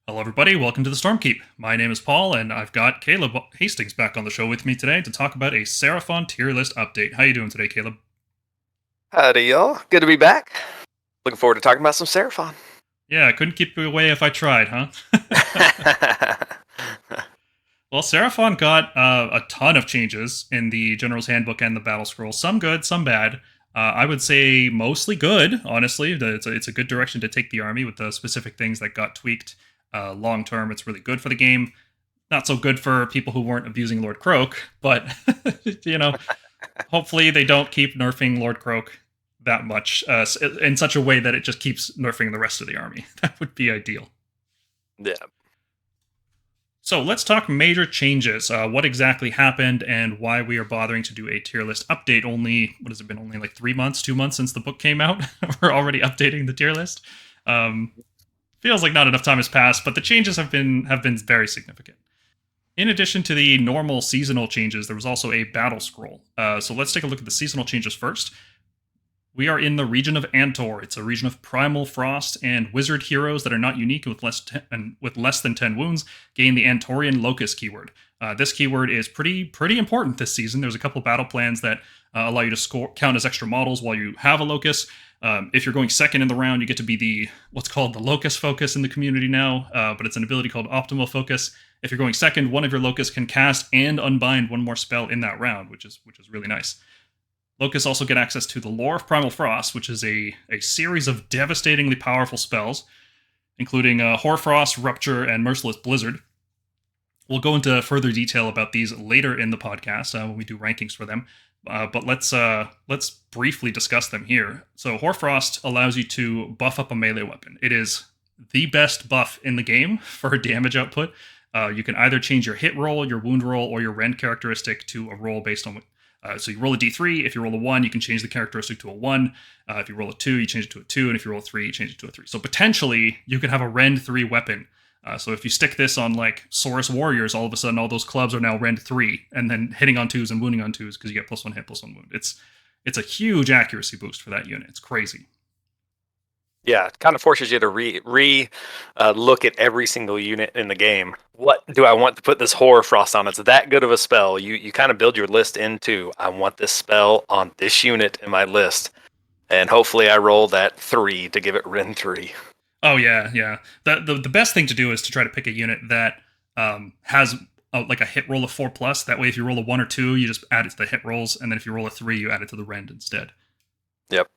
Hello, everybody. Welcome to the Stormkeep. My name is Paul, and I've got Caleb Hastings back on the show with me today to talk about a Seraphon tier list update. How you doing today, Caleb? Howdy, y'all. Good to be back. Looking forward to talking about some Seraphon. Yeah, I couldn't keep you away if I tried, huh? Well, Seraphon got a ton of changes in the General's Handbook and the Battlescroll. Some good, some bad. I would say mostly good, honestly. It's a good direction to take the army with the specific things that got tweaked. Long term, it's really good for the game. Not so good for people who weren't abusing Lord Croak, but, you know, hopefully they don't keep nerfing Lord Croak that much in such a way that it just keeps nerfing the rest of the army. That would be ideal. Yeah. So let's talk major changes. What exactly happened and why we are bothering to do a tier list update. What has it been? Only like 3 months, 2 months since the book came out. We're already updating the tier list. Feels like not enough time has passed, but the changes have been very significant. In addition to the normal seasonal changes, there was also a battle scroll. So let's take a look at the seasonal changes first. We are in the region of Antor. It's a region of Primal, Frost, and Wizard heroes that are not unique and with less than 10 wounds gain the Antorian LOCUS keyword. This keyword is pretty important this season. There's a couple battle plans that allow you to count as extra models while you have a LOCUS. If you're going second in the round, you get to be what's called the LOCUS focus in the community now, but it's an ability called Optimal Focus. If you're going second, one of your LOCUS can cast and unbind one more spell in that round, which is really nice. LOCUS also get access to the Lore of Primal Frost, which is a series of devastatingly powerful spells, including Hoarfrost, Rupture, and Merciless Blizzard. We'll go into further detail about these later in the podcast when we do rankings for them, but let's briefly discuss them here. So Hoarfrost allows you to buff up a melee weapon. It is the best buff in the game for damage output. You can either change your hit roll, your wound roll, or your rend characteristic to a roll based on so you roll a d3. If you roll a 1, you can change the characteristic to a 1. If you roll a 2, you change it to a 2. And if you roll a 3, you change it to a 3. So potentially, you could have a Rend 3 weapon. So if you stick this on, like, SAURUS Warriors, all of a sudden all those clubs are now Rend 3. And then hitting on 2s and wounding on 2s because you get +1 hit, +1 wound. It's a huge accuracy boost for that unit. It's crazy. Yeah, it kind of forces you to look at every single unit in the game. What do I want to put this Hoarfrost on? It's that good of a spell. You kind of build your list into, I want this spell on this unit in my list. And hopefully I roll that 3 to give it Rend 3. Oh, yeah. The best thing to do is to try to pick a unit that has like a hit roll of 4+. That way, if you roll a 1 or 2, you just add it to the hit rolls. And then if you roll a 3, you add it to the Rend instead. Yep.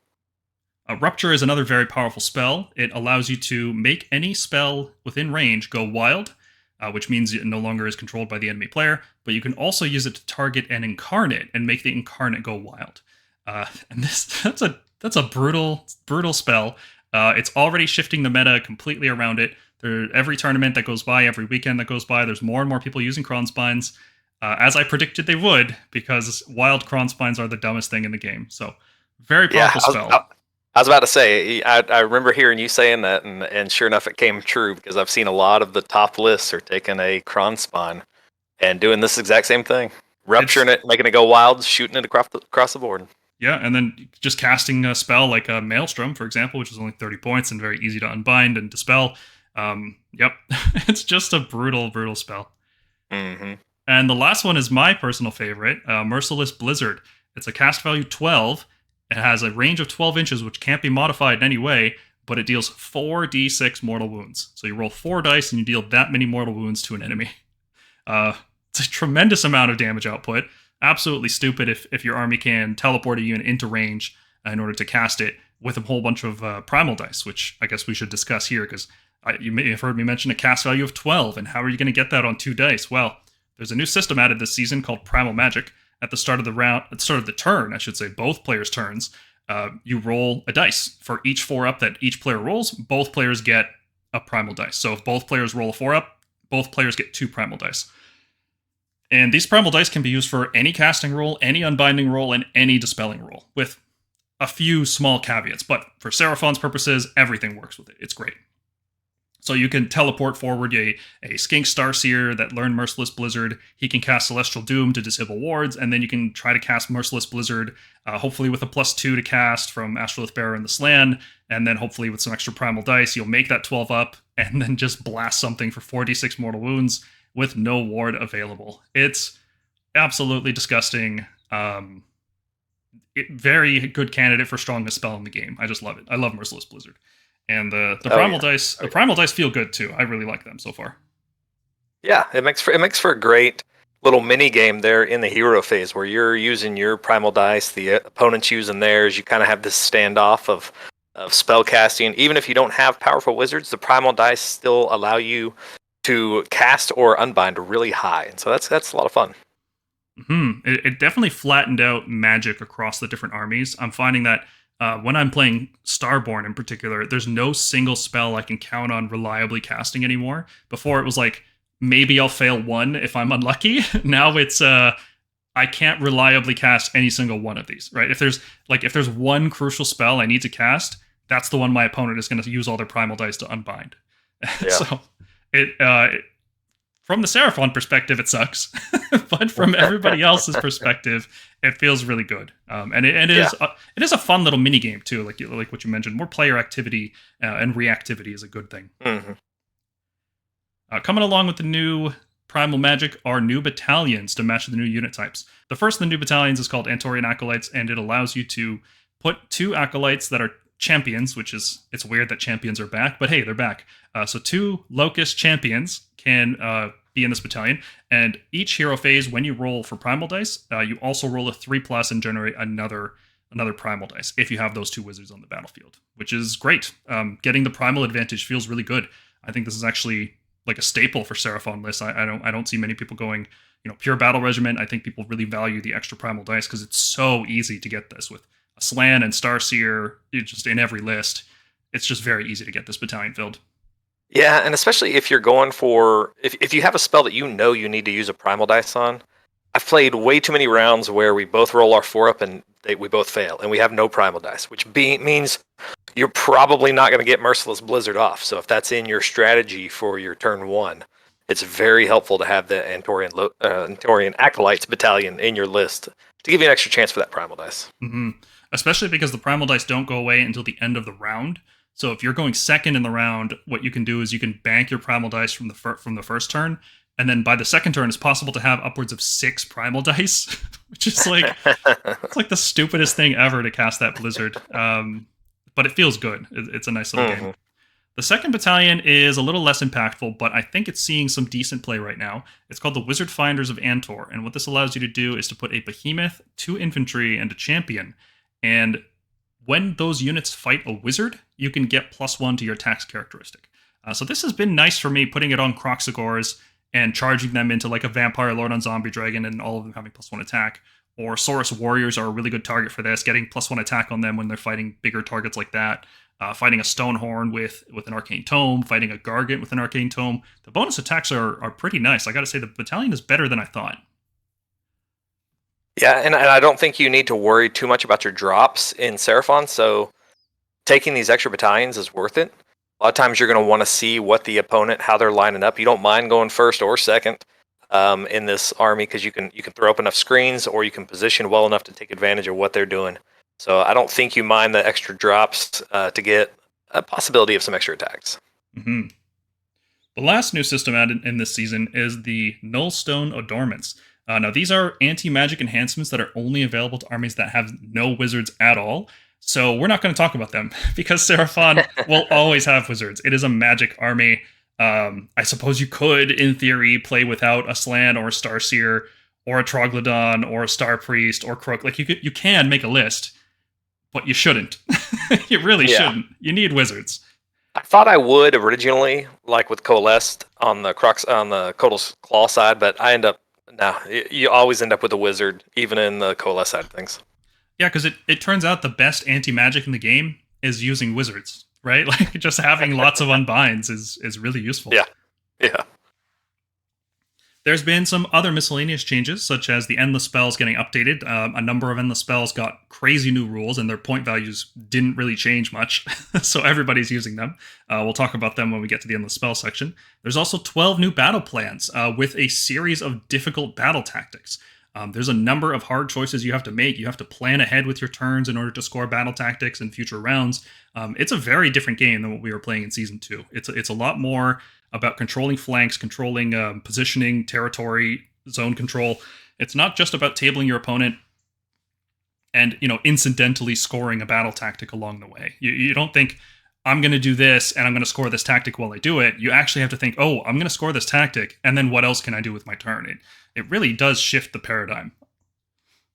Rupture is another very powerful spell. It allows you to make any spell within range go wild, which means it no longer is controlled by the enemy player, but you can also use it to target an incarnate and make the incarnate go wild. And that's a brutal spell. It's already shifting the meta completely around it. Every tournament that goes by, every weekend that goes by, there's more and more people using Kronspines, as I predicted they would, because wild Kronspines are the dumbest thing in the game. So, very powerful spell. I was about to say, I remember hearing you saying that, and sure enough, it came true, because I've seen a lot of the top lists are taking a Kronspine and doing this exact same thing. Rupturing it, making it go wild, shooting it across the board. Yeah, and then just casting a spell like a Maelstrom, for example, which is only 30 points and very easy to unbind and dispel. Yep, it's just a brutal spell. Mm-hmm. And the last one is my personal favorite, Merciless Blizzard. It's a cast value 12. It has a range of 12 inches, which can't be modified in any way, but it deals 4d6 mortal wounds. So you roll 4 dice and you deal that many mortal wounds to an enemy. It's a tremendous amount of damage output. Absolutely stupid if your army can teleport a unit into range in order to cast it with a whole bunch of primal dice, which I guess we should discuss here, because you may have heard me mention a cast value of 12, and how are you going to get that on 2 dice? Well, there's a new system added this season called Primal Magic. At the start of the turn, I should say, both players' turns, you roll a dice. For each 4-up that each player rolls, both players get a primal dice. So if both players roll a 4-up, both players get 2 primal dice. And these primal dice can be used for any casting roll, any unbinding roll, and any dispelling roll, with a few small caveats. But for Seraphon's purposes, everything works with it. It's great. So you can teleport forward a Skink Starseer that learned Merciless Blizzard. He can cast Celestial Doom to disable wards, and then you can try to cast Merciless Blizzard, hopefully with a +2 to cast from Astrolith Bearer and the Slan, and then hopefully with some extra Primal Dice, you'll make that 12 up, and then just blast something for 46 mortal wounds with no ward available. It's absolutely disgusting. Very good candidate for strongest spell in the game. I just love it. I love Merciless Blizzard. And the Primal Dice, the Primal Dice feel good too. I really like them so far. Yeah, it makes for a great little mini game there in the hero phase where you're using your Primal Dice, the opponent's using theirs. You kind of have this standoff of spell casting. Even if you don't have powerful wizards, the Primal Dice still allow you to cast or unbind really high, and so that's a lot of fun. It definitely flattened out magic across the different armies. I'm finding that. When I'm playing Starborne in particular, there's no single spell I can count on reliably casting anymore. Before it was like, maybe I'll fail one if I'm unlucky. Now it's, I can't reliably cast any single one of these, right? If there's one crucial spell I need to cast, that's the one my opponent is going to use all their Primal Dice to unbind. Yeah. So from the Seraphon perspective, it sucks, but from everybody else's perspective, it feels really good. And it is a fun little mini game too, like what you mentioned. More player activity and reactivity is a good thing. Mm-hmm. Coming along with the new Primal Magic are new battalions to match the new unit types. The first of the new battalions is called Antorian Acolytes, and it allows you to put 2 acolytes that are champions, which is, it's weird that champions are back, but hey, they're back. So 2 LOCUS champions can be in this battalion, and each hero phase, when you roll for Primal Dice, you also roll a 3+ and generate another Primal Dice if you have those 2 wizards on the battlefield, which is great. Getting the Primal advantage feels really good. I think this is actually like a staple for Seraphon lists. I don't see many people going, pure battle regiment. I think people really value the extra Primal Dice because it's so easy to get this with a Slan and Starseer just in every list. It's just very easy to get this battalion filled. Yeah, and especially if you're going for if you have a spell that you need to use a Primal Dice on. I've played way too many rounds where we both roll our 4-up and we both fail, and we have no Primal Dice, which means you're probably not going to get Merciless Blizzard off. So if that's in your strategy for your turn 1, it's very helpful to have the Antorian Acolytes battalion in your list to give you an extra chance for that Primal Dice. Mm-hmm. Especially because the Primal Dice don't go away until the end of the round. So if you're going second in the round, what you can do is you can bank your Primal Dice from the first turn, and then by the second turn, it's possible to have upwards of 6 Primal Dice, which is like it's like the stupidest thing ever to cast that Blizzard. But it feels good. It's a nice little game. The second battalion is a little less impactful, but I think it's seeing some decent play right now. It's called the Wizard Finders of Antor, and what this allows you to do is to put a Behemoth, 2 infantry, and a champion, and when those units fight a wizard, you can get +1 to your attacks characteristic. So this has been nice for me, putting it on KROXIGORs and charging them into like a Vampire Lord on Zombie Dragon and all of them having +1 attack. Or SAURUS Warriors are a really good target for this, getting +1 attack on them when they're fighting bigger targets like that. Fighting a Stonehorn with an Arcane Tome, fighting a Gargant with an Arcane Tome. The bonus attacks are pretty nice. I gotta say, the battalion is better than I thought. Yeah, and I don't think you need to worry too much about your drops in Seraphon, so taking these extra battalions is worth it. A lot of times you're going to want to see what the opponent, how they're lining up. You don't mind going first or second in this army because you can throw up enough screens or you can position well enough to take advantage of what they're doing. So I don't think you mind the extra drops to get a possibility of some extra attacks. Mm-hmm. The last new system added in this season is the Nullstone Adornments. Now, these are anti-magic enhancements that are only available to armies that have no wizards at all. So we're not going to talk about them because Seraphon will always have wizards. It is a magic army. I suppose you could, in theory, play without a Slan or a Starseer or a Troglodyte or a Star Priest or Croak. Like you can make a list, but you shouldn't. You really shouldn't. You need wizards. I thought I would originally, like with Coalesced on the Coalesced Claw side, but I end up you always end up with a wizard, even in the Coalesced side of things. Yeah, because it turns out the best anti-magic in the game is using wizards, right? Like, just having lots of unbinds is really useful. Yeah. There's been some other miscellaneous changes, such as the endless spells getting updated. A number of endless spells got crazy new rules, and their point values didn't really change much, so everybody's using them. We'll talk about them when we get to the endless spell section. There's also 12 new battle plans with a series of difficult battle tactics. There's a number of hard choices you have to make. You have to plan ahead with your turns in order to score battle tactics in future rounds. It's a very different game than what we were playing in Season 2. It's a lot more about controlling flanks, controlling positioning, territory, zone control. It's not just about tabling your opponent and, incidentally scoring a battle tactic along the way. You don't think, I'm going to do this and I'm going to score this tactic while I do it. You actually have to think, oh, I'm going to score this tactic, and then what else can I do with my turn? It really does shift the paradigm.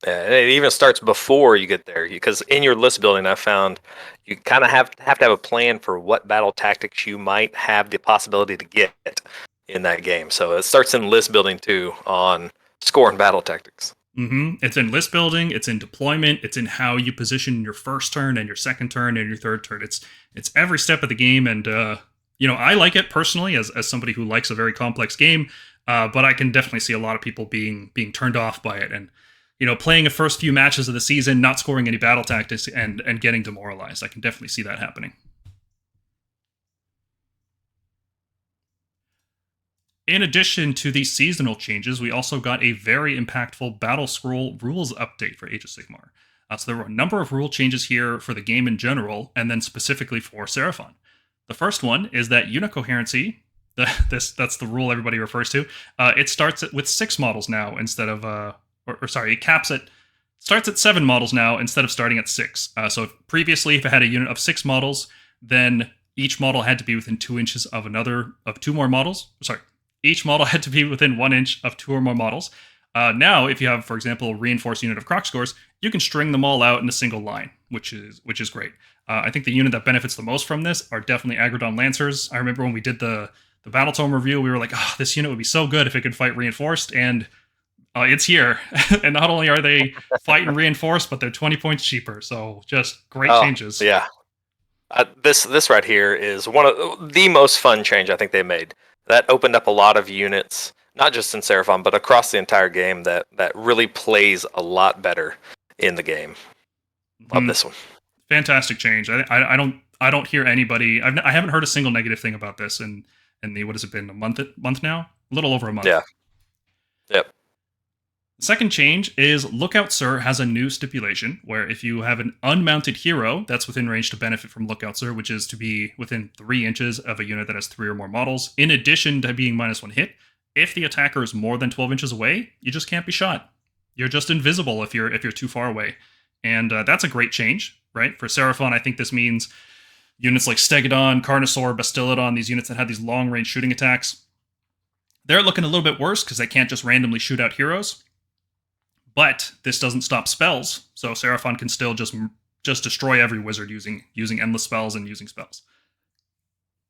It even starts before you get there, because in your list building, I found you kind of have to have a plan for what battle tactics you might have the possibility to get in that game. So it starts in list building too, on scoring battle tactics. It's in list building, it's in deployment, it's in how you position your first turn and your second turn and your third turn. It's every step of the game, and I like it personally as somebody who likes a very complex game, but I can definitely see a lot of people being turned off by it, and playing the first few matches of the season, not scoring any battle tactics, and getting demoralized. I can definitely see that happening. In addition to these seasonal changes, we also got a very impactful Battlescroll rules update for Age of Sigmar. So there were a number of rule changes here for the game in general, and then specifically for Seraphon. The first one is that unit coherency, that's the rule everybody refers to, it starts with 6 models now instead of... it starts at 7 models now instead of starting at 6. So previously, if it had a unit of 6 models, then each model had to be within 2 inches of 2 more models. Each model had to be within 1 inch of 2 or more models. Now, if you have, for example, a reinforced unit of KROXIGORs, you can string them all out in a single line, which is great. I think the unit that benefits the most from this are definitely Agrodon Lancers. I remember when we did the Battletome review, we were like, oh, this unit would be so good if it could fight reinforced, and it's here. And not only are they fighting reinforced, but they're 20 points cheaper. So just great changes. Yeah. This right here is one of the most fun change I think they made. That opened up a lot of units, not just in Seraphon, but across the entire game, that really plays a lot better in the game. Love this one. Fantastic change. I don't hear anybody. I haven't heard a single negative thing about this in the, what has it been, a month now? A little over a month. Yeah. Yep. The second change is Lookout Sir has a new stipulation where if you have an unmounted hero that's within range to benefit from Lookout Sir, which is to be within 3 inches of a unit that has 3 or more models, in addition to being -1 hit, if the attacker is more than 12 inches away, you just can't be shot. You're just invisible if you're too far away. And that's a great change, right? For Seraphon, I think this means units like Stegodon, Carnosaur, Bastiladon, these units that have these long-range shooting attacks, they're looking a little bit worse because they can't just randomly shoot out heroes. But this doesn't stop spells, so Seraphon can still just destroy every wizard using endless spells and using spells.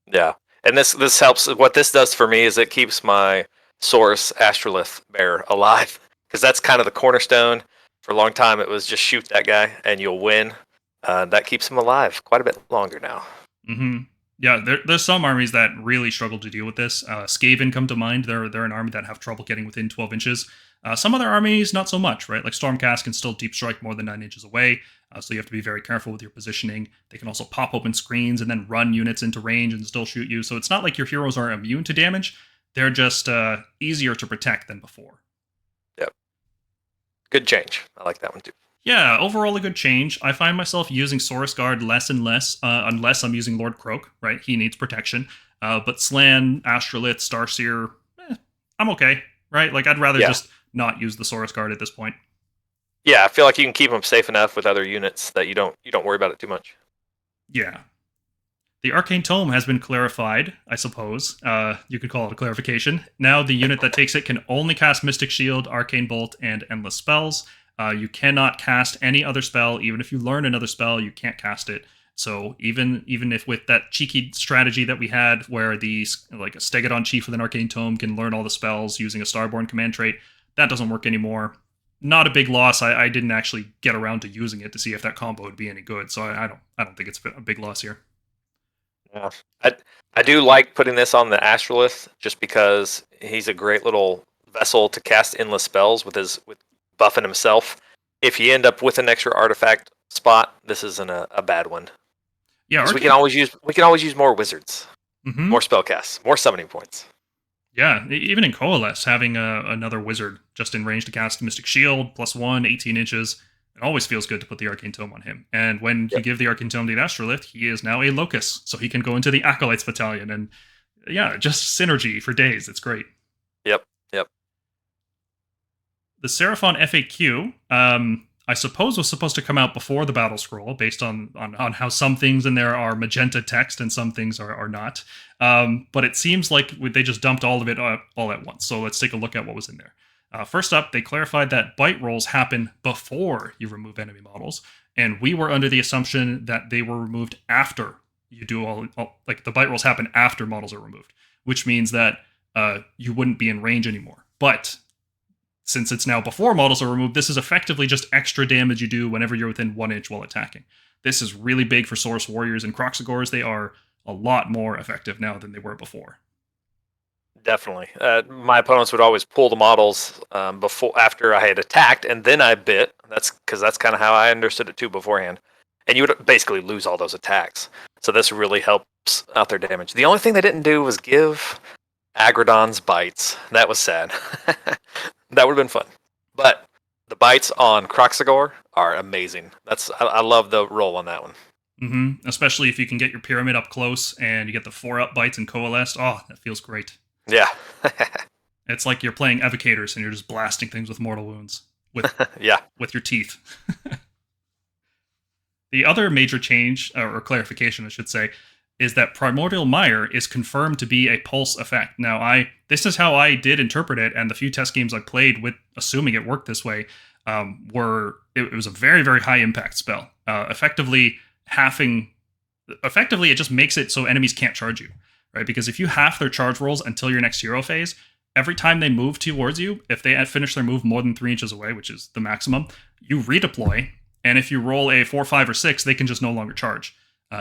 Yeah, and this helps. What this does for me is it keeps my SAURUS Astrolith bearer alive, because that's kind of the cornerstone. For a long time, it was just shoot that guy and you'll win. That keeps him alive quite a bit longer now. Mm-hmm. Yeah, there's some armies that really struggle to deal with this. Skaven come to mind. They're an army that have trouble getting within 12 inches. Some other armies, not so much, right? Like Stormcast can still deep strike more than 9 inches away, so you have to be very careful with your positioning. They can also pop open screens and then run units into range and still shoot you. So it's not like your heroes are immune to damage. They're just easier to protect than before. Yep. Good change. I like that one too. Yeah, overall a good change. I find myself using Saurus Guard less and less, unless I'm using Lord Croak, right? He needs protection. But Slan, Astrolith, Starseer, I'm okay, right? Like, I'd rather just not use the Saurus Guard at this point. Yeah, I feel like you can keep them safe enough with other units that you don't worry about it too much. Yeah. The Arcane Tome has been clarified, I suppose. You could call it a clarification. Now the unit that takes it can only cast Mystic Shield, Arcane Bolt, and Endless spells. You cannot cast any other spell. Even if you learn another spell, you can't cast it. So even if with that cheeky strategy that we had, where like a Stegodon Chief with an Arcane Tome can learn all the spells using a Starborne command trait, that doesn't work anymore. Not a big loss. I didn't actually get around to using it to see if that combo would be any good. So I don't think it's a big loss here. Yeah, I do like putting this on the Astrolith just because he's a great little vessel to cast endless spells with buffing himself. If you end up with an extra artifact spot, this isn't a bad one. Yeah, we can always use more wizards, more spellcasts, more summoning points. Yeah, even in Coalesced, having another wizard just in range to cast Mystic Shield, +1, 18 inches, it always feels good to put the Arcane Tome on him. And when you give the Arcane Tome to the Astrolith, he is now a LOCUS, so he can go into the Acolytes Battalion. And yeah, just synergy for days. It's great. Yep. The Seraphon FAQ, I suppose, was supposed to come out before the Battlescroll, based on how some things in there are magenta text and some things are not. But it seems like they just dumped all of it all at once. So let's take a look at what was in there. First up, they clarified that bite rolls happen before you remove enemy models, and we were under the assumption that they were removed after you do all like the bite rolls happen after models are removed, which means that you wouldn't be in range anymore. But since it's now before models are removed, this is effectively just extra damage you do whenever you're within 1 inch while attacking. This is really big for Saurus Warriors and KROXIGORs. They are a lot more effective now than they were before. Definitely. My opponents would always pull the models after I had attacked, and then I bit. That's kind of how I understood it too beforehand. And you would basically lose all those attacks. So this really helps out their damage. The only thing they didn't do was give Agrodon's bites. That was sad. That would have been fun. But the bites on KROXIGOR are amazing. I love the roll on that one. Especially if you can get your pyramid up close and you get the 4-up bites and Coalesced. Oh, that feels great. Yeah. It's like you're playing Evocators and you're just blasting things with mortal wounds. With your teeth. The other major change, or clarification I should say, is that Primordial Mire is confirmed to be a pulse effect. Now, this is how I did interpret it, and the few test games I played with, assuming it worked this way, it was a very, very high impact spell. Effectively, it just makes it so enemies can't charge you, right? Because if you half their charge rolls until your next hero phase, every time they move towards you, if they finish their move more than 3 inches away, which is the maximum, you redeploy, and if you roll a 4, 5, or 6, they can just no longer charge.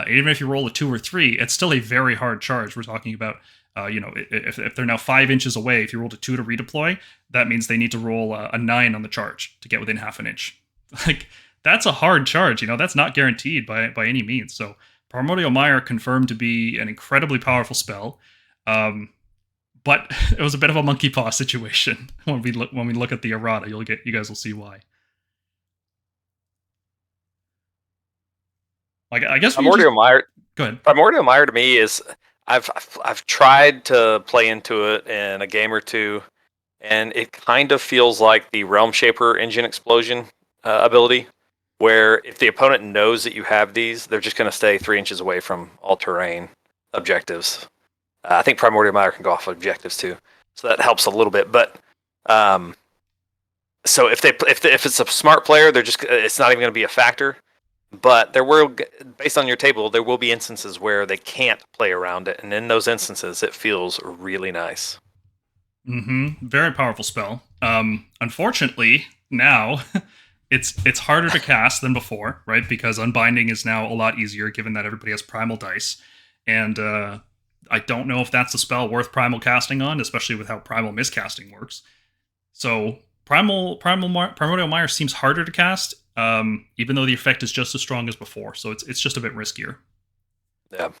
Even if you roll a 2 or 3, it's still a very hard charge. We're talking about, if they're now 5 inches away, if you rolled a 2 to redeploy, that means they need to roll a 9 on the charge to get within half an inch. Like, that's a hard charge. That's not guaranteed by any means. So Primordial Mire confirmed to be an incredibly powerful spell, but it was a bit of a monkey paw situation. When we look at the errata, you guys will see why. Like, I guess Primordial Mire. Go ahead. Primordial Mire to me is I've tried to play into it in a game or two, and it kind of feels like the Realm Shaper Engine Explosion ability, where if the opponent knows that you have these, they're just going to stay 3 inches away from all terrain objectives. I think Primordial Mire can go off objectives too, so that helps a little bit. But so if it's a smart player, it's not even going to be a factor. But based on your table, there will be instances where they can't play around it, and in those instances, it feels really nice. Very powerful spell. Unfortunately, now it's harder to cast than before, right? Because unbinding is now a lot easier, given that everybody has primal dice, and I don't know if that's a spell worth primal casting on, especially with how primal miscasting works. So Primordial Mire seems harder to cast. Even though the effect is just as strong as before, so it's just a bit riskier. Yeah. All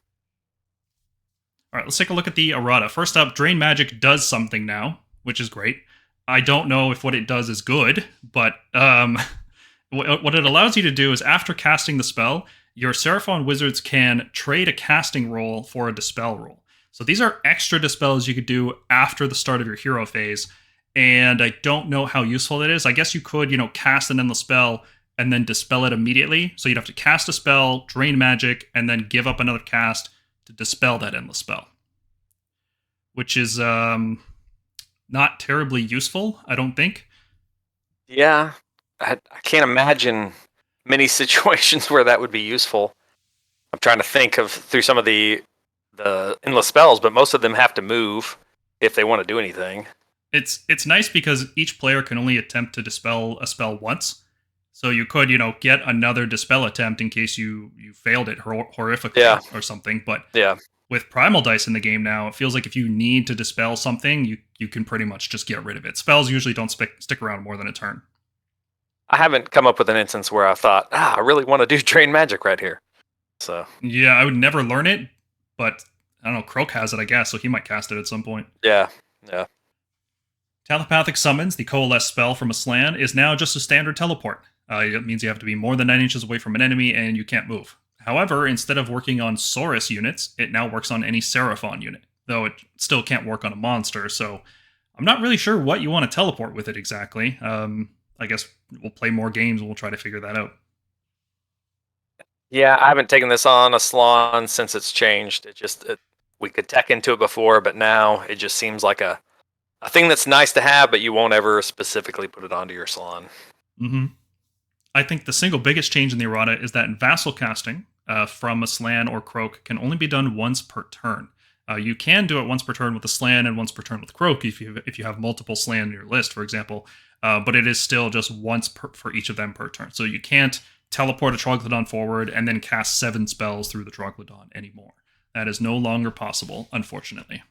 right, let's take a look at the errata. First up, Drain Magic does something now, which is great. I don't know if what it does is good, but what it allows you to do is after casting the spell, your Seraphon wizards can trade a casting roll for a dispel roll. So these are extra dispels you could do after the start of your hero phase, and I don't know how useful it is. I guess you could, cast an endless spell and then dispel it immediately. So you'd have to cast a spell, drain magic, and then give up another cast to dispel that endless spell. Which is not terribly useful, I don't think. Yeah, I can't imagine many situations where that would be useful. I'm trying to think through some of the endless spells, but most of them have to move if they want to do anything. It's nice because each player can only attempt to dispel a spell once. So you could, get another dispel attempt in case you failed it horrifically or something. But with Primal dice in the game now, it feels like if you need to dispel something, you can pretty much just get rid of it. Spells usually don't stick around more than a turn. I haven't come up with an instance where I thought, I really want to do Drain Magic right here. So yeah, I would never learn it, but I don't know, Croak has it, I guess, so he might cast it at some point. Yeah. Telepathic Summons, the Coalesced spell from a Slan, is now just a standard teleport. It means you have to be more than 9 inches away from an enemy and you can't move. However, instead of working on SAURUS units, it now works on any Seraphon unit, though it still can't work on a monster, so I'm not really sure what you want to teleport with it exactly. I guess we'll play more games and we'll try to figure that out. Yeah, I haven't taken this on a Slan since it's changed. We could tech into it before, but now it just seems like a thing that's nice to have, but you won't ever specifically put it onto your Slan. Mm-hmm. I think the single biggest change in the errata is that vassal casting from a Slan or Croak can only be done once per turn. You can do it once per turn with a Slan and once per turn with Croak if you have multiple Slan in your list, for example. But it is still just once for each of them per turn. So you can't teleport a Troglodyte forward and then cast 7 spells through the Troglodyte anymore. That is no longer possible, unfortunately.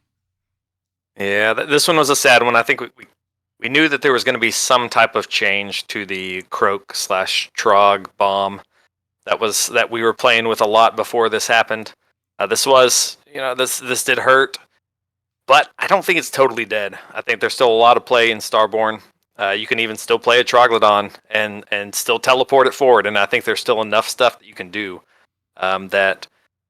Yeah, this one was a sad one. I think we knew that there was going to be some type of change to the Croak/Trog bomb that we were playing with a lot before this happened. This did hurt, but I don't think it's totally dead. I think there's still a lot of play in Starborne. You can even still play a Troglodyte and still teleport it forward, and I think there's still enough stuff that you can do that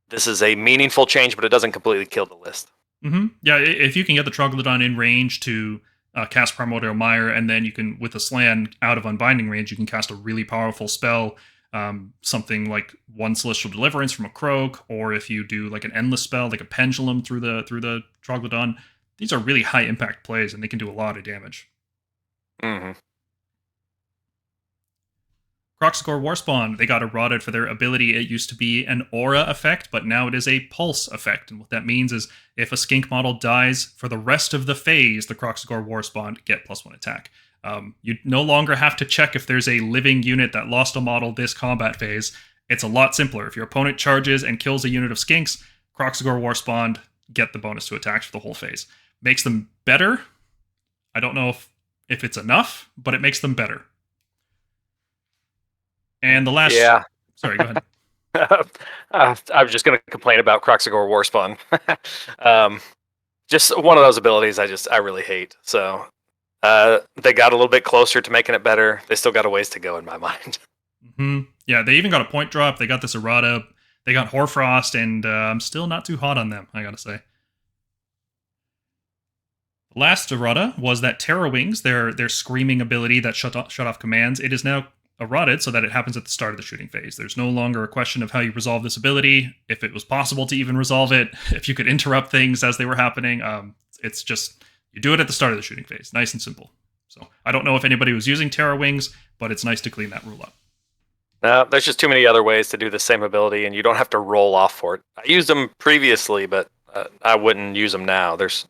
this is a meaningful change, but it doesn't completely kill the list. Mm-hmm. Yeah, if you can get the Troglodyte in range to cast Primordial Mire, and then you can, with a Slan out of Unbinding range, you can cast a really powerful spell, something like one Celestial Deliverance from a Croak, or if you do like an endless spell, like a Pendulum through the Troglodyte. These are really high impact plays, and they can do a lot of damage. Mm-hmm. KROXIGOR Warspawn, they got eroded for their ability. It used to be an aura effect, but now it is a pulse effect. And what that means is if a skink model dies for the rest of the phase, the KROXIGOR Warspawn get +1 attack. You no longer have to check if there's a living unit that lost a model this combat phase. It's a lot simpler. If your opponent charges and kills a unit of skinks, KROXIGOR Warspawn get the bonus to attacks for the whole phase. Makes them better. I don't know if it's enough, but it makes them better. And the last... Yeah. Sorry, go ahead. I was just going to complain about KROXIGOR Warspawn. Just one of those abilities I really hate. So they got a little bit closer to making it better. They still got a ways to go in my mind. Mm-hmm. Yeah, they even got a point drop. They got this errata. They got Hoarfrost, and I'm still not too hot on them, I gotta say. The last errata was that Terror Wings, their screaming ability that shut off commands, it is now eroded so that it happens at the start of the shooting phase. There's no longer a question of how you resolve this ability, if it was possible to even resolve it, if you could interrupt things as they were happening. It's just, you do it at the start of the shooting phase. Nice and simple. So I don't know if anybody was using Terror Wings, but it's nice to clean that rule up. No, there's just too many other ways to do the same ability, and you don't have to roll off for it. I used them previously, but I wouldn't use them now. There's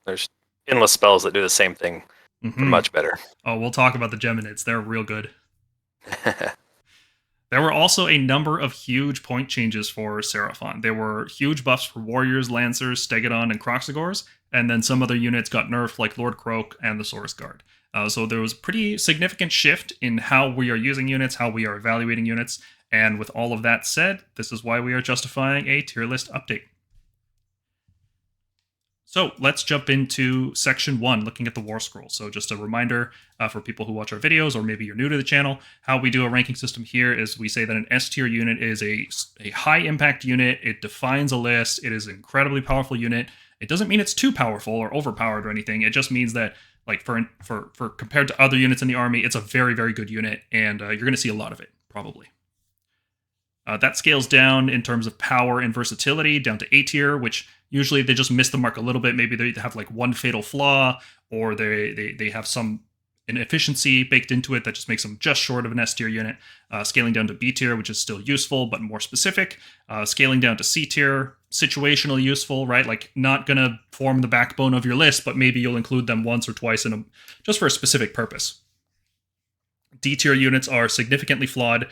endless spells that do the same thing. Mm-hmm. Much better. Oh, we'll talk about the Geminids. They're real good. There were also a number of huge point changes for Seraphon. There were huge buffs for Warriors, Lancers, Stegodon, and KROXIGORs, and then some other units got nerfed like Lord Croak and the Saurus Guard. So there was a pretty significant shift in how we are using units, how we are evaluating units, and with all of that said, this is why we are justifying a tier list update. So let's jump into section 1, looking at the Warscrolls. So just a reminder for people who watch our videos, or maybe you're new to the channel, how we do a ranking system here is we say that an S tier unit is a high impact unit. It defines a list. It is an incredibly powerful unit. It doesn't mean it's too powerful or overpowered or anything. It just means that, like, for compared to other units in the army, it's a very, very good unit, and you're going to see a lot of it, probably. That scales down in terms of power and versatility down to A tier, which usually they just miss the mark a little bit. Maybe they have like one fatal flaw, or they have some inefficiency baked into it that just makes them just short of an S tier unit. Scaling down to B tier, which is still useful but more specific. Scaling down to C tier, situationally useful, right? Like not gonna form the backbone of your list, but maybe you'll include them once or twice just for a specific purpose. D tier units are significantly flawed.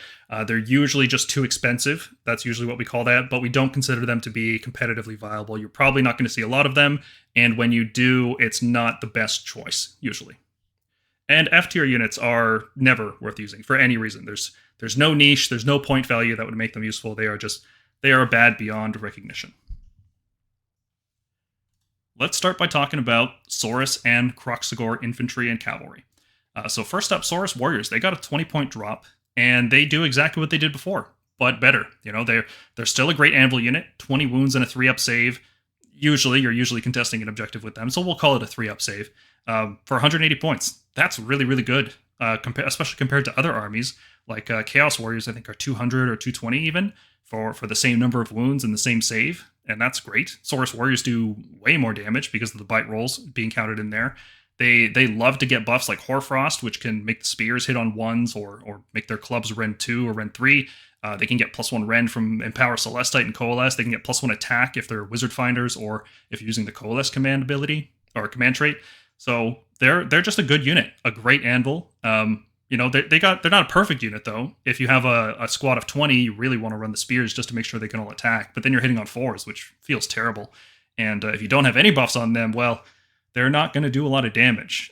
They're usually just too expensive. That's usually what we call that, but we don't consider them to be competitively viable. You're probably not going to see a lot of them, and when you do, it's not the best choice, usually. And F tier units are never worth using for any reason. There's no niche, there's no point value that would make them useful. They are bad beyond recognition. Let's start by talking about SAURUS and KROXIGOR infantry and cavalry. So first up, SAURUS warriors. They got a 20-point drop, and they do exactly what they did before, but better. You know, they're still a great anvil unit. 20 wounds and a 3-up save. You're usually contesting an objective with them, so we'll call it a 3-up save for 180 points. That's really, really good, especially compared to other armies like Chaos Warriors. I think are 200 or 220 even for the same number of wounds and the same save. And that's great. SAURUS Warriors do way more damage because of the bite rolls being counted in there. They love to get buffs like Hoarfrost, which can make the spears hit on 1s or make their clubs rend 2 or rend 3. They can get +1 rend from Empower Celestite and Coalesced. They can get +1 attack if they're Wizard Finders or if you're using the Coalesced command ability or command trait. So they're just a good unit, a great anvil. You know, they're not a perfect unit, though. If you have a squad of 20, you really want to run the spears just to make sure they can all attack. But then you're hitting on 4s, which feels terrible. And if you don't have any buffs on them, well, they're not going to do a lot of damage.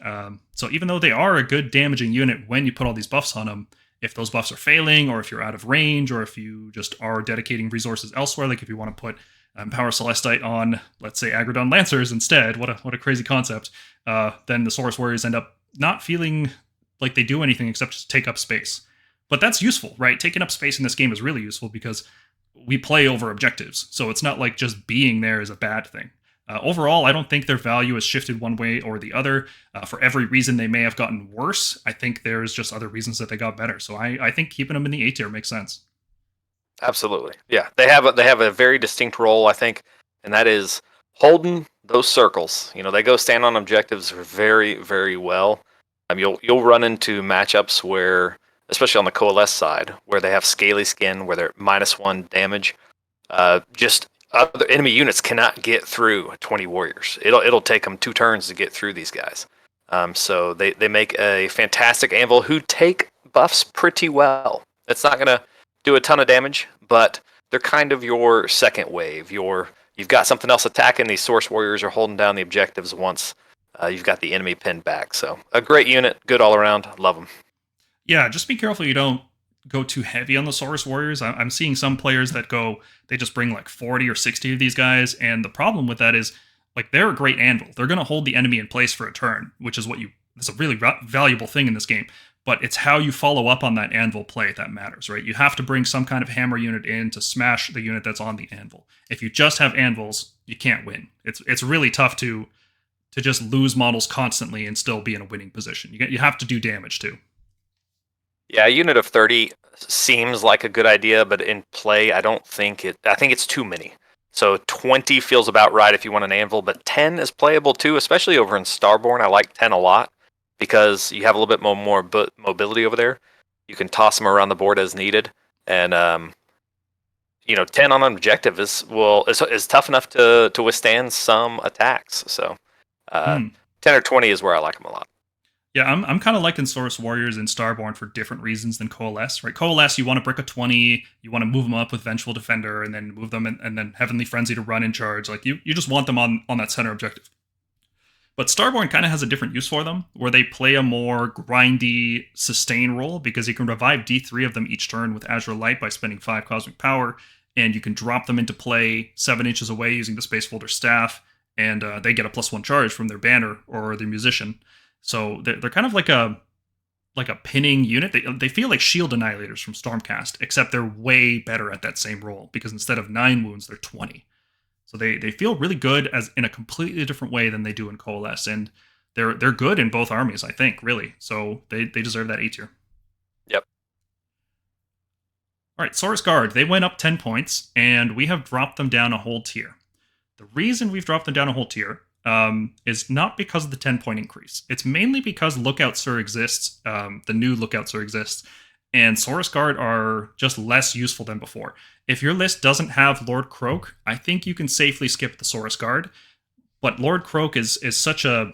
So even though they are a good damaging unit when you put all these buffs on them, if those buffs are failing, or if you're out of range, or if you just are dedicating resources elsewhere, like if you want to put Power Celestite on, let's say, Agrodon Lancers instead, what a crazy concept, then the SAURUS Warriors end up not feeling like they do anything except just take up space. But that's useful, right? Taking up space in this game is really useful because we play over objectives. So it's not like just being there is a bad thing. Overall, I don't think their value has shifted one way or the other. For every reason they may have gotten worse, I think there's just other reasons that they got better. So I think keeping them in the A tier makes sense. Absolutely. Yeah. They have a very distinct role, I think, and that is holding those circles. You know, they go stand on objectives very, very well. You'll run into matchups where, especially on the Coalesced side, where they have scaly skin, where they're -1 damage. Just other enemy units cannot get through 20 warriors. It'll take them 2 turns to get through these guys. So they make a fantastic anvil who take buffs pretty well. It's not gonna do a ton of damage, but they're kind of your second wave. You've got something else attacking. These SAURUS Warriors are holding down the objectives once you've got the enemy pinned back. So a great unit, good all around. Love them. Yeah, just be careful you don't go too heavy on the SAURUS Warriors. I'm seeing some players that they just bring like 40 or 60 of these guys, and the problem with that is, like, they're a great anvil. They're going to hold the enemy in place for a turn, which is it's a really valuable thing in this game. But it's how you follow up on that anvil play that matters, right? You have to bring some kind of hammer unit in to smash the unit that's on the anvil. If you just have anvils, you can't win. It's really tough to just lose models constantly and still be in a winning position. You have to do damage too. Yeah, a unit of 30 seems like a good idea, but in play, I think it's too many. So 20 feels about right if you want an anvil, but 10 is playable too, especially over in Starborne. I like 10 a lot because you have a little bit more mobility over there. You can toss them around the board as needed, and 10 on an objective is tough enough to withstand some attacks. So 10 or 20 is where I like them a lot. Yeah, I'm kind of liking SAURUS Warriors in Starborne for different reasons than Coalesce, right? Coalesce, you want to brick a 20, you want to move them up with Vengeful Defender, and then move them and then Heavenly Frenzy to run in charge. Like, you just want them on that center objective. But Starborne kind of has a different use for them, where they play a more grindy sustain role, because you can revive D3 of them each turn with Azure Light by spending 5 Cosmic Power, and you can drop them into play 7 inches away using the Space Folder Staff, and they get a +1 charge from their banner or their musician. So they're kind of like a pinning unit. They feel like Shield Annihilators from Stormcast, except they're way better at that same role, because instead of 9 wounds, they're 20. So they feel really good as in a completely different way than they do in Coalesce, and they're good in both armies, I think, really. So they deserve that A tier. Yep. All right, SAURUS Guard, they went up 10 points, and we have dropped them down a whole tier. The reason we've dropped them down a whole tier is not because of the 10-point increase. It's mainly because Lookout Sir exists, the new Lookout Sir exists, and SAURUS Guard are just less useful than before. If your list doesn't have Lord Croak, I think you can safely skip the SAURUS Guard, but Lord Croak is such a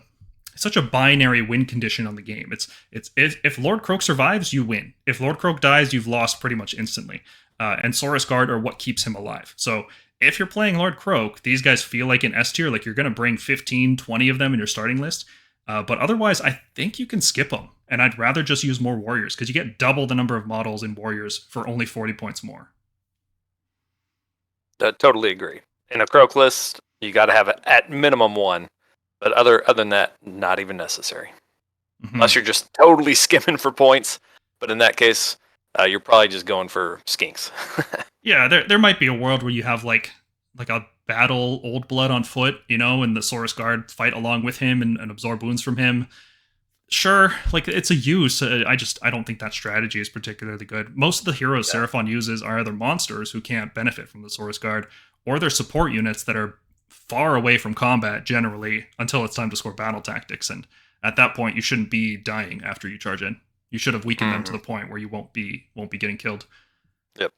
such a binary win condition on the game. It's if Lord Croak survives, you win. If Lord Croak dies, you've lost pretty much instantly. And Saurus Guard are what keeps him alive. So if you're playing Lord Croak, these guys feel like an S tier, like you're going to bring 15, 20 of them in your starting list. But otherwise, I think you can skip them. And I'd rather just use more Warriors, because you get double the number of models in Warriors for only 40 points more. Totally agree. In a Croak list, you got to have at minimum one. But other than that, not even necessary. Mm-hmm. Unless you're just totally skimming for points. But in that case, you're probably just going for skinks. Yeah, there might be a world where you have like a battle Old Blood on foot, you know, and the Saurus Guard fight along with him and absorb wounds from him. Sure, like it's a use. I don't think that strategy is particularly good. Most of the heroes Seraphon uses are either monsters who can't benefit from the Saurus Guard, or they're support units that are far away from combat generally until it's time to score battle tactics. And at that point, you shouldn't be dying after you charge in. You should have weakened them to the point where you won't be getting killed. Yep.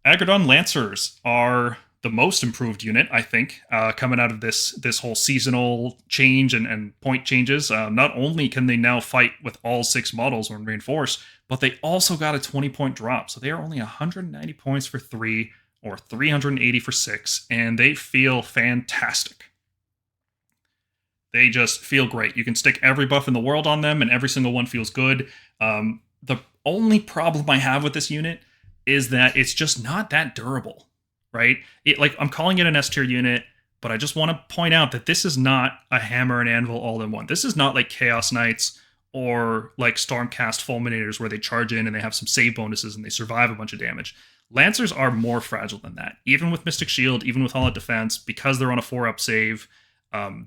Agrodon Lancers are the most improved unit, I think, coming out of this whole seasonal change and point changes. Not only can they now fight with all 6 models when reinforced, but they also got a 20-point drop. So they are only 190 points for 3 or 380 for 6, and they feel fantastic. They just feel great. You can stick every buff in the world on them, and every single one feels good. The only problem I have with this unit is that it's just not that durable, right? I'm calling it an S tier unit, but I just want to point out that this is not a hammer and anvil all in one. This is not like Chaos Knights or like Stormcast Fulminators where they charge in and they have some save bonuses and they survive a bunch of damage. Lancers are more fragile than that. Even with Mystic Shield, even with All Out Defense, because they're on a 4-up save,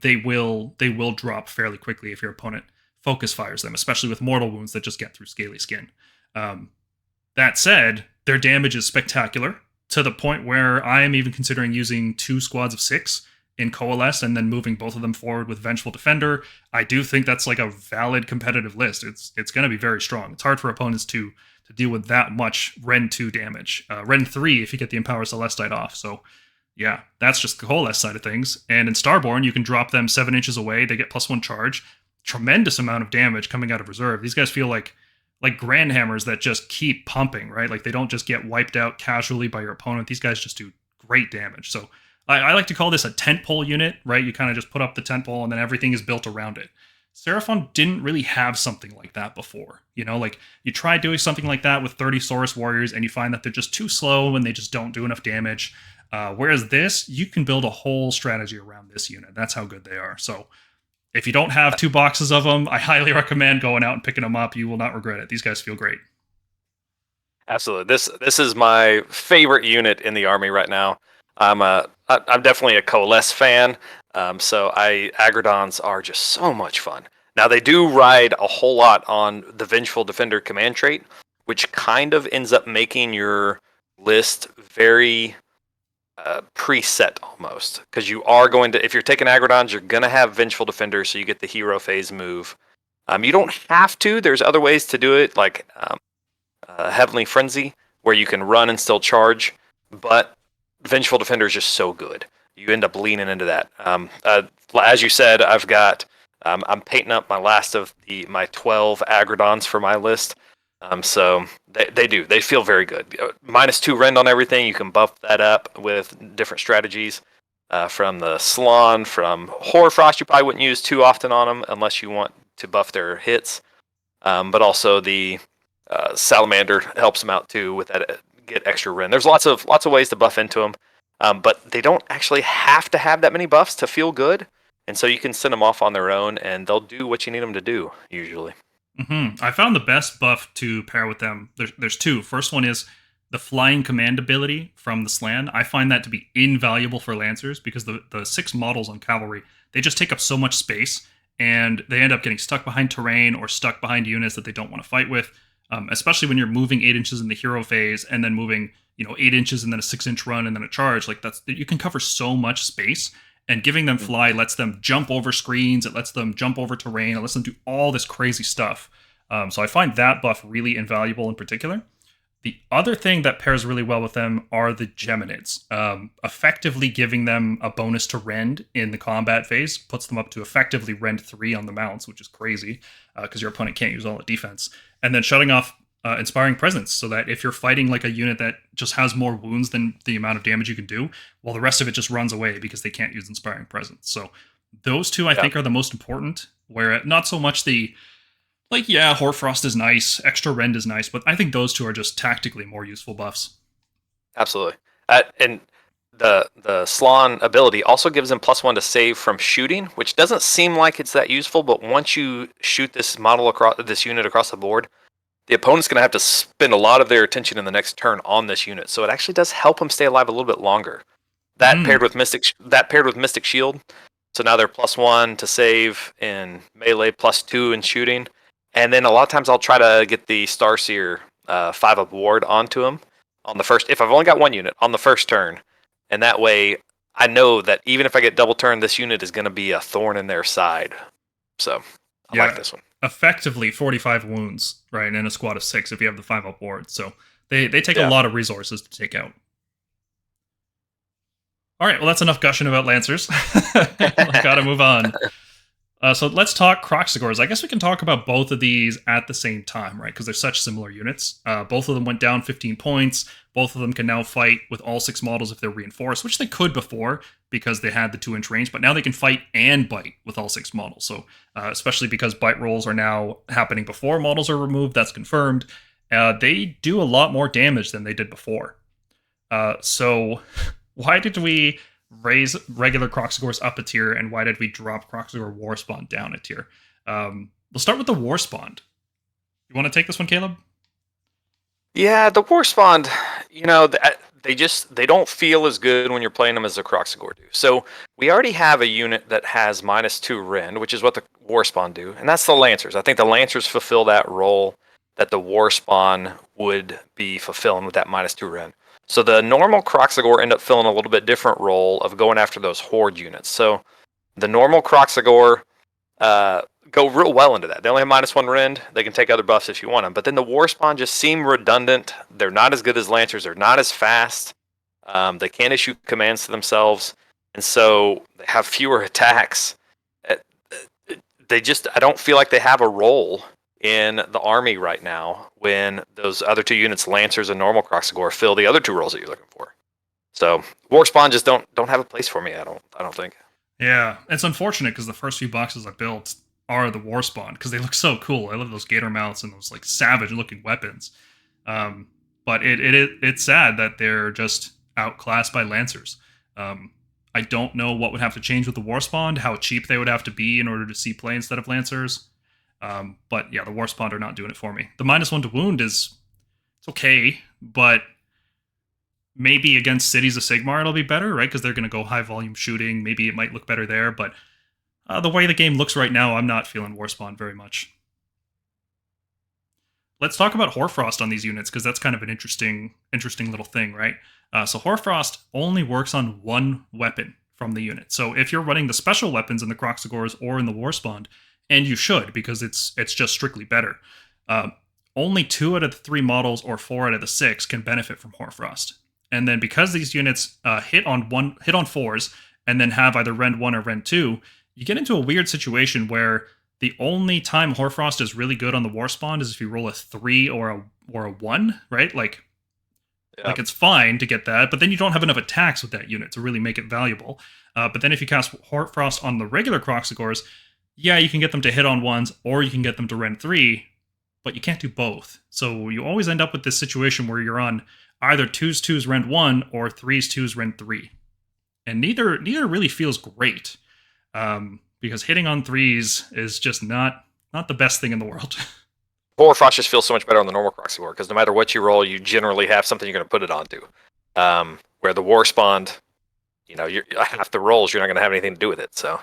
they will drop fairly quickly if your opponent focus fires them, especially with mortal wounds that just get through scaly skin. That said, their damage is spectacular, to the point where I am even considering using 2 squads of 6 in Coalesced and then moving both of them forward with Vengeful Defender. I do think that's like a valid competitive list. It's going to be very strong. It's hard for opponents to deal with that much Ren 2 damage. Ren 3 if you get the Empower Celestite off. So yeah, that's just the Coalesced side of things. And in Starborne, you can drop them 7 inches away. They get +1 charge. Tremendous amount of damage coming out of reserve. These guys feel like Grand Hammers that just keep pumping, right? Like they don't just get wiped out casually by your opponent. These guys just do great damage. So I like to call this a tentpole unit, right? You kind of just put up the tentpole and then everything is built around it. Seraphon didn't really have something like that before. You know, like you try doing something like that with 30 Saurus Warriors and you find that they're just too slow and they just don't do enough damage. Whereas this, you can build a whole strategy around this unit. That's how good they are. So if you don't have 2 boxes of them, I highly recommend going out and picking them up. You will not regret it. These guys feel great. Absolutely. This is my favorite unit in the army right now. I'm definitely a Coalesced fan. So Agrodons are just so much fun. Now they do ride a whole lot on the Vengeful Defender command trait, which kind of ends up making your list very preset almost, because you are going to, if you're taking Agrodons, you're going to have Vengeful Defender, so you get the hero phase move. You don't have to. There's other ways to do it, like Heavenly Frenzy, where you can run and still charge, but Vengeful Defender is just so good. You end up leaning into that. As you said, I've got, I'm painting up my last of my 12 Agrodons for my list. So they feel very good. -2 rend on everything. You can buff that up with different strategies. From the Salon, from Hoarfrost, you probably wouldn't use too often on them unless you want to buff their hits. But also the Salamander helps them out too with that, get extra rend. There's lots of ways to buff into them, but they don't actually have to have that many buffs to feel good. And so you can send them off on their own, and they'll do what you need them to do usually. Mm-hmm. I found the best buff to pair with them. There's 2. First one is the Flying Command ability from the Slan. I find that to be invaluable for Lancers because the 6 models on Cavalry, they just take up so much space and they end up getting stuck behind terrain or stuck behind units that they don't want to fight with, especially when you're moving 8 inches in the hero phase and then moving 8 inches and then a 6-inch run and then a charge. Like you can cover so much space. And giving them fly lets them jump over screens. It lets them jump over terrain. It lets them do all this crazy stuff. So I find that buff really invaluable in particular. The other thing that pairs really well with them are the Geminids. Effectively giving them a bonus to rend in the combat phase puts them up to effectively rend 3 on the mounts, which is crazy because your opponent can't use all the defense. And then shutting off Inspiring Presence, so that if you're fighting like a unit that just has more wounds than the amount of damage you can do, well, the rest of it just runs away because they can't use Inspiring Presence. So those two, I think, are the most important, where not so much the like, yeah, Hoarfrost is nice, extra rend is nice, but I think those two are just tactically more useful buffs. Absolutely. And the Slann ability also gives him +1 to save from shooting, which doesn't seem like it's that useful, but once you shoot this unit across the board, the opponent's going to have to spend a lot of their attention in the next turn on this unit. So it actually does help him stay alive a little bit longer. That paired with Mystic Shield. So now they're +1 to save in melee, +2 in shooting. And then a lot of times I'll try to get the Starseer 5-up ward onto him on the first, if I've only got one unit, on the first turn. And that way I know that even if I get double turn, this unit is going to be a thorn in their side. So I like this one. Effectively 45 wounds, right, in a squad of 6 if you have the 5-up ward. So they take a lot of resources to take out. All right, well, that's enough gushing about Lancers. Gotta move on. So let's talk KROXIGORs. I guess we can talk about both of these at the same time, right? Because they're such similar units. Both of them went down 15 points. Both of them can now fight with all 6 models if they're reinforced, which they could before because they had the 2-inch range. But now they can fight and bite with all 6 models. So especially because bite rolls are now happening before models are removed, that's confirmed. They do a lot more damage than they did before. So why did we raise regular KROXIGORs up a tier, and why did we drop KROXIGOR Warspawn down a tier? We'll start with the Warspawn. You want to take this one, Caleb? Yeah, the Warspawn, they don't feel as good when you're playing them as the KROXIGOR do. So we already have a unit that has -2 rend, which is what the Warspawn do, and that's the Lancers. I think the Lancers fulfill that role that the Warspawn would be fulfilling with that -2 rend. So the normal KROXIGOR end up filling a little bit different role of going after those horde units. So the normal KROXIGOR go real well into that. They only have -1 rend. They can take other buffs if you want them. But then the Warspawn just seem redundant. They're not as good as Lancers. They're not as fast. They can't issue commands to themselves. And so they have fewer attacks. I don't feel like they have a role in the army right now when those other 2 units, Lancers and normal KROXIGOR, fill the other 2 roles that you're looking for. So Warspawn just don't have a place for me. I don't think. Yeah, it's unfortunate because the first few boxes I built are the Warspawn because they look so cool. I love those gator mounts and those like savage looking weapons. But it's sad that they're just outclassed by Lancers. I don't know what would have to change with the Warspawn, how cheap they would have to be in order to see play instead of Lancers. But yeah, the Warspawn are not doing it for me. The -1 to wound it's okay, but maybe against Cities of Sigmar it'll be better, right? Because they're going to go high volume shooting. Maybe it might look better there, but the way the game looks right now, I'm not feeling Warspawn very much. Let's talk about Hoarfrost on these units, because that's kind of an interesting little thing, right? So Hoarfrost only works on 1 weapon from the unit. So if you're running the special weapons in the KROXIGORs or in the Warspawn, and you should, because it's just strictly better, only 2 out of the 3 models or 4 out of the 6 can benefit from Hoarfrost. And then because these units hit on 4s and then have either rend 1 or rend 2, you get into a weird situation where the only time Hoarfrost is really good on the Warspawn is if you roll a 3 or a 1, right? Like it's fine to get that, but then you don't have enough attacks with that unit to really make it valuable. But then if you cast Hoarfrost on the regular KROXIGORs, yeah, you can get them to hit on 1s, or you can get them to rend 3, but you can't do both. So you always end up with this situation where you're on either 2s rend 1 or 3s rend 3. And neither really feels great. Because hitting on 3s is just not the best thing in the world. Hoarfrost just feels so much better on the normal KROXIGOR, because no matter what you roll, you generally have something you're going to put it onto. Where the Warspawn, half the rolls, you're not going to have anything to do with it. So,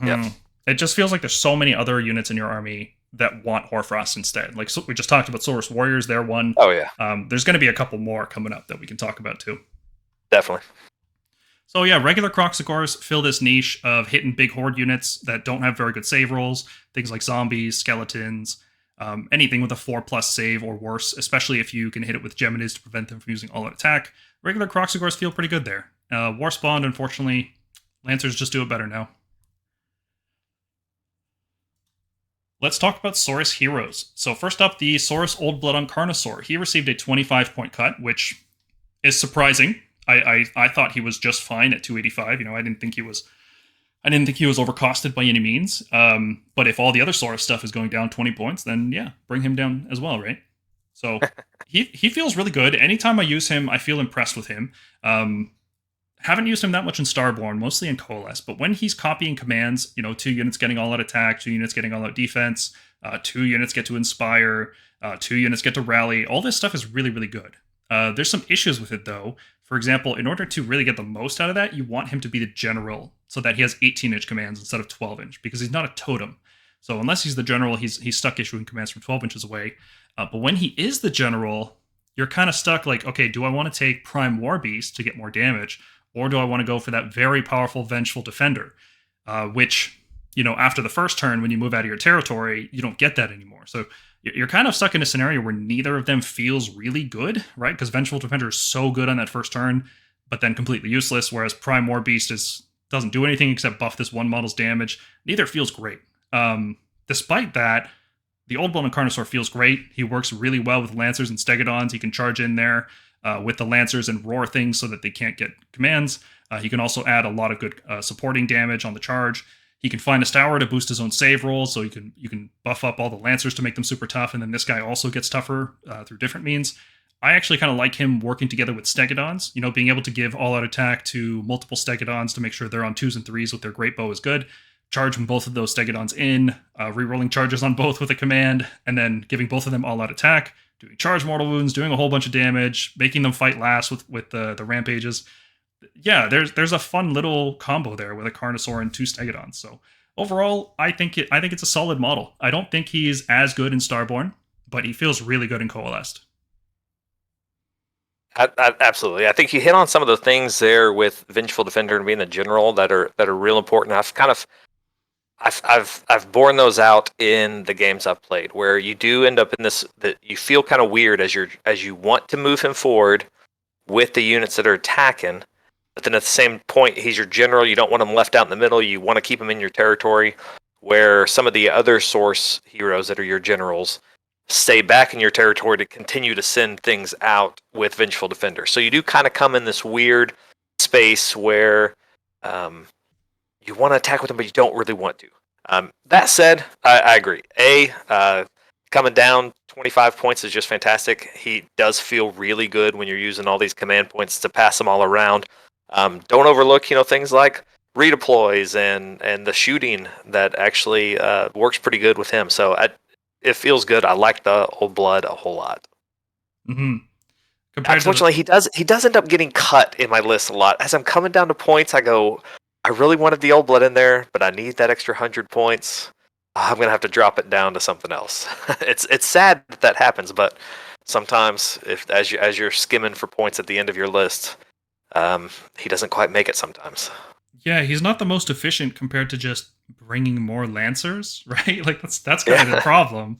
yeah. It just feels like there's so many other units in your army that want Hoarfrost instead. Like, so we just talked about SAURUS Warriors, they're one. Oh, yeah. There's going to be a couple more coming up that we can talk about, too. Definitely. So yeah, regular KROXIGORs fill this niche of hitting big horde units that don't have very good save rolls, things like zombies, skeletons, Anything with a 4+ save or worse, especially if you can hit it with Geminis to prevent them from using all-out attack. Regular KROXIGORs feel pretty good there. Warspawn, unfortunately, Lancers just do it better now. Let's talk about SAURUS heroes. So first up, the SAURUS Old Blood on Carnosaur. He received a 25-point cut, which is surprising. I thought he was just fine at 285. I didn't think he was overcosted by any means. But if all the other SAURUS stuff is going down 20 points, then yeah, bring him down as well, right? So he feels really good. Anytime I use him, I feel impressed with him. Haven't used him that much in Starborne, mostly in Coalesced, but when he's copying commands, 2 units getting all out attack, 2 units getting all out defense, 2 units get to inspire, 2 units get to rally, all this stuff is really, really good. There's some issues with it though. For example, in order to really get the most out of that, you want him to be the general so that he has 18-inch commands instead of 12-inch, because he's not a totem. So unless he's the general, he's stuck issuing commands from 12 inches away. But when he is the general, you're kind of stuck like, okay, do I want to take Prime War Beast to get more damage? Or do I want to go for that very powerful Vengeful Defender, which, after the first turn, when you move out of your territory, you don't get that anymore. So you're kind of stuck in a scenario where neither of them feels really good, right? Because Vengeful Defender is so good on that first turn, but then completely useless, whereas Prime War Beast doesn't do anything except buff this one model's damage. Neither feels great. Despite that, the Old Blood on Carnosaur feels great. He works really well with Lancers and Stegodons. He can charge in there with the Lancers and roar things so that they can't get commands. He can also add a lot of good supporting damage on the charge. He can find a Stour to boost his own save rolls, so you can buff up all the Lancers to make them super tough, and then this guy also gets tougher through different means. I actually kind of like him working together with Stegodons. Being able to give all-out attack to multiple Stegodons to make sure they're on 2s and 3s with their Great Bow is good. Charging both of those Stegodons in, re-rolling charges on both with a command, and then giving both of them all-out attack, doing charge mortal wounds, doing a whole bunch of damage, making them fight last with the rampages. Yeah, there's a fun little combo there with a Carnosaur and 2 Stegodons. So overall, I think it's a solid model. I don't think he's as good in Starborne, but he feels really good in Coalesced. Absolutely, I think you hit on some of the things there with Vengeful Defender and being the general that are real important. I've borne those out in the games I've played, where you do end up in this that you feel kind of weird as you want to move him forward with the units that are attacking, but then at the same point he's your general. You don't want him left out in the middle. You want to keep him in your territory, where some of the other source heroes that are your generals stay back in your territory to continue to send things out with Vengeful Defender. So you do kind of come in this weird space where you want to attack with him, but you don't really want to. That said, I agree. Coming down 25 points is just fantastic. He does feel really good when you're using all these command points to pass them all around. Don't overlook, things like redeploys and the shooting that actually works pretty good with him. So it feels good. I like the Old Blood a whole lot. Mm-hmm. Unfortunately, he does end up getting cut in my list a lot. As I'm coming down to points, I go, I really wanted the Old Blood in there, but I need that extra 100 points. I'm going to have to drop it down to something else. It's sad that happens, but sometimes as you're skimming for points at the end of your list, he doesn't quite make it sometimes. Yeah, he's not the most efficient compared to just bringing more Lancers, right? Like that's kind of the problem.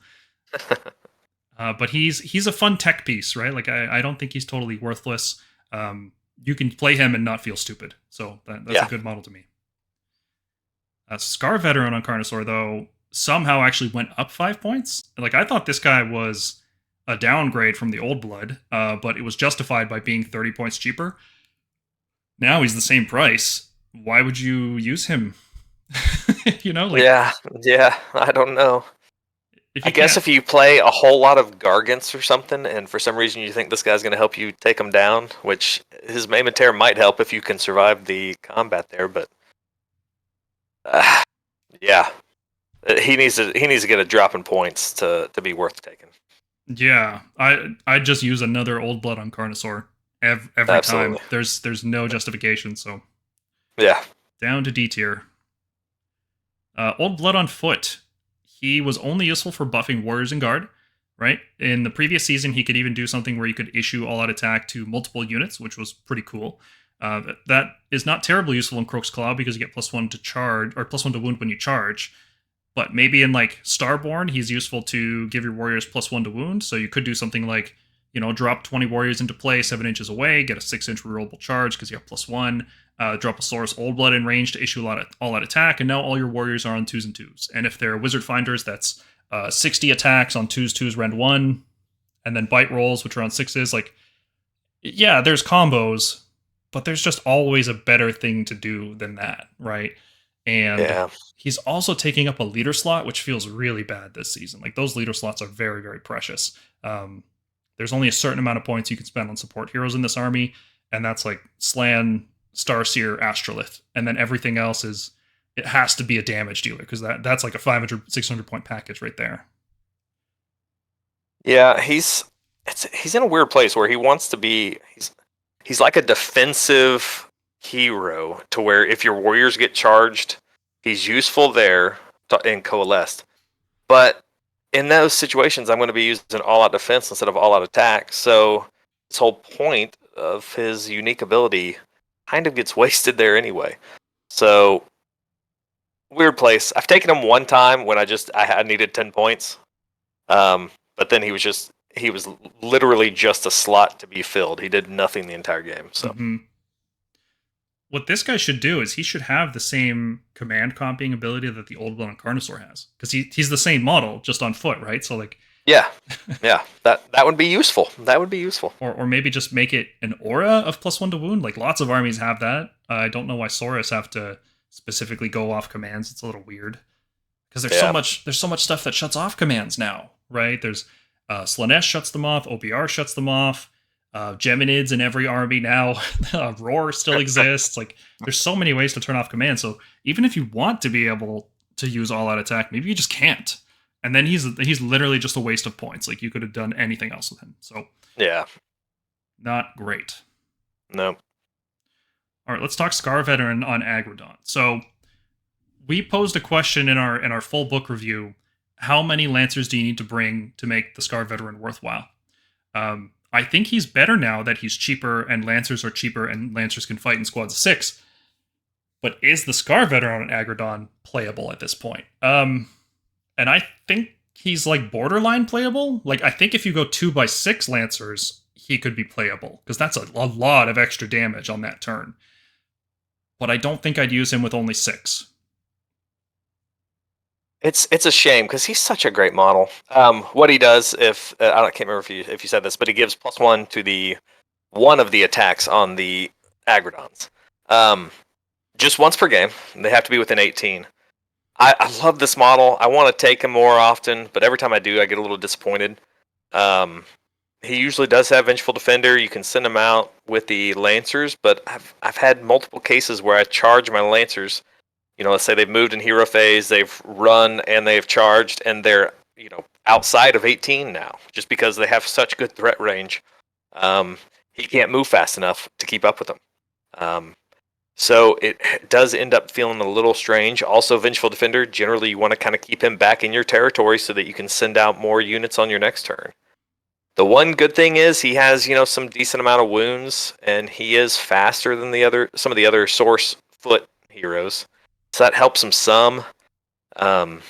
But he's a fun tech piece, right? Like I don't think he's totally worthless. You can play him and not feel stupid. So that's a good model to me. Scar Veteran on Carnosaur, though, somehow actually went up 5 points. Like, I thought this guy was a downgrade from the Old Blood, but it was justified by being 30 points cheaper. Now he's the same price. Why would you use him? Yeah, I don't know. I guess if you play a whole lot of Gargants or something, and for some reason you think this guy's going to help you take him down, which his Maim and Tear might help if you can survive the combat there, but he needs to get a drop in points to be worth taking. Yeah, I just use another Old Blood on Carnosaur every time. There's no justification, so yeah, down to D tier. Old Blood on Foot. He was only useful for buffing Warriors and Guard, right? In the previous season, he could even do something where you could issue all-out attack to multiple units, which was pretty cool. That is not terribly useful in Croc's Claw because you get +1 to charge, or +1 to wound when you charge. But maybe in like Starborne, he's useful to give your warriors +1 to wound. So you could do something like, drop 20 warriors into play 7 inches away, get a 6-inch rerollable charge because you have +1. Drop a SAURUS Old Blood in range to issue all out attack, and now all your warriors are on 2s and 2s. And if they're Wizard Finders, that's 60 attacks on 2s, 2s, rend 1, and then bite rolls, which are on 6s. Like, yeah, there's combos, but there's just always a better thing to do than that, right? And he's also taking up a leader slot, which feels really bad this season. Like, those leader slots are very, very precious. There's only a certain amount of points you can spend on support heroes in this army, and that's like Slan, Starseer, Astrolith, and then everything else it has to be a damage dealer, because that's like a 500, 600 point package right there. Yeah, he's in a weird place where he wants to be. He's like a defensive hero, to where if your warriors get charged, he's useful there in Coalesced. But in those situations, I'm going to be using all-out defense instead of all-out attack. So this whole point of his unique ability kind of gets wasted there anyway. So weird place. I've taken him one time when I needed 10 points. But then he was literally just a slot to be filled. He did nothing the entire game. So what this guy should do is he should have the same command comping ability that the Old Blood Incarnosaur has, because he's the same model, just on foot, right? So like, yeah, that would be useful. That would be useful. Or maybe just make it an aura of +1 to wound. Like, lots of armies have that. I don't know why SAURUS have to specifically go off commands. It's a little weird, because there's so much stuff that shuts off commands now, right? There's Slanesh shuts them off, OBR shuts them off, Geminids in every army now. Roar still exists. Like, there's so many ways to turn off commands. So even if you want to be able to use all-out attack, maybe you just can't. And then he's literally just a waste of points. Like, you could have done anything else with him. So yeah, not great. No. All right, let's talk Scar Veteran on Agrodon. So we posed a question in our full book review: how many Lancers do you need to bring to make the Scar Veteran worthwhile? I think he's better now that he's cheaper and Lancers are cheaper and Lancers can fight in squads of 6. But is the Scar Veteran on Agrodon playable at this point? And I think he's like borderline playable. Like, I think if you go 2x6 Lancers, he could be playable, because that's a lot of extra damage on that turn. But I don't think I'd use him with only 6. It's a shame, because he's such a great model. What he does, if I can't remember if you said this, but he gives +1 to one of the attacks on the Agrodons. Just once per game. They have to be within 18. I love this model. I want to take him more often, but every time I do, I get a little disappointed. He usually does have Vengeful Defender. You can send him out with the Lancers, but I've had multiple cases where I charge my Lancers. Let's say they've moved in hero phase, they've run, and they've charged, and they're outside of 18 now, just because they have such good threat range. He can't move fast enough to keep up with them. So it does end up feeling a little strange. Also, Vengeful Defender, generally you want to kind of keep him back in your territory so that you can send out more units on your next turn. The one good thing is he has, some decent amount of wounds, and he is faster than some of the other source foot heroes. So that helps him some. A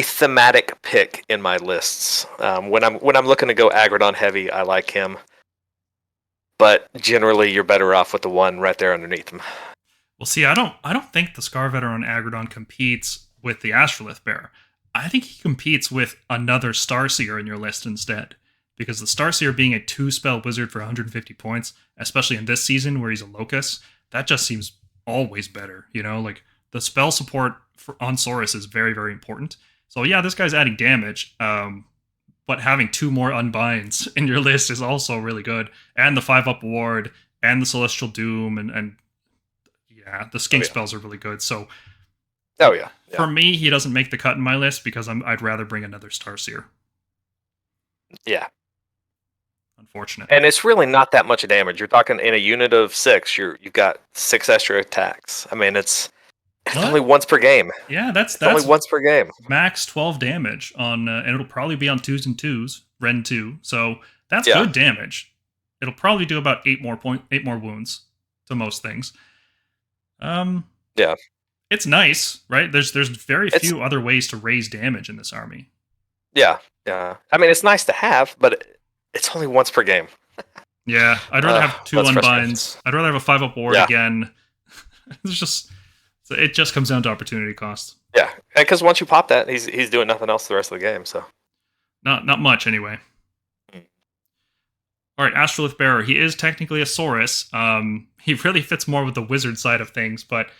thematic pick in my lists. When I'm looking to go Agrodon heavy, I like him. But generally, you're better off with the one right there underneath him. Well, see, I don't think the Scar Veteran on Agrodon competes with the Astrolith Bearer. I think he competes with another Starseer in your list instead. Because the Starseer being a 2-spell wizard for 150 points, especially in this season where he's a Locus, that just seems always better. Like, the spell support on SAURUS is very, very important. So yeah, this guy's adding damage. But having 2 more Unbinds in your list is also really good. And the 5-up ward, and the Celestial Doom, and yeah, the Skink spells are really good. So, for me, he doesn't make the cut in my list, because I'd rather bring another Starseer. Yeah. Unfortunate. And it's really not that much damage. You're talking in a unit of 6, you've got 6 extra attacks. I mean, it's only once per game. Yeah, that's only once per game. Max 12 damage on, and it'll probably be on 2s and 2s, Rend 2. So that's good damage. It'll probably do about 8 more wounds to most things. Yeah. it's nice, right? There's very It's few other ways to raise damage in this army. yeah, yeah. I mean, it's nice to have, but it's only once per game. Yeah, I'd rather have 2 That's frustrating. unbinds. I'd rather have a 5-up ward Yeah. again. It just comes down to opportunity cost. Yeah, because once you pop that, he's doing nothing else the rest of the game. So Not much anyway. All right, Astrolith Bearer. He is technically a Saurus. He really fits more with the wizard side of things, but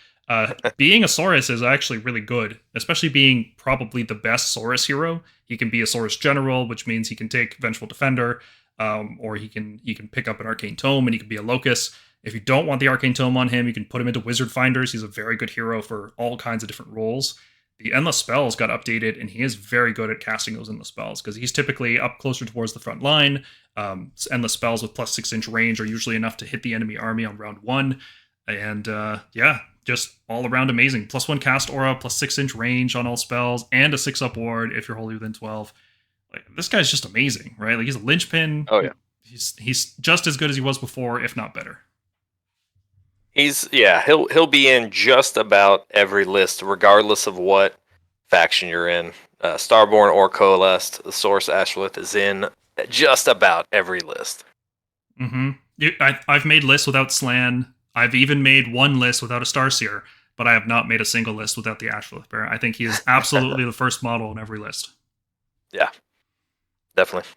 being a Saurus is actually really good, especially being probably the best Saurus hero. He can be a Saurus General, which means he can take Vengeful Defender, or he can pick up an Arcane Tome, and he can be a Locus. If you don't want the Arcane Tome on him, you can put him into Wizard Finders. He's a very good hero for all kinds of different roles. The Endless Spells got updated, and he is very good at casting those Endless Spells, because he's typically up closer towards the front line. Endless Spells with plus 6-inch range are usually enough to hit the enemy army on round 1. And yeah, just all around amazing. +1 cast aura, plus 6-inch range on all spells, and a 6-up ward if you're wholly within 12. Like, this guy's just amazing, right? Like, he's a linchpin. oh yeah, He's just as good as he was before, if not better. he'll be in just about every list, regardless of what faction you're in. Starborne or Coalesced, the Source Astrolith is in just about every list. Mm-hmm. I've made lists without Slan. I've even made one list without a Starseer, but I have not made a single list without the Astrolith Bearer. I think he is absolutely the first model in every list. Yeah, definitely.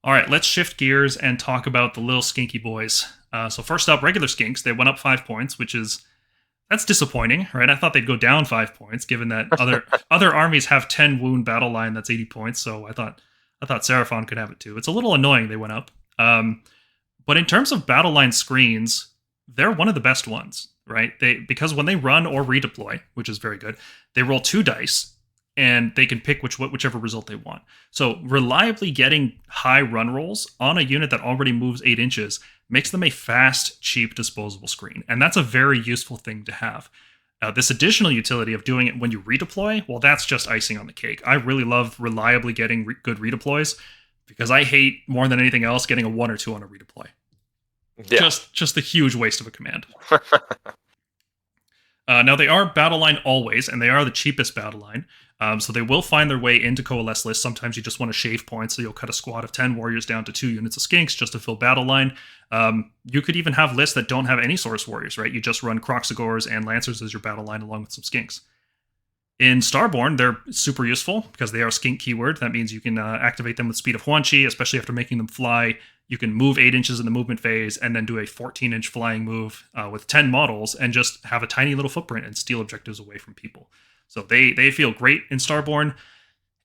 All right, let's shift gears and talk about the little skinky boys. So first up, regular skinks. They went up 5 points, that's disappointing, right? I thought they'd go down 5 points, given that other armies have 10 wound battle line that's 80 points. So I thought Seraphon could have it too. It's a little annoying they went up. But in terms of battle line screens, they're one of the best ones, right? Because when they run or redeploy, which is very good, they roll 2 dice and they can pick whichever result they want. So reliably getting high run rolls on a unit that already moves 8 inches makes them a fast, cheap, disposable screen. And that's a very useful thing to have. This additional utility of doing it when you redeploy, well, that's just icing on the cake. I really love reliably getting good redeploys, because I hate more than anything else getting a 1 or 2 on a redeploy. Yeah. Just a huge waste of a command. Now, they are battle line always, and they are the cheapest battle line. So they will find their way into Coalesced lists. Sometimes you just want to shave points, so you'll cut a squad of 10 warriors down to 2 units of skinks just to fill battle line. You could even have lists that don't have any source warriors, right? You just run KROXIGORs and Lancers as your battle line along with some skinks. In Starborne, they're super useful because they are skink keyword. That means you can activate them with speed of Huanchi, especially after making them fly. You can move 8 inches in the movement phase and then do a 14-inch flying move with 10 models and just have a tiny little footprint and steal objectives away from people. So they feel great in Starborne.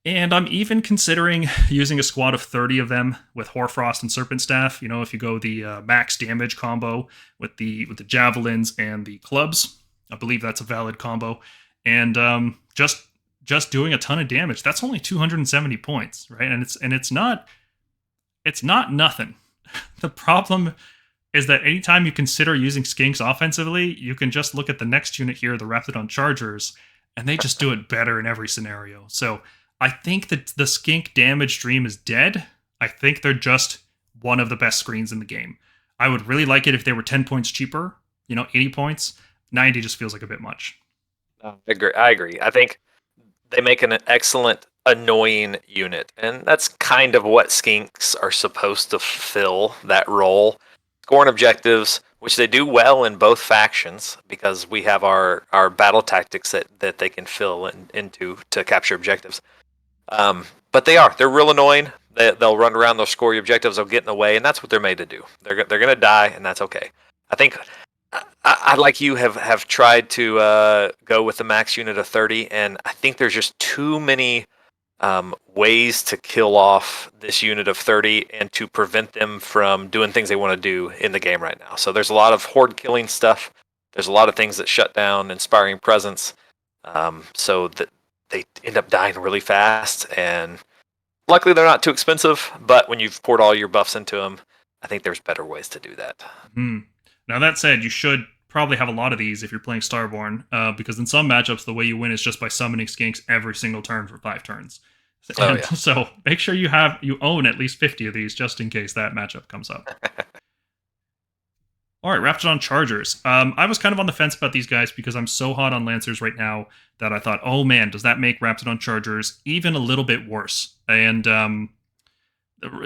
And I'm even considering using a squad of 30 of them with Hoarfrost and Serpent Staff. You know, if you go the max damage combo with the javelins and the clubs, I believe that's a valid combo. And just doing a ton of damage. That's only 270 points, right? And it's not nothing. The problem is that anytime you consider using skinks offensively, you can just look at the next unit here, the Raptidon Chargers, and they just do it better in every scenario. So I think that the skink damage dream is dead. I think they're just one of the best screens in the game. I would really like it if they were 10 points cheaper, 80 points. 90 just feels like a bit much. I agree. I think they make an excellent annoying unit, and that's kind of what skinks are supposed to fill, that role. Scoring objectives, which they do well in both factions, because we have our battle tactics that they can fill into to capture objectives. But they're real annoying. They'll run around, they'll score your objectives, they'll get in the way, and that's what they're made to do. They're going to die, and that's okay. I think I like you have tried to go with the max unit of 30, and I think there's just too many ways to kill off this unit of 30 and to prevent them from doing things they want to do in the game right now. So there's a lot of horde killing stuff. There's a lot of things that shut down Inspiring Presence, so that they end up dying really fast. And luckily they're not too expensive, but when you've poured all your buffs into them, I think there's better ways to do that. Now, that said, you should probably have a lot of these if you're playing Starborne, because in some matchups, the way you win is just by summoning skinks every single turn for 5 turns. So make sure you own at least 50 of these just in case that matchup comes up. All right, Raptidon Chargers. I was kind of on the fence about these guys because I'm so hot on Lancers right now that I thought, oh man, does that make Raptidon Chargers even a little bit worse? And the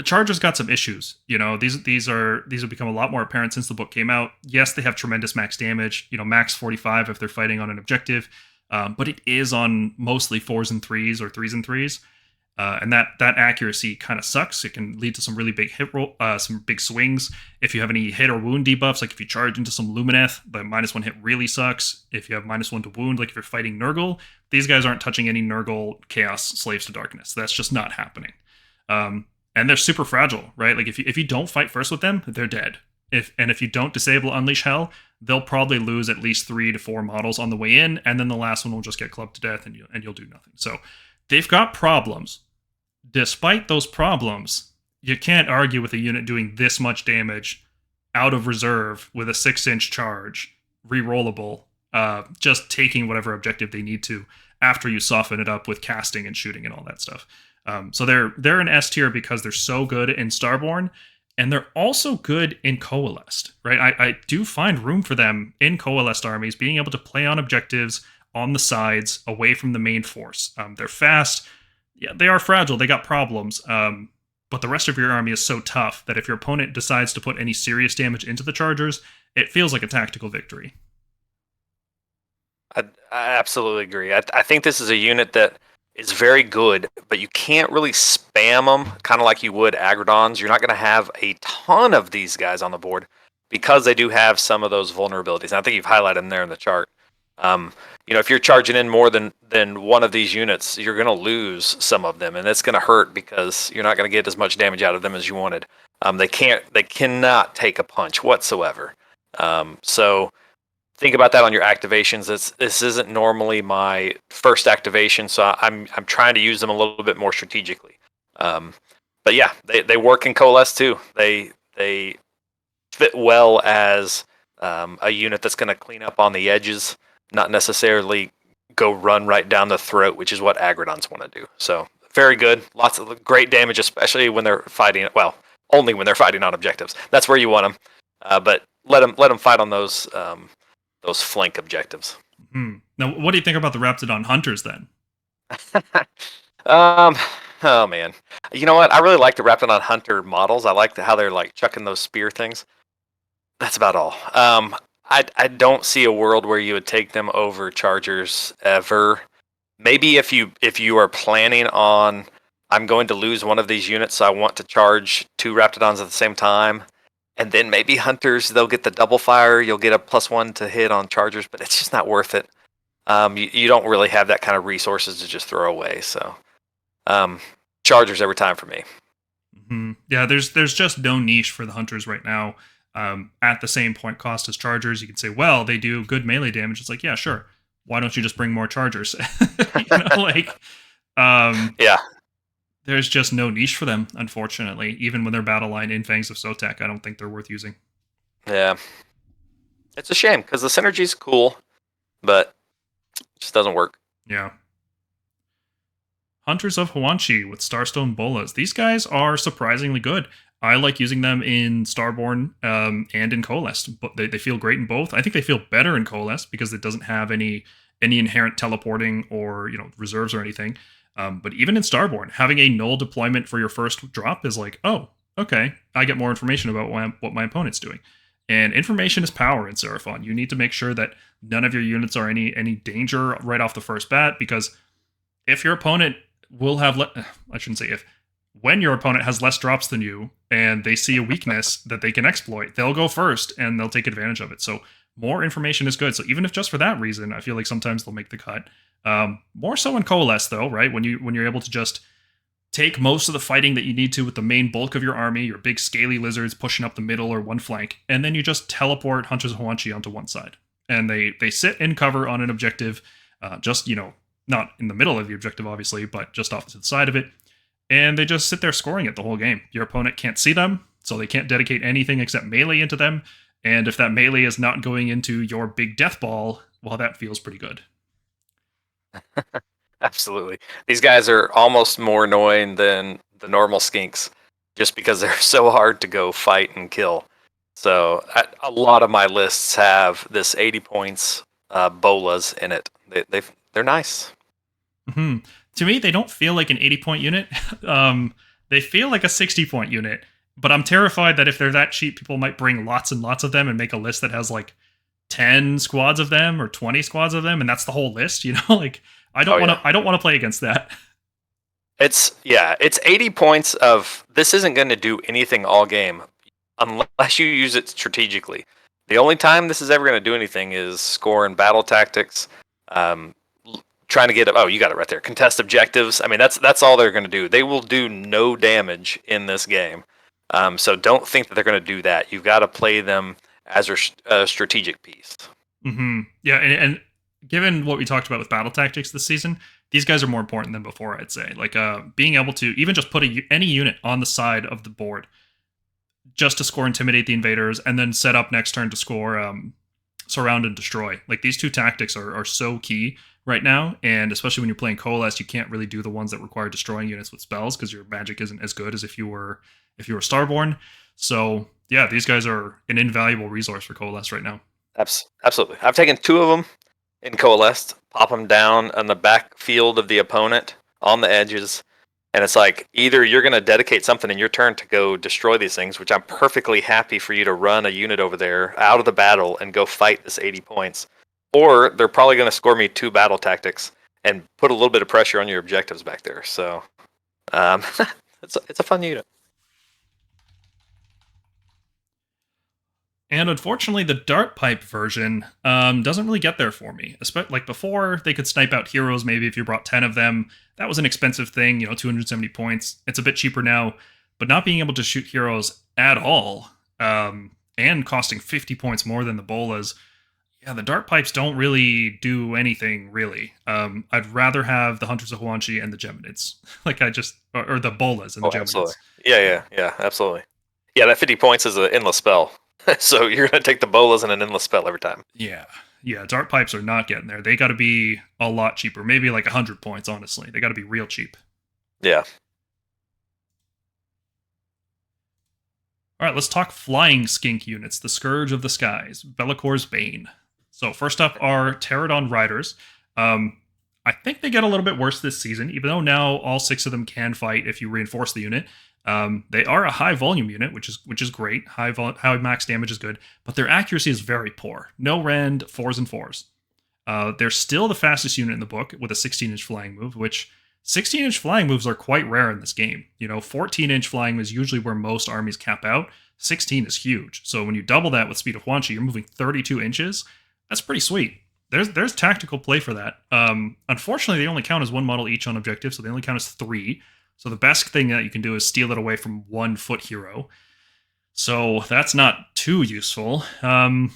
Chargers got some issues. You know, these have become a lot more apparent since the book came out. Yes, they have tremendous max damage. You know, max 45 if they're fighting on an objective, but it is on mostly 4s and 3s or 3s and 3s. And that accuracy kind of sucks. It can lead to some really big hit roll, some big swings. If you have any hit or wound debuffs, like if you charge into some Lumineth, the -1 hit really sucks. If you have -1 to wound, like if you're fighting Nurgle, these guys aren't touching any Nurgle Chaos Slaves to Darkness. That's just not happening. And they're super fragile, right? Like if you don't fight first with them, they're dead. If you don't disable Unleash Hell, they'll probably lose at least 3 to 4 models on the way in, and then the last one will just get clubbed to death, and you'll do nothing. So they've got problems. Despite those problems, you can't argue with a unit doing this much damage out of reserve with a 6-inch charge, rerollable, just taking whatever objective they need to after you soften it up with casting and shooting and all that stuff. So they're an S tier because they're so good in Starborne, and they're also good in Coalesced, right? I do find room for them in Coalesced armies, being able to play on objectives on the sides away from the main force. They're fast. Yeah, they are fragile. They got problems. But the rest of your army is so tough that if your opponent decides to put any serious damage into the Chargers, it feels like a tactical victory. I absolutely agree. I think this is a unit that is very good, but you can't really spam them kind of like you would Agrodons. You're not going to have a ton of these guys on the board because they do have some of those vulnerabilities. And I think you've highlighted them there in the chart. You know, if you're charging in more than one of these units, you're going to lose some of them, and it's going to hurt because you're not going to get as much damage out of them as you wanted. They cannot take a punch whatsoever. So think about that on your activations. This isn't normally my first activation, so I'm trying to use them a little bit more strategically. But yeah, they work in Coalesce too. They fit well as a unit that's going to clean up on the edges, not necessarily go run right down the throat, which is what Agrodons want to do. So very good. Lots of great damage, especially when they're fighting. Well, only when they're fighting on objectives. That's where you want them. But let them fight on those flank objectives. Mm-hmm. Now, what do you think about the Raptidon Hunters then? Oh man, you know what? I really like the Raptidon Hunter models. I like how they're like chucking those spear things. That's about all. I don't see a world where you would take them over Chargers ever. Maybe if you are planning on, I'm going to lose one of these units, so I want to charge 2 Raptidons at the same time, and then maybe Hunters, they'll get the double fire. You'll get a +1 to hit on Chargers, but it's just not worth it. You don't really have that kind of resources to just throw away. So Chargers every time for me. Mm-hmm. Yeah, there's just no niche for the Hunters right now. At the same point cost as Chargers, you can say, well, they do good melee damage. It's like, yeah, sure. Why don't you just bring more Chargers? Yeah. There's just no niche for them, unfortunately. Even when they're battle line in Fangs of Sotek, I don't think they're worth using. Yeah. It's a shame because the synergy's cool, but it just doesn't work. Yeah. Hunters of Huanchi with Starstone Bolas. These guys are surprisingly good. I like using them in Starborne and in Coalesced, but they feel great in both. I think they feel better in Coalesced because it doesn't have any inherent teleporting or reserves or anything. But even in Starborne, having a null deployment for your first drop is like, oh, okay, I get more information about what my opponent's doing. And information is power in Seraphon. You need to make sure that none of your units are any danger right off the first bat, because if your opponent will have, I shouldn't say if, when your opponent has less drops than you and they see a weakness that they can exploit, they'll go first and they'll take advantage of it. So more information is good. So even if just for that reason, I feel like sometimes they'll make the cut. More so in Coalesce though, right? When you're able to just take most of the fighting that you need to with the main bulk of your army, your big scaly lizards pushing up the middle or one flank, and then you just teleport Hunters of Huanchi onto one side. And they sit in cover on an objective, just, not in the middle of the objective, obviously, but just off to the side of it. And they just sit there scoring it the whole game. Your opponent can't see them, so they can't dedicate anything except melee into them. And if that melee is not going into your big death ball, well, that feels pretty good. Absolutely. These guys are almost more annoying than the normal skinks just because they're so hard to go fight and kill. So a lot of my lists have this 80 points bolas in it. They're nice. Hmm. To me, they don't feel like an 80-point unit. They feel like a 60-point unit. But I'm terrified that if they're that cheap, people might bring lots and lots of them and make a list that has like 10 squads of them or 20 squads of them, and that's the whole list. Like I don't want to. I don't want to play against that. It's 80 points of this isn't going to do anything all game unless you use it strategically. The only time this is ever going to do anything is score in battle tactics, trying to get oh, you got it right there. Contest objectives. I mean, that's all they're going to do. They will do no damage in this game. So don't think that they're going to do that. You've got to play them as a strategic piece. Mm-hmm. Yeah, and given what we talked about with battle tactics this season, these guys are more important than before, I'd say. Like being able to even just put any unit on the side of the board just to score Intimidate the Invaders, and then set up next turn to score Surround and Destroy. Like these two tactics are so key right now, and especially when you're playing Coalesced, you can't really do the ones that require destroying units with spells because your magic isn't as good as if you were Starborne. So yeah, these guys are an invaluable resource for Coalesced right now. Absolutely. I've taken 2 of them in Coalesced, pop them down on the backfield of the opponent on the edges, and it's like either you're going to dedicate something in your turn to go destroy these things, which I'm perfectly happy for you to run a unit over there out of the battle and go fight this 80 points, or they're probably going to score me 2 battle tactics and put a little bit of pressure on your objectives back there. So it's a fun unit. And unfortunately, the dart pipe version doesn't really get there for me. Like before, they could snipe out heroes maybe if you brought 10 of them. That was an expensive thing, 270 points. It's a bit cheaper now, but not being able to shoot heroes at all and costing 50 points more than the bolas, yeah, the dart pipes don't really do anything, really. I'd rather have the Hunters of Huanchi and the Geminids. Or the bolas and the Geminids. Absolutely. Yeah, absolutely. Yeah, that 50 points is an endless spell. So you're going to take the bolas and an endless spell every time. Yeah, dart pipes are not getting there. They got to be a lot cheaper. Maybe like 100 points, honestly. They got to be real cheap. Yeah. All right, let's talk flying skink units. The Scourge of the Skies, Be'lakor's Bane. So first up are Pterodon Riders. I think they get a little bit worse this season, even though now all 6 of them can fight if you reinforce the unit. They are a high volume unit, which is great. High max damage is good, but their accuracy is very poor. No rend, 4s and 4s. They're still the fastest unit in the book with a 16-inch flying move, which 16-inch flying moves are quite rare in this game. 14-inch flying is usually where most armies cap out. 16 is huge. So when you double that with Speed of Huanchi, you're moving 32 inches. That's pretty sweet. There's tactical play for that. Unfortunately, they only count as 1 model each on objective, so they only count as 3. So the best thing that you can do is steal it away from 1 foot hero. So that's not too useful. And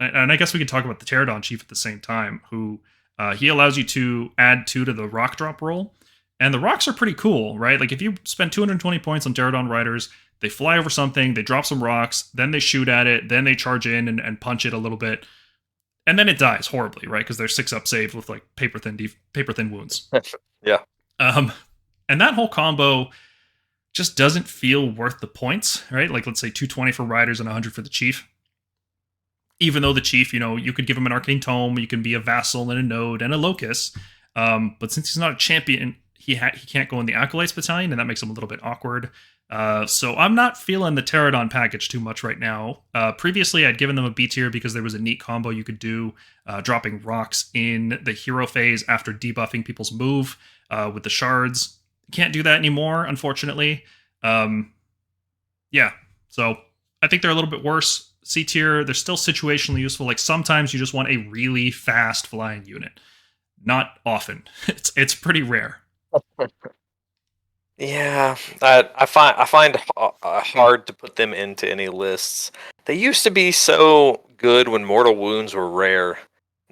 I guess we could talk about the Pterodon Chief at the same time, who he allows you to add 2 to the rock drop roll. And the rocks are pretty cool, right? Like if you spend 220 points on Pterodon Riders, they fly over something, they drop some rocks, then they shoot at it, then they charge in and punch it a little bit. And then it dies horribly, right? Because they're 6-up saved with like paper thin wounds. Yeah. And that whole combo just doesn't feel worth the points, right? Like let's say 220 for Riders and 100 for the Chief. Even though the Chief, you could give him an Arcane Tome, you can be a Vassal and a Node and a Locus. But since he's not a champion, he can't go in the Acolytes Battalion, and that makes him a little bit awkward. So I'm not feeling the Pterodon package too much right now. Previously, I'd given them a B tier because there was a neat combo you could do, dropping rocks in the hero phase after debuffing people's move with the shards. Can't do that anymore, unfortunately. Yeah, so I think they're a little bit worse. C tier, they're still situationally useful. Like sometimes you just want a really fast flying unit. Not often. It's pretty rare. Yeah, I find hard to put them into any lists. They used to be so good when mortal wounds were rare.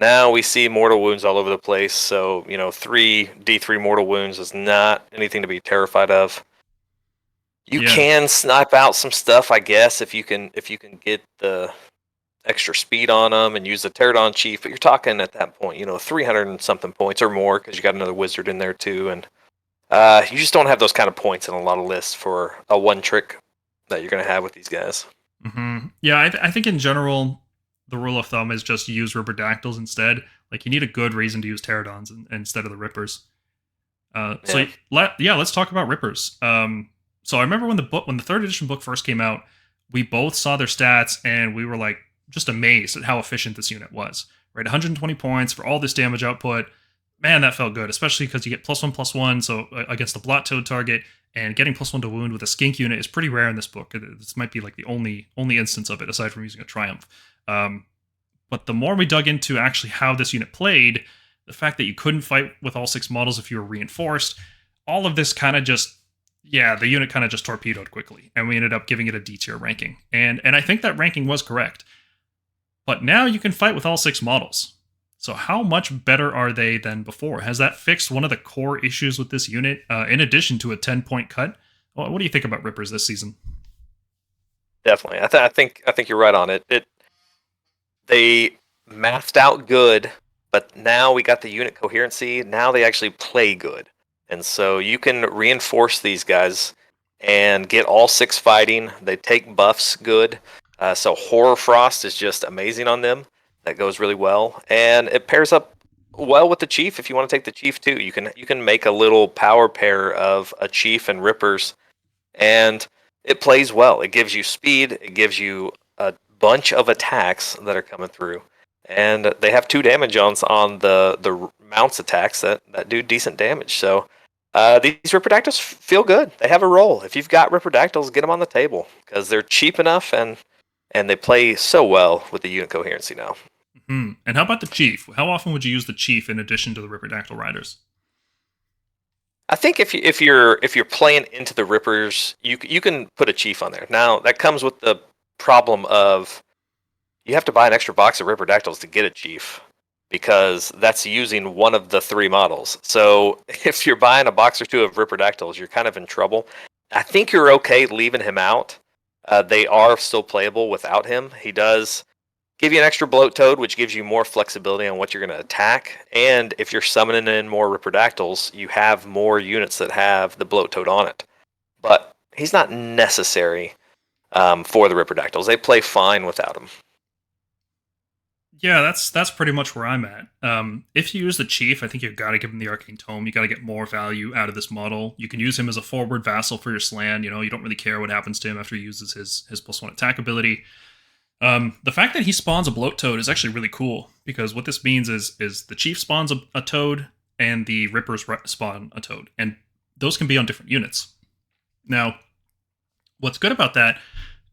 Now we see mortal wounds all over the place. So 3d3 mortal wounds is not anything to be terrified of. You can snipe out some stuff, I guess, if you can get the extra speed on them and use the Pterodon Chief. But you're talking at that point, 300 and something points or more because you got another wizard in there too, and you just don't have those kind of points in a lot of lists for a one trick that you're going to have with these guys. Yeah, I think in general, the rule of thumb is just use Ripperdactyls instead. Like, you need a good reason to use Pterodons instead of the Rippers. Yeah. Let's talk about Rippers. So I remember when the third edition book first came out, we both saw their stats and we were like just amazed at how efficient this unit was. Right, 120 points for all this damage output. Man, that felt good, especially because you get +1/+1, so against the Blot Toad target, and getting +1 to wound with a skink unit is pretty rare in this book. This might be like the only instance of it, aside from using a triumph. Um, but the more we dug into actually how this unit played, the fact that you couldn't fight with all 6 models if you were reinforced, all of this kind of just, yeah, the unit kind of just torpedoed quickly, and we ended up giving it a D tier ranking. And I think that ranking was correct. But now you can fight with all 6 models. So how much better are they than before? Has that fixed one of the core issues with this unit, in addition to a 10-point cut? What do you think about Rippers this season? Definitely. I think you're right on it. They mathed out good, but now we got the unit coherency. Now they actually play good. And so you can reinforce these guys and get all 6 fighting. They take buffs good. So Horror Frost is just amazing on them. That goes really well. And it pairs up well with the Chief if you want to take the Chief too. You can make a little power pair of a Chief and Rippers, and it plays well. It gives you speed, it gives you a bunch of attacks that are coming through. And they have 2 damage on the mounts attacks that do decent damage. So these Ripperdactyls feel good. They have a role. If you've got Ripperdactyls, get them on the table because they're cheap enough and they play so well with the unit coherency now. And how about the Chief? How often would you use the Chief in addition to the Ripperdactyl Riders? I think if you're playing into the Rippers, you can put a Chief on there. Now that comes with the problem of you have to buy an extra box of Ripperdactyls to get a Chief because that's using one of the 3 models. So if you're buying a box or 2 of Ripperdactyls, you're kind of in trouble. I think you're okay leaving him out. They are still playable without him. He does give you an extra Bloat Toad, which gives you more flexibility on what you're going to attack. And if you're summoning in more Ripperdactyls, you have more units that have the Bloat Toad on it. But he's not necessary for the Ripperdactyls. They play fine without him. Yeah, that's pretty much where I'm at. If you use the Chief, I think you've got to give him the Arcane Tome. You got to get more value out of this model. You can use him as a forward vassal for your Slan. You know, you don't really care what happens to him after he uses his +1 attack ability. The fact that he spawns a Bloat Toad is actually really cool, because what this means is the Chief spawns a Toad and the Rippers spawn a Toad, and those can be on different units. Now, what's good about that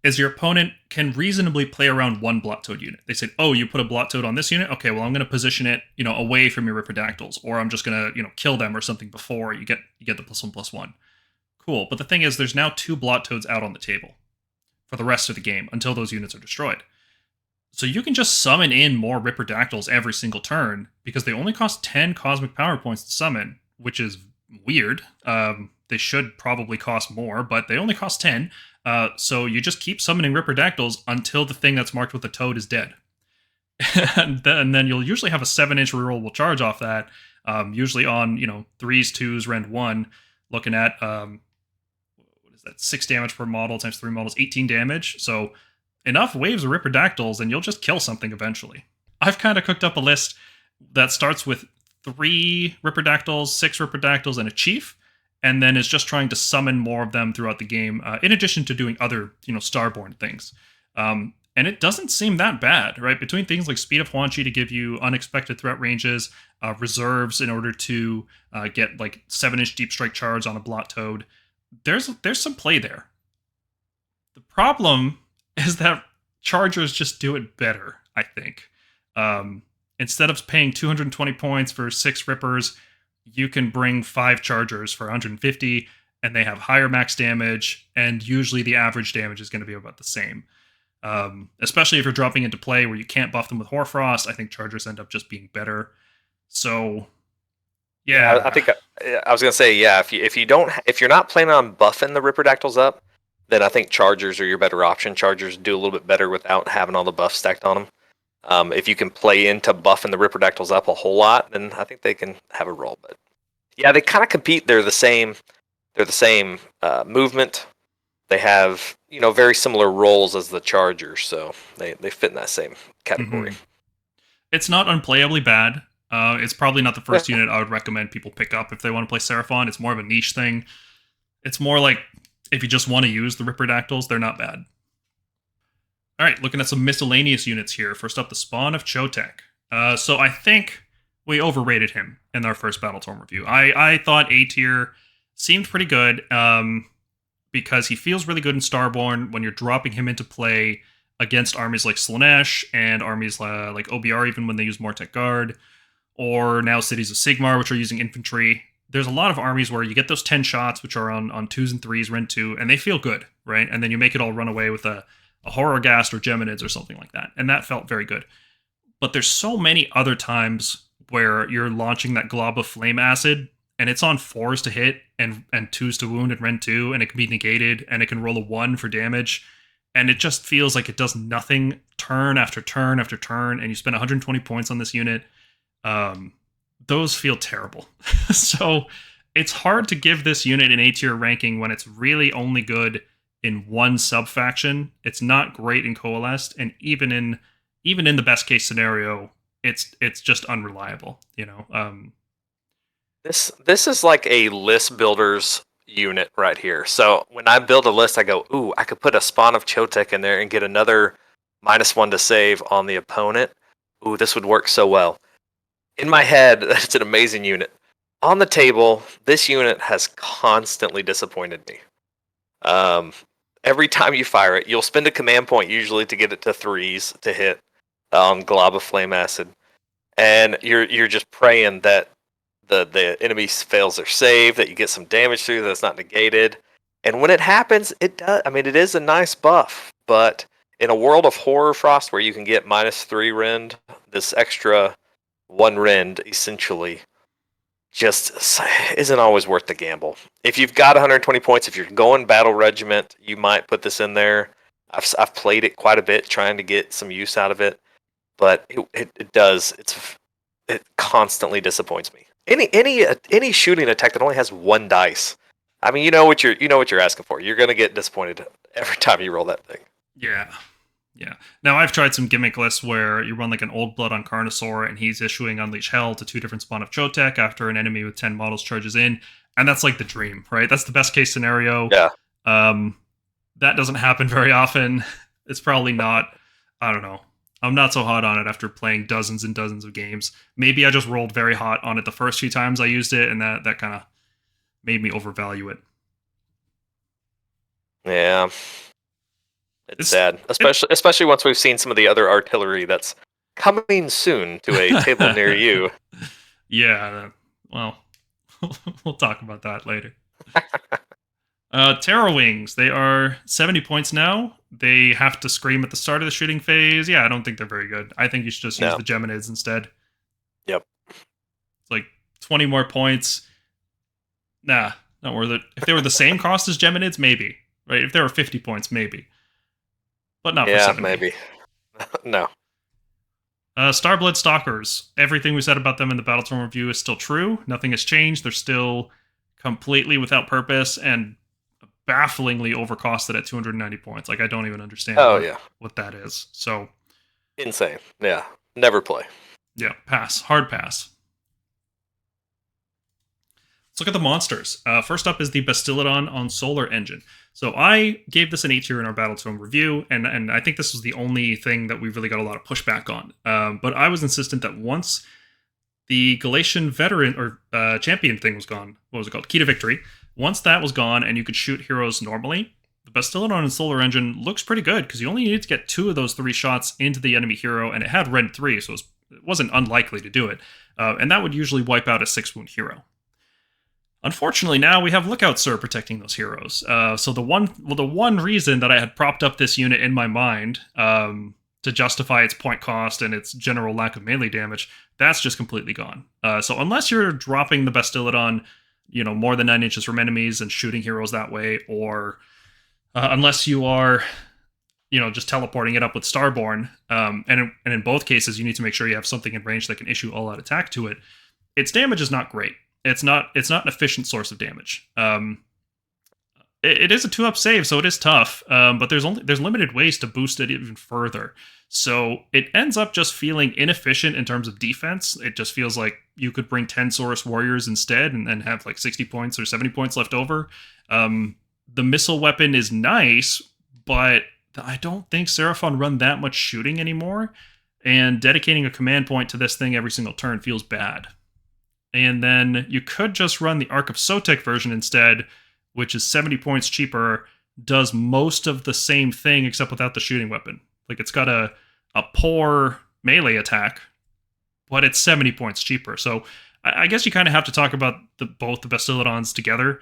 is your opponent can reasonably play around one Blot Toad unit. They said, oh, you put a Blot Toad on this unit? Okay, well, I'm going to position it, away from your Ripperdactyls, or I'm just going to, kill them or something before you get the +1/+1. Cool, but the thing is, there's now 2 Blot Toads out on the table for the rest of the game until those units are destroyed. So you can just summon in more Ripperdactyls every single turn because they only cost 10 Cosmic Power Points to summon, which is weird. They should probably cost more, but they only cost 10. So you just keep summoning Ripperdactyls until the thing that's marked with the Toad is dead. and then you'll usually have a 7-inch rerollable charge off that, usually on 3s, 2s, rend 1, looking at that 6 damage per model times 3 models, 18 damage. So enough waves of Ripperdactyls and you'll just kill something eventually. I've kind of cooked up a list that starts with 3 Ripperdactyls, 6 Ripperdactyls, and a Chief, and then is just trying to summon more of them throughout the game, in addition to doing other, Starborne things. And it doesn't seem that bad, right? Between things like Speed of Huanchi to give you unexpected threat ranges, reserves in order to get like 7-inch deep strike charge on a Blot Toad, there's some play there. The problem is that Chargers just do it better, I think. Instead of paying 220 points for 6 Rippers, you can bring 5 Chargers for 150, and they have higher max damage, and usually the average damage is going to be about the same. Especially if you're dropping into play where you can't buff them with Hoarfrost, I think Chargers end up just being better. So, yeah. I think I was gonna say, yeah. If you're not planning on buffing the Ripperdactyls up, then I think Chargers are your better option. Chargers do a little bit better without having all the buffs stacked on them. If you can play into buffing the Ripperdactyls up a whole lot, then I think they can have a role. But yeah, they kind of compete. They're the same. They're the same movement. they have, very similar roles as the Chargers, so they fit in that same category. It's not unplayably bad. It's probably not the first Yeah. unit I would recommend people pick up if they want to play Seraphon. It's more of a niche thing. It's more like if you just want to use the Ripperdactyls, they're not bad. All right, looking at some miscellaneous units here. First up, the Spawn of Chotek. So I think we overrated him in our first Battletome review. I thought A tier seemed pretty good because he feels really good in Starborne when you're dropping him into play against armies like Slaanesh and armies like OBR, even when they use Mortek Guard, or now Cities of Sigmar, which are using infantry. There's a lot of armies where you get those 10 shots, which are on 2s and 3s, Rend 2, and they feel good, right? And then you make it all run away with a Horror Ghast or Geminids or something like that. And that felt very good. But there's so many other times where you're launching that glob of flame acid and it's on 4s to hit and 2s to wound and Rend 2, and it can be negated and it can roll a 1 for damage. And it just feels like it does nothing turn after turn after turn, and you spend 120 points on this unit. Those feel terrible. So it's hard to give this unit an A tier ranking when it's really only good in one subfaction. It's not great in Coalesced, and even in the best case scenario, it's just unreliable. This is like a list builder's unit right here. So when I build a list, I go, ooh, I could put a Spawn of Chotek in there and get another -1 to save on the opponent. Ooh, this would work so well. In my head, it's an amazing unit. On the table, this unit has constantly disappointed me. Every time you fire it, you'll spend a command point usually to get it to 3s to hit on Glob of Flame Acid, and you're just praying that the enemy fails their save, that you get some damage through, that's not negated. And when it happens, it does. I mean, it is a nice buff, but in a world of Horror Frost where you can get -3 Rend, this extra 1 Rend essentially just isn't always worth the gamble. If you've got 120 points, if you're going Battle Regiment, you might put this in there. I've played it quite a bit, trying to get some use out of it, but it constantly disappoints me. Any shooting attack that only has 1 dice. I mean, you know what you're asking for. You're gonna get disappointed every time you roll that thing. Yeah. Now I've tried some gimmick lists where you run like an Old Blood on Carnosaur, and he's issuing Unleash Hell to 2 different Spawn of Chotek after an enemy with 10 models charges in, and that's like the dream, right? That's the best case scenario. Yeah. That doesn't happen very often. It's probably not. I don't know. I'm not so hot on it after playing dozens and dozens of games. Maybe I just rolled very hot on it the first few times I used it, and that kind of made me overvalue it. Yeah. It's sad, especially once we've seen some of the other artillery that's coming soon to a table near you. Yeah, well, we'll talk about that later. Terror Wings, they are 70 points now. They have to scream at the start of the shooting phase. Yeah, I don't think they're very good. I think you should just use the Geminids instead. Yep. It's like 20 more points. Nah, not worth it. If they were the same cost as Geminids, maybe. Right? If they were 50 points, maybe. But not for 70. Maybe. No. Starblood Stalkers. Everything we said about them in the Battletome review is still true. Nothing has changed. They're still completely without purpose and bafflingly overcosted at 290 points. Like, I don't even understand what that is. So insane. Yeah. Never play. Yeah, pass. Hard pass. Let's look at the monsters. First up is the Bastiladon on Solar Engine. So I gave this an A tier in our Battletome review, and I think this was the only thing that we really got a lot of pushback on. But I was insistent that once the Galatian veteran or champion thing was gone, what was it called? Key to Victory. Once that was gone and you could shoot heroes normally, the Bastiladon on Solar Engine looks pretty good because you only needed to get 2 of those 3 shots into the enemy hero, and it had Rend 3, so it wasn't unlikely to do it. And that would usually wipe out a 6-wound hero. Unfortunately, now we have Lookout Sir protecting those heroes. So the one reason that I had propped up this unit in my mind to justify its point cost and its general lack of melee damage, that's just completely gone. So unless you're dropping the Bastiladon, more than 9 inches from enemies and shooting heroes that way, or unless you are, just teleporting it up with Starborne, and in both cases, you need to make sure you have something in range that can issue all-out attack to it. Its damage is not great. It's not an efficient source of damage. it is a 2-up save, so it is tough. But there's limited ways to boost it even further. So it ends up just feeling inefficient in terms of defense. It just feels like you could bring 10 Saurus Warriors instead and have like 60 points or 70 points left over. The missile weapon is nice, but I don't think Seraphon run that much shooting anymore. And dedicating a command point to this thing every single turn feels bad. And then you could just run the Ark of Sotek version instead, which is 70 points cheaper, does most of the same thing except without the shooting weapon. Like, it's got a poor melee attack, but it's 70 points cheaper. So I guess you kind of have to talk about both the Bastillodons together.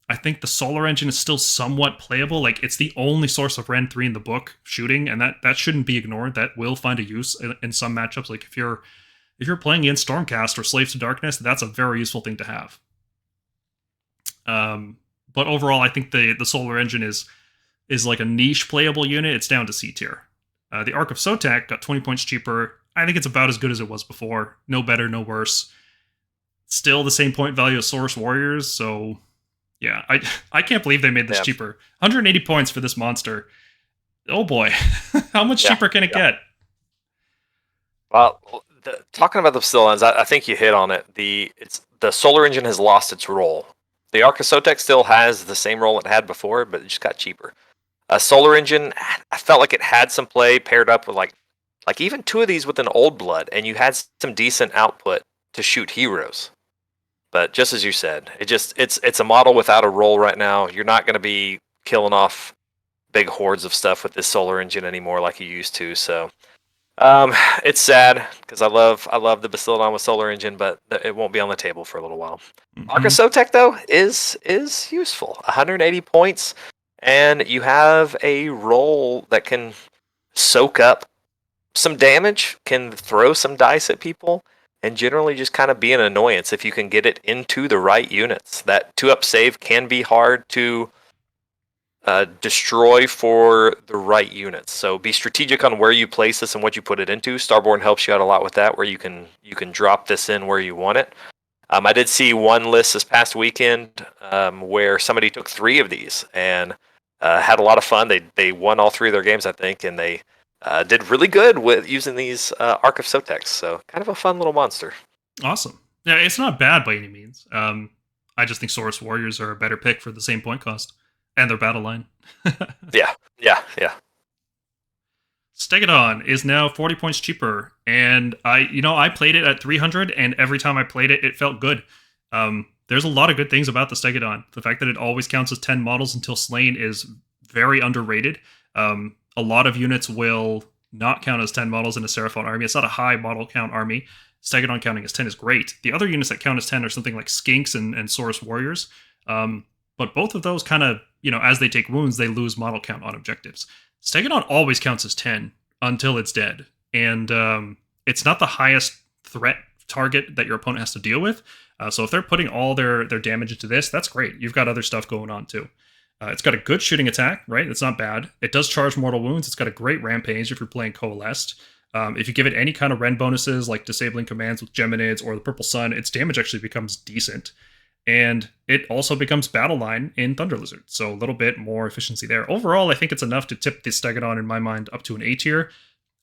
I think the Solar Engine is still somewhat playable. Like, it's the only source of Ren 3 in the book, shooting, and that shouldn't be ignored. That will find a use in some matchups. Like, if you're playing against Stormcast or Slaves to Darkness, that's a very useful thing to have. But overall, I think the Solar Engine is like a niche playable unit. It's down to C tier. The Ark of Sotek got 20 points cheaper. I think it's about as good as it was before. No better, no worse. Still the same point value as Saurus Warriors, so yeah, I can't believe they made this cheaper. 180 points for this monster. Oh boy, how much cheaper can it get? Well, talking about the Bastillodons, I think you hit on it. The Solar Engine has lost its role. The Ark of Sotek still has the same role it had before, but it just got cheaper. Solar Engine, I felt like it had some play paired up with like even 2 of these with an Old Blood, and you had some decent output to shoot heroes. But just as you said, it's a model without a role right now. You're not going to be killing off big hordes of stuff with this Solar Engine anymore like you used to. So it's sad because I love the Bastillodon with Solar Engine, but it won't be on the table for a little while. Mm-hmm. Ark of Sotek though is useful. 180 points, and you have a role that can soak up some damage, can throw some dice at people, and generally just kind of be an annoyance if you can get it into the right units. That 2-up save can be hard to destroy for the right units. So be strategic on where you place this and what you put it into. Starborne helps you out a lot with that, where you can drop this in where you want it. I did see one list this past weekend where somebody took 3 of these and had a lot of fun. They won all 3 of their games, I think, and they did really good with using these Ark of Soteks. So kind of a fun little monster. Awesome. Yeah, it's not bad by any means. I just think Saurus Warriors are a better pick for the same point cost and their battle line. Yeah. Stegodon is now 40 points cheaper, and I played it at 300, and every time I played it, it felt good. There's a lot of good things about the Stegodon. The fact that it always counts as 10 models until slain is very underrated. A lot of units will not count as 10 models in a Seraphon army. It's not a high model count army. Stegodon counting as 10 is great. The other units that count as 10 are something like Skinks and Saurus Warriors. But both of those kind of, as they take wounds, they lose model count on objectives. Stegodon always counts as 10 until it's dead. And it's not the highest threat target that your opponent has to deal with. So if they're putting all their damage into this, that's great. You've got other stuff going on too. It's got a good shooting attack, right? It's not bad. It does charge mortal wounds. It's got a great rampage if you're playing Coalesced. If you give it any kind of Ren bonuses, like disabling commands with Geminids or the Purple Sun, its damage actually becomes decent. And it also becomes battle line in Thunder Lizard, so a little bit more efficiency there. Overall, I think it's enough to tip the Stegodon, in my mind, up to an A tier.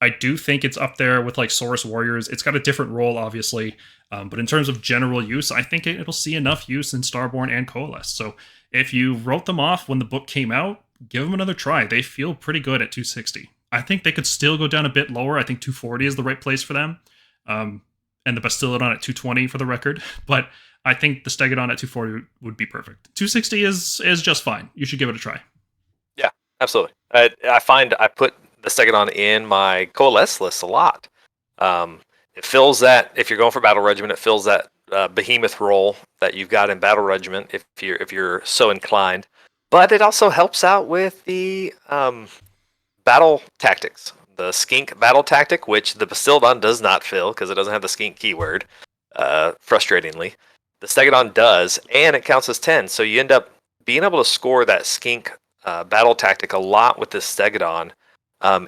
I do think it's up there with like Saurus Warriors. It's got a different role, obviously, but in terms of general use, I think it'll see enough use in Starborne and Coalesced. So if you wrote them off when the book came out, give them another try. They feel pretty good at 260. I think they could still go down a bit lower. I think 240 is the right place for them, and the Bastillodon at 220 for the record. But I think the Stegodon at 240 would be perfect. 260 is just fine. You should give it a try. Yeah, absolutely. I find I put the Stegodon in my Coalesced list a lot. It fills that, if you're going for Battle Regiment, it fills that behemoth role that you've got in Battle Regiment if you're so inclined. But it also helps out with the battle tactics. The skink battle tactic, which the Bastillodon does not fill because it doesn't have the skink keyword, frustratingly. The Stegodon does, and it counts as 10, so you end up being able to score that skink battle tactic a lot with this Stegodon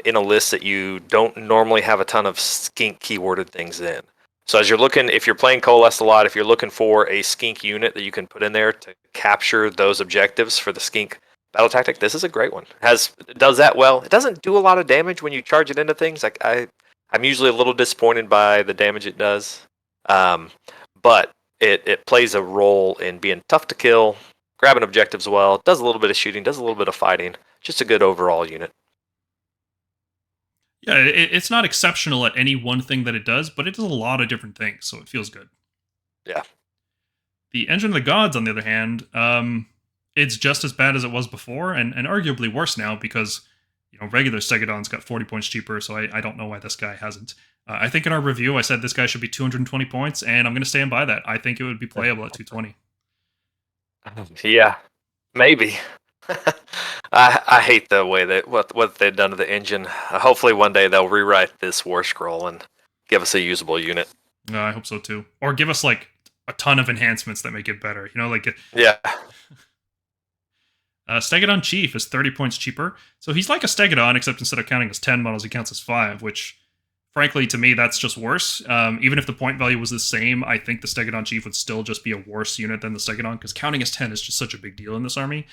in a list that you don't normally have a ton of skink keyworded things in. So as you're looking, if you're playing Coalesced a lot, if you're looking for a skink unit that you can put in there to capture those objectives for the skink battle tactic, this is a great one. It does that well. It doesn't do a lot of damage when you charge it into things. Like I'm usually a little disappointed by the damage it does, but it plays a role in being tough to kill, grabbing objectives well. Does a little bit of shooting, does a little bit of fighting. Just a good overall unit. Yeah, it's not exceptional at any one thing that it does, but it does a lot of different things, so it feels good. Yeah. The Engine of the Gods, on the other hand, it's just as bad as it was before, and arguably worse now because regular Stegodon's got 40 points cheaper, so I don't know why this guy hasn't. I think in our review I said this guy should be 220 points, and I'm going to stand by that. I think it would be playable at 220. Yeah, maybe. I hate the way that what they've done to the engine. Hopefully one day they'll rewrite this Warscroll and give us a usable unit. I hope so too. Or give us like a ton of enhancements that make it better. Yeah. Stegodon Chief is 30 points cheaper. So he's like a Stegodon, except instead of counting as 10 models, he counts as 5, which, frankly, to me, that's just worse. Even if the point value was the same, I think the Stegodon Chief would still just be a worse unit than the Stegodon, because counting as 10 is just such a big deal in this army.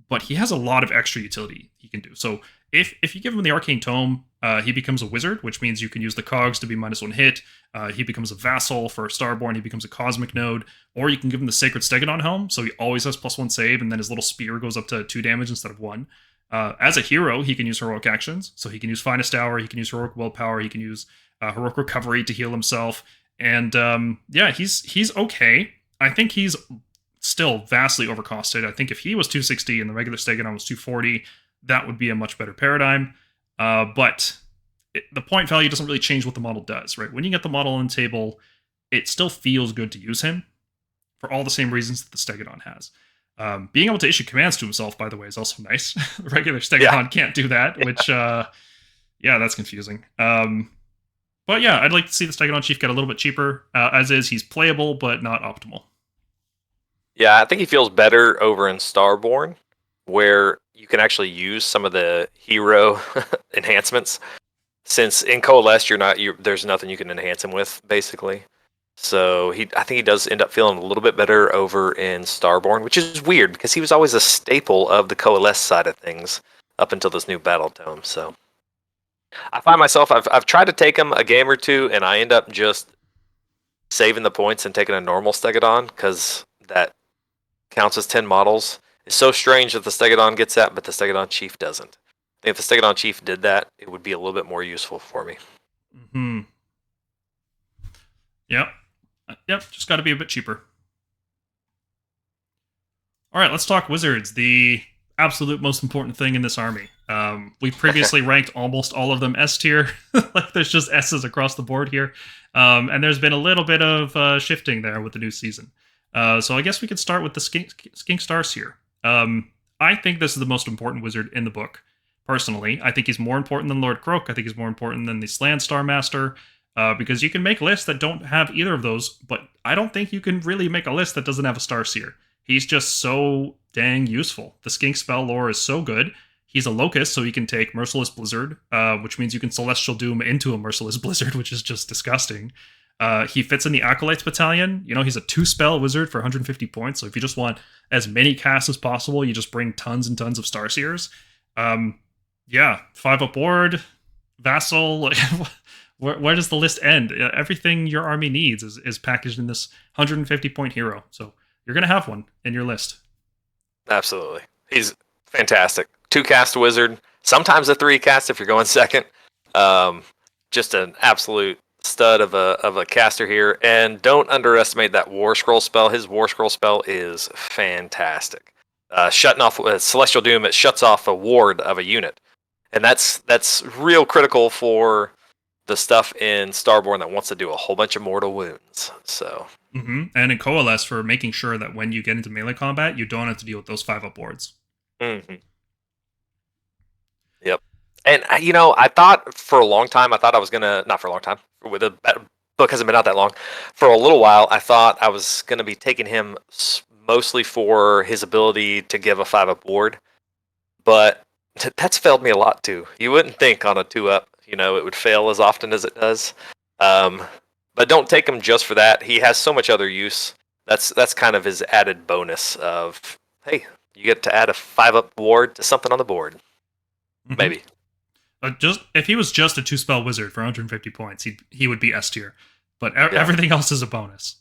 But he has a lot of extra utility he can do. So if you give him the Arcane Tome, he becomes a wizard, which means you can use the cogs to be -1 hit. He becomes a vassal for Starborne. He becomes a cosmic node. Or you can give him the Sacred Stegodon Helm, so he always has +1 save, and then his little spear goes up to 2 damage instead of 1. As a hero, he can use heroic actions. So he can use Finest Hour, he can use heroic willpower, he can use heroic recovery to heal himself. And yeah, he's okay. I think he's still vastly overcosted. I think if he was 260 and the regular Stegodon was 240, that would be a much better paradigm. But the point value doesn't really change what the model does, right? When you get the model on the table, it still feels good to use him for all the same reasons that the Stegodon has. Being able to issue commands to himself, by the way, is also nice. The regular Stegodon can't do that, which, yeah, that's confusing. But yeah, I'd like to see the Stegodon Chief get a little bit cheaper. As is, he's playable, but not optimal. Yeah, I think he feels better over in Starborne, where you can actually use some of the hero enhancements. Since in Coalesced, there's nothing you can enhance him with, basically. So I think he does end up feeling a little bit better over in Starborne, which is weird because he was always a staple of the Coalesced side of things up until this new Battle Tome. So I find myself I've tried to take him a game or two, and I end up just saving the points and taking a normal Stegodon because that counts as 10 models. It's so strange that the Stegodon gets that, but the Stegodon Chief doesn't. If the Stegodon Chief did that, it would be a little bit more useful for me. Mm-hmm. Yep. Just got to be a bit cheaper. All right, let's talk wizards, the absolute most important thing in this army. We previously ranked almost all of them S tier. Like there's just S's across the board here. And there's been a little bit of shifting there with the new season. So I guess we could start with the Skink Starseer. I think this is the most important wizard in the book. Personally, I think he's more important than Lord Croak. I think he's more important than the Slan Star Master, because you can make lists that don't have either of those, but I don't think you can really make a list that doesn't have a Starseer. He's just so dang useful. The Skink spell lore is so good. He's a Locus, so he can take Merciless Blizzard, which means you can Celestial Doom into a Merciless Blizzard, which is just disgusting. He fits in the Acolytes Battalion. He's a 2-spell wizard for 150 points, so if you just want as many casts as possible, you just bring tons and tons of Starseers. Yeah, 5-up ward, Vassal. Where does the list end? Everything your army needs is packaged in this 150-point hero. So you're going to have one in your list. Absolutely. He's fantastic. 2-cast wizard, sometimes a 3-cast if you're going second. Just an absolute stud of a caster here. And don't underestimate that Warscroll spell. His Warscroll spell is fantastic. Shutting off Celestial Doom, it shuts off a ward of a unit. And that's real critical for the stuff in Starborne that wants to do a whole bunch of mortal wounds. So, and in Coalesced for making sure that when you get into melee combat, you don't have to deal with those 5-up wards. Yep. And I thought for a long time, not for a long time. With the book hasn't been out that long. For a little while, I thought I was going to be taking him mostly for his ability to give a 5-up ward, but that's failed me a lot too. You wouldn't think on a 2-up, it would fail as often as it does. But don't take him just for that. He has so much other use. That's kind of his added bonus of, hey, you get to add a 5-up ward to something on the board. Mhm. Maybe. Just if he was just a 2-spell wizard for 150 points, he would be S tier. But everything else is a bonus.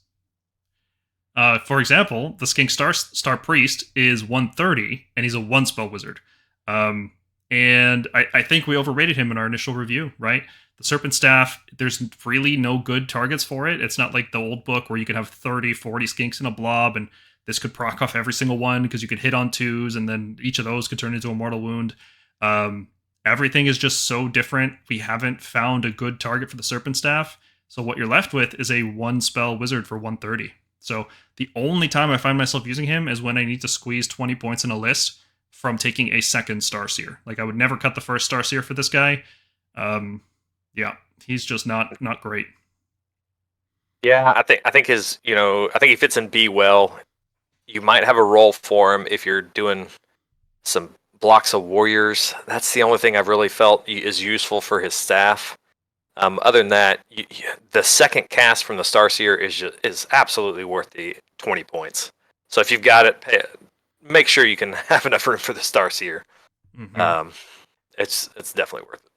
For example, the Skink Star Priest is 130, and he's a 1-spell wizard. And I think we overrated him in our initial review, right? The Serpent Staff, there's really no good targets for it. It's not like the old book where you could have 30, 40 skinks in a blob, and this could proc off every single one because you could hit on 2s, and then each of those could turn into a mortal wound. Everything is just so different. We haven't found a good target for the Serpent Staff, so what you're left with is a 1-spell wizard for 130. So the only time I find myself using him is when I need to squeeze 20 points in a list from taking a second Starseer. Like, I would never cut the first Starseer for this guy. Yeah, he's just not great. Yeah, I think his, I think he fits in B well. You might have a role for him if you're doing some blocks of warriors. That's the only thing I've really felt is useful for his staff. Other than that, the second cast from the Starseer is absolutely worth the 20 points. So if you've got it, make sure you can have enough room for the Starseer. Mm-hmm. It's definitely worth it.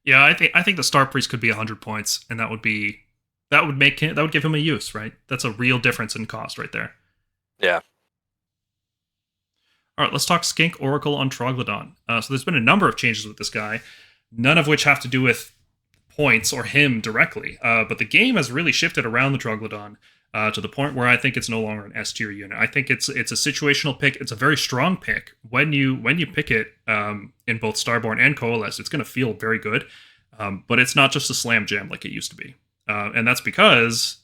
Yeah, I think the Star Priest could be 100 points, and that would give him a use, right? That's a real difference in cost right there. Yeah. All right, let's talk Skink Oracle on Troglodon. So there's been a number of changes with this guy, none of which have to do with points or him directly. But the game has really shifted around the Troglodon to the point where I think it's no longer an S tier unit. I think it's a situational pick. It's a very strong pick. When you pick it in both Starborne and Coalesced, it's going to feel very good. But it's not just a slam jam like it used to be. And that's because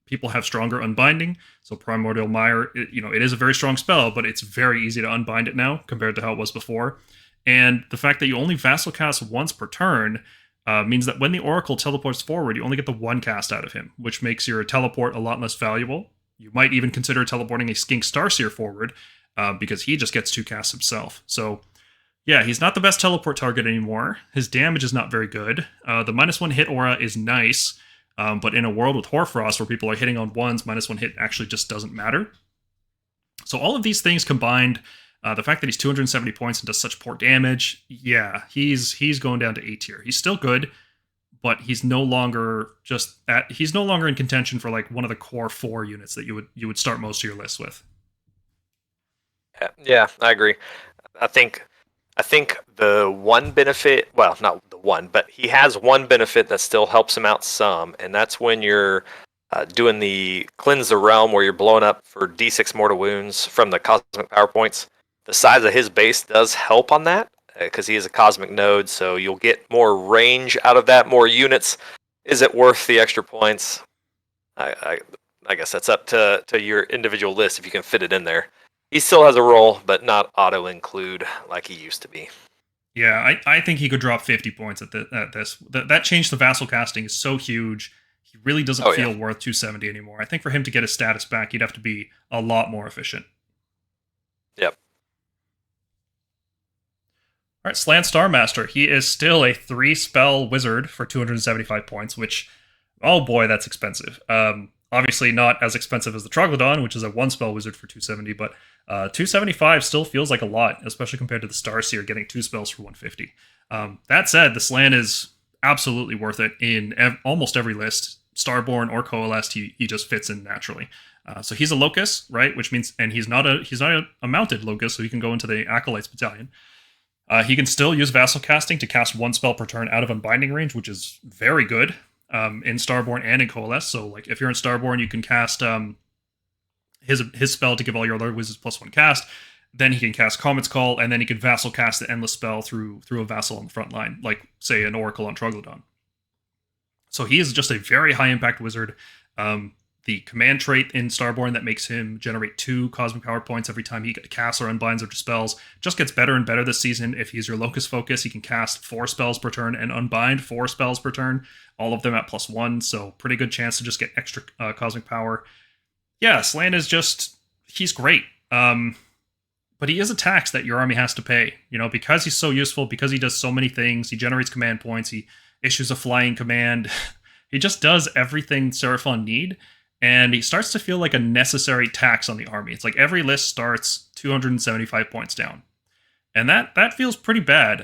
people have stronger unbinding. So Primordial Mire, it is a very strong spell, but it's very easy to unbind it now compared to how it was before. And the fact that you only vassal cast once per turn means that when the Oracle teleports forward, you only get the 1 cast out of him, which makes your teleport a lot less valuable. You might even consider teleporting a Skink Starseer forward because he just gets 2 casts himself. So yeah, he's not the best teleport target anymore. His damage is not very good. The -1 hit aura is nice, but in a world with Hoarfrost where people are hitting on 1s, -1 hit actually just doesn't matter. So all of these things combined, the fact that he's 270 points and does such poor damage, yeah, he's going down to A tier. He's still good, but he's no longer in contention for like one of the core 4 units that you would start most of your lists with. Yeah, I agree. I think the one benefit, well, not the one, but he has one benefit that still helps him out some, and that's when you're doing the Cleanse the Realm, where you're blowing up for D6 mortal wounds from the Cosmic Power Points. The size of his base does help on that, because he is a Cosmic Node, so you'll get more range out of that, more units. Is it worth the extra points? I guess that's up to your individual list if you can fit it in there. He still has a role, but not auto-include like he used to be. Yeah, I think he could drop 50 points at this. That change to vassal casting is so huge. He really doesn't feel worth 270 anymore. I think for him to get his status back, he'd have to be a lot more efficient. Yep. All right, Slant Starmaster. He is still a 3-spell wizard for 275 points, which, oh boy, that's expensive. Obviously not as expensive as the Troglodon, which is a 1-spell wizard for 270, but 275 still feels like a lot, especially compared to the Starseer getting 2 spells for 150. That said, the Slant is absolutely worth it in almost every list. Starborne or Coalesced, he just fits in naturally. So he's a Locus, right? Which means, and he's not a mounted Locus, so he can go into the Acolytes Battalion. He can still use Vassal Casting to cast 1 spell per turn out of unbinding range, which is very good in Starborne and in Coalesced. So like if you're in Starborne, you can cast his spell to give all your other wizards +1 cast. Then he can cast Comet's Call, and then he can Vassal cast the Endless Spell through a Vassal on the front line, like say an Oracle on Troglodon. So he is just a very high impact wizard. The command trait in Starborne that makes him generate 2 cosmic power points every time he casts or unbinds or dispels just gets better and better this season. If he's your Locus Focus, he can cast 4 spells per turn and unbind 4 spells per turn, all of them at +1, so pretty good chance to just get extra cosmic power. Yeah, Slant is he's great. But he is a tax that your army has to pay, because he's so useful, because he does so many things. He generates command points, he issues a flying command. He just does everything Seraphon need, and he starts to feel like a necessary tax on the army. It's like every list starts 275 points down, and that feels pretty bad.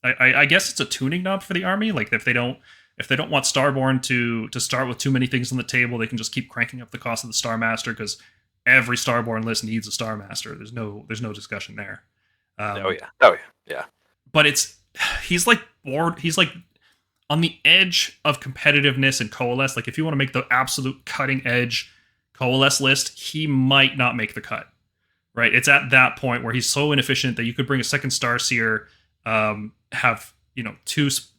I guess it's a tuning knob for the army. Like if they don't want Starborne to start with too many things on the table, they can just keep cranking up the cost of the Star Master, because every Starborne list needs a Star Master. There's no discussion there. Yeah. But he's like bored. He's like on the edge of competitiveness and Coalesce. Like if you want to make the absolute cutting edge Coalesce list, he might not make the cut. Right? It's at that point where he's so inefficient that you could bring a second Starseer, have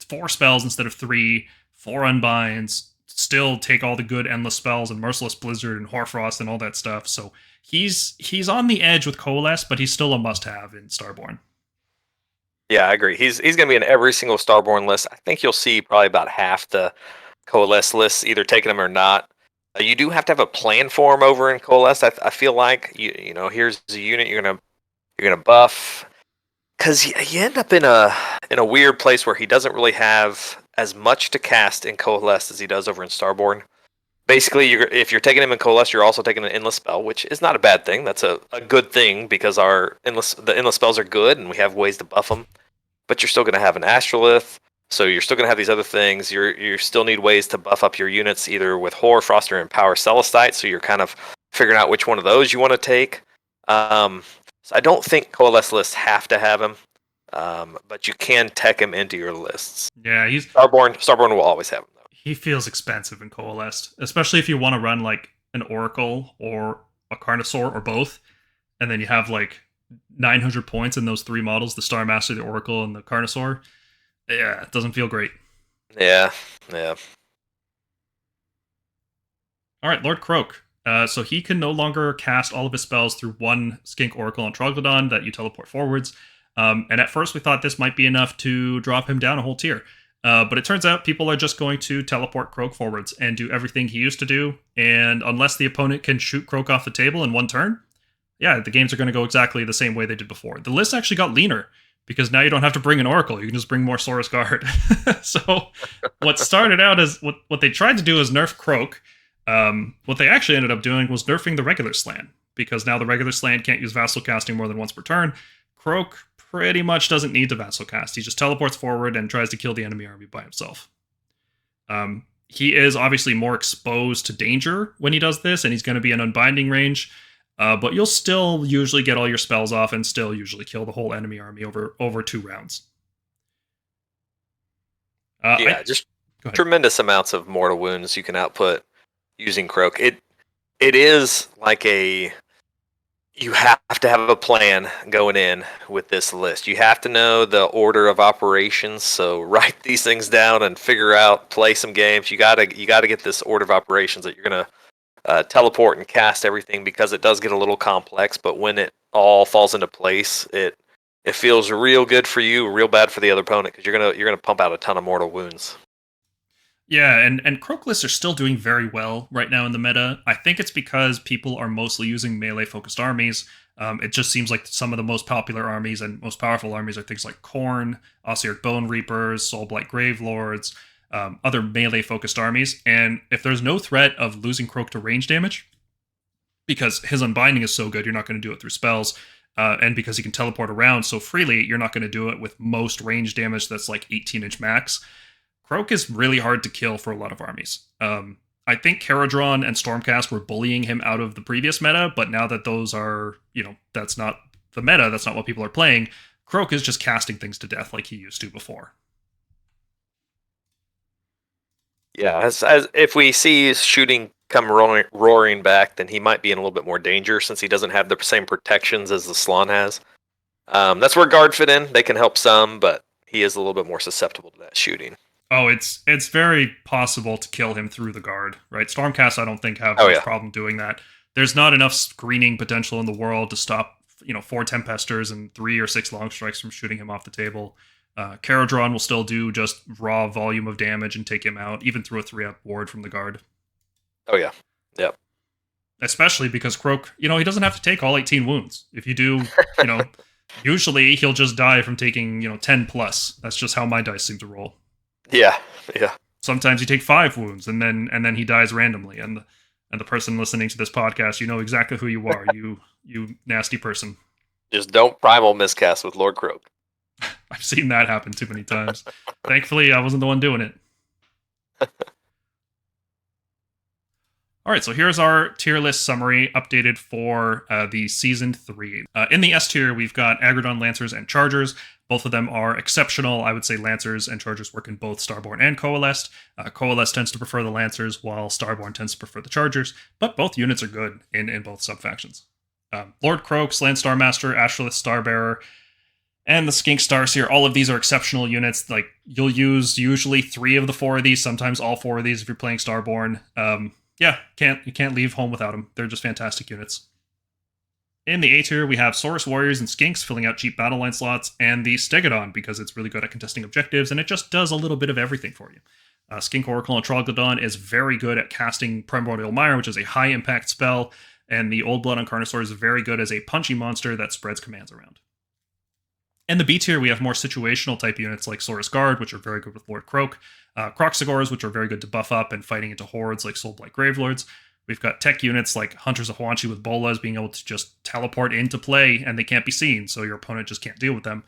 4 spells instead of 3, 4 unbinds, still take all the good endless spells and Merciless Blizzard and Hoarfrost and all that stuff. So he's on the edge with Coalesce, but he's still a must-have in Starborne. Yeah, I agree. He's going to be in every single Starborne list. I think you'll see probably about half the Coalesce lists either taking him or not. You do have to have a plan for him over in Coalesce. I feel like you know, here's a unit you're gonna buff, because you end up in a weird place where he doesn't really have as much to cast in Coalesce as he does over in Starborne. Basically, if you're taking him in Coalesce, you're also taking an endless spell, which is not a bad thing. That's a good thing, because the endless spells are good and we have ways to buff them. But you're still going to have an Astrolith, so you're still going to have these other things. You still need ways to buff up your units, either with Horror, Frost, or Empower Celestite, so you're kind of figuring out which one of those you want to take. So I don't think Coalesce lists have to have him, but you can tech him into your lists. Yeah, Starborne will always have him, though. He feels expensive in Coalesced, especially if you want to run like an Oracle or a Carnosaur or both, and then you have like 900 points in those 3 models, the Star Master, the Oracle, and the Carnosaur. Yeah, it doesn't feel great. Yeah. All right, Lord Croak. So he can no longer cast all of his spells through 1 Skink Oracle on Troglodyte that you teleport forwards. And at first we thought this might be enough to drop him down a whole tier. But it turns out people are just going to teleport Croak forwards and do everything he used to do. And unless the opponent can shoot Croak off the table in 1 turn, yeah, the games are going to go exactly the same way they did before. The list actually got leaner, because now you don't have to bring an Oracle. You can just bring more Saurus Guard. So what started out as what they tried to do is nerf Croak. What they actually ended up doing was nerfing the regular Slan, because now the regular Slan can't use Vassal Casting more than once per turn. Croak pretty much doesn't need to Vassal Cast. He just teleports forward and tries to kill the enemy army by himself. He is obviously more exposed to danger when he does this, and he's going to be in unbinding range. But you'll still usually get all your spells off and still usually kill the whole enemy army over 2 rounds. Just tremendous amounts of mortal wounds you can output using Croak. It is like you have to have a plan going in with this list. You have to know the order of operations, so write these things down and play some games. You gotta get this order of operations that you're gonna teleport and cast everything, because it does get a little complex, but when it all falls into place, it feels real good for you, real bad for the other opponent, because you're gonna pump out a ton of mortal wounds. Yeah, and Croak lists are still doing very well right now in the meta. I think it's because people are mostly using melee-focused armies. It just seems like some of the most popular armies and most powerful armies are things like Khorne, Ossiarch Bone Reapers, Soulblight Gravelords, other melee-focused armies. And if there's no threat of losing Croak to range damage, because his unbinding is so good, you're not going to do it through spells, and because he can teleport around so freely, you're not going to do it with most range damage that's like 18-inch max. Croak is really hard to kill for a lot of armies. I think Caradron and Stormcast were bullying him out of the previous meta, but now that those are, that's not the meta, that's not what people are playing, Croak is just casting things to death like he used to before. Yeah, as if we see shooting come roaring back, then he might be in a little bit more danger, since he doesn't have the same protections as the Slann has. That's where Guard fit in. They can help some, but he is a little bit more susceptible to that shooting. Oh, it's very possible to kill him through the Guard, right? Stormcast, I don't think have much problem doing that. There's not enough screening potential in the world to stop, 4 Tempesters and 3 or 6 Long Strikes from shooting him off the table. Caradron will still do just raw volume of damage and take him out, even through a 3-up ward from the Guard. Oh, yeah. Yep. Especially because Croak, he doesn't have to take all 18 wounds. If you do, usually he'll just die from taking, 10 plus. That's just how my dice seem to roll. Yeah. sometimes you take 5 wounds, and then he dies randomly. And the person listening to this podcast, you know exactly who you are. You nasty person. Just don't primal miscast with Lord Croak. I've seen that happen too many times. Thankfully, I wasn't the one doing it. All right, so here's our tier list summary updated for the Season 3. In the S tier, we've got Agrodon Lancers and Chargers. Both of them are exceptional. I would say Lancers and Chargers work in both Starborne and Coalesced. Coalesced tends to prefer the Lancers, while Starborne tends to prefer the Chargers, but both units are good in both subfactions. Lord Croak, Landstar Master, Astrolith Starbearer, and the Skink Starseer, all of these are exceptional units. Like, you'll use usually 3 of the 4 of these, sometimes all 4 of these if you're playing Starborne. Yeah, you can't leave home without them. They're just fantastic units. In the A tier, we have SAURUS Warriors and Skinks filling out cheap battle line slots, and the Stegodon because it's really good at contesting objectives, and it just does a little bit of everything for you. Skink Oracle and Troglodon is very good at casting Primordial Mire, which is a high impact spell, and the Old Blood on Carnosaur is very good as a punchy monster that spreads commands around. In the B tier, we have more situational type units like SAURUS Guard, which are very good with Lord Croak, KROXIGORs, which are very good to buff up and fighting into hordes like Soulblight Gravelords. We've got tech units like Hunters of Huanchi with bolas being able to just teleport into play and they can't be seen, so your opponent just can't deal with them.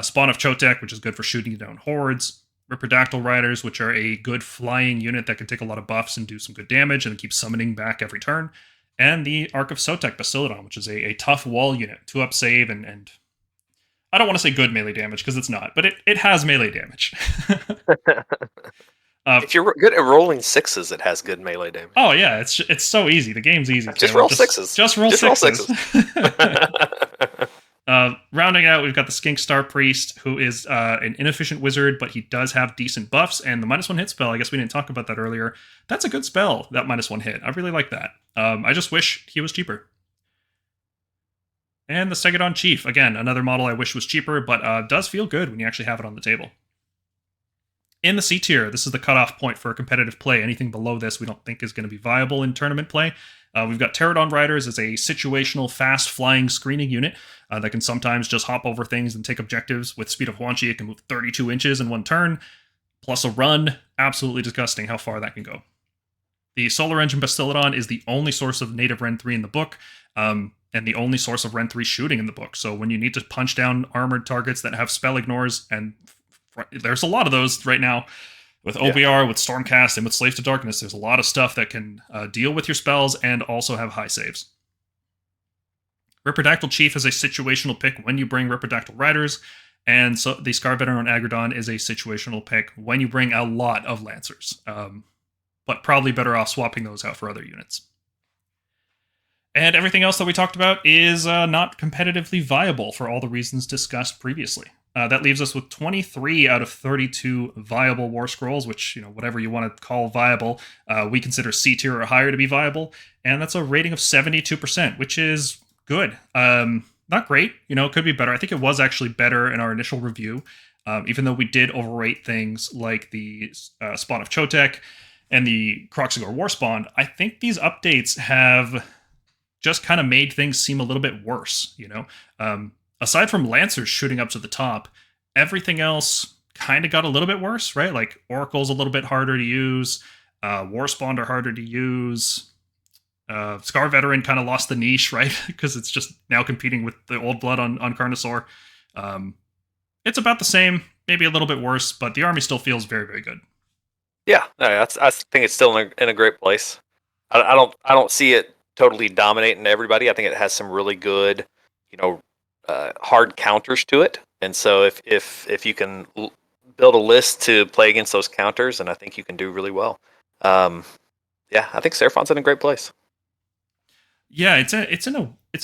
Spawn of Chotek, which is good for shooting down hordes. Ripperdactyl Riders, which are a good flying unit that can take a lot of buffs and do some good damage and keep summoning back every turn. And the Ark of Sotek Bastiladon, which is a tough wall unit, 2-up save and I don't want to say good melee damage because it's not, but it has melee damage. If you're good at rolling 6s, it has good melee damage. Oh yeah, it's so easy. The game's easy. Just roll 6s. Just roll 6s. Rounding out, we've got the Skink Star Priest, who is an inefficient wizard, but he does have decent buffs, and the -1 hit spell, I guess we didn't talk about that earlier, that's a good spell, that -1 hit. I really like that. I just wish he was cheaper. And the Stegodon Chief, again, another model I wish was cheaper, but does feel good when you actually have it on the table. In the C tier, this is the cutoff point for competitive play. Anything below this we don't think is going to be viable in tournament play. We've got Pterodon Riders as a situational, fast-flying screening unit that can sometimes just hop over things and take objectives. With Speed of Huanchi, it can move 32 inches in one turn, plus a run. Absolutely disgusting how far that can go. The Solar Engine Bastiladon is the only source of native Ren 3 in the book, and the only source of Ren 3 shooting in the book. So when you need to punch down armored targets that have spell ignores, and there's a lot of those right now, with OBR, with Stormcast, and with Slave to Darkness, there's a lot of stuff that can deal with your spells and also have high saves. Ripperdactyl Chief is a situational pick when you bring Ripperdactyl Riders, and so the Scar Veteran on Agrodon is a situational pick when you bring a lot of Lancers. But probably better off swapping those out for other units. And everything else that we talked about is not competitively viable for all the reasons discussed previously. That leaves us with 23 out of 32 viable Warscrolls, which, whatever you want to call viable, we consider C tier or higher to be viable. And that's a rating of 72%, which is good. Not great, it could be better. I think it was actually better in our initial review, even though we did overrate things like the Spawn of Chotek and the KROXIGOR Warspawn. I think these updates have just kind of made things seem a little bit worse, aside from Lancers shooting up to the top, everything else kind of got a little bit worse, right? Like Oracle's a little bit harder to use, Warspawn are harder to use, Scar Veteran kind of lost the niche, right? Because it's just now competing with the Old Blood on Carnosaur. It's about the same, maybe a little bit worse, but the army still feels very, very good. Yeah, I think it's still in a great place. I don't see it totally dominating everybody. I think it has some really good, hard counters to it. And so if you can build a list to play against those counters, then I think you can do really well. I think Seraphon's in a great place. Yeah, it's in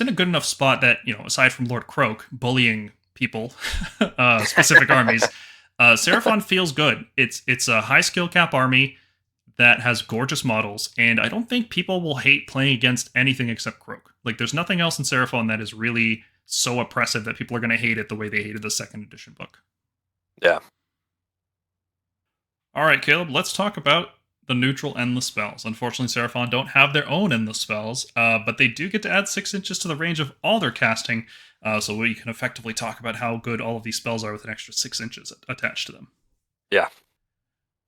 a good enough spot that, aside from Lord Croak bullying people, specific armies, Seraphon feels good. It's a high skill cap army that has gorgeous models, and I don't think people will hate playing against anything except Croak. Like, there's nothing else in Seraphon that is really so oppressive that people are going to hate it the way they hated the 2nd edition book. Yeah. All right, Caleb, let's talk about the neutral endless spells. Unfortunately, Seraphon don't have their own endless spells, but they do get to add 6 inches to the range of all their casting, so we can effectively talk about how good all of these spells are with an extra 6 inches attached to them. Yeah.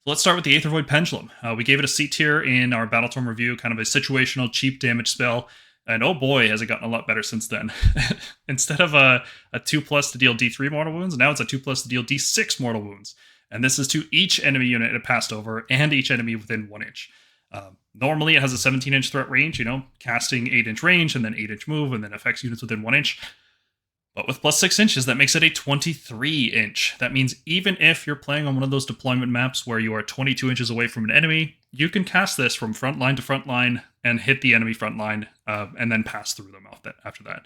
So let's start with the Aether Void Pendulum. We gave it a C tier in our Battletome review, kind of a situational, cheap damage spell. And oh boy, has it gotten a lot better since then. Instead of a 2+ to deal D3 mortal wounds, now it's a 2+ to deal D6 mortal wounds. And this is to each enemy unit it passed over and each enemy within 1 inch. Normally it has a 17-inch threat range, casting 8-inch range and then 8-inch move and then affects units within 1 inch. But with plus 6 inches, that makes it a 23-inch. That means even if you're playing on one of those deployment maps where you are 22 inches away from an enemy, you can cast this from front line to front line and hit the enemy front line and then pass through them after that.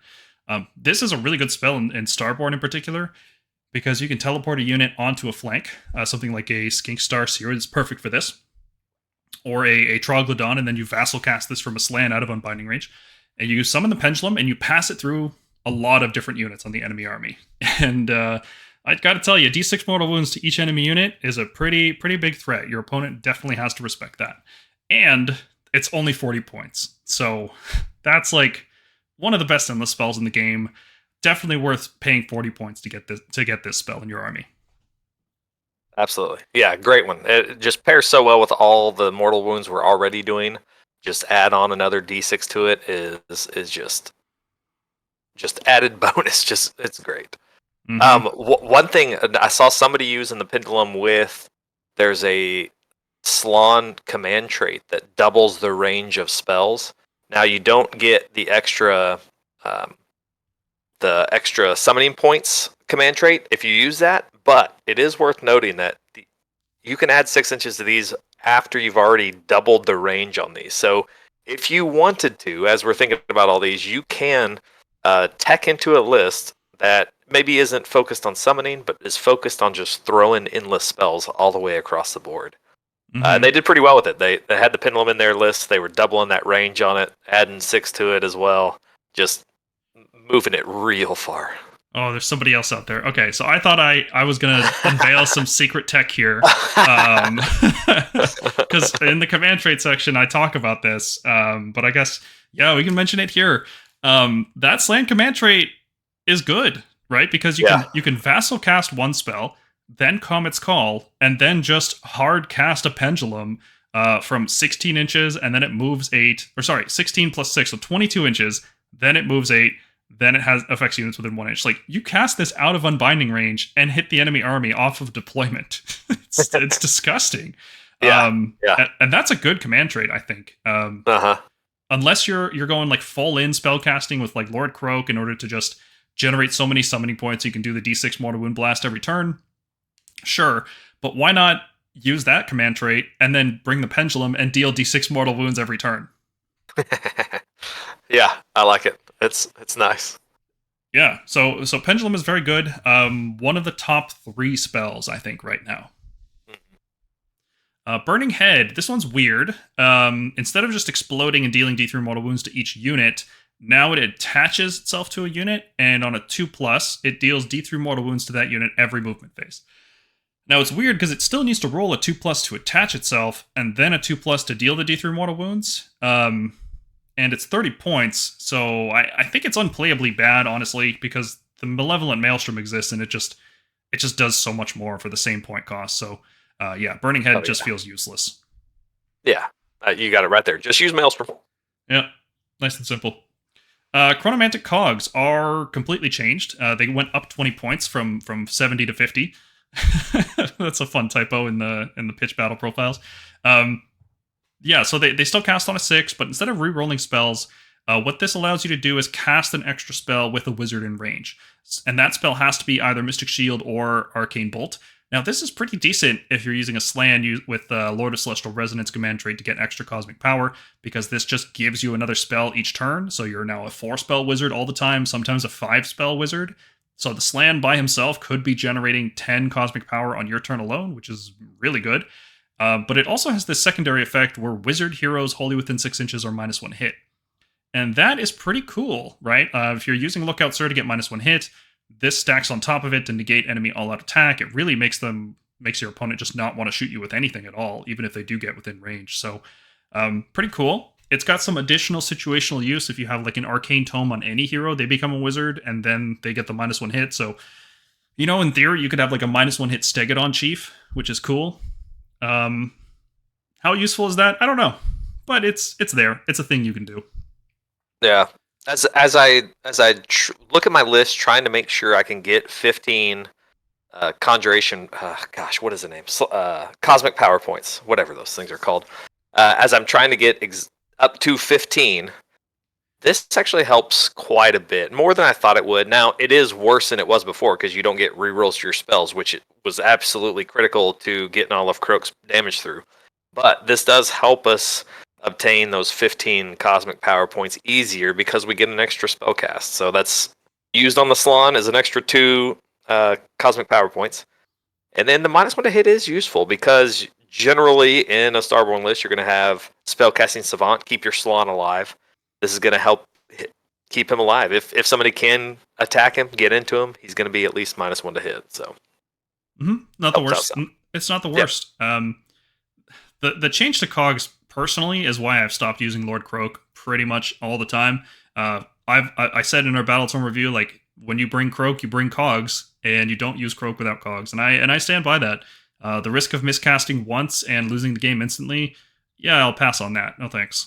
This is a really good spell in Starborne in particular because you can teleport a unit onto a flank. Something like a Skink Star Seer is perfect for this. Or a Troglodyte, and then you vassal cast this from a Slan out of unbinding range. And you summon the Pendulum and you pass it through a lot of different units on the enemy army. And I've got to tell you, D6 mortal wounds to each enemy unit is a pretty big threat. Your opponent definitely has to respect that. And it's only 40 points. So that's like one of the best endless spells in the game. Definitely worth paying 40 points to get this spell in your army. Absolutely. Yeah, great one. It just pairs so well with all the mortal wounds we're already doing. Just add on another D6 to it is just added bonus. Just it's great. Mm-hmm. One thing I saw somebody use in the Pendulum there's a Slan command trait that doubles the range of spells. Now you don't get the extra summoning points command trait if you use that, but it is worth noting that you can add 6 inches to these after you've already doubled the range on these. So if you wanted to, as we're thinking about all these, you can tech into a list that maybe isn't focused on summoning, but is focused on just throwing endless spells all the way across the board. Mm-hmm. And they did pretty well with it. They had the Pendulum in their list. They were doubling that range on it, adding 6 to it as well. Just moving it real far. Oh, there's somebody else out there. Okay, so I thought I was going to unveil some secret tech here. Because in the command trait section, I talk about this. But I guess, yeah, we can mention it here. That Slan command trait is good, right? Because you can vassal cast one spell, then Comet's Call, and then just hard cast a Pendulum from 16 inches, and then it moves 16 plus 6, so 22 inches, then it moves 8, then it affects units within 1 inch. Like, you cast this out of unbinding range and hit the enemy army off of deployment. it's disgusting. And that's a good command trait, I think. Unless you're going like full in spell casting with like Lord Croak in order to just generate so many summoning points you can do the D6 Mortal Wound Blast every turn. Sure, but why not use that command trait and then bring the Pendulum and deal D6 Mortal Wounds every turn? Yeah, I like it. It's nice. Yeah, so Pendulum is very good. One of the top 3 spells, I think, right now. Burning Head, this one's weird. Instead of just exploding and dealing D3 mortal wounds to each unit, now it attaches itself to a unit, and on a 2+, it deals D3 mortal wounds to that unit every movement phase. Now it's weird because it still needs to roll a 2+ to attach itself, and then a 2+ to deal the D3 mortal wounds. And it's 30 points, so I think it's unplayably bad, honestly, because the Malevolent Maelstrom exists, and it just does so much more for the same point cost. So, Burning Head just feels useless. Yeah, you got it right there. Just use Maelstrom. Yeah, nice and simple. Chronomantic Cogs are completely changed. They went up 20 points from 70 to 50. That's a fun typo in the pitch battle profiles. So they still cast on a 6, but instead of rerolling spells, what this allows you to do is cast an extra spell with a wizard in range. And that spell has to be either Mystic Shield or Arcane Bolt. Now, this is pretty decent if you're using a Slan with Lord of Celestial Resonance command trait to get extra cosmic power, because this just gives you another spell each turn, so you're now a 4-spell wizard all the time, sometimes a 5-spell wizard. So the Slan by himself could be generating 10 cosmic power on your turn alone, which is really good. But it also has this secondary effect where wizard heroes wholly within 6 inches are -1 hit. And that is pretty cool, right? If you're using Lookout Sir to get -1 hit, this stacks on top of it to negate enemy all-out attack. It really makes your opponent just not want to shoot you with anything at all, even if they do get within range. So, pretty cool. It's got some additional situational use. If you have like an Arcane Tome on any hero, they become a wizard, and then they get the -1 hit. So, in theory, you could have like a -1 hit Stegodon Chief, which is cool. How useful is that? I don't know, but it's there. It's a thing you can do. Yeah. As I look at my list, trying to make sure I can get 15 conjuration. Gosh, what is the name? Cosmic power points, whatever those things are called. As I'm trying to get up to 15, this actually helps quite a bit, more than I thought it would. Now, it is worse than it was before because you don't get rerolls to your spells, which it was absolutely critical to getting all of Kroak's damage through. But this does help us obtain those 15 cosmic power points easier because we get an extra spell cast. So that's used on the Salon as an extra 2 cosmic power points. And then the -1 to hit is useful because generally in a Starborne list, you're going to have spellcasting Savant, keep your Salon alive. This is going to help keep him alive. If somebody can attack him, get into him, he's going to be at least -1 to hit. So, Not the worst. It's not the worst. Yeah. The change to Cogs personally is why I've stopped using Lord Kroak pretty much all the time. I said in our Battlestorm review, like, when you bring Kroak, you bring Cogs, and you don't use Kroak without Cogs, and I stand by that. The risk of miscasting once and losing the game instantly, yeah, I'll pass on that. No thanks.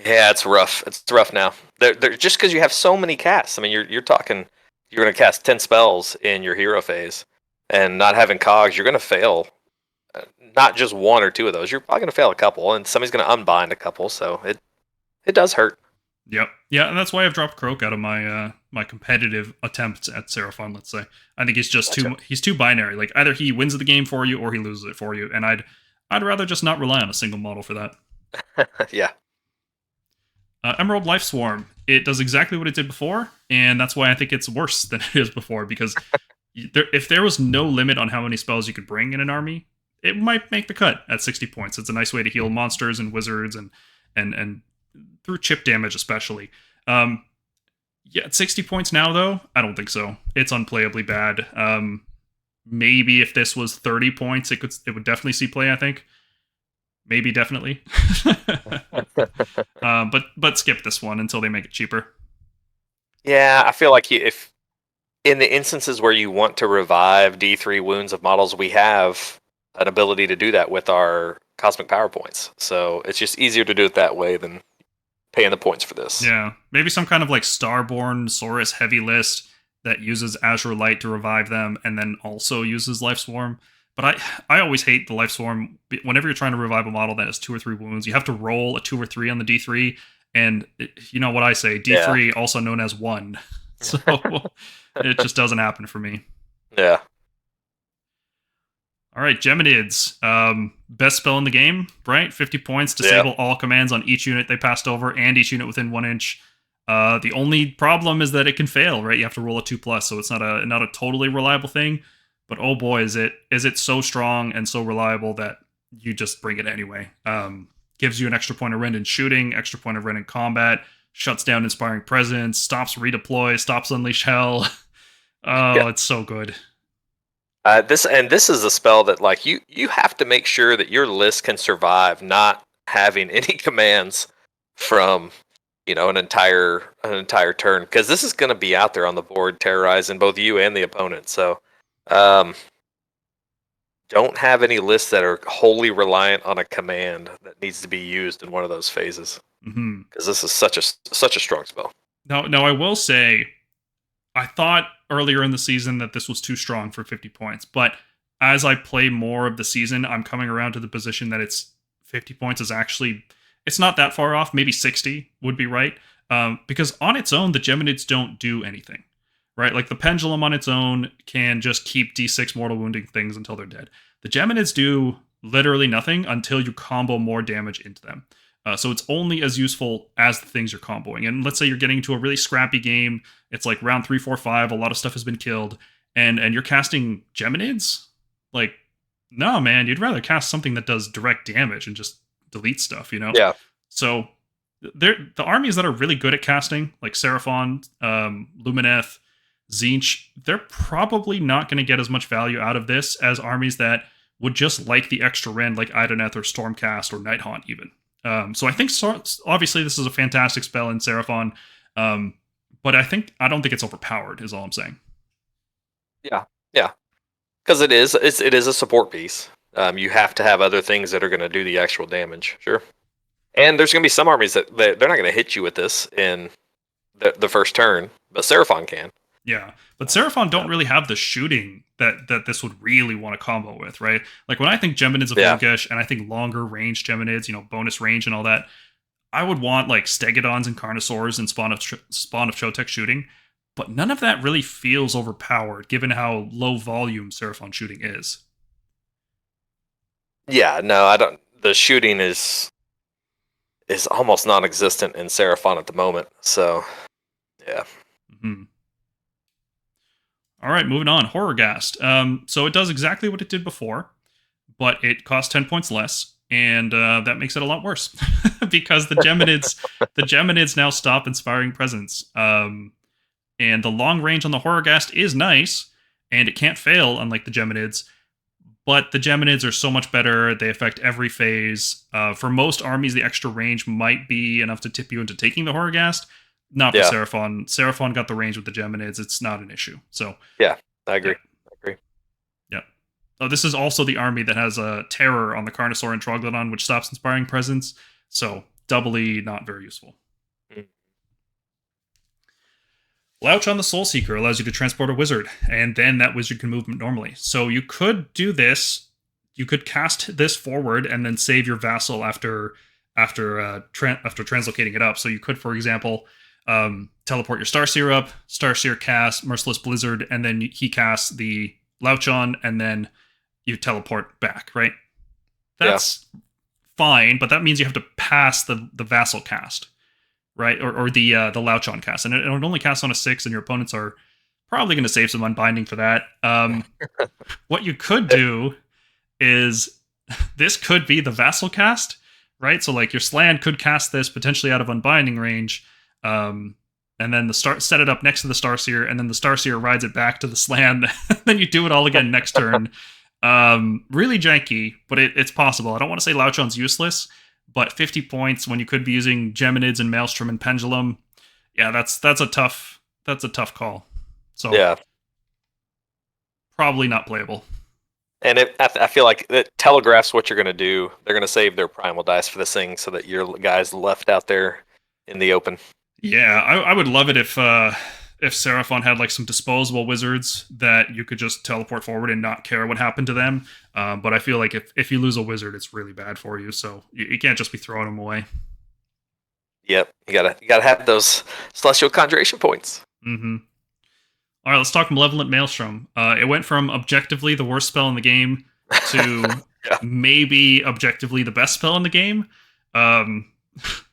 Yeah, it's rough. It's rough now. They're just because you have so many casts. I mean, you're talking, you're going to cast 10 spells in your hero phase, and not having Cogs, you're going to fail. Not just 1 or 2 of those. You're probably going to fail a couple, and somebody's going to unbind a couple. So it does hurt. Yep. Yeah, and that's why I've dropped Kroak out of my my competitive attempts at Seraphon, let's say. I think he's just too binary. Like, either he wins the game for you or he loses it for you, and I'd rather just not rely on a single model for that. Yeah. Emerald Life Swarm. It does exactly what it did before, and that's why I think it's worse than it is before, because if there was no limit on how many spells you could bring in an army, it might make the cut at 60 points. It's a nice way to heal monsters and wizards and through chip damage especially. Yeah, at 60 points now, though, I don't think so. It's unplayably bad. Maybe if this was 30 points, it would definitely see play, I think. Maybe, definitely. But skip this one until they make it cheaper. Yeah, I feel like if in the instances where you want to revive D3 wounds of models, we have an ability to do that with our cosmic power points. So it's just easier to do it that way than paying the points for this. Yeah, maybe some kind of like Starborne SAURUS heavy list that uses Azure Light to revive them and then also uses Life Swarm. But I always hate the Life Swarm. Whenever you're trying to revive a model that has 2 or 3 wounds, you have to roll a 2 or 3 on the D3. And you know what I say, D3, also known as 1. So it just doesn't happen for me. Yeah. All right, Geminids. Best spell in the game, right? 50 points, disable all commands on each unit they passed over and each unit within 1 inch. The only problem is that it can fail, right? You have to roll a 2+, so it's not a totally reliable thing. But oh boy, is it so strong and so reliable that you just bring it anyway. Gives you an extra point of rend in shooting, extra point of rend in combat, shuts down Inspiring Presence, stops redeploy, stops Unleash Hell. It's so good. This is a spell that, like, you have to make sure that your list can survive not having any commands from, an entire turn, because this is going to be out there on the board terrorizing both you and the opponent. So don't have any lists that are wholly reliant on a command that needs to be used in one of those phases, because this is such a strong spell. Now I will say, I thought earlier in the season that this was too strong for 50 points, but as I play more of the season, I'm coming around to the position that it's 50 points is actually, it's not that far off. Maybe 60 would be right, because on its own, the Geminids don't do anything. Right, like the Pendulum on its own can just keep D6 mortal wounding things until they're dead. The Geminids do literally nothing until you combo more damage into them. So it's only as useful as the things you're comboing. And let's say you're getting into a really scrappy game. It's like round 3, 4, 5. A lot of stuff has been killed, and you're casting Geminids. Like, no, man, you'd rather cast something that does direct damage and just delete stuff. Yeah. So the armies that are really good at casting, like Seraphon, Lumineth, Tzeentch, they're probably not going to get as much value out of this as armies that would just like the extra rend, like Idoneth or Stormcast or Nighthaunt even. So I think obviously this is a fantastic spell in Seraphon, but I don't think it's overpowered. Is all I'm saying. Yeah, because it is a support piece. You have to have other things that are going to do the actual damage. Sure. And there's going to be some armies that they're not going to hit you with this in the first turn, but Seraphon can. Yeah, but Seraphon don't really have the shooting that this would really want to combo with, right? Like when I think Geminids of Volgesh and I think longer range Geminids, bonus range and all that, I would want like Stegodons and Carnosaurs and Spawn of Chotek shooting, but none of that really feels overpowered given how low volume Seraphon shooting is. Yeah, no, I don't. The shooting is almost non-existent in Seraphon at the moment. So, yeah. Mm-hmm. All right, moving on. Horrorghast. So it does exactly what it did before, but it costs 10 points less, and that makes it a lot worse because the Geminids now stop inspiring presence. And the long range on the Horrorghast is nice, and it can't fail, unlike the Geminids. But the Geminids are so much better. They affect every phase. For most armies, the extra range might be enough to tip you into taking the Horrorghast. Not for Seraphon. Seraphon got the range with the Geminids. It's not an issue. So yeah, I agree. Yeah. Oh, this is also the army that has a Terror on the Carnosaur and Troglodon, which stops inspiring presence. So doubly not very useful. Louch on the Soulseeker allows you to transport a wizard, and then that wizard can move normally. So you could do this. You could cast this forward and then save your vassal after translocating it up. So you could, for example, teleport your Starseer up, Starseer casts Merciless Blizzard, and then he casts the Louchon, and then you teleport back, right? That's fine, but that means you have to pass the vassal cast, right? Or the Louchon cast. And it only casts on a 6, and your opponents are probably going to save some unbinding for that. What you could do is this could be the vassal cast, right? So like your Slan could cast this potentially out of unbinding range, and then set it up next to the Starseer, and then the Starseer rides it back to the Slan. Then you do it all again next turn. Really janky, but it's possible. I don't want to say Louchon's useless, but 50 points when you could be using Geminids and Maelstrom and Pendulum, yeah, that's a tough call. So yeah, probably not playable. And I feel like it telegraphs what you're going to do. They're going to save their primal dice for this thing so that your guys left out there in the open. Yeah, I would love it if Seraphon had like some disposable wizards that you could just teleport forward and not care what happened to them. But I feel like if you lose a wizard, it's really bad for you. So you can't just be throwing them away. Yep, you gotta have those celestial conjuration points. Mm-hmm. All right, let's talk Malevolent Maelstrom. It went from objectively the worst spell in the game to maybe objectively the best spell in the game.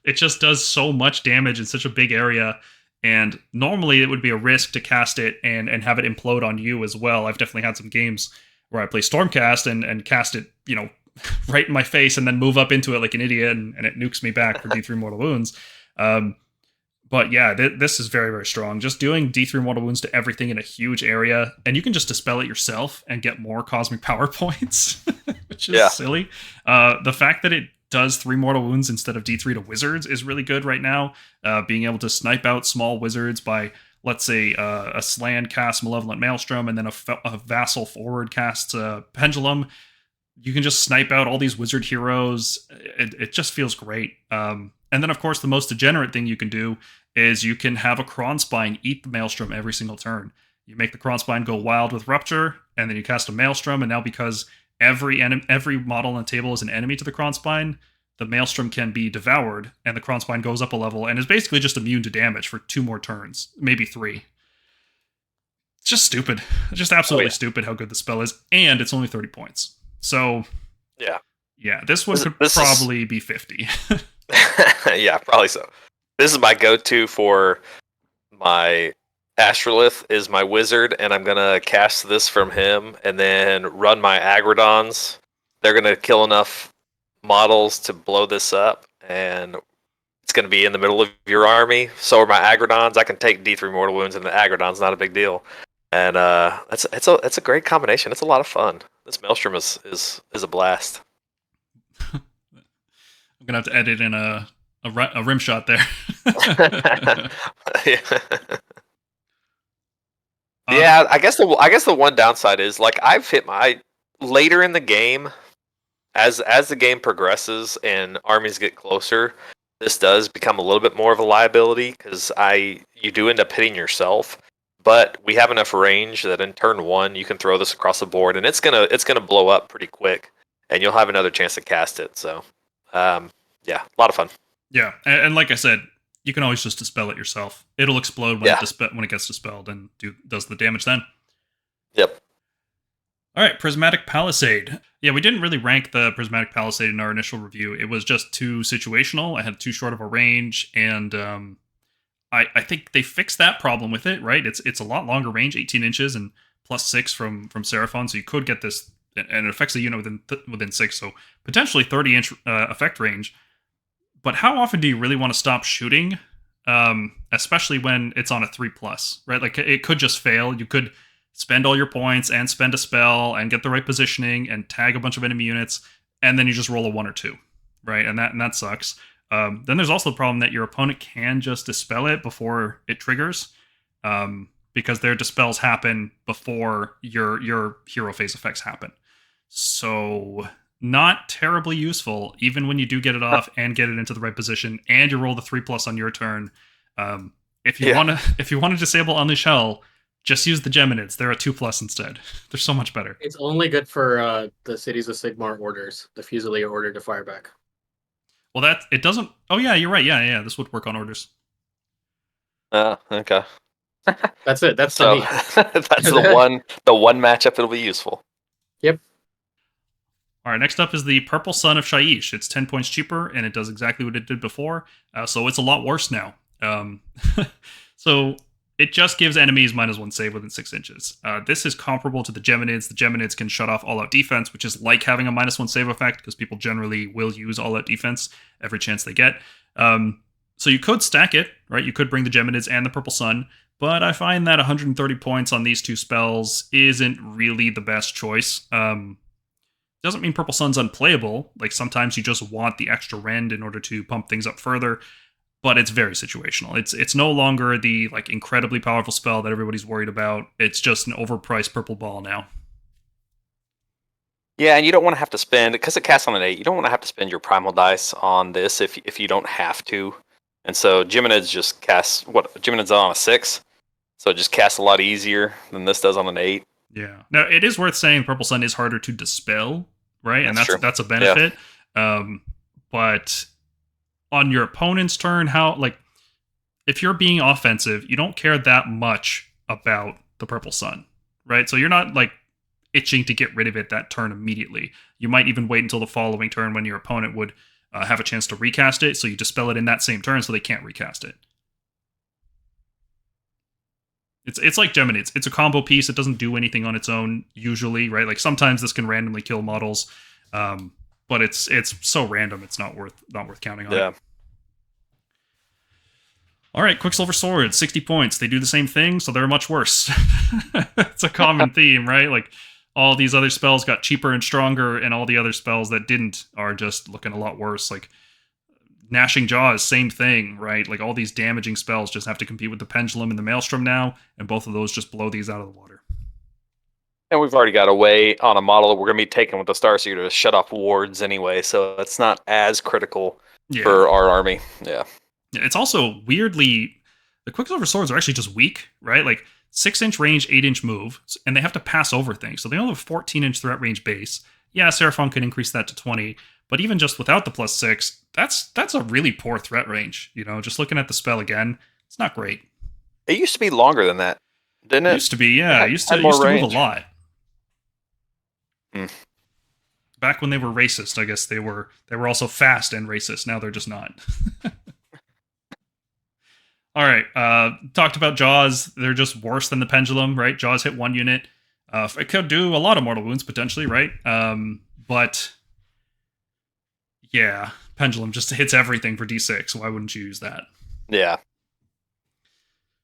It just does so much damage in such a big area, and normally it would be a risk to cast it and have it implode on you as well. I've definitely had some games where I play Stormcast and cast it, right in my face and then move up into it like an idiot, and it nukes me back for D3 Mortal Wounds. But yeah, this is very, very strong. Just doing D3 Mortal Wounds to everything in a huge area, and you can just dispel it yourself and get more cosmic power points, which is silly. The fact that it does 3 Mortal Wounds instead of D3 to wizards is really good right now. Being able to snipe out small wizards by, let's say, a Slan casts Malevolent Maelstrom, and then a vassal forward casts Pendulum. You can just snipe out all these wizard heroes. It just feels great. And then, of course, the most degenerate thing you can do is you can have a Kronspine eat the Maelstrom every single turn. You make the Kronspine go wild with Rupture, and then you cast a Maelstrom, and now because every model on the table is an enemy to the Kronspine, the Maelstrom can be devoured, and the Kronspine goes up a level, and is basically just immune to damage for 2 more turns, maybe 3. It's just stupid. It's just absolutely stupid how good the spell is, and it's only 30 points. So, yeah, this one could probably be 50. Yeah, probably so. This is my go-to for my Astrolith is my wizard, and I'm gonna cast this from him, and then run my Agrodons. They're gonna kill enough models to blow this up, and it's gonna be in the middle of your army. So are my Agrodons. I can take D3 Mortal Wounds, and the Agrodon's not a big deal. And it's a great combination. It's a lot of fun. This Maelstrom is a blast. I'm gonna have to edit in a rim shot there. Yeah, I guess the one downside is like I've hit my later in the game. As the game progresses and armies get closer, this does become a little bit more of a liability because you do end up hitting yourself. But we have enough range that in turn 1 you can throw this across the board, and it's gonna blow up pretty quick, and you'll have another chance to cast it. So, yeah, a lot of fun. Yeah, and like I said, you can always just dispel it yourself. It'll explode when when it gets dispelled and does the damage then. Yep. All right, Prismatic Palisade. Yeah, we didn't really rank the Prismatic Palisade in our initial review. It was just too situational. I had too short of a range, and I think they fixed that problem with it, right? It's a lot longer range, 18 inches and +6 from Seraphon, so you could get this, and it affects the unit within 6, so potentially 30-inch effect range. But how often do you really want to stop shooting, especially when it's on a 3+, right? Like, it could just fail. You could spend all your points and spend a spell and get the right positioning and tag a bunch of enemy units, and then you just roll a 1 or 2, right? And that sucks. Then there's also the problem that your opponent can just dispel it before it triggers, because their dispels happen before your hero phase effects happen. So not terribly useful, even when you do get it off and get it into the right position, and you roll the 3+ on your turn. If you want to disable Unleash Hell, just use the Geminids. They're a 2+ instead. They're so much better. It's only good for the Cities of Sigmar orders, the Fusilier order to fire back. Well, it doesn't. Oh yeah, you're right. Yeah, this would work on orders. Okay. That's it. That's so that's the one matchup it'll be useful. Yep. All right, next up is the Purple Sun of Shyish. It's 10 points cheaper, and it does exactly what it did before, so it's a lot worse now. So it just gives enemies -1 save within 6 inches. This is comparable to the Geminids. The Geminids can shut off all-out defense, which is like having a -1 save effect, because people generally will use all-out defense every chance they get. So you could stack it, right? You could bring the Geminids and the Purple Sun, but I find that 130 points on these two spells isn't really the best choice. Doesn't mean Purple Sun's unplayable. Like, sometimes you just want the extra rend in order to pump things up further, but it's very situational. It's no longer the like incredibly powerful spell that everybody's worried about. It's just an overpriced purple ball now. Yeah, and you don't want to have to spend, because it casts on an 8, you don't want to have to spend your Primal dice on this if you don't have to. And so Geminids just cast, Geminids on a 6, so it just casts a lot easier than this does on an 8. Yeah. Now, it is worth saying Purple Sun is harder to dispel, right? And that's a benefit. Yeah. But on your opponent's turn, if you're being offensive, you don't care that much about the Purple Sun, right? So you're not like itching to get rid of it that turn immediately. You might even wait until the following turn when your opponent would have a chance to recast it, so you dispel it in that same turn so they can't recast it. It's like Geminids. It's a combo piece. It doesn't do anything on its own usually, right? Like, sometimes this can randomly kill models, but it's so random it's not worth counting on. Yeah. It. All right, Quicksilver Swords, 60 points. They do the same thing, so they're much worse. It's a common theme, right? Like, all these other spells got cheaper and stronger, and all the other spells that didn't are just looking a lot worse. Like, Gnashing Jaws, same thing, right? Like, all these damaging spells just have to compete with the Pendulum and the Maelstrom now, and both of those just blow these out of the water. And we've already got a way on a model that we're going to be taking with the Starseeker to shut off wards anyway, so it's not as critical for our army. Yeah. It's also weirdly, the Quicksilver Swords are actually just weak, right? Like, 6-inch range, 8-inch move, and they have to pass over things. So they only have 14-inch threat range base. Yeah, Seraphon can increase that to 20, but even just without the +6, that's a really poor threat range. You know, just looking at the spell again, it's not great. It used to be longer than that, didn't it? It used to be, yeah. It used to move a lot. Back when they were racist, I guess they were also fast and racist. Now they're just not. All right, talked about Jaws. They're just worse than the Pendulum, right? Jaws hit 1 unit. It could do a lot of mortal wounds, potentially, right? But, yeah, Pendulum just hits everything for D6. Why wouldn't you use that? Yeah.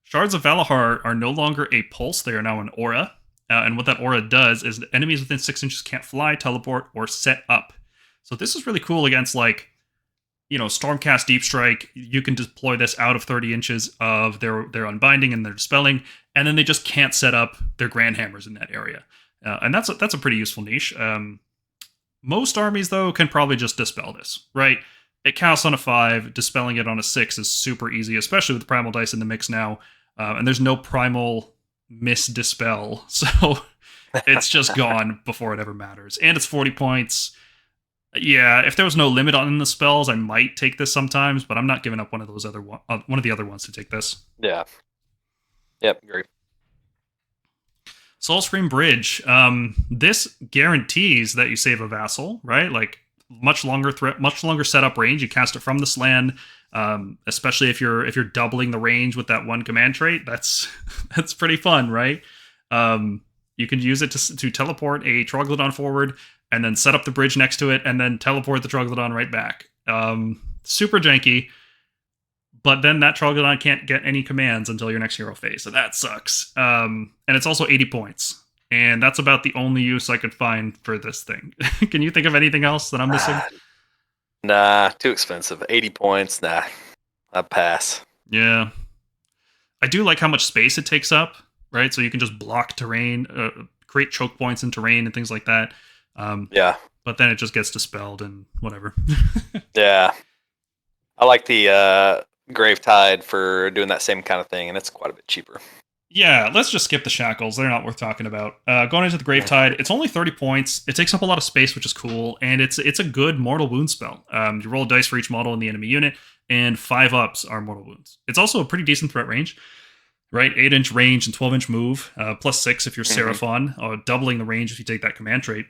Shards of Valahar are no longer a pulse. They are now an aura. And what that aura does is enemies within 6 inches can't fly, teleport, or set up. So this is really cool against, like, you know, Stormcast, Deep Strike. You can deploy this out of 30 inches of their unbinding and their dispelling, and then they just can't set up their Grand Hammers in that area. And that's a pretty useful niche. Most armies, though, can probably just dispel this, right? It casts on a 5, dispelling it on a 6 is super easy, especially with Primal Dice in the mix now. And there's no Primal Dispel, so it's just gone before it ever matters. And it's 40 points. Yeah, if there was no limit on the spells, I might take this sometimes, but I'm not giving up one of those one of the other ones to take this. Yeah. Yep, agree. Soulscream Bridge. This guarantees that you save a vassal, right? Like much longer setup range. You cast it from this land, especially if you're doubling the range with that one command trait. That's pretty fun, right? You can use it to teleport a Troglodyte forward, and then set up the bridge next to it, and then teleport the Troglodyte right back. Super janky, but then that Troglodyte can't get any commands until your next hero phase, so that sucks. And it's also 80 points, and that's about the only use I could find for this thing. Can you think of anything else that I'm missing? Nah, too expensive. 80 points, nah. I pass. Yeah. I do like how much space it takes up, right? So you can just block terrain, create choke points in terrain and things like that. Yeah. But then it just gets dispelled and whatever. Yeah. I like the Grave Tide for doing that same kind of thing, and it's quite a bit cheaper. Yeah, let's just skip the shackles. They're not worth talking about. Going into the Grave Tide, it's only 30 points. It takes up a lot of space, which is cool, and it's a good mortal wound spell. You roll dice for each model in the enemy unit, and 5 ups are mortal wounds. It's also a pretty decent threat range, right? 8-inch range and 12-inch move, plus 6 if you're Seraphon, or doubling the range if you take that command trait.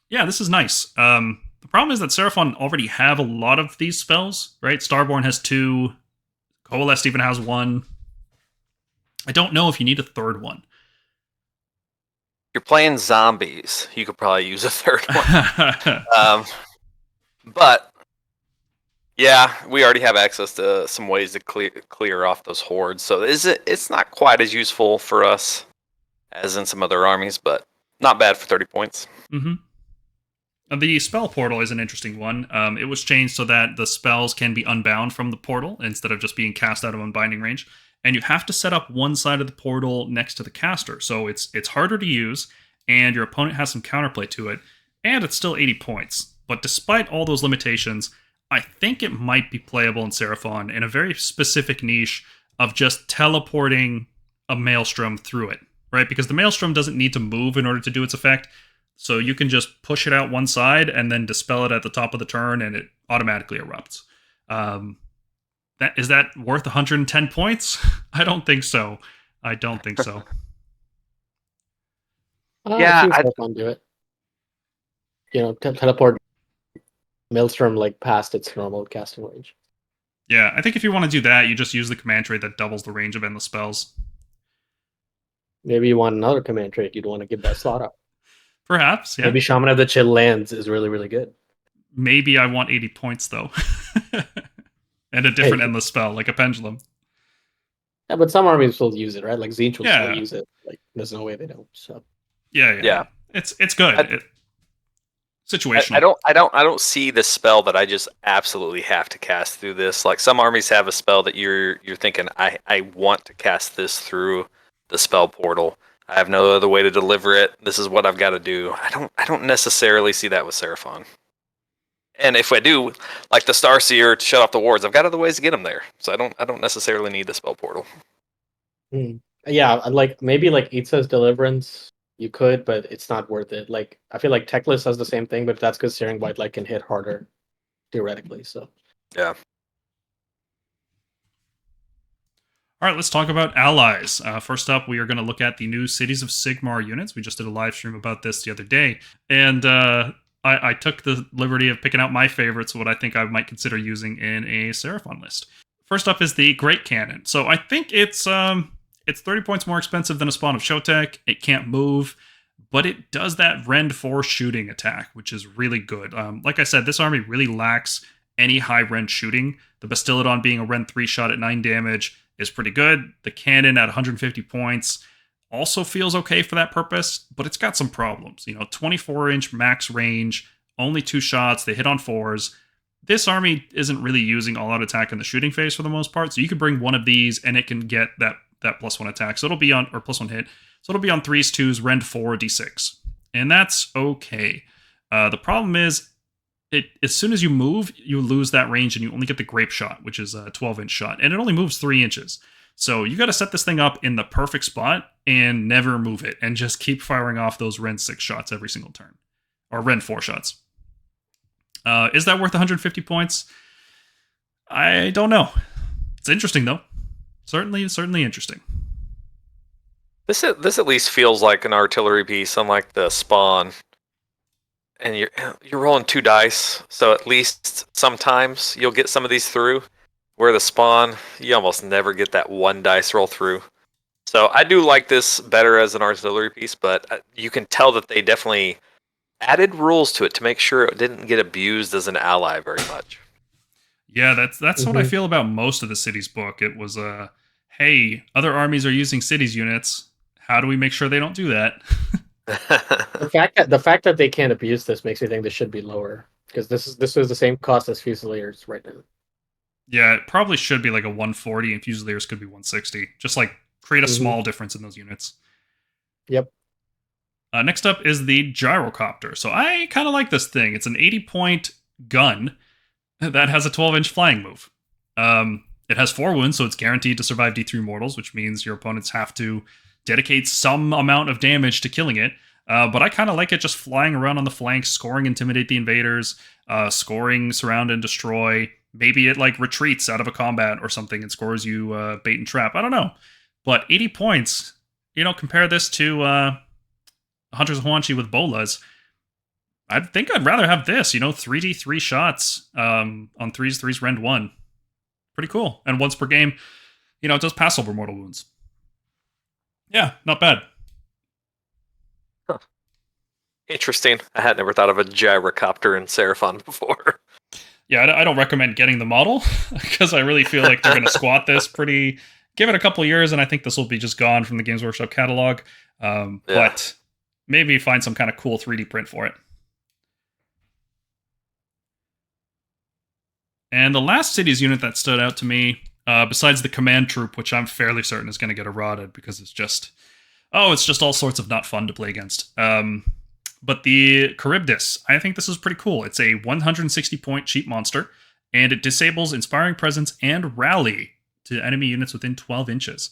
Yeah, this is nice. The problem is that Seraphon already have a lot of these spells, right? Starborne has 2. Coalesced even has 1. I don't know if you need a third one. You're playing zombies. You could probably use a third one. But yeah, we already have access to some ways to clear off those hordes. So it's not quite as useful for us as in some other armies, but not bad for 30 points. Mm-hmm. The spell portal is an interesting one. It was changed so that the spells can be unbound from the portal instead of just being cast out of unbinding range. And you have to set up one side of the portal next to the caster. So it's harder to use, and your opponent has some counterplay to it, and it's still 80 points. But despite all those limitations, I think it might be playable in Seraphon in a very specific niche of just teleporting a Maelstrom through it, right? Because the Maelstrom doesn't need to move in order to do its effect. So you can just push it out one side and then dispel it at the top of the turn, and it automatically erupts. Is that worth 110 points? I don't think so. I don't think so. Yeah, I do it. You know, teleport Maelstrom like past its normal casting range. Yeah, I think if you want to do that, you just use the command trait that doubles the range of endless spells. Maybe you want another command trait. You'd want to give that slot up. Perhaps, yeah. Maybe Shaman of the Chill Lands is really, really good. Maybe I want 80 points, though. And a different endless spell, like a pendulum. Yeah, but some armies will use it, right? Like Zinch will still use it. Like, there's no way they don't. So. Yeah. It's good. Situational. I don't see the spell that I just absolutely have to cast through this. Like some armies have a spell that you're thinking I want to cast this through the spell portal. I have no other way to deliver it. This is what I've got to do. I don't necessarily see that with Seraphon. And if I do, like the Starseer to shut off the wards, I've got other ways to get them there. So I don't necessarily need the spell portal. Yeah, like maybe like Itza's Deliverance, you could, but it's not worth it. Like I feel like Techless has the same thing, but that's because Searing White Light can hit harder theoretically. So yeah. All right, let's talk about allies. First up, we are going to look at the new Cities of Sigmar units. We just did a live stream about this the other day, and I took the liberty of picking out my favorites, what I think I might consider using in a Seraphon list. First up is the Great Cannon. So I think it's 30 points more expensive than a Spawn of Shotek. It can't move, but it does that Rend 4 shooting attack, which is really good. Like I said, this army really lacks any high Rend shooting. The Bastiladon being a Rend 3 shot at 9 damage is pretty good. The cannon at 150 points also feels okay for that purpose, but it's got some problems. 24-inch max range, only 2 shots, they hit on 4s. This army isn't really using all-out attack in the shooting phase for the most part, so you could bring one of these and it can get that +1 attack. So it'll be on, or +1 hit. So it'll be on 3s, 2s, Rend 4, D6. And that's okay. The problem is, as soon as you move, you lose that range and you only get the grape shot, which is a 12-inch shot, and it only moves 3 inches. So you got to set this thing up in the perfect spot and never move it, and just keep firing off those Ren 6 shots every single turn, or Ren 4 shots. Is that worth 150 points? I don't know. It's interesting though. Certainly interesting. This at least feels like an artillery piece, unlike the spawn. And you're rolling 2 dice, so at least sometimes you'll get some of these through. Where the spawn, you almost never get that 1 dice roll through. So I do like this better as an artillery piece, but you can tell that they definitely added rules to it to make sure it didn't get abused as an ally very much. Yeah, that's what I feel about most of the cities book. It was hey, other armies are using cities units. How do we make sure they don't do that? The fact that they can't abuse this makes me think this should be lower, because this is the same cost as Fusiliers right now. Yeah, it probably should be like a 140, and Fusiliers could be 160. Just like create a small difference in those units. Yep. Next up is the Gyrocopter. So I kind of like this thing. It's an 80-point gun that has a 12-inch flying move. It has 4 wounds, so it's guaranteed to survive D3 mortals, which means your opponents have to dedicate some amount of damage to killing it. But I kind of like it just flying around on the flanks, scoring Intimidate the Invaders, scoring Surround and Destroy. Maybe it like retreats out of a combat or something and scores you Bait and Trap. I don't know. But 80 points, compare this to Hunters of Huanchi with Bolas. I think I'd rather have this, 3d3 shots on 3's rend 1. Pretty cool. And once per game, it does pass over mortal wounds. Yeah, not bad. Huh. Interesting. I had never thought of a gyrocopter in Seraphon before. Yeah, I don't recommend getting the model, because I really feel like they're going to squat this pretty... Give it a couple years, and I think this will be just gone from the Games Workshop catalog. But maybe find some kind of cool 3D print for it. And the last cities unit that stood out to me, besides the command troop, which I'm fairly certain is going to get eroded because it's just all sorts of not fun to play against. But the Charybdis, I think this is pretty cool. It's a 160-point cheap monster, and it disables Inspiring Presence and Rally to enemy units within 12 inches.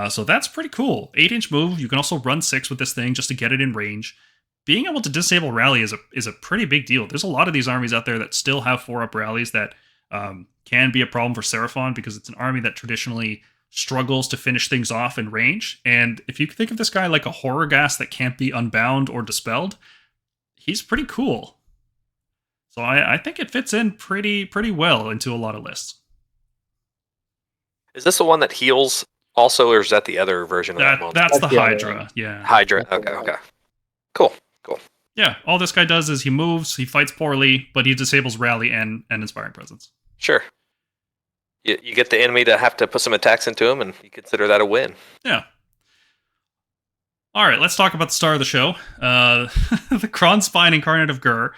So that's pretty cool. 8-inch move. You can also run 6 with this thing just to get it in range. Being able to disable Rally is a pretty big deal. There's a lot of these armies out there that still have 4-up rallies that can be a problem for Seraphon, because it's an army that traditionally struggles to finish things off in range. And if you think of this guy like a horror gas that can't be unbound or dispelled, he's pretty cool. So I think it fits in pretty well into a lot of lists. Is this the one that heals also, or is that the other version of that monster? That's the the other Hydra, one. yeah. Hydra, okay. Cool. Yeah, all this guy does is he moves, he fights poorly, but he disables Rally and Inspiring Presence. Sure. You get the enemy to have to put some attacks into him, and you consider that a win. Yeah. All right, let's talk about the star of the show. The Kronspine Incarnate of Gur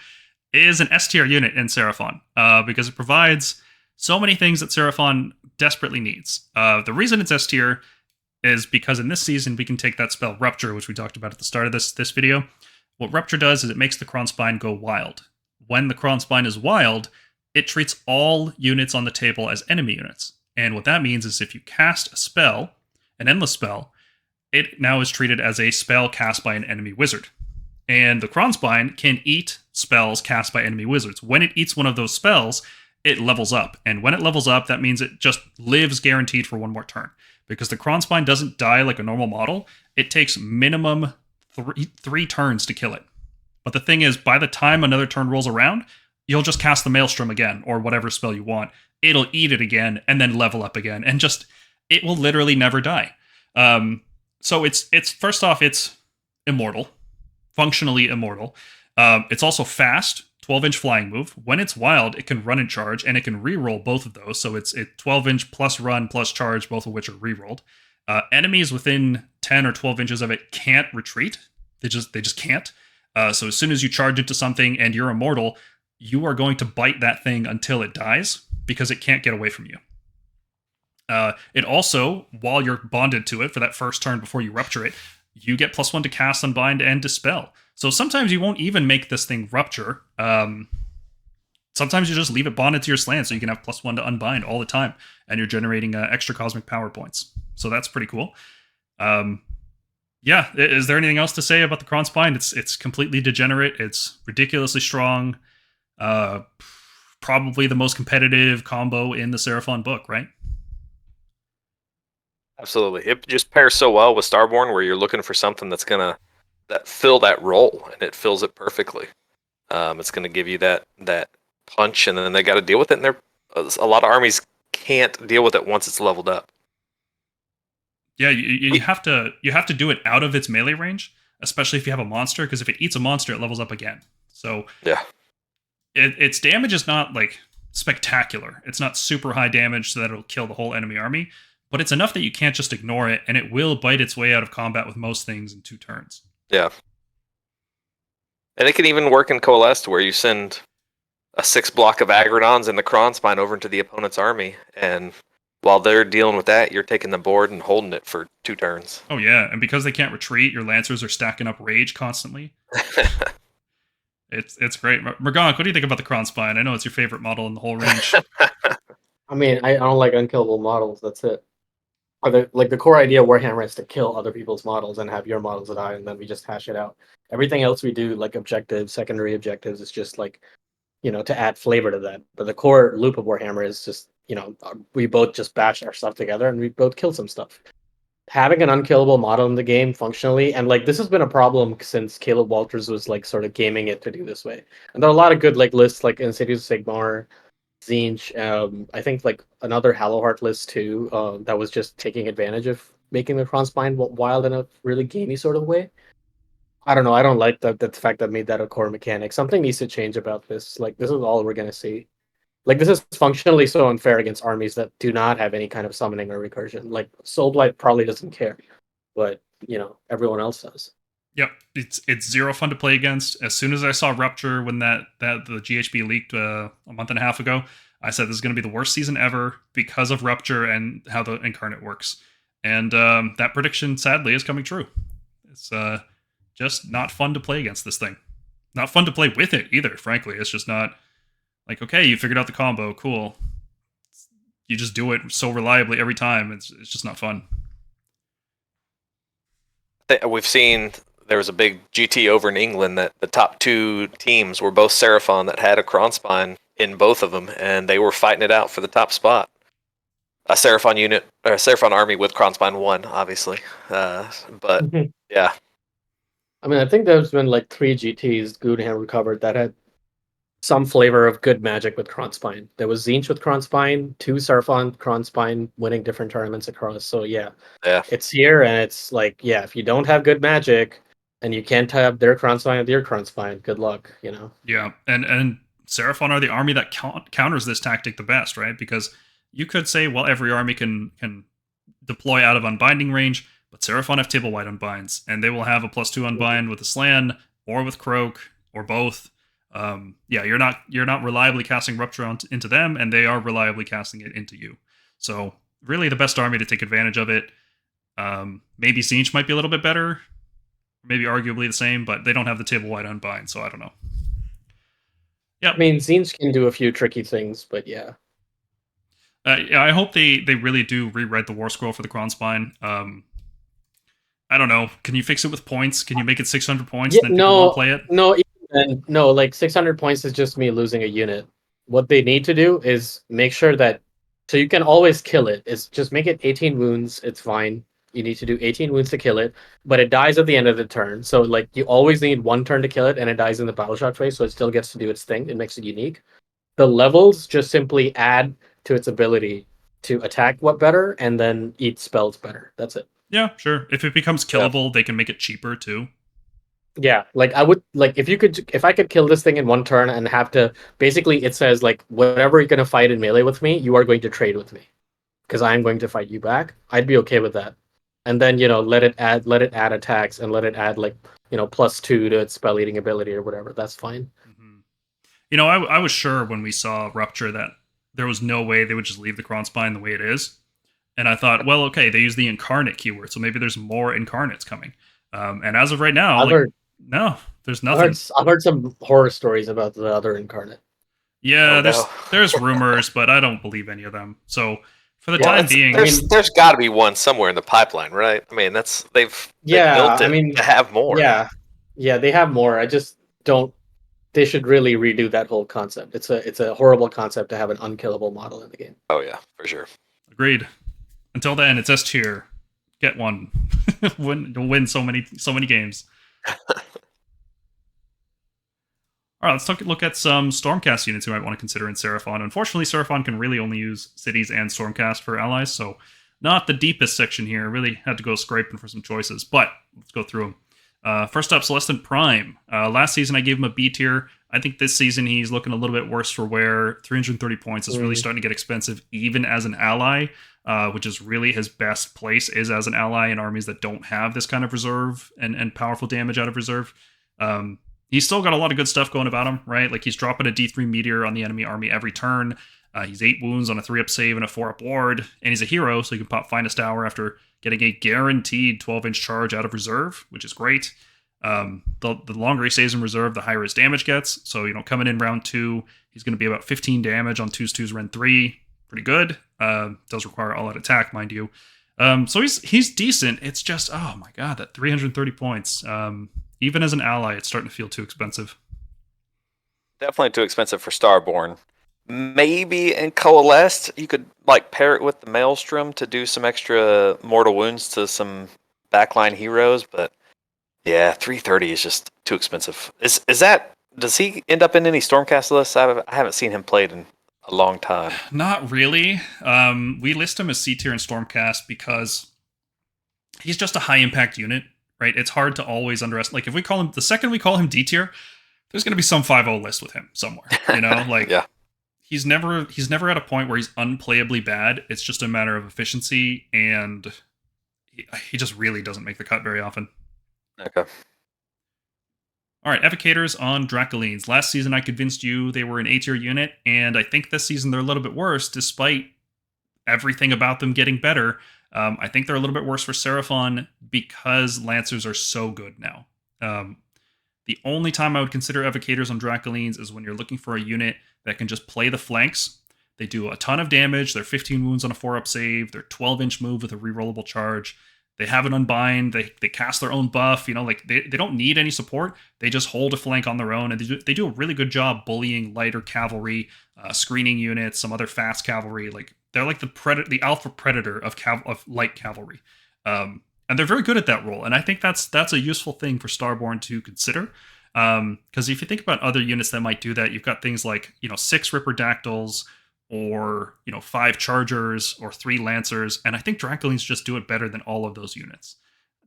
is an S tier unit in Seraphon, because it provides so many things that Seraphon desperately needs. The reason it's S tier is because in this season we can take that spell Rupture, which we talked about at the start of this video. What Rupture does is it makes the Kronspine go wild. When the Kronspine is wild, it treats all units on the table as enemy units. And what that means is if you cast a spell, an endless spell, it now is treated as a spell cast by an enemy wizard. And the Kronspine can eat spells cast by enemy wizards. When it eats one of those spells, it levels up. And when it levels up, that means it just lives guaranteed for one more turn. Because the Kronspine doesn't die like a normal model, it takes minimum three turns to kill it. But the thing is, by the time another turn rolls around, you'll just cast the Maelstrom again, or whatever spell you want. It'll eat it again, and then level up again, and it will literally never die. So it's first off, it's immortal, functionally immortal. It's also fast, 12-inch flying move. When it's wild, it can run and charge, and it can reroll both of those. So it's 12-inch plus run plus charge, both of which are rerolled. Enemies within 10 or 12 inches of it can't retreat. They just can't. So as soon as you charge into something and you're immortal, you are going to bite that thing until it dies, because it can't get away from you. It also, while you're bonded to it for that first turn before you rupture it, you get +1 to cast, unbind, and dispel. So sometimes you won't even make this thing rupture. Sometimes you just leave it bonded to your slant so you can have +1 to unbind all the time, and you're generating extra cosmic power points. So that's pretty cool. Yeah, is there anything else to say about the Kron Spine? It's completely degenerate. It's ridiculously strong. Probably the most competitive combo in the Seraphon book, right? Absolutely. It just pairs so well with Starborne, where you're looking for something that's gonna fill that role, and it fills it perfectly. It's gonna give you that punch, and then they got to deal with it. And a lot of armies can't deal with it once it's leveled up. Yeah, you have to do it out of its melee range, especially if you have a monster, because if it eats a monster, it levels up again. So yeah, its damage is not like spectacular. It's not super high damage so that it'll kill the whole enemy army, but it's enough that you can't just ignore it, and it will bite its way out of combat with most things in 2 turns. Yeah. And it can even work in Coalesced, where you send a 6 block of Agrodons and the Kron Spine over into the opponent's army, and while they're dealing with that, you're taking the board and holding it for 2 turns. Oh yeah, and because they can't retreat, your Lancers are stacking up rage constantly. It's great. Mergonk, what do you think about the Kron Spine? I know it's your favorite model in the whole range. I mean, I don't like unkillable models. That's it. The core idea of Warhammer is to kill other people's models and have your models die, and then we just hash it out. Everything else we do, like objectives, secondary objectives, is just like, to add flavor to that. But the core loop of Warhammer is just, we both just bash our stuff together and we both kill some stuff. Having an unkillable model in the game functionally, and like this has been a problem since Caleb Walters was like sort of gaming it to do this way. And there are a lot of good like lists like Insidious Sigmar, Zinch, I think like another Hallowheart list too, that was just taking advantage of making the Kron Spine wild in a really gamey sort of way. I don't know. I don't like the fact that made that a core mechanic. Something needs to change about this. Like this is all we're gonna see. Like this is functionally so unfair against armies that do not have any kind of summoning or recursion. Like Soulblight probably doesn't care, but everyone else does. Yep, it's zero fun to play against. As soon as I saw Rupture when the GHB leaked a month and a half ago, I said this is going to be the worst season ever because of Rupture and how the Incarnate works. And that prediction, sadly, is coming true. It's just not fun to play against this thing. Not fun to play with it either, frankly. It's just not like, okay, you figured out the combo, cool. You just do it so reliably every time. It's just not fun. We've seen there was a big GT over in England that the top 2 teams were both Seraphon that had a Kron Spine in both of them, and they were fighting it out for the top spot. A Seraphon unit, or a Seraphon army with Kron Spine won, obviously. But yeah. I mean, I think there's been like 3 GTs Goodham recovered that had some flavor of good magic with Kron Spine. There was Zinch with Kron Spine, 2 Seraphon Kron Spine winning different tournaments across. So yeah, it's here, and it's like, yeah, if you don't have good magic and you can't have their Kron Spine with your Kron Spine, good luck, Yeah, and Seraphon are the army that counters this tactic the best, right? Because you could say, well, every army can deploy out of unbinding range, but Seraphon have table-wide unbinds, and they will have a +2 unbind with a Slan or with Croak or both. Yeah, you're not reliably casting Rupture into them, and they are reliably casting it into you. So really the best army to take advantage of it. Maybe Zinch might be a little bit better, maybe arguably the same, but they don't have the table-wide unbind, so I don't know. Yeah, I mean, Zinch can do a few tricky things, but yeah. Yeah, I hope they really do rewrite the Warscroll for the Kron Spine. I don't know. Can you fix it with points? Can you make it 600 points? Yeah, and then people won't play it? No, like 600 points is just me losing a unit. What they need to do is make sure that, so you can always kill it, is just make it 18 wounds, it's fine. You need to do 18 wounds to kill it, but it dies at the end of the turn. So like you always need 1 turn to kill it, and it dies in the battle shot phase, so it still gets to do its thing. It makes it unique. The levels just simply add to its ability to attack better, and then eat spells better. That's it. Yeah, sure. If it becomes killable, they can make it cheaper too. Yeah, like I would like if I could kill this thing in 1 turn and have to basically, it says like whatever you're gonna fight in melee with me, you are going to trade with me, because I'm going to fight you back. I'd be okay with that, and then let it add attacks, and let it add like +2 to its spell eating ability or whatever. That's fine. Mm-hmm. I was sure when we saw Rupture that there was no way they would just leave the Kron Spine the way it is, and I thought, well, okay, they use the Incarnate keyword, so maybe there's more Incarnates coming. And as of right now, No, there's I've nothing. heard some horror stories about the other incarnate. Yeah, Oh, no. there's rumors, but I don't believe any of them. So for the Yeah, time it's- being, I mean- There's got to be one somewhere in the pipeline, right? I mean, they've Yeah, built I it mean, to have more. yeah, they have more. I just don't. They should really redo that whole concept. It's a horrible concept to have an unkillable model in the game. Oh yeah, for sure. agreed. Until then, it's S tier. Get one. win so many games. All right, let's look at some Stormcast units you might want to consider in Seraphon. Unfortunately, Seraphon can really only use cities and Stormcast for allies, so not the deepest section here. Really had to go scraping for some choices, but let's go through them. First up, Celestin Prime. Last season, I gave him a B tier. I think this season he's looking a little bit worse for wear. 330 points is really starting to get expensive, even as an ally, which is really his best place is as an ally in armies that don't have this kind of reserve and powerful damage out of reserve. He's still got a lot of good stuff going about him, right? Like he's dropping a D3 meteor on the enemy army every turn. He's 8 wounds on a 3-up save and a 4-up ward, and he's a hero, so you can pop Finest Hour after getting a guaranteed 12-inch charge out of reserve, which is great. The longer he stays in reserve, the higher his damage gets. So, coming in round 2, he's going to be about 15 damage on 2s, Ren 3. Pretty good. Does require all-out attack, mind you. So he's decent. It's just, oh my god, that 330 points. Even as an ally, it's starting to feel too expensive. Definitely too expensive for Starborne. Maybe in Coalesced, you could pair it with the Maelstrom to do some extra mortal wounds to some backline heroes, but yeah, 330 is just too expensive. Does he end up in any Stormcast lists? I haven't seen him played in a long time. Not really. We list him as C tier in Stormcast because he's just a high impact unit, right? It's hard to always underestimate. If we call him, the second we call him D tier, there's going to be some 5-0 list with him somewhere. Yeah. He's never at a point where he's unplayably bad. It's just a matter of efficiency, and he just really doesn't make the cut very often. Okay. All right, Evocators on Dracolines. Last season, I convinced you they were an A-tier unit, and I think this season they're a little bit worse, despite everything about them getting better. I think they're a little bit worse for Seraphon because Lancers are so good now. The only time I would consider Evocators on Dracolines is when you're looking for a unit that can just play the flanks. They do a ton of damage. They're 15 wounds on a 4-up save. They're 12-inch move with a rerollable charge. They have an unbind. They cast their own buff. They don't need any support. They just hold a flank on their own, and they do a really good job bullying lighter cavalry, screening units, some other fast cavalry. They're like the alpha predator of light cavalry, and they're very good at that role. And I think that's a useful thing for Starborne to consider. Because if you think about other units that might do that, you've got things like 6 Ripperdactyls, or 5 Chargers, or 3 Lancers, and I think Dracolines just do it better than all of those units.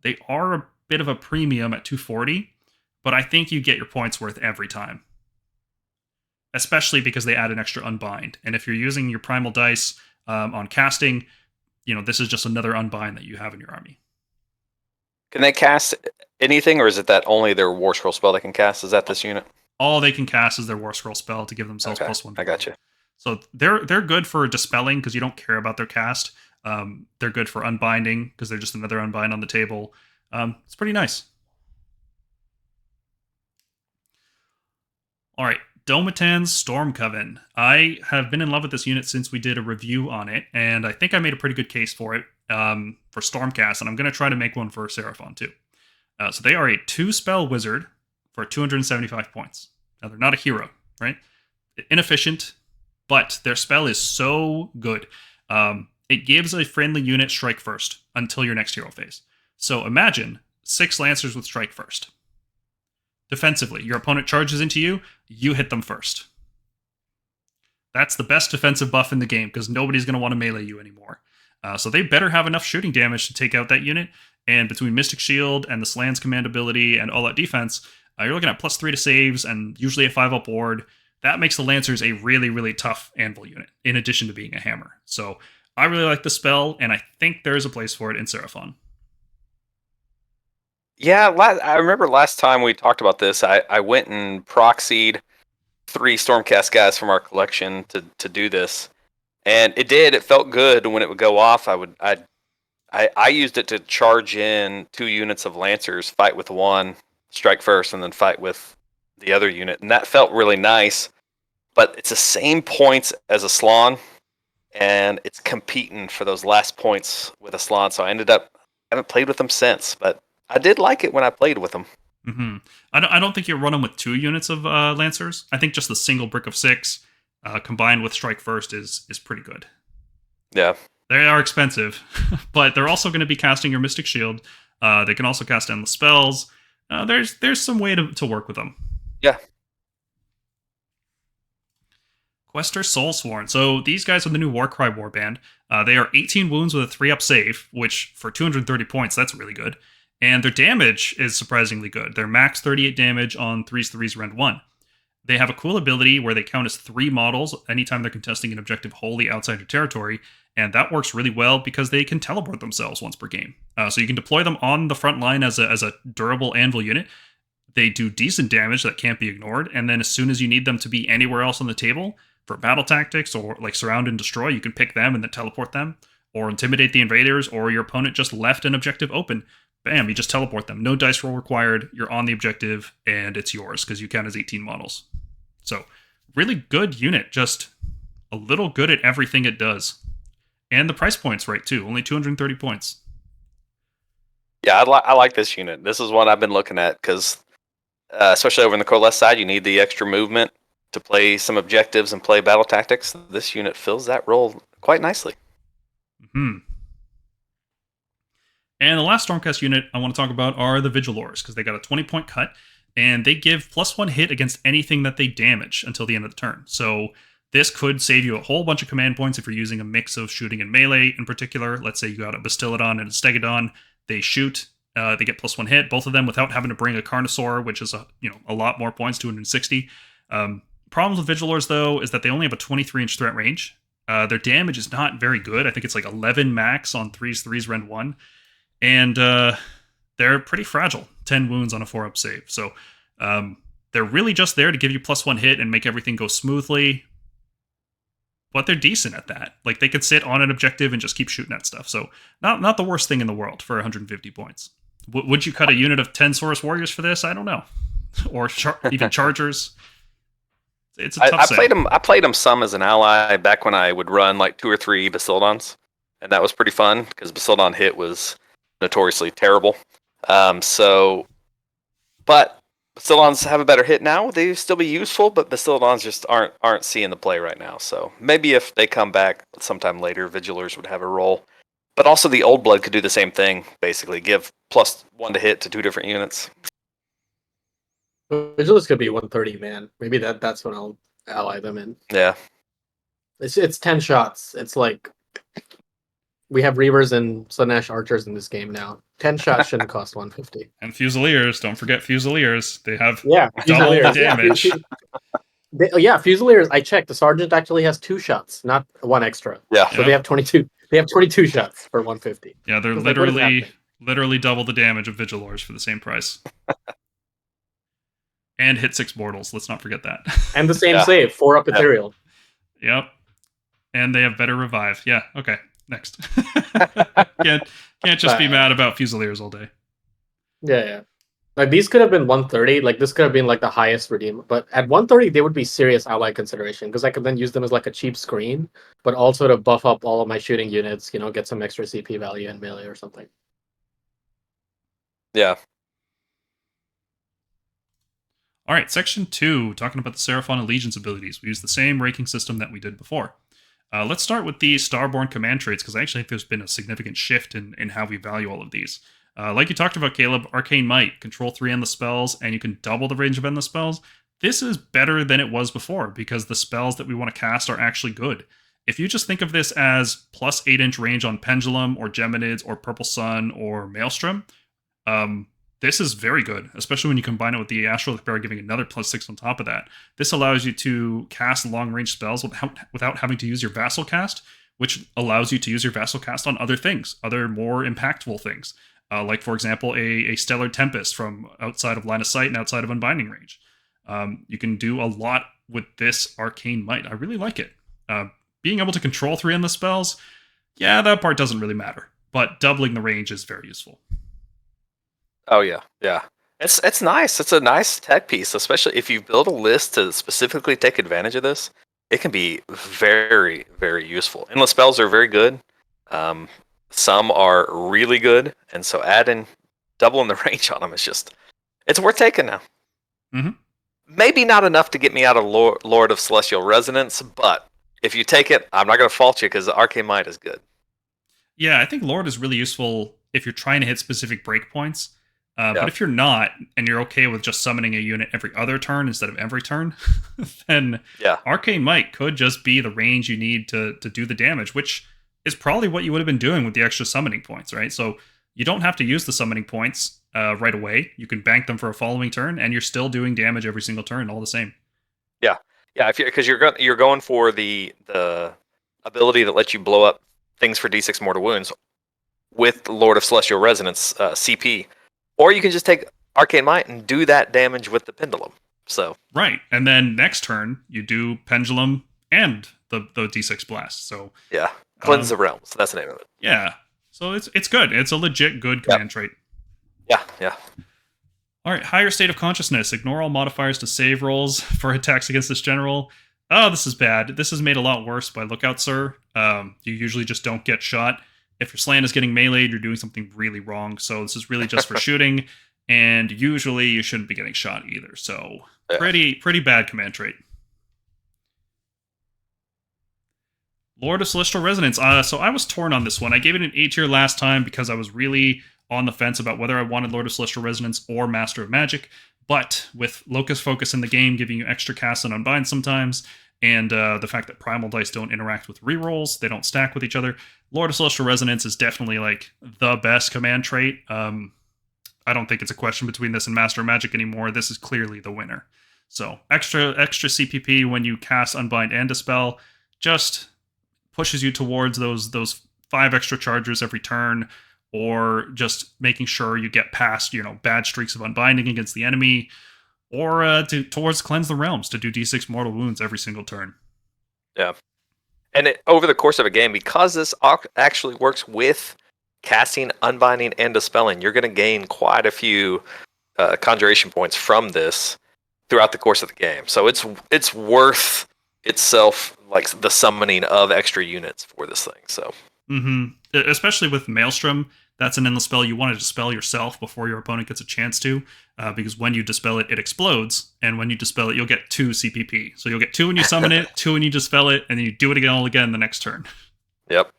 They are a bit of a premium at 240, but I think you get your points worth every time. Especially because they add an extra unbind, and if you're using your Primal dice on casting, this is just another unbind that you have in your army. Can they cast anything, or is it that only their Warscroll spell they can cast? Is that this unit? All they can cast is their Warscroll spell to give themselves +1. I got you. So they're good for dispelling because you don't care about their cast. They're good for unbinding because they're just another unbind on the table. It's pretty nice. All right, Domitan's Storm Coven. I have been in love with this unit since we did a review on it, and I think I made a pretty good case for it for Stormcast, and I'm going to try to make one for Seraphon too. So they are a 2-spell wizard for 275 points. Now, they're not a hero, right? Inefficient, but their spell is so good. It gives a friendly unit strike first until your next hero phase. So imagine 6 Lancers with strike first. Defensively, your opponent charges into you, you hit them first. That's the best defensive buff in the game because nobody's going to want to melee you anymore. So they better have enough shooting damage to take out that unit. And between Mystic Shield and the Slan's command ability and all that defense, you're looking at +3 to saves and usually a 5-up ward. That makes the Lancers a really, really tough anvil unit, in addition to being a hammer. So I really like the spell, and I think there's a place for it in Seraphon. Yeah, I remember last time we talked about this, I went and proxied 3 Stormcast guys from our collection to do this. And it felt good when it would go off. I used it to charge in 2 units of Lancers, fight with 1, strike first and then fight with the other unit, and that felt really nice. But it's the same points as a Slon, and it's competing for those last points with a Slon. So I haven't played with them since, but I did like it when I played with them. Mm-hmm. I don't think you run them with 2 units of Lancers. I think just the single brick of 6 combined with strike first is pretty good. Yeah. They are expensive, but they're also going to be casting your Mystic Shield. They can also cast endless spells. There's some way to work with them. Yeah. Quester Soulsworn. So these guys are the new Warcry warband. They are 18 wounds with a 3-up save, which for 230 points, that's really good. And their damage is surprisingly good. They're max 38 damage on 3s, rend 1. They have a cool ability where they count as 3 models anytime they're contesting an objective wholly outside your territory, and that works really well because they can teleport themselves once per game. So you can deploy them on the front line as a durable anvil unit. They do decent damage that can't be ignored, and then as soon as you need them to be anywhere else on the table, for battle tactics or like surround and destroy, you can pick them and then teleport them, or intimidate the invaders, or your opponent just left an objective open. Bam, you just teleport them. No dice roll required. You're on the objective, and it's yours because you count as 18 models. So, really good unit. Just a little good at everything it does. And the price point's right, too. Only 230 points. Yeah, I like this unit. This is one I've been looking at because, especially over in the Coalesced side, you need the extra movement to play some objectives and play battle tactics. This unit fills that role quite nicely. Hmm. And the last Stormcast unit I want to talk about are the Vigilors, because they got a 20-point cut, and they give +1 hit against anything that they damage until the end of the turn. So this could save you a whole bunch of command points if you're using a mix of shooting and melee in particular. Let's say you got a Bastiladon and a Stegodon. They shoot, they get +1 hit, both of them without having to bring a Carnosaur, which is a lot more points, 260. Problems with Vigilors, though, is that they only have a 23-inch threat range. Their damage is not very good. I think it's like 11 max on 3s, rend 1. And they're pretty fragile. 10 wounds on a 4-up save. So they're really just there to give you +1 hit and make everything go smoothly. But they're decent at that. Like, they could sit on an objective and just keep shooting at stuff. So not the worst thing in the world for 150 points. Would you cut a unit of 10 Saurus Warriors for this? I don't know. Or even Chargers. It's a tough sale. I played them some as an ally back when I would run like 2 or 3 Bastiladons. And that was pretty fun because Bastiladon hit was notoriously terrible. But Bastiladons have a better hit now. They still be useful, but Bastiladons just aren't seeing the play right now. So maybe if they come back sometime later, Vigilors would have a role. But also the Old Blood could do the same thing, basically. Give +1 to hit to 2 different units. Vigilors could be 130, man. Maybe that's when I'll ally them in. Yeah. It's 10 shots. It's like we have Reavers and Slaanesh Archers in this game now. 10 shots shouldn't cost 150. And Fusiliers, don't forget Fusiliers. They have double the damage. Fusiliers. I checked. The Sergeant actually has 2 shots, not 1 extra. Yeah. So they have 22. They have 22 shots for 150. Yeah, they're literally double the damage of Vigilors for the same price. And hit 6 mortals. Let's not forget that. And the same save, 4-up Ethereal. Yep. And they have better revive. Yeah. Okay. Next. can't just be mad about Fusiliers all day. Yeah. Like, these could have been 130. Like, this could have been like the highest redeem. But at 130, they would be serious ally consideration because I could then use them as like a cheap screen, but also to buff up all of my shooting units. Get some extra CP value in melee or something. Yeah. All right, section 2, talking about the Seraphon Allegiance abilities. We use the same ranking system that we did before. Let's start with the Starborne command traits, because I actually think there's been a significant shift in how we value all of these. Like you talked about, Caleb, Arcane Might, control 3 endless spells, and you can double the range of endless spells. This is better than it was before, because the spells that we want to cast are actually good. If you just think of this as plus 8-inch range on Pendulum, or Geminids, or Purple Sun, or Maelstrom, this is very good, especially when you combine it with the Astral Bear giving another +6 on top of that. This allows you to cast long-range spells without having to use your Vassal Cast, which allows you to use your Vassal Cast on other things, other more impactful things. Like, for example, a Stellar Tempest from outside of line of sight and outside of unbinding range. You can do a lot with this Arcane Might. I really like it. Being able to control 3 endless spells, yeah, that part doesn't really matter. But doubling the range is very useful. Oh, yeah. It's nice. It's a nice tech piece, especially if you build a list to specifically take advantage of this. It can be very, very useful. Endless spells are very good. Um, some are really good, and so doubling the range on them is just it's worth taking now. Mhm. Maybe not enough to get me out of Lord of Celestial Resonance, but if you take it, I'm not going to fault you because the Arcane Might is good. Yeah, I think Lord is really useful if you're trying to hit specific breakpoints. Yeah. But if you're not, and you're okay with just summoning a unit every other turn instead of every turn, then Yeah. Arcane Might could just be the range you need to do the damage, which is probably what you would have been doing with the extra summoning points, right? So you don't have to use the summoning points right away. You can bank them for a following turn, and you're still doing damage every single turn, all the same. Yeah, because you're going for the ability that lets you blow up things for D6 mortal wounds with Lord of Celestial Resonance CP, or you can just take Arcane Might and do that damage with the Pendulum. So Right, and then next turn you do Pendulum and the D6 blast. So yeah, Cleanse the Realms. That's the name of it. yeah, so it's good. It's a legit good command trait. Yeah. All right, higher state of consciousness. Ignore all modifiers to save rolls for attacks against this general. Oh, this is bad. This is made a lot worse by Lookout Sir. You usually just don't get shot. If your slant is getting meleeed, you're doing something really wrong. So this is really just for shooting, and usually you shouldn't be getting shot either. So Yeah. pretty bad command trait. Lord of Celestial Resonance. So I was torn on this one. I gave it an A tier last time because I was really on the fence about whether I wanted Lord of Celestial Resonance or Master of Magic. But with Locus Focus in the game giving you extra cast and unbind sometimes, and the fact that Primal dice don't interact with rerolls, they don't stack with each other, Lord of Celestial Resonance is definitely like the best command trait. I don't think it's a question between this and Master of Magic anymore. This is clearly the winner. So extra CPP when you cast Unbind and Dispel just pushes you towards those 5 extra chargers every turn, or just making sure you get past bad streaks of unbinding against the enemy, or towards Cleanse the Realms to do D6 mortal wounds every single turn. Yeah. And over the course of a game, because this actually works with casting, unbinding, and dispelling, you're going to gain quite a few conjuration points from this throughout the course of the game. So it's worth itself, like the summoning of extra units for this thing. So especially with Maelstrom, that's an endless spell you want to dispel yourself before your opponent gets a chance to, because when you dispel it, it explodes, and when you dispel it, you'll get 2 CPP. So you'll get 2 when you summon it, 2 when you dispel it, and then you do it all again the next turn. Yep.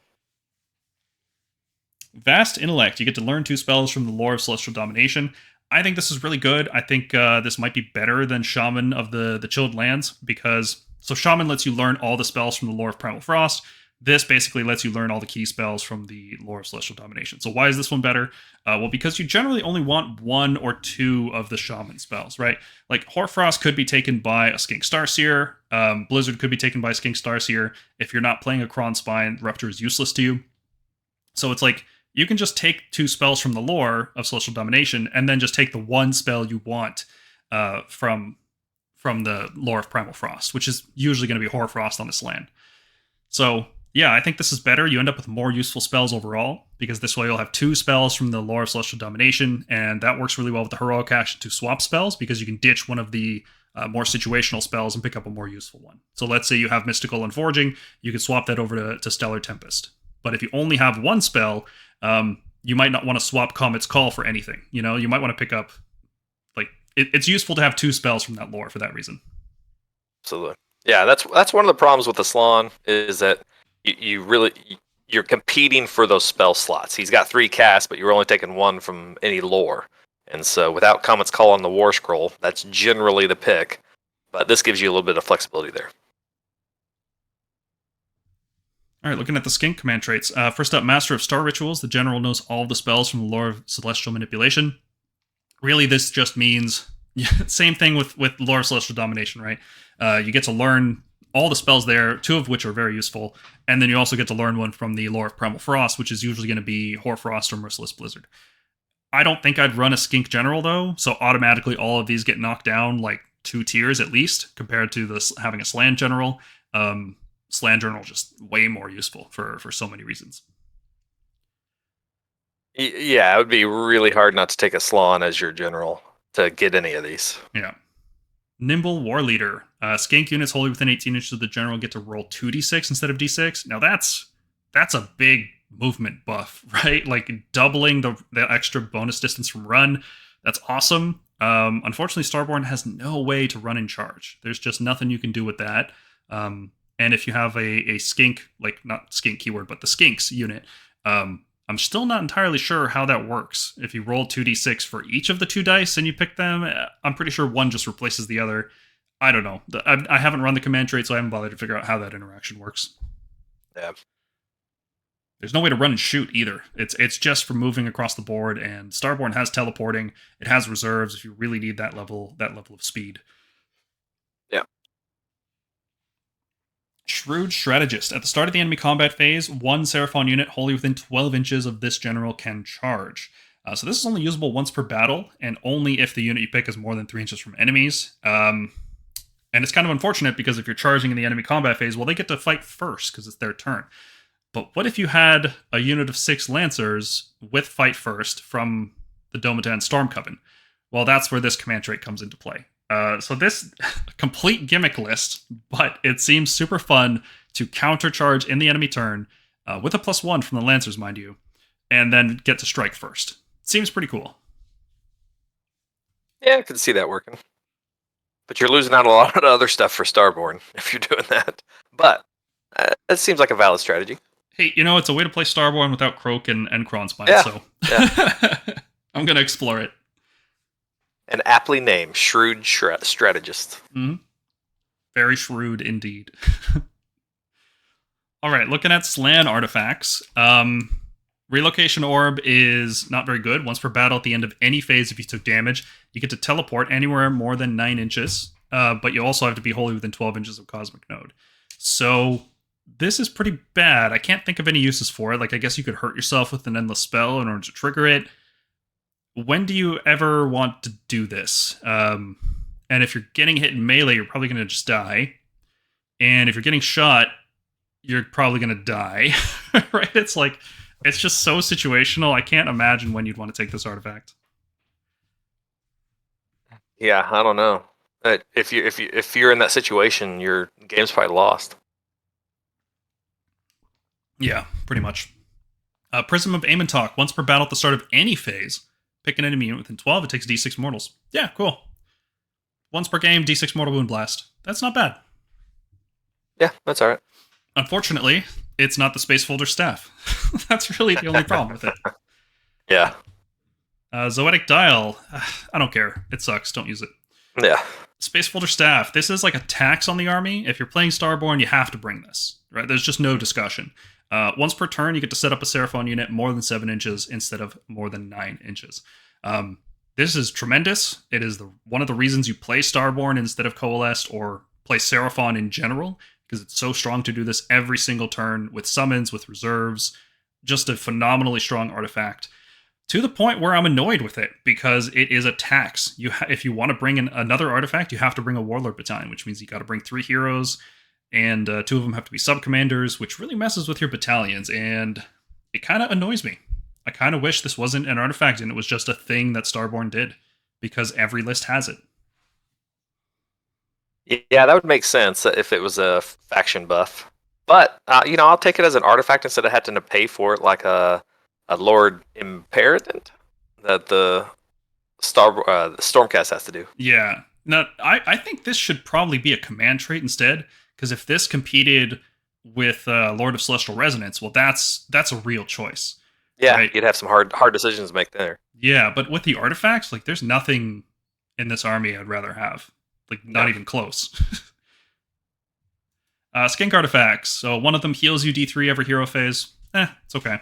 Vast Intellect. You get to learn 2 spells from the lore of Celestial Domination. I think this is really good. I think this might be better than Shaman of the Chilled Lands, because Shaman lets you learn all the spells from the lore of Primal Frost. This basically lets you learn all the key spells from the lore of Celestial Domination. So why is this one better? Well, because you generally only want 1 or 2 of the Shaman spells, right? Like Hoarfrost could be taken by a Skink Starseer. Blizzard could be taken by a Skink Starseer. If you're not playing a Kron Spine, Rupture is useless to you. So it's like, you can just take 2 spells from the lore of Celestial Domination, and then just take the 1 spell you want from the lore of Primal Frost, which is usually going to be Hoarfrost on this land. So yeah, I think this is better. You end up with more useful spells overall, because this way you'll have 2 spells from the lore of Celestial Domination, and that works really well with the Heroic Action to swap spells, because you can ditch one of the more situational spells and pick up a more useful one. So let's say you have Mystical and Forging, you can swap that over to Stellar Tempest. But if you only have 1 spell, you might not want to swap Comet's Call for anything. You might want to pick up, it's useful to have 2 spells from that lore for that reason. Absolutely. Yeah, that's one of the problems with the Slann, is that you're competing for those spell slots. He's got 3 casts, but you're only taking 1 from any lore. And so without Comet's Call on the Warscroll, that's generally the pick. But this gives you a little bit of flexibility there. All right, looking at the Skink command traits. First up, Master of Star Rituals. The general knows all of the spells from the lore of Celestial Manipulation. Really, this just means same thing with lore of Celestial Domination, right? You get to learn all the spells there, 2 of which are very useful, and then you also get to learn one from the lore of Primal Frost, which is usually going to be Hoarfrost or Merciless Blizzard. I don't think I'd run a Skink General, though, so automatically all of these get knocked down like 2 tiers at least, compared to having a Slann General. Slann General just way more useful for so many reasons. Yeah, it would be really hard not to take a Slann as your general. to get any of these. Yeah. Nimble War Leader. Skink units wholly within 18 inches of the general get to roll 2d6 instead of d6. Now that's a big movement buff, right? Like doubling the extra bonus distance from run. That's awesome. Unfortunately, Starborne has no way to run in charge. There's just nothing you can do with that. And if you have a skink, like not skink keyword, but the skinks unit, I'm still not entirely sure how that works. If you roll 2d6 for each of the 2 dice and you pick them, I'm pretty sure one just replaces the other. I don't know. I haven't run the command trait, so I haven't bothered to figure out how that interaction works. Yeah. There's no way to run and shoot either. It's just for moving across the board, and Starborne has teleporting. It has reserves if you really need that level of speed. Yeah. Shrewd Strategist. At the start of the enemy combat phase, one Seraphon unit wholly within 12 inches of this general can charge. So this is only usable once per battle, and only if the unit you pick is more than 3 inches from enemies. And it's kind of unfortunate because if you're charging in the enemy combat phase, well, they get to fight first because it's their turn. But what if you had a unit of 6 Lancers with fight first from the Domatan Storm Coven? Well, that's where this command trait comes into play. So this complete gimmick list, but it seems super fun to countercharge in the enemy turn with a +1 from the Lancers, mind you, and then get to strike first. Seems pretty cool. Yeah, I can see that working. But you're losing out on a lot of other stuff for Starborne if you're doing that. But it seems like a valid strategy. Hey, it's a way to play Starborne without Croak and Kronspine, Yeah. So Yeah. I'm going to explore it. And aptly named Shrewd Strategist. Mm-hmm. Very shrewd indeed. All right, looking at Slan artifacts. Relocation Orb is not very good. Once per battle at the end of any phase, if you took damage, you get to teleport anywhere more than 9 inches, but you also have to be wholly within 12 inches of Cosmic Node. So this is pretty bad. I can't think of any uses for it. Like, I guess you could hurt yourself with an endless spell in order to trigger it. When do you ever want to do this? And if you're getting hit in melee, you're probably going to just die. And if you're getting shot, you're probably going to die. Right? It's just so situational. I can't imagine when you'd want to take this artifact. Yeah, I don't know. If you're in that situation, your game's probably lost. Yeah, pretty much. Prism of Amontok. Once per battle at the start of any phase, pick an enemy unit within 12. It takes D6 mortals. Yeah, cool. Once per game, D6 mortal wound blast. That's not bad. Yeah, that's all right. Unfortunately, it's not the Space Folder staff. That's really the only problem with it. Yeah. Zoetic Dial. I don't care. It sucks. Don't use it. Yeah. Space Folder staff. This is like a tax on the army. If you're playing Starborne, you have to bring this. Right? There's just no discussion. Once per turn, you get to set up a Seraphon unit more than 7 inches instead of more than 9 inches. This is tremendous. It is one of the reasons you play Starborne instead of Coalesced or play Seraphon in general, because it's so strong to do this every single turn with summons, with reserves. Just a phenomenally strong artifact. To the point where I'm annoyed with it, because it is a tax. If you want to bring in another artifact, you have to bring a Warlord Battalion, which means you got to bring 3 heroes, and 2 of them have to be sub-commanders, which really messes with your battalions, and it kind of annoys me. I kind of wish this wasn't an artifact and it was just a thing that Starborne did, because every list has it. Yeah, that would make sense if it was a faction buff. But, I'll take it as an artifact instead of having to pay for it like a Lord Imperatant that the Stormcast has to do. Yeah. Now, I think this should probably be a command trait instead, because if this competed with Lord of Celestial Resonance, well, that's a real choice. Yeah, right? You'd have some hard decisions to make there. Yeah, but with the artifacts, like, there's nothing in this army I'd rather have. Like, not even close. Skink artifacts. So one of them heals you D3 every hero phase. It's okay.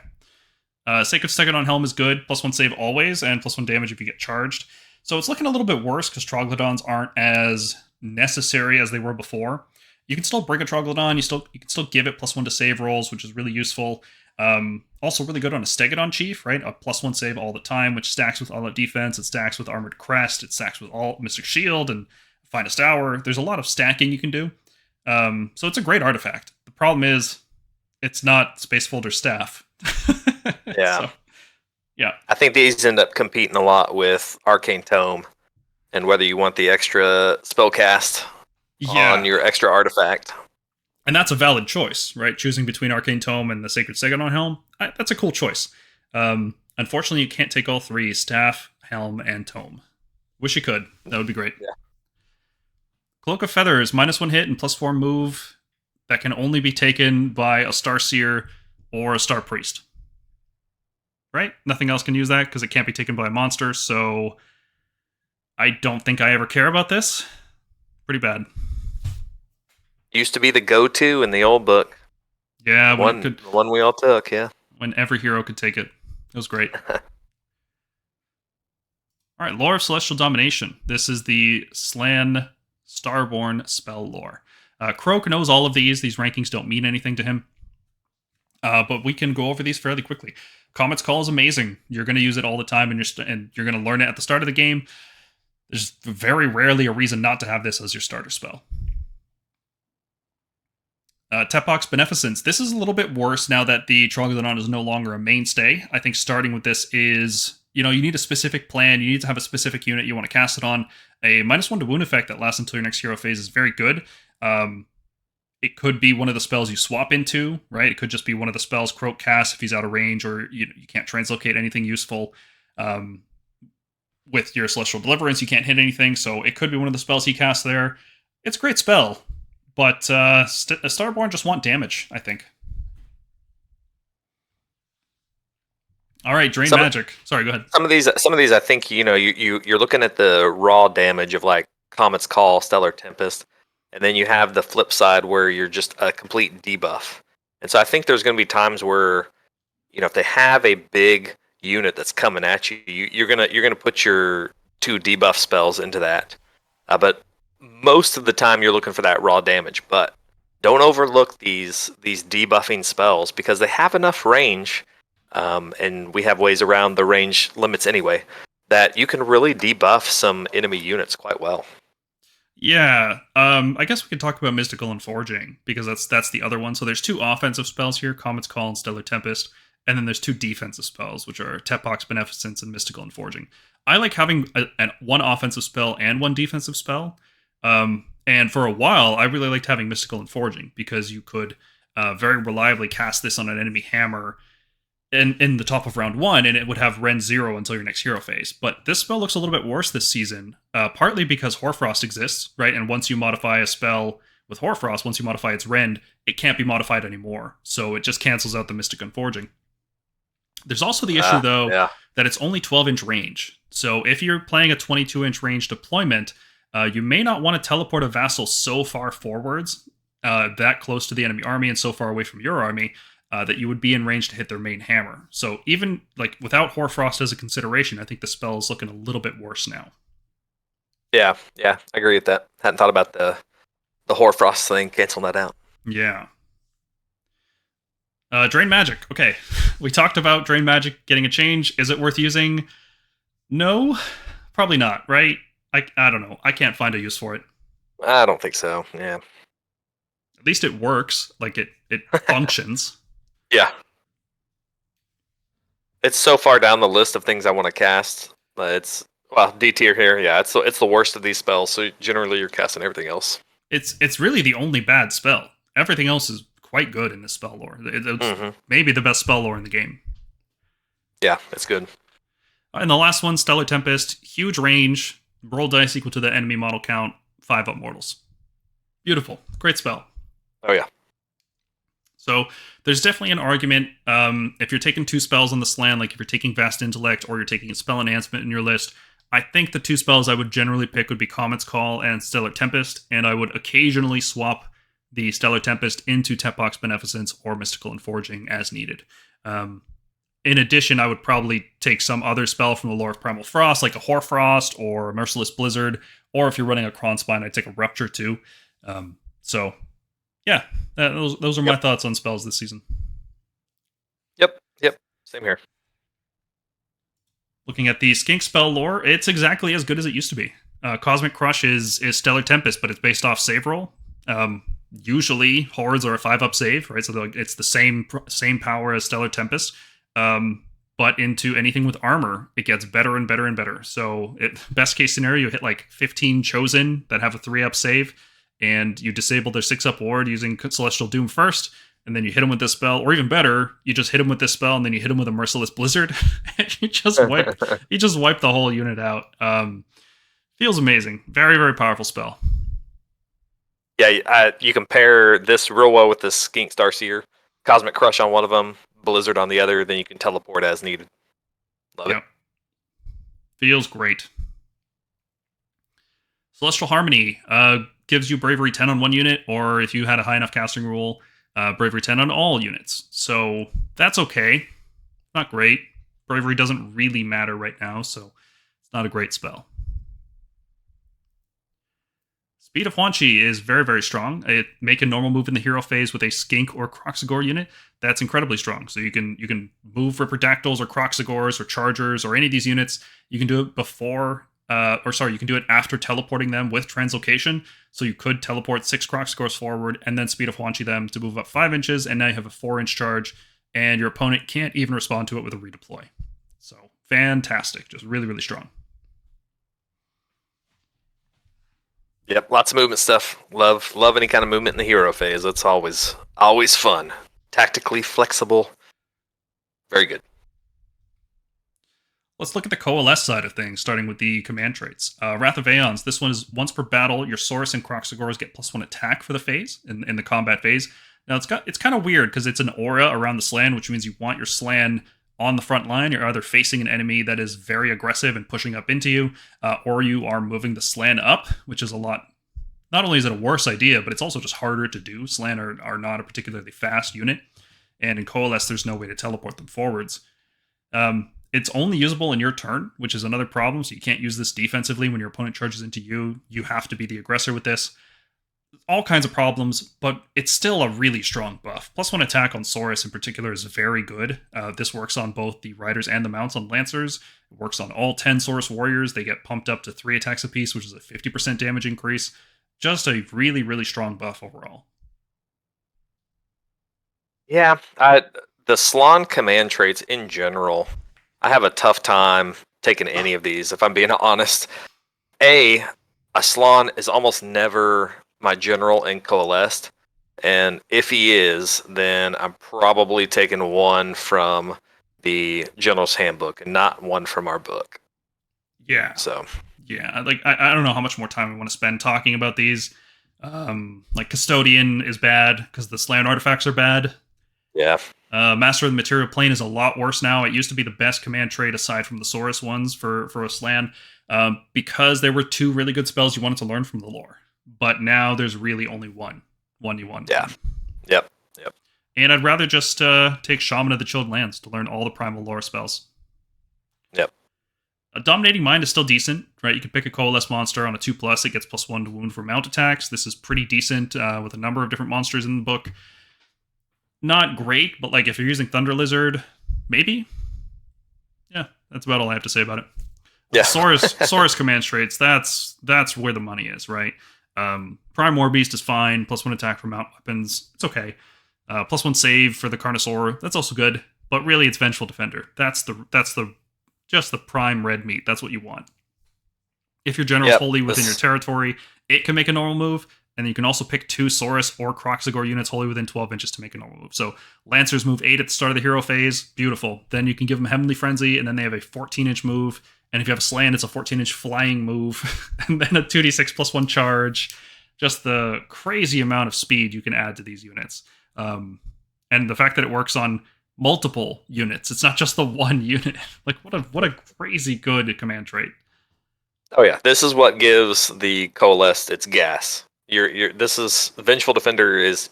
Sacred Stegodon Helm is good. +1 save always, and +1 damage if you get charged. So it's looking a little bit worse because Troglodons aren't as necessary as they were before. You can still bring a Troglodon. You can still give it +1 to save rolls, which is really useful. Also really good on a Stegodon Chief, right? A +1 save all the time, which stacks with all out defense. It stacks with Armored Crest. It stacks with all Mystic Shield and Finest Hour. There's a lot of stacking you can do. So it's a great artifact. The problem is it's not Space Folder staff. Yeah. So, yeah. I think these end up competing a lot with Arcane Tome and whether you want the extra spell cast on your extra artifact. And that's a valid choice, right? Choosing between Arcane Tome and the Sacred Segadon Helm, that's a cool choice. Unfortunately, you can't take all three, Staff, Helm, and Tome. Wish you could. That would be great. Yeah. Cloak of Feathers, -1 hit and +4 move. That can only be taken by a Starseer or a Star Priest. Right? Nothing else can use that because it can't be taken by a monster, so I don't think I ever care about this. Pretty bad. Used to be the go-to in the old book. Yeah, the one we all took, yeah. When every hero could take it. It was great. Alright, Lore of Celestial Domination. This is the Slan Starborne spell lore. Croak knows all of these. These rankings don't mean anything to him. But we can go over these fairly quickly. Comet's Call is amazing. You're going to use it all the time, and you're going to learn it at the start of the game. There's very rarely a reason not to have this as your starter spell. Tepok's Beneficence. This is a little bit worse now that the Troglodyte is no longer a mainstay. I think starting with this is, you need a specific plan. You need to have a specific unit you want to cast it on. A -1 to wound effect that lasts until your next hero phase is very good. It could be one of the spells you swap into, right? It could just be one of the spells Croak casts if he's out of range or you can't translocate anything useful. With your Celestial Deliverance, you can't hit anything, so it could be one of the spells he casts there. It's a great spell, but Starborne just want damage, I think. All right, Drain Magic. Sorry, go ahead. Some of these, I think you're looking at the raw damage of like Comet's Call, Stellar Tempest, and then you have the flip side where you're just a complete debuff. And so I think there's going to be times where, if they have a big unit that's coming at you, you're gonna put your 2 debuff spells into that. But most of the time you're looking for that raw damage. But don't overlook these debuffing spells because they have enough range. And we have ways around the range limits anyway, that you can really debuff some enemy units quite well. Yeah, I guess we could talk about Mystical and Forging, because that's the other one. So there's 2 offensive spells here, Comet's Call and Stellar Tempest, and then there's 2 defensive spells, which are Tepok's Beneficence and Mystical and Forging. I like having one offensive spell and 1 defensive spell, and for a while, I really liked having Mystical and Forging, because you could very reliably cast this on an enemy hammer in the top of round 1, and it would have Rend 0 until your next hero phase. But this spell looks a little bit worse this season, partly because Hoarfrost exists, right? And once you modify a spell with Hoarfrost, once you modify its Rend, it can't be modified anymore. So it just cancels out the Mystic and Forging. There's also the issue, though, that it's only 12-inch range. So if you're playing a 22-inch range deployment, you may not want to teleport a vassal so far forwards, that close to the enemy army and so far away from your army, that you would be in range to hit their main hammer. So even without Hoarfrost as a consideration, I think the spell is looking a little bit worse now. Yeah, I agree with that. Hadn't thought about the Hoarfrost thing, cancel that out. Yeah. Drain Magic. Okay, we talked about Drain Magic getting a change. Is it worth using? No, probably not, right? I don't know. I can't find a use for it. I don't think so, yeah. At least it works. It functions. Yeah. It's so far down the list of things I want to cast. It's D tier here. Yeah, it's the worst of these spells. So generally, you're casting everything else. It's really the only bad spell. Everything else is quite good in this spell lore. It's maybe the best spell lore in the game. Yeah, it's good. And the last one, Stellar Tempest, huge range, roll dice equal to the enemy model count, 5 up mortals. Beautiful, great spell. Oh yeah. So there's definitely an argument, if you're taking 2 spells on the slan, like if you're taking Vast Intellect or you're taking a Spell Enhancement in your list, I think the 2 spells I would generally pick would be Comet's Call and Stellar Tempest, and I would occasionally swap the Stellar Tempest into Tepok's Beneficence or Mystical and Forging as needed. In addition, I would probably take some other spell from the lore of Primal Frost, like a Hoarfrost or a Merciless Blizzard, or if you're running a Kronspine, I'd take a Rupture too. So, yeah, those are my thoughts on spells this season. Yep, same here. Looking at the Skink spell lore, it's exactly as good as it used to be. Cosmic Crush is Stellar Tempest, but it's based off save roll. Usually, Hordes are a 5-up save, right? So it's the same power as Stellar Tempest. but into anything with armor, it gets better and better and better. So, best case scenario, you hit like 15 Chosen that have a 3-up save, and you disable their 6-up ward using Celestial Doom first, and then you hit them with this spell, or even better, you just hit them with this spell, and then you hit them with a Merciless Blizzard, and you just wipe the whole unit out. Feels amazing. Very, very powerful spell. Yeah, you compare this real well with the Skink Starseer. Cosmic Crush on one of them, Blizzard on the other, then you can teleport as needed. Love it. Feels great. Celestial Harmony gives you Bravery 10 on one unit, or if you had a high enough casting rule, Bravery 10 on all units. So that's okay. Not great. Bravery doesn't really matter right now, so it's not a great spell. Speed of Huanchi is very, very strong. It make a normal move in the hero phase with a Skink or KROXIGOR unit. That's incredibly strong. So you can move Riperdactyls or KROXIGORs or Chargers or any of these units. You can do it before, you can do it after teleporting them with Translocation. So you could teleport 6 KROXIGORs forward and then Speed of Huanchi them to move up 5 inches, and now you have a 4-inch charge, and your opponent can't even respond to it with a redeploy. So fantastic. Just really, really strong. Yep, lots of movement stuff. Love any kind of movement in the hero phase. That's always fun. Tactically flexible. Very good. Let's look at the Coalesced side of things, starting with the command traits. Wrath of Aeons. This one is once per battle, your SAURUS and KROXIGORs get +1 attack for the phase, in the combat phase. Now, it's kind of weird, because it's an aura around the Slann, which means you want your Slann on the front line. You're either facing an enemy that is very aggressive and pushing up into you, or you are moving the Slann up, which is a lot. Not only is it a worse idea, but it's also just harder to do. Slann are not a particularly fast unit, and in Coalesced, there's no way to teleport them forwards. It's only usable in your turn, which is another problem, so you can't use this defensively when your opponent charges into you. You have to be the aggressor with this. All kinds of problems, but it's still a really strong buff. +1 attack on SAURUS in particular is very good. This works on both the Riders and the Mounts on Lancers. It works on all 10 SAURUS Warriors. They get pumped up to 3 attacks apiece, which is a 50% damage increase. Just a really, really strong buff overall. Yeah, the Slann command traits in general, I have a tough time taking any of these, if I'm being honest. A Slann is almost never my general in Coalesced, and if he is, then I'm probably taking one from the General's Handbook and not one from our book. Yeah. So yeah, like I don't know how much more time we want to spend talking about these. Like Custodian is bad because the Slann artifacts are bad. Yeah. Master of the Material Plane is a lot worse now. It used to be the best command trait aside from the SAURUS ones for a Slann, because there were 2 really good spells you wanted to learn from the lore. But now there's really only one you want. Yeah. Yep. And I'd rather just take Shaman of the Chilled Lands to learn all the Primal lore spells. Yep. A Dominating Mind is still decent, right? You can pick a Coalesced monster on a 2+, it gets +1 to wound for mount attacks. This is pretty decent with a number of different monsters in the book. Not great, but like if you're using Thunder Lizard, maybe? Yeah, that's about all I have to say about it. Yeah. SAURUS command traits, that's where the money is, right? Prime War Beast is fine, +1 attack for mount weapons, it's okay. +1 save for the Carnosaur, that's also good, but really it's Vengeful Defender. That's just the prime red meat. That's what you want. If your general's wholly within your territory, it can make a normal move, and then you can also pick 2 SAURUS or KROXIGOR units wholly within 12 inches to make a normal move. So Lancers move 8 at the start of the hero phase, beautiful. Then you can give them Heavenly Frenzy, and then they have a 14-inch move, and if you have a Slann, it's a 14-inch flying move, and then a 2d6 +1 charge. Just the crazy amount of speed you can add to these units. And the fact that it works on multiple units. It's not just the one unit. Like what a crazy good command trait. Oh yeah, this is what gives the Coalesced its gas. This is Vengeful Defender is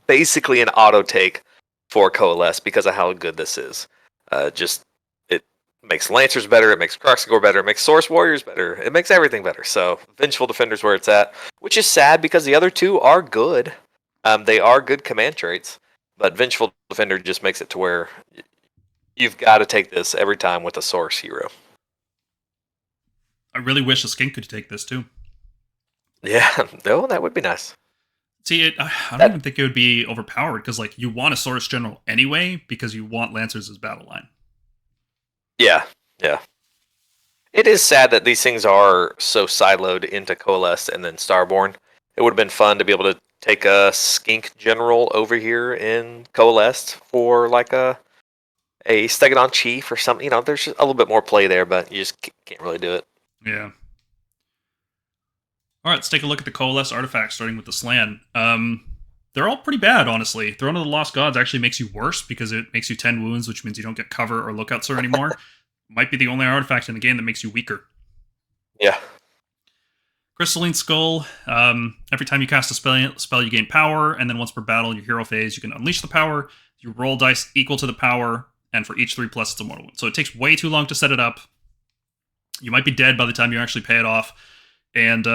basically an auto take for Coalesced because of how good this is. Just it makes Lancers better, it makes KROXIGOR better, it makes SAURUS Warriors better, it makes everything better. So Vengeful Defender's where it's at, which is sad because the other 2 are good. They are good command traits. But Vengeful Defender just makes it to where you've got to take this every time with a SAURUS hero. I really wish a Skink could take this too. Yeah, no, that would be nice. See, I don't even think it would be overpowered because, like, you want a Saurus General anyway because you want Lancers as battle line. Yeah, yeah. It is sad that these things are so siloed into Coalesced and then Starborne. It would have been fun to be able to take a Skink General over here in Coalesced for like a Stegodon Chief or something. You know, there's just a little bit more play there, but you just can't really do it. Yeah. All right, let's take a look at the Coalesced artifacts, starting with the Slan. They're all pretty bad, honestly. Throne of the Lost Gods actually makes you worse because it makes you 10 wounds, which means you don't get cover or lookout sir anymore. Might be the only artifact in the game that makes you weaker. Yeah. Crystalline Skull. Every time you cast a spell, you gain power, and then once per battle, your hero phase, you can unleash the power. You roll dice equal to the power, and for each 3+, it's a mortal wound. So it takes way too long to set it up. You might be dead by the time you actually pay it off. And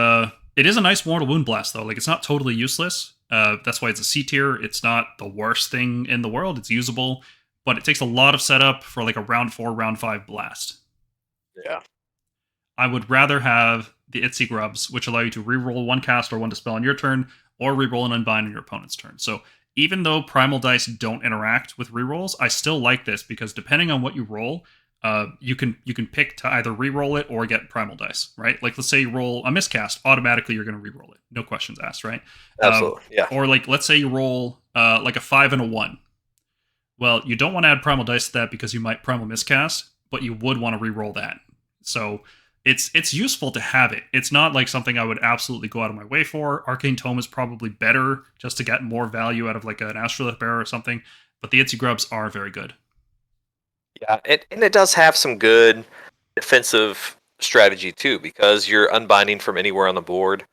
it is a nice mortal wound blast, though. Like, it's not totally useless. That's why it's a C tier. It's not the worst thing in the world. It's usable, but it takes a lot of setup for like a round 4, round 5 blast. Yeah. I would rather have the Itsy Grubs, which allow you to reroll 1 cast or 1 dispel on your turn, or reroll an unbind on your opponent's turn. So even though Primal dice don't interact with rerolls, I still like this because depending on what you roll, you can pick to either reroll it or get Primal dice, right? Like, let's say you roll a miscast, automatically you're going to reroll it, no questions asked, right? Absolutely, yeah. Or like, let's say you roll like a 5 and a 1. Well, you don't want to add Primal dice to that because you might Primal miscast, but you would want to reroll that. So it's useful to have it. It's not like something I would absolutely go out of my way for. Arcane Tome is probably better just to get more value out of like an Astrolith Bearer or something, but the Itsy Grubs are very good. Yeah, and it does have some good defensive strategy too, because you're unbinding from anywhere on the board.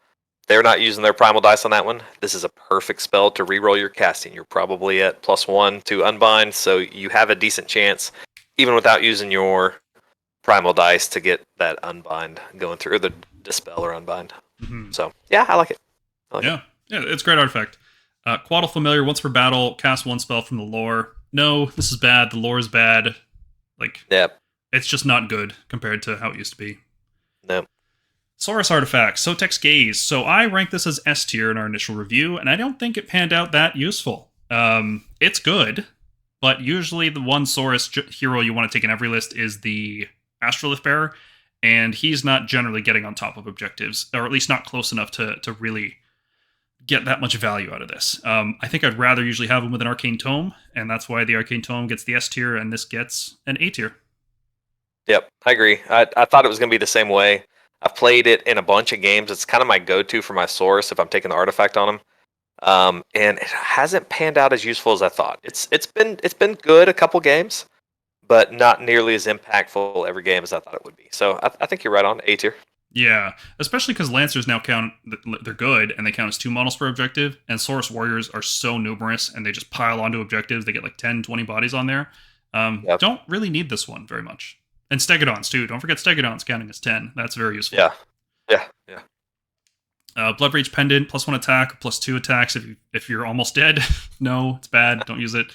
They're not using their Primal dice on that one. This is a perfect spell to reroll your casting. You're probably at +1 to unbind, so you have a decent chance, even without using your Primal dice, to get that unbind going through, or the dispel or unbind. Mm-hmm. So yeah, I like it. Yeah, it's a great artifact. Quaddle Familiar, once per battle, cast 1 spell from the lore. No, this is bad. The lore is bad. Like, yep. It's just not good compared to how it used to be. Nope. Saurus Artifacts, Sotex Gaze. So I rank this as S tier in our initial review, and I don't think it panned out that useful. It's good, but usually the one Saurus hero you want to take in every list is the Astrolith Bearer, and he's not generally getting on top of objectives, or at least not close enough to really get that much value out of this. I think I'd rather usually have him with an Arcane Tome, and that's why the Arcane Tome gets the S tier, and this gets an A tier. Yep, I agree. I thought it was going to be the same way. I've played it in a bunch of games. It's kind of my go-to for my Saurus if I'm taking the artifact on him. And it hasn't panned out as useful as I thought. It's been good a couple games, but not nearly as impactful every game as I thought it would be. So I think you're right on A tier. Yeah, especially because Lancers now count, they're good, and they count as 2 models per objective, and Saurus Warriors are so numerous, and they just pile onto objectives. They get like 10, 20 bodies on there. Yep. Don't really need this one very much. And Stegodons, too. Don't forget Stegodons counting as 10. That's very useful. Yeah. Blood Rage Pendant, +1 attack, +2 attacks if you're almost dead. No, it's bad. Don't use it.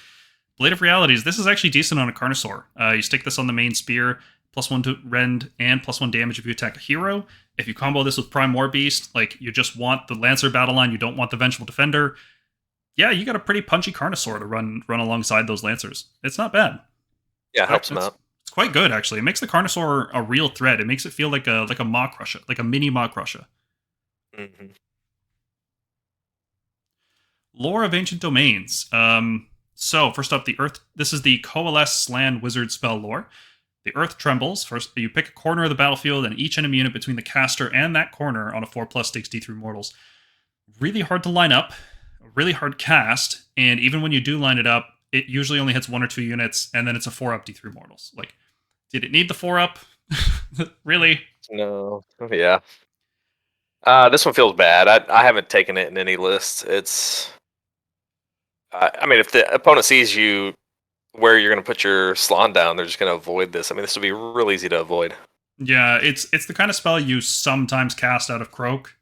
Blade of Realities. This is actually decent on a Carnosaur. You stick this on the main spear, +1 to rend, and +1 damage if you attack a hero. If you combo this with Prime War Beast, like, you just want the Lancer battle line, you don't want the Vengeful Defender. Yeah, you got a pretty punchy Carnosaur to run alongside those Lancers. It's not bad. Yeah, it helps them out. It's quite good, actually. It makes the Carnosaur a real threat. It makes it feel like a Maw Crusher, like a mini Maw Crusher. Mm-hmm. Lore of Ancient Domains. So, first up, the Earth. This is the Coalesced Slan Wizard spell lore. The Earth trembles. First, you pick a corner of the battlefield, and each enemy unit between the caster and that corner on a 4+ takes D3 mortals. Really hard to line up, really hard cast, and even when you do line it up, it usually only hits 1 or 2 units, and then it's a 4-up D3 mortals. Like, did it need the 4-up? Really? No. Yeah. This one feels bad. I haven't taken it in any list. It's. I mean, if the opponent sees you where you're going to put your Slan down, they're just going to avoid this. I mean, this would be real easy to avoid. Yeah, it's the kind of spell you sometimes cast out of Croak,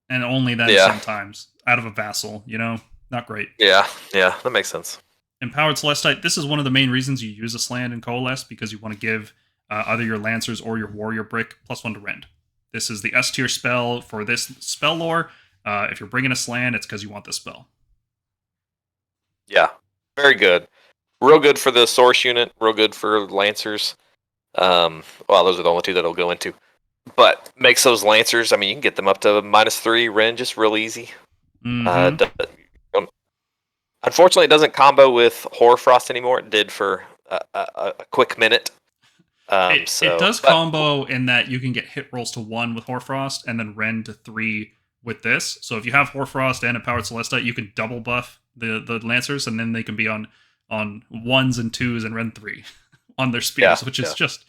and only then sometimes out of a Vassal, Not great. Yeah, that makes sense. Empowered Celestite, this is one of the main reasons you use a Slan in Coalesced, because you want to give either your Lancers or your Warrior Brick +1 to rend. This is the S tier spell for this spell lore. If you're bringing a Slan, it's because you want this spell. Yeah, very good. Real good for the Source unit. Real good for Lancers. Well, those are the only two that it'll go into. But makes those Lancers, I mean, you can get them up to -3 Ren just real easy. Unfortunately, it doesn't combo with Hoarfrost anymore. It did for a quick minute. It does combo in that you can get hit rolls to 1 with Hoarfrost and then Ren to 3 with this. So if you have Hoarfrost and a Powered Celestite, you can double buff the Lancers, and then they can be on 1s and 2s and Ren 3 on their spears, which is just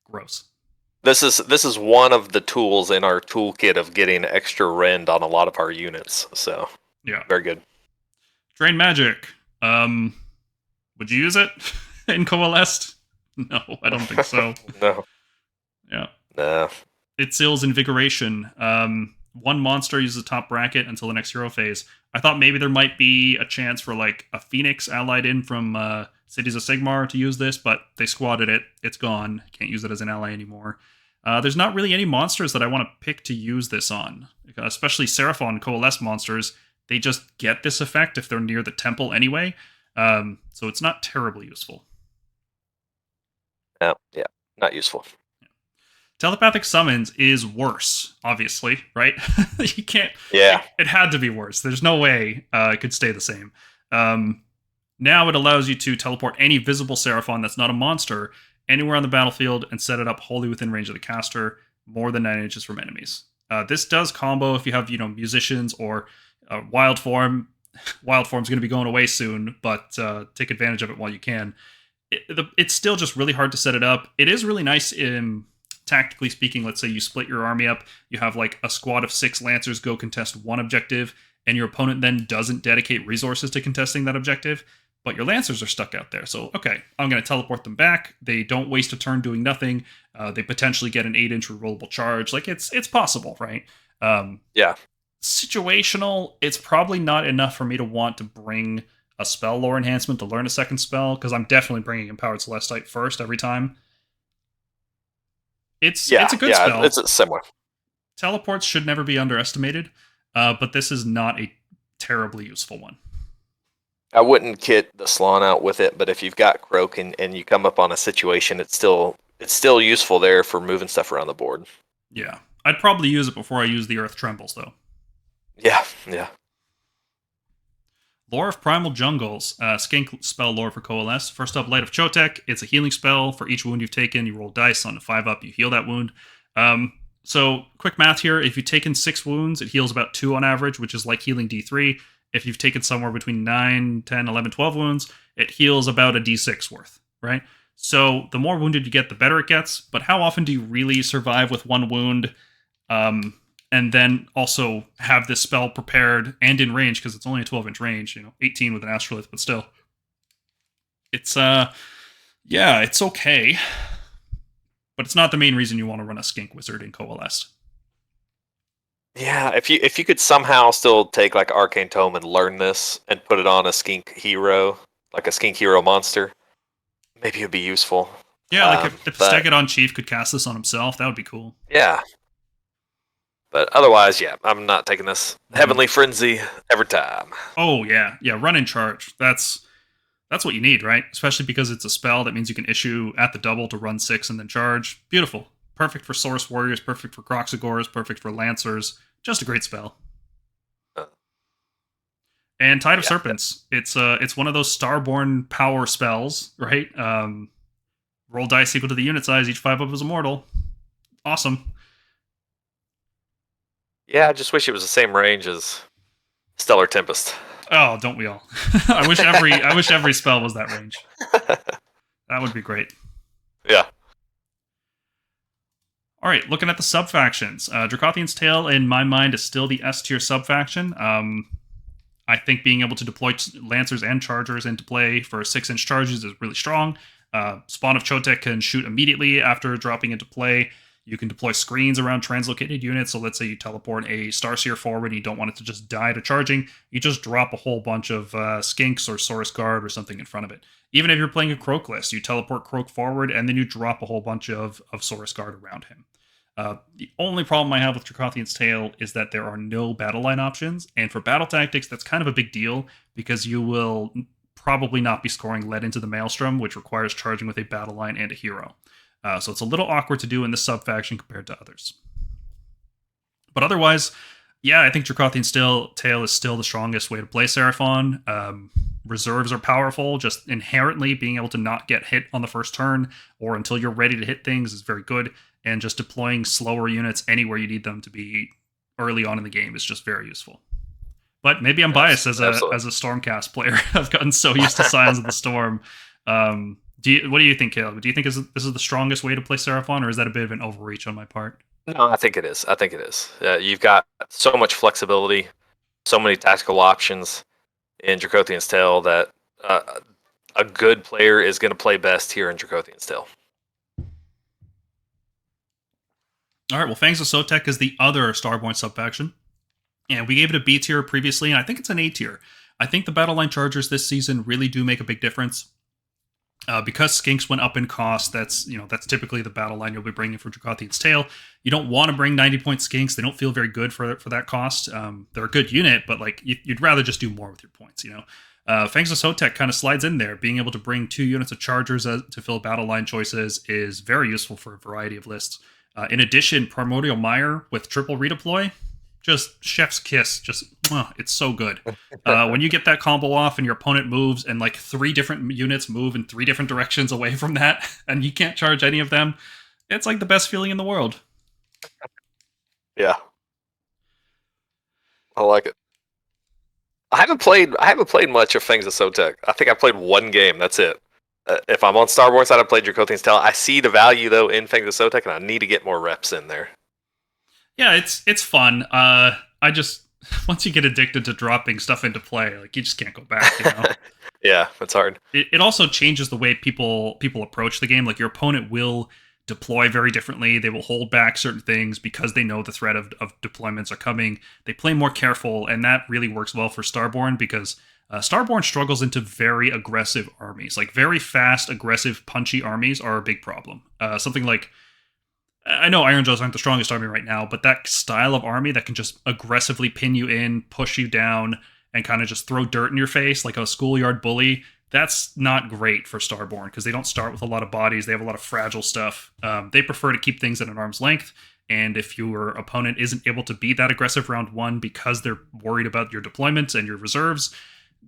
gross. This is one of the tools in our toolkit of getting extra rend on a lot of our units. So yeah, very good. Drain Magic. Would you use it in Coalesced? No, I don't think so. No. Yeah. No. It seals Invigoration. One monster uses a top bracket until the next hero phase. I thought maybe there might be a chance for like a Phoenix allied in from Cities of Sigmar to use this, but they squatted it. It's gone. Can't use it as an ally anymore. There's not really any monsters that I want to pick to use this on, especially Seraphon Coalesced monsters. They just get this effect if they're near the temple anyway, so it's not terribly useful. No, yeah, not useful. Telepathic Summons is worse, obviously, right? You can't... Yeah. It had to be worse. There's no way it could stay the same. Now it allows you to teleport any visible Seraphon that's not a monster anywhere on the battlefield and set it up wholly within range of the caster, more than 9 inches from enemies. This does combo if you have, musicians or Wild Form. Wild Form's going to be going away soon, but take advantage of it while you can. It's still just really hard to set it up. It is really nice in... Tactically speaking, let's say you split your army up, you have like a squad of 6 Lancers go contest one objective, and your opponent then doesn't dedicate resources to contesting that objective, but your Lancers are stuck out there. So, okay, I'm going to teleport them back. They don't waste a turn doing nothing. They potentially get an 8-inch rerollable charge. Like, it's possible, right? Yeah. Situational, it's probably not enough for me to want to bring a spell lore enhancement to learn a second spell, because I'm definitely bringing Empowered Celestite first every time. It's a good spell. It's similar. Teleports should never be underestimated, but this is not a terribly useful one. I wouldn't kit the Slan out with it, but if you've got Croak and you come up on a situation, it's still useful there for moving stuff around the board. Yeah. I'd probably use it before I use the Earth Trembles, though. Yeah. Lore of Primal Jungles. Skink spell lore for Coalesce. First up, Light of Chotek. It's a healing spell. For each wound you've taken, you roll dice. On a 5-up, you heal that wound. So, quick math here. If you've taken 6 wounds, it heals about 2 on average, which is like healing D3. If you've taken somewhere between 9, 10, 11, 12 wounds, it heals about a D6 worth, right? So, the more wounded you get, the better it gets. But how often do you really survive with 1 wound? And then also have this spell prepared and in range, because it's only a 12-inch range, 18 with an Astrolith, but still. It's, it's okay. But it's not the main reason you want to run a Skink Wizard in Coalesced. Yeah, if you could somehow still take like Arcane Tome and learn this and put it on a Skink hero, like a Skink hero monster, maybe it'd be useful. Yeah, like if Stegadon Chief could cast this on himself, that would be cool. Yeah. But otherwise, yeah, I'm not taking this. Heavenly Frenzy every time. Oh, yeah. Yeah, run in charge. That's what you need, right? Especially because it's a spell. That means you can issue at the double to run 6 and then charge. Beautiful. Perfect for Source Warriors, perfect for KROXIGORs, perfect for Lancers. Just a great spell. And Tide of Serpents. It's one of those Starborne power spells, right? Roll dice equal to the unit size. Each 5-up is immortal. Awesome. Yeah, I just wish it was the same range as Stellar Tempest. Oh, don't we all? I wish every spell was that range. That would be great. Yeah. All right, looking at the subfactions. Dracothian's Tale, in my mind, is still the S-tier subfaction. I think being able to deploy Lancers and Chargers into play for 6-inch charges is really strong. Spawn of Chotek can shoot immediately after dropping into play. You can deploy screens around translocated units. So let's say you teleport a Starseer forward and you don't want it to just die to charging. You just drop a whole bunch of Skinks or Saurus Guard or something in front of it. Even if you're playing a Croak list, you teleport Croak forward and then you drop a whole bunch of Saurus Guard around him. The only problem I have with Dracothian's Tale is that there are no battle line options, and for battle tactics, that's kind of a big deal because you will probably not be scoring Led into the Maelstrom, which requires charging with a battle line and a hero. So it's a little awkward to do in the sub-faction compared to others. But otherwise, yeah, I think Dracothian's Tale is still the strongest way to play Seraphon. Reserves are powerful. Just inherently being able to not get hit on the first turn or until you're ready to hit things is very good. And just deploying slower units anywhere you need them to be early on in the game is just very useful. But maybe I'm biased as a Stormcast player. I've gotten so used to Scions of the Storm. What do you think, Caleb? Do you think this is the strongest way to play Seraphon, or is that a bit of an overreach on my part? No, I think it is. You've got so much flexibility, so many tactical options in Dracothian's Tale that a good player is going to play best here in Dracothian's Tale. All right, well, Fangs of Sotek is the other Starborne subfaction. And we gave it a B tier previously, and I think it's an A tier. I think the battle line chargers this season really do make a big difference. Because skinks went up in cost, that's typically the battle line you'll be bringing for Dracothian's Tale. You don't want to bring 90-point skinks; they don't feel very good for that cost. They're a good unit, but like you'd rather just do more with your points. Fangs of Sotek kind of slides in there. Being able to bring 2 units of chargers to fill battle line choices is very useful for a variety of lists. In addition, Primordial Mire with triple redeploy, just chef's kiss. Just it's so good. When you get that combo off and your opponent moves and like 3 different units move in 3 different directions away from that and you can't charge any of them, it's like the best feeling in the world. Yeah, I like it. I haven't played much of Fangs of Sotek. I think I played 1 game. That's it. If I'm on Starborne side, I played Dracothian's Tale. I see the value though in Fangs of Sotek, and I need to get more reps in there. Yeah, it's fun. I just once you get addicted to dropping stuff into play, like you just can't go back. Yeah, it's hard. It also changes the way people approach the game. Like your opponent will deploy very differently. They will hold back certain things because they know the threat of deployments are coming. They play more careful, and that really works well for Starborne because Starborne struggles into very aggressive armies. Like very fast, aggressive, punchy armies are a big problem. Something like, I know Iron Jaws aren't the strongest army right now, but that style of army that can just aggressively pin you in, push you down, and kind of just throw dirt in your face like a schoolyard bully, that's not great for Starborne because they don't start with a lot of bodies. They have a lot of fragile stuff. They prefer to keep things at an arm's length. And if your opponent isn't able to be that aggressive round 1 because they're worried about your deployments and your reserves,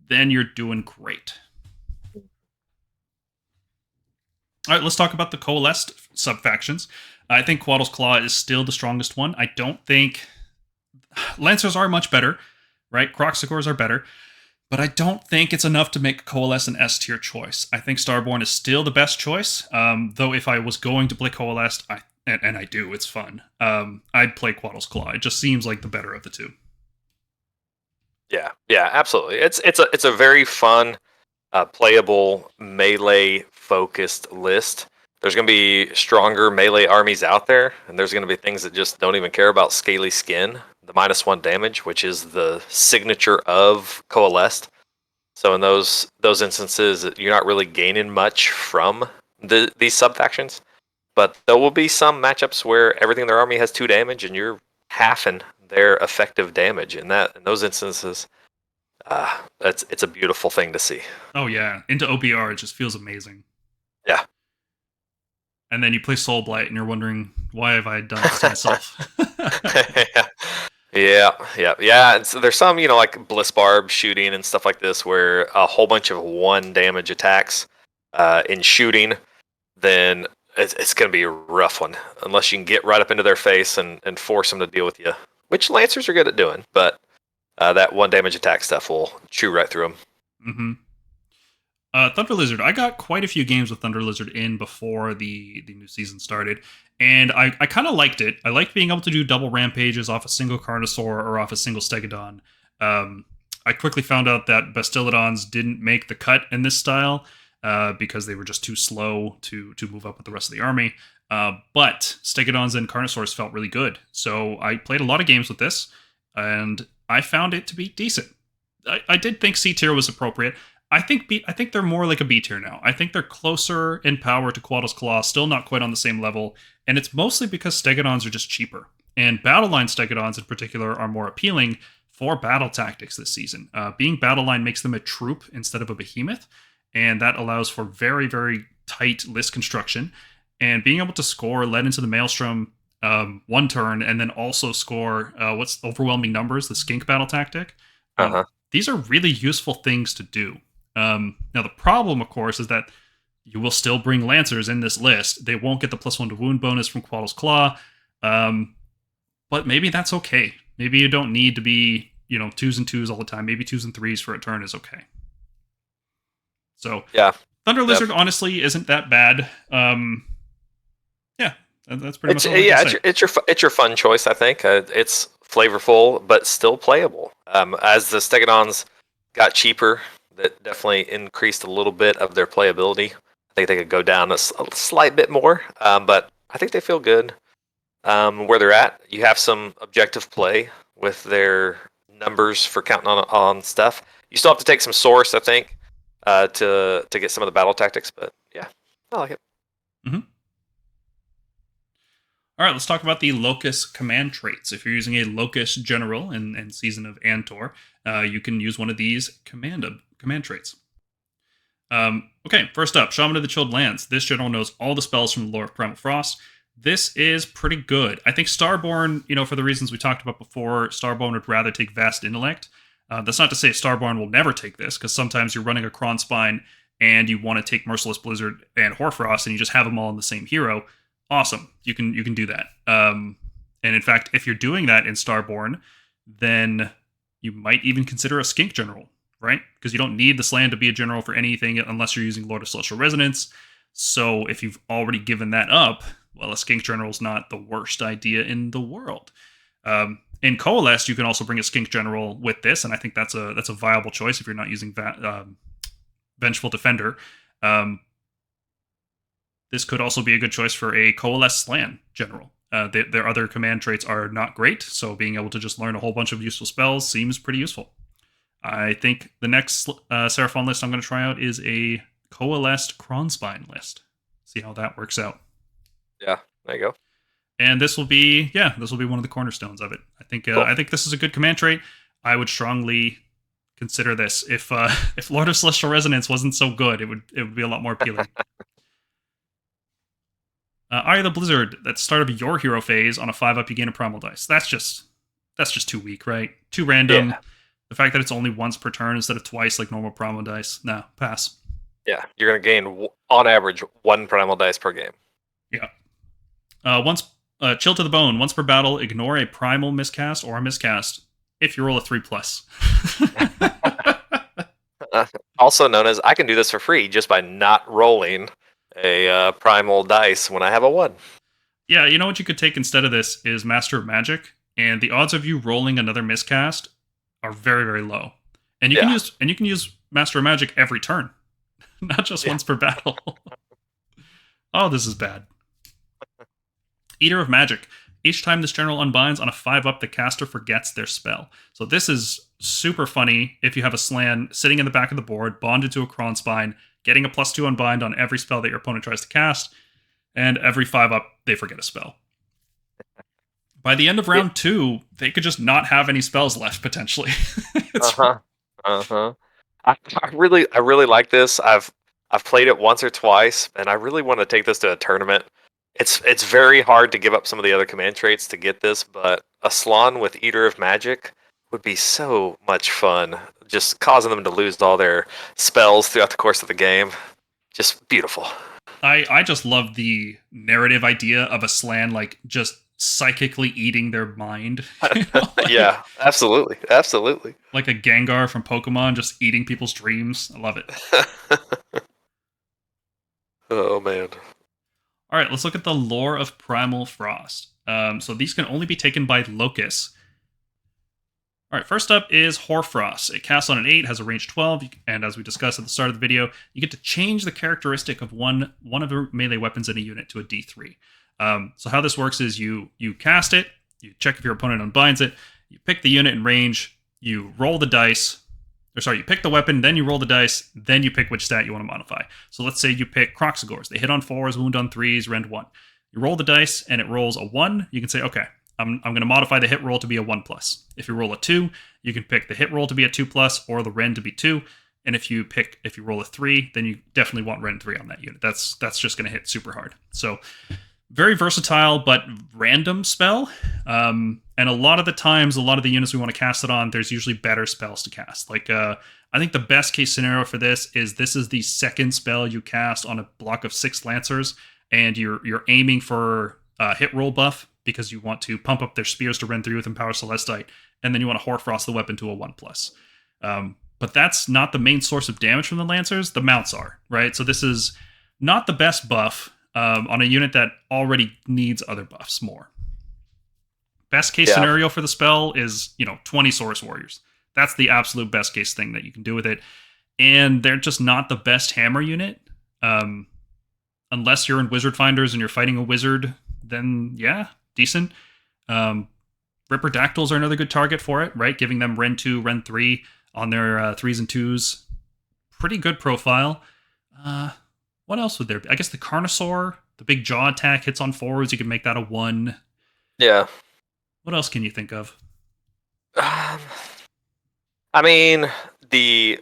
then you're doing great. All right, let's talk about the Coalesced subfactions. I think Quaddle's Claw is still the strongest one. I don't think Lancers are much better, right? KROXIGORs are better, but I don't think it's enough to make Coalesce an S tier choice. I think Starborne is still the best choice. Though if I was going to play Coalesced, and I do, it's fun. I'd play Quaddle's Claw. It just seems like the better of the 2. Yeah, absolutely. It's a very fun, playable melee focused list. There's going to be stronger melee armies out there, and there's going to be things that just don't even care about scaly skin, the -1 damage, which is the signature of Coalesced. So in those instances, you're not really gaining much from these subfactions, but there will be some matchups where everything in their army has 2 damage, and you're halving their effective damage. In those instances, it's a beautiful thing to see. Oh yeah, into OBR, it just feels amazing. Yeah. And then you play Soul Blight, and you're wondering, why have I done this to myself? Yeah. And so there's some, like Bliss Barb shooting and stuff like this, where a whole bunch of 1 damage attacks in shooting, then it's going to be a rough one, unless you can get right up into their face and force them to deal with you, which Lancers are good at doing, but that 1 damage attack stuff will chew right through them. Mm-hmm. Thunder Lizard. I got quite a few games with Thunder Lizard in before the new season started, and I kind of liked it. I liked being able to do double rampages off a single Carnosaur or off a single Stegodon. I quickly found out that Bastillodons didn't make the cut in this style because they were just too slow to move up with the rest of the army. But Stegodons and Carnosaurs felt really good, so I played a lot of games with this, and I found it to be decent. I did think C tier was appropriate. I think they're more like a B tier now. I think they're closer in power to Quaddle's Claw, still not quite on the same level, and it's mostly because Stegodons are just cheaper. And Battle Line Stegodons in particular are more appealing for battle tactics this season. Being Battle Line makes them a troop instead of a behemoth, and that allows for very, very tight list construction. And being able to score led into the Maelstrom one turn, and then also score what's overwhelming numbers, the skink battle tactic. These are really useful things to do. Now, the problem, of course, is that you will still bring Lancers in this list. They won't get the +1 to wound bonus from Quaddle's Claw, but maybe that's okay. Maybe you don't need to be, 2s and 2s all the time. Maybe 2s and 3s for a turn is okay. So, yeah, Thunder Lizard honestly isn't that bad. Yeah, that's pretty much all I can say. It's your fun choice, I think. It's flavorful, but still playable. As the Stegodons got cheaper, that definitely increased a little bit of their playability. I think they could go down a slight bit more, but I think they feel good where they're at. You have some objective play with their numbers for counting on stuff. You still have to take some source, I think, to get some of the battle tactics, but yeah, I like it. Mm-hmm. All right, let's talk about the LOCUS command traits. If you're using a LOCUS general in Season of Antor, you can use one of these command traits. Okay, first up, Shaman of the Chilled Lands. This general knows all the spells from the lore of Primal Frost. This is pretty good. I think Starborne, for the reasons we talked about before, Starborne would rather take Vast Intellect. That's not to say Starborne will never take this, because sometimes you're running a Kron Spine and you want to take Merciless Blizzard and Hoarfrost, and you just have them all in the same hero. Awesome. You can do that. And in fact, if you're doing that in Starborne, then you might even consider a skink general, right? Because you don't need the Slan to be a general for anything unless you're using Lord of Celestial Resonance. So if you've already given that up, well, a skink general is not the worst idea in the world. In Coalesced, you can also bring a skink general with this, and I think that's a viable choice if you're not using Vengeful Defender. This could also be a good choice for a Coalesced Slan general. Their other command traits are not great, so being able to just learn a whole bunch of useful spells seems pretty useful. I think the next Seraphon list I'm going to try out is a Coalesced Kronspine list. See how that works out. Yeah, there you go. And this will be one of the cornerstones of it. I think Cool. I think this is a good command trait. I would strongly consider this. If Lord of Celestial Resonance wasn't so good, it would be a lot more appealing. Eye of the Blizzard, at the start of your hero phase, on a 5-up, you gain a Primal dice. That's just too weak, right? Too random. Yeah. The fact that it's only once per turn instead of twice like normal Primal dice. No, pass. Yeah, you're going to gain, on average, 1 Primal dice per game. Yeah. Chill to the Bone. Once per battle, ignore a Primal miscast or a miscast if you roll a 3+. Also known as, I can do this for free just by not rolling a Primal dice when I have a 1. Yeah, you know what you could take instead of this is Master of Magic, and the odds of you rolling another miscast are very, very low. And you can use Master of Magic every turn, not just once per battle. Oh, this is bad. Eater of Magic. Each time this general unbinds on a 5-up, the caster forgets their spell. So this is super funny if you have a Slan sitting in the back of the board, bonded to a Kron Spine, getting a +2 unbind on every spell that your opponent tries to cast, and every 5-up, they forget a spell. By the end of round 2, they could just not have any spells left, potentially. I really like this. I've played it once or twice, and I really want to take this to a tournament. It's very hard to give up some of the other command traits to get this, but a Slan with Eater of Magic would be so much fun. Just causing them to lose all their spells throughout the course of the game. Just beautiful. I just love the narrative idea of a Slan just psychically eating their mind. Yeah, absolutely. Like a Gengar from Pokemon just eating people's dreams. I love it. Oh, man. All right, let's look at the lore of Primal Frost. So these can only be taken by LOCUS. All right, first up is Hoarfrost. It casts on an 8, has a range 12, and as we discussed at the start of the video, you get to change the characteristic of one of the melee weapons in a unit to a D3. So how this works is you cast it, you check if your opponent unbinds it, you pick the unit in range, you roll the dice, you pick the weapon, then you roll the dice, then you pick which stat you want to modify. So let's say you pick KROXIGORs. They hit on 4s, wound on 3s, rend 1. You roll the dice, and it rolls a 1. You can say, okay, I'm going to modify the hit roll to be a 1+. If you roll a 2, you can pick the hit roll to be a 2+, or the rend to be 2. And if you roll a 3, then you definitely want rend 3 on that unit. That's just going to hit super hard. So very versatile, but random spell. And a lot of the times, a lot of the units we want to cast it on, there's usually better spells to cast. Like, I think the best case scenario for this is the second spell you cast on a block of 6 Lancers, and you're aiming for hit roll buff because you want to pump up their spears to rend 3 with Empower Celestite, and then you want to Hoarfrost the weapon to a 1+. But that's not the main source of damage from the Lancers. The mounts are, right? So this is not the best buff on a unit that already needs other buffs more. Best case scenario for the spell is, 20 Saurus Warriors. That's the absolute best case thing that you can do with it. And they're just not the best hammer unit. Unless you're in Wizard Finders and you're fighting a wizard, then yeah, decent. Ripperdactyls are another good target for it, right? Giving them rend 2, rend 3 on their 3s and 2s. Pretty good profile. What else would there be? I guess the Carnosaur, the big jaw attack hits on 4s. You can make that a 1. Yeah. What else can you think of? I mean, the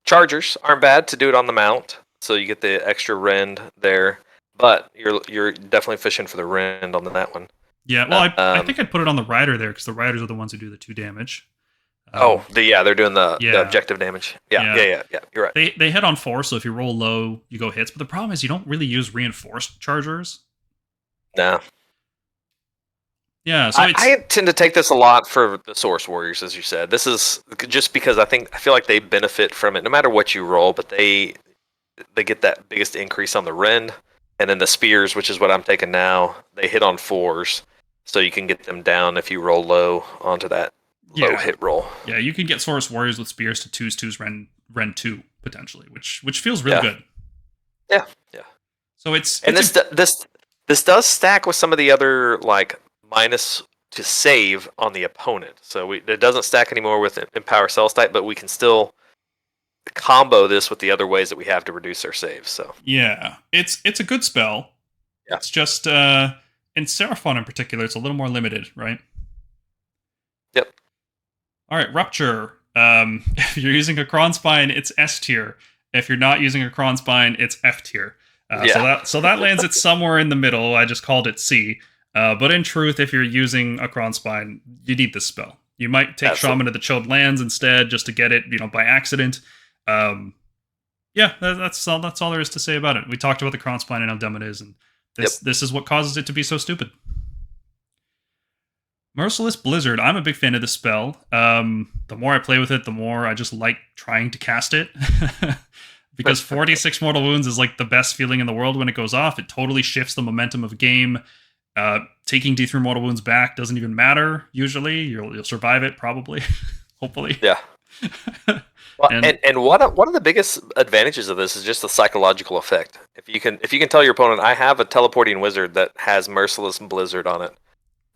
Chargers aren't bad to do it on the mount, so you get the extra rend there. But you're definitely fishing for the rend on that one. Yeah, well, I think I'd put it on the Rider there, because the Riders are the ones who do the 2 damage. They're doing the objective damage. Yeah. You're right. They hit on 4, so if you roll low, you go hits. But the problem is you don't really use reinforced Chargers. No. Yeah, so I tend to take this a lot for the Source Warriors, as you said. This is just because I feel like they benefit from it, no matter what you roll. But they get that biggest increase on the rend, and then the spears, which is what I'm taking now. They hit on 4s, so you can get them down if you roll low onto that low hit roll. Yeah, you can get Saurus Warriors with spears to 2s rend 2 potentially, which feels really good. Yeah. So this does stack with some of the other like minus to save on the opponent. So it doesn't stack anymore with Empower Celestite, but we can still combo this with the other ways that we have to reduce our saves. So yeah, it's a good spell. Yeah. It's just in Seraphon in particular, it's a little more limited, right? Yep. All right, Rupture. If you're using a Cron Spine, it's S tier. If you're not using a Cron Spine, it's F tier. So that lands it somewhere in the middle. I just called it C. But in truth, if you're using a Cron Spine, you need this spell. You might take Shaman to the Chilled Lands instead, just to get it, by accident. That's all there is to say about it. We talked about the Cron Spine and how dumb it is, and this is what causes it to be so stupid. Merciless Blizzard. I'm a big fan of this spell. The more I play with it, the more I just like trying to cast it. Because 46 mortal wounds is like the best feeling in the world when it goes off. It totally shifts the momentum of a game. Taking D3 mortal wounds back doesn't even matter, usually. You'll survive it, probably. Hopefully. Yeah. Well, and one of the biggest advantages of this is just the psychological effect. If you can tell your opponent, I have a teleporting wizard that has Merciless Blizzard on it,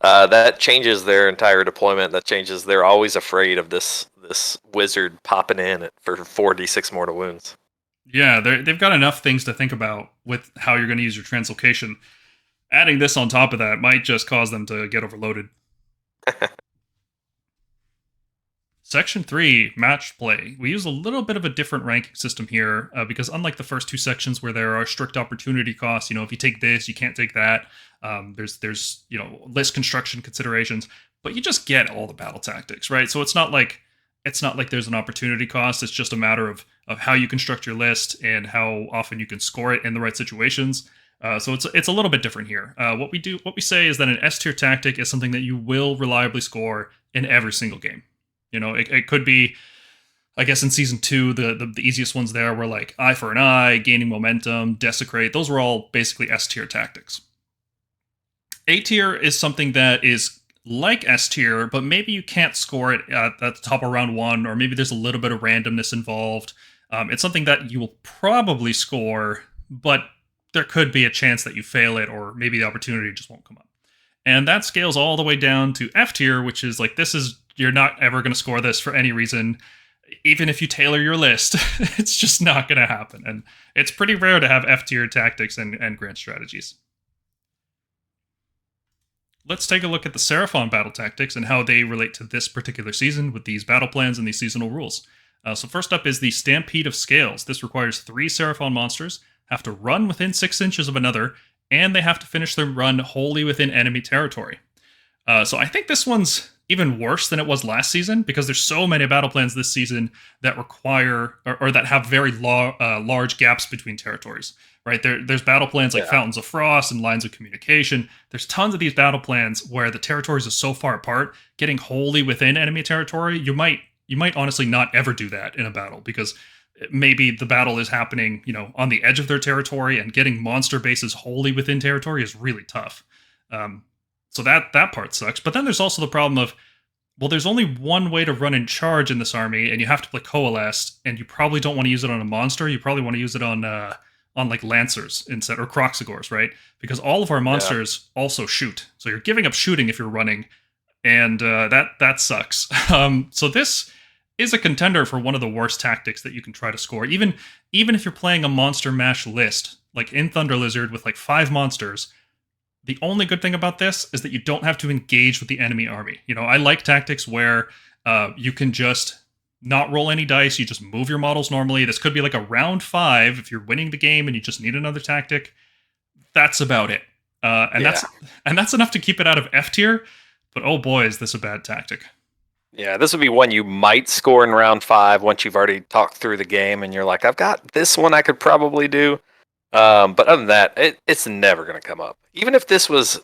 that changes their entire deployment. That changes. They're always afraid of this wizard popping in for 4d6 mortal wounds. Yeah, they've got enough things to think about with how you're going to use your translocation. Adding this on top of that might just cause them to get overloaded. Section 3, Match Play. We use a little bit of a different ranking system here, because unlike the first 2 sections where there are strict opportunity costs, if you take this, you can't take that. There's list construction considerations, but you just get all the battle tactics, right? So it's not like there's an opportunity cost. It's just a matter of how you construct your list and how often you can score it in the right situations. So it's a little bit different here. What we say is that an S tier tactic is something that you will reliably score in every single game. It could be, I guess in Season 2, the easiest ones there were like Eye for an Eye, Gaining Momentum, Desecrate. Those were all basically S tier tactics. A tier is something that is like S tier, but maybe you can't score it at the top of round 1, or maybe there's a little bit of randomness involved. It's something that you will probably score, but there could be a chance that you fail it, or maybe the opportunity just won't come up. And that scales all the way down to F tier, which is like, you're not ever going to score this for any reason. even if you tailor your list, it's just not going to happen. And it's pretty rare to have F-tier tactics and grand strategies. Let's take a look at the Seraphon battle tactics and how they relate to this particular season with these battle plans and these seasonal rules. So first up is the Stampede of Scales. This requires 3 Seraphon monsters have to run within 6 inches of another, and they have to finish their run wholly within enemy territory. So I think this one's even worse than it was last season, because there's so many battle plans this season that require or that have very large gaps between territories. Right, there's battle plans like Fountains of Frost and Lines of Communication. There's tons of these battle plans where the territories are so far apart, getting wholly within enemy territory, you might honestly not ever do that in a battle, because maybe the battle is happening, on the edge of their territory, and getting monster bases wholly within territory is really tough. So that part sucks. But then there's also the problem of, well, there's only one way to run in charge in this army, and you have to play Coalesced, and you probably don't want to use it on a monster. You probably want to use it on like Lancers instead, or KROXIGORs, right? Because all of our monsters also shoot. So you're giving up shooting if you're running, and that sucks. So this is a contender for one of the worst tactics that you can try to score. Even if you're playing a monster mash list, like in Thunder Lizard with like 5 monsters, the only good thing about this is that you don't have to engage with the enemy army. I like tactics where you can just not roll any dice, you just move your models normally. This could be like a round 5 if you're winning the game and you just need another tactic. That's about it. That's enough to keep it out of F tier, but oh boy, is this a bad tactic. Yeah, this would be one you might score in round 5 once you've already talked through the game and you're like, I've got this one I could probably do. But other than that, it's never going to come up. Even if this was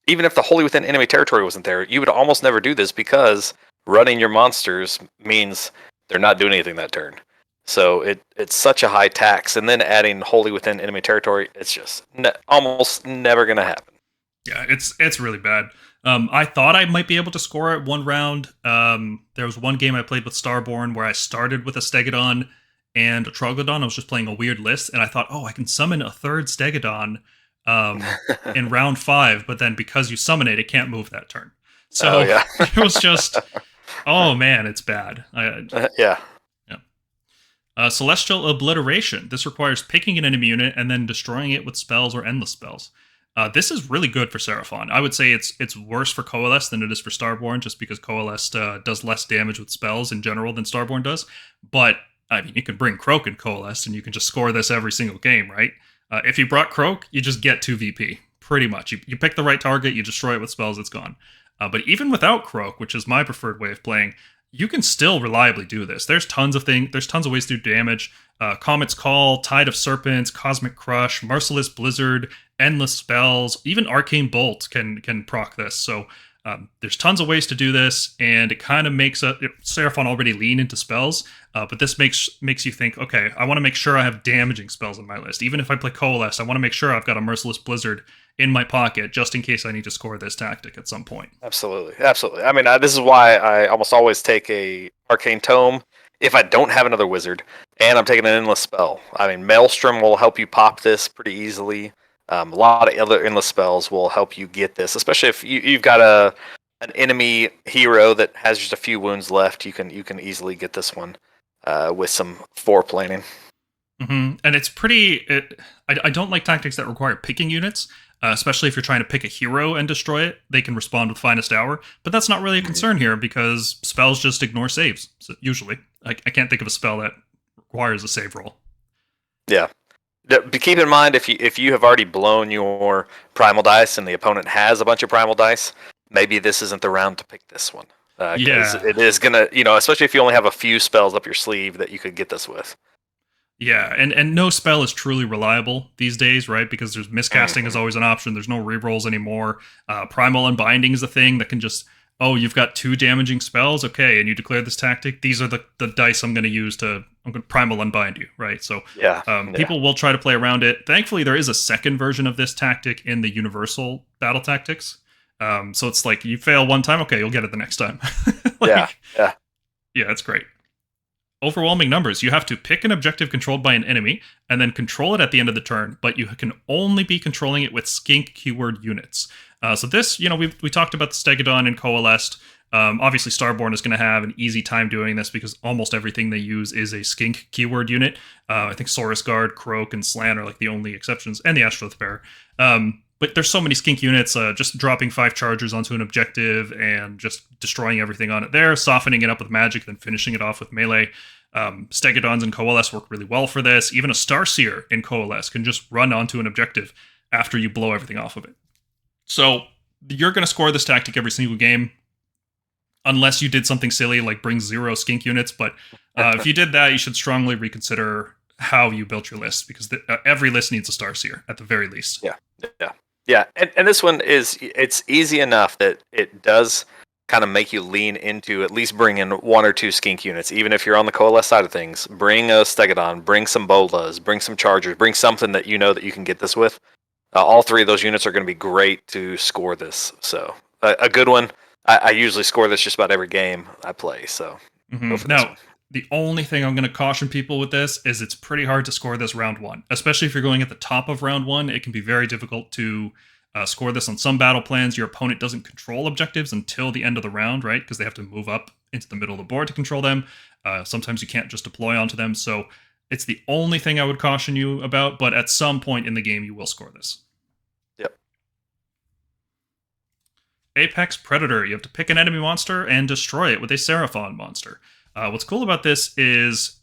even if the wholly within enemy territory wasn't there, you would almost never do this, because running your monsters means they're not doing anything that turn. So it's such a high tax, and then adding wholly within enemy territory, it's just almost never going to happen. Yeah, it's really bad. I thought I might be able to score it one round. There was one game I played with Starborne where I started with a Stegodon and a Troglodon. I was just playing a weird list, and I thought, I can summon a 3rd Stegodon in round 5, but then because you summon it, it can't move that turn. So it was just, oh man, it's bad. Celestial Obliteration. This requires picking an enemy unit and then destroying it with spells or endless spells. This is really good for Seraphon. I would say it's worse for Coalesced than it is for Starborne, just because Coalesced does less damage with spells in general than Starborne does. But I mean, you can bring Croak and Coalesced, and you can just score this every single game, right? If you brought Croak, you just get 2 VP, pretty much. You pick the right target, you destroy it with spells, it's gone. But even without Croak, which is my preferred way of playing, you can still reliably do this. There's tons of ways to do damage. Comet's Call, Tide of Serpents, Cosmic Crush, Merciless Blizzard, Endless Spells, even Arcane Bolt can proc this. So there's tons of ways to do this, and it kind of makes Seraphon already lean into spells, but this makes you think, okay, I want to make sure I have damaging spells in my list. Even if I play Coalesced, I want to make sure I've got a Merciless Blizzard in my pocket, just in case I need to score this tactic at some point. Absolutely. I mean, this is why I almost always take a Arcane Tome if I don't have another wizard, and I'm taking an endless spell. I mean, Maelstrom will help you pop this pretty easily. A lot of other endless spells will help you get this, especially if you've got an enemy hero that has just a few wounds left. You can easily get this one with some foreplanning. Mm-hmm. And it's I don't like tactics that require picking units, especially if you're trying to pick a hero and destroy it. They can respond with Finest Hour, but that's not really a concern here, because spells just ignore saves. So usually, I can't think of a spell that requires a save roll. Yeah. Keep in mind, if you have already blown your primal dice and the opponent has a bunch of primal dice, maybe this isn't the round to pick this one. It is gonna, especially if you only have a few spells up your sleeve that you could get this with. Yeah, and no spell is truly reliable these days, right? Because there's miscasting is always an option. There's no rerolls anymore. Primal Unbinding is a thing that can just, you've got 2 damaging spells, okay, and you declare this tactic. These are the dice I'm going to use I'm going to Primal Unbind you, right? So people will try to play around it. Thankfully, there is a second version of this tactic in the Universal Battle Tactics. So it's like, you fail one time, okay, you'll get it the next time. Yeah, that's great. Overwhelming numbers. You have to pick an objective controlled by an enemy and then control it at the end of the turn, but you can only be controlling it with SKINK keyword units. So this, we talked about the Stegodon and Coalesced. Obviously, Starborne is going to have an easy time doing this because almost everything they use is a skink keyword unit. I think Saurus Guard, Croak, and Slan are like the only exceptions, and the Astrolith Bearer. But there's so many skink units, just dropping 5 chargers onto an objective and just destroying everything on it there, softening it up with magic, then finishing it off with melee. Stegodons and Coalesced work really well for this. Even a Starseer in Coalesced can just run onto an objective after you blow everything off of it. So you're going to score this tactic every single game, unless you did something silly like bring 0 skink units. But if you did that, you should strongly reconsider how you built your list, because every list needs a Starseer at the very least. Yeah. And this one it's easy enough that it does kind of make you lean into at least bringing 1 or 2 skink units. Even if you're on the Coalesced side of things, bring a Stegodon, bring some Bolas, bring some Chargers, bring something that you know that you can get this with. All 3 of those units are going to be great to score this. So a good one. I usually score this just about every game I play. So now, the only thing I'm going to caution people with this is it's pretty hard to score this round 1, especially if you're going at the top of round 1. It can be very difficult to score this on some battle plans. Your opponent doesn't control objectives until the end of the round, right? Because they have to move up into the middle of the board to control them. Sometimes you can't just deploy onto them. So it's the only thing I would caution you about, but at some point in the game, you will score this. Yep. Apex Predator. You have to pick an enemy monster and destroy it with a Seraphon monster. What's cool about this is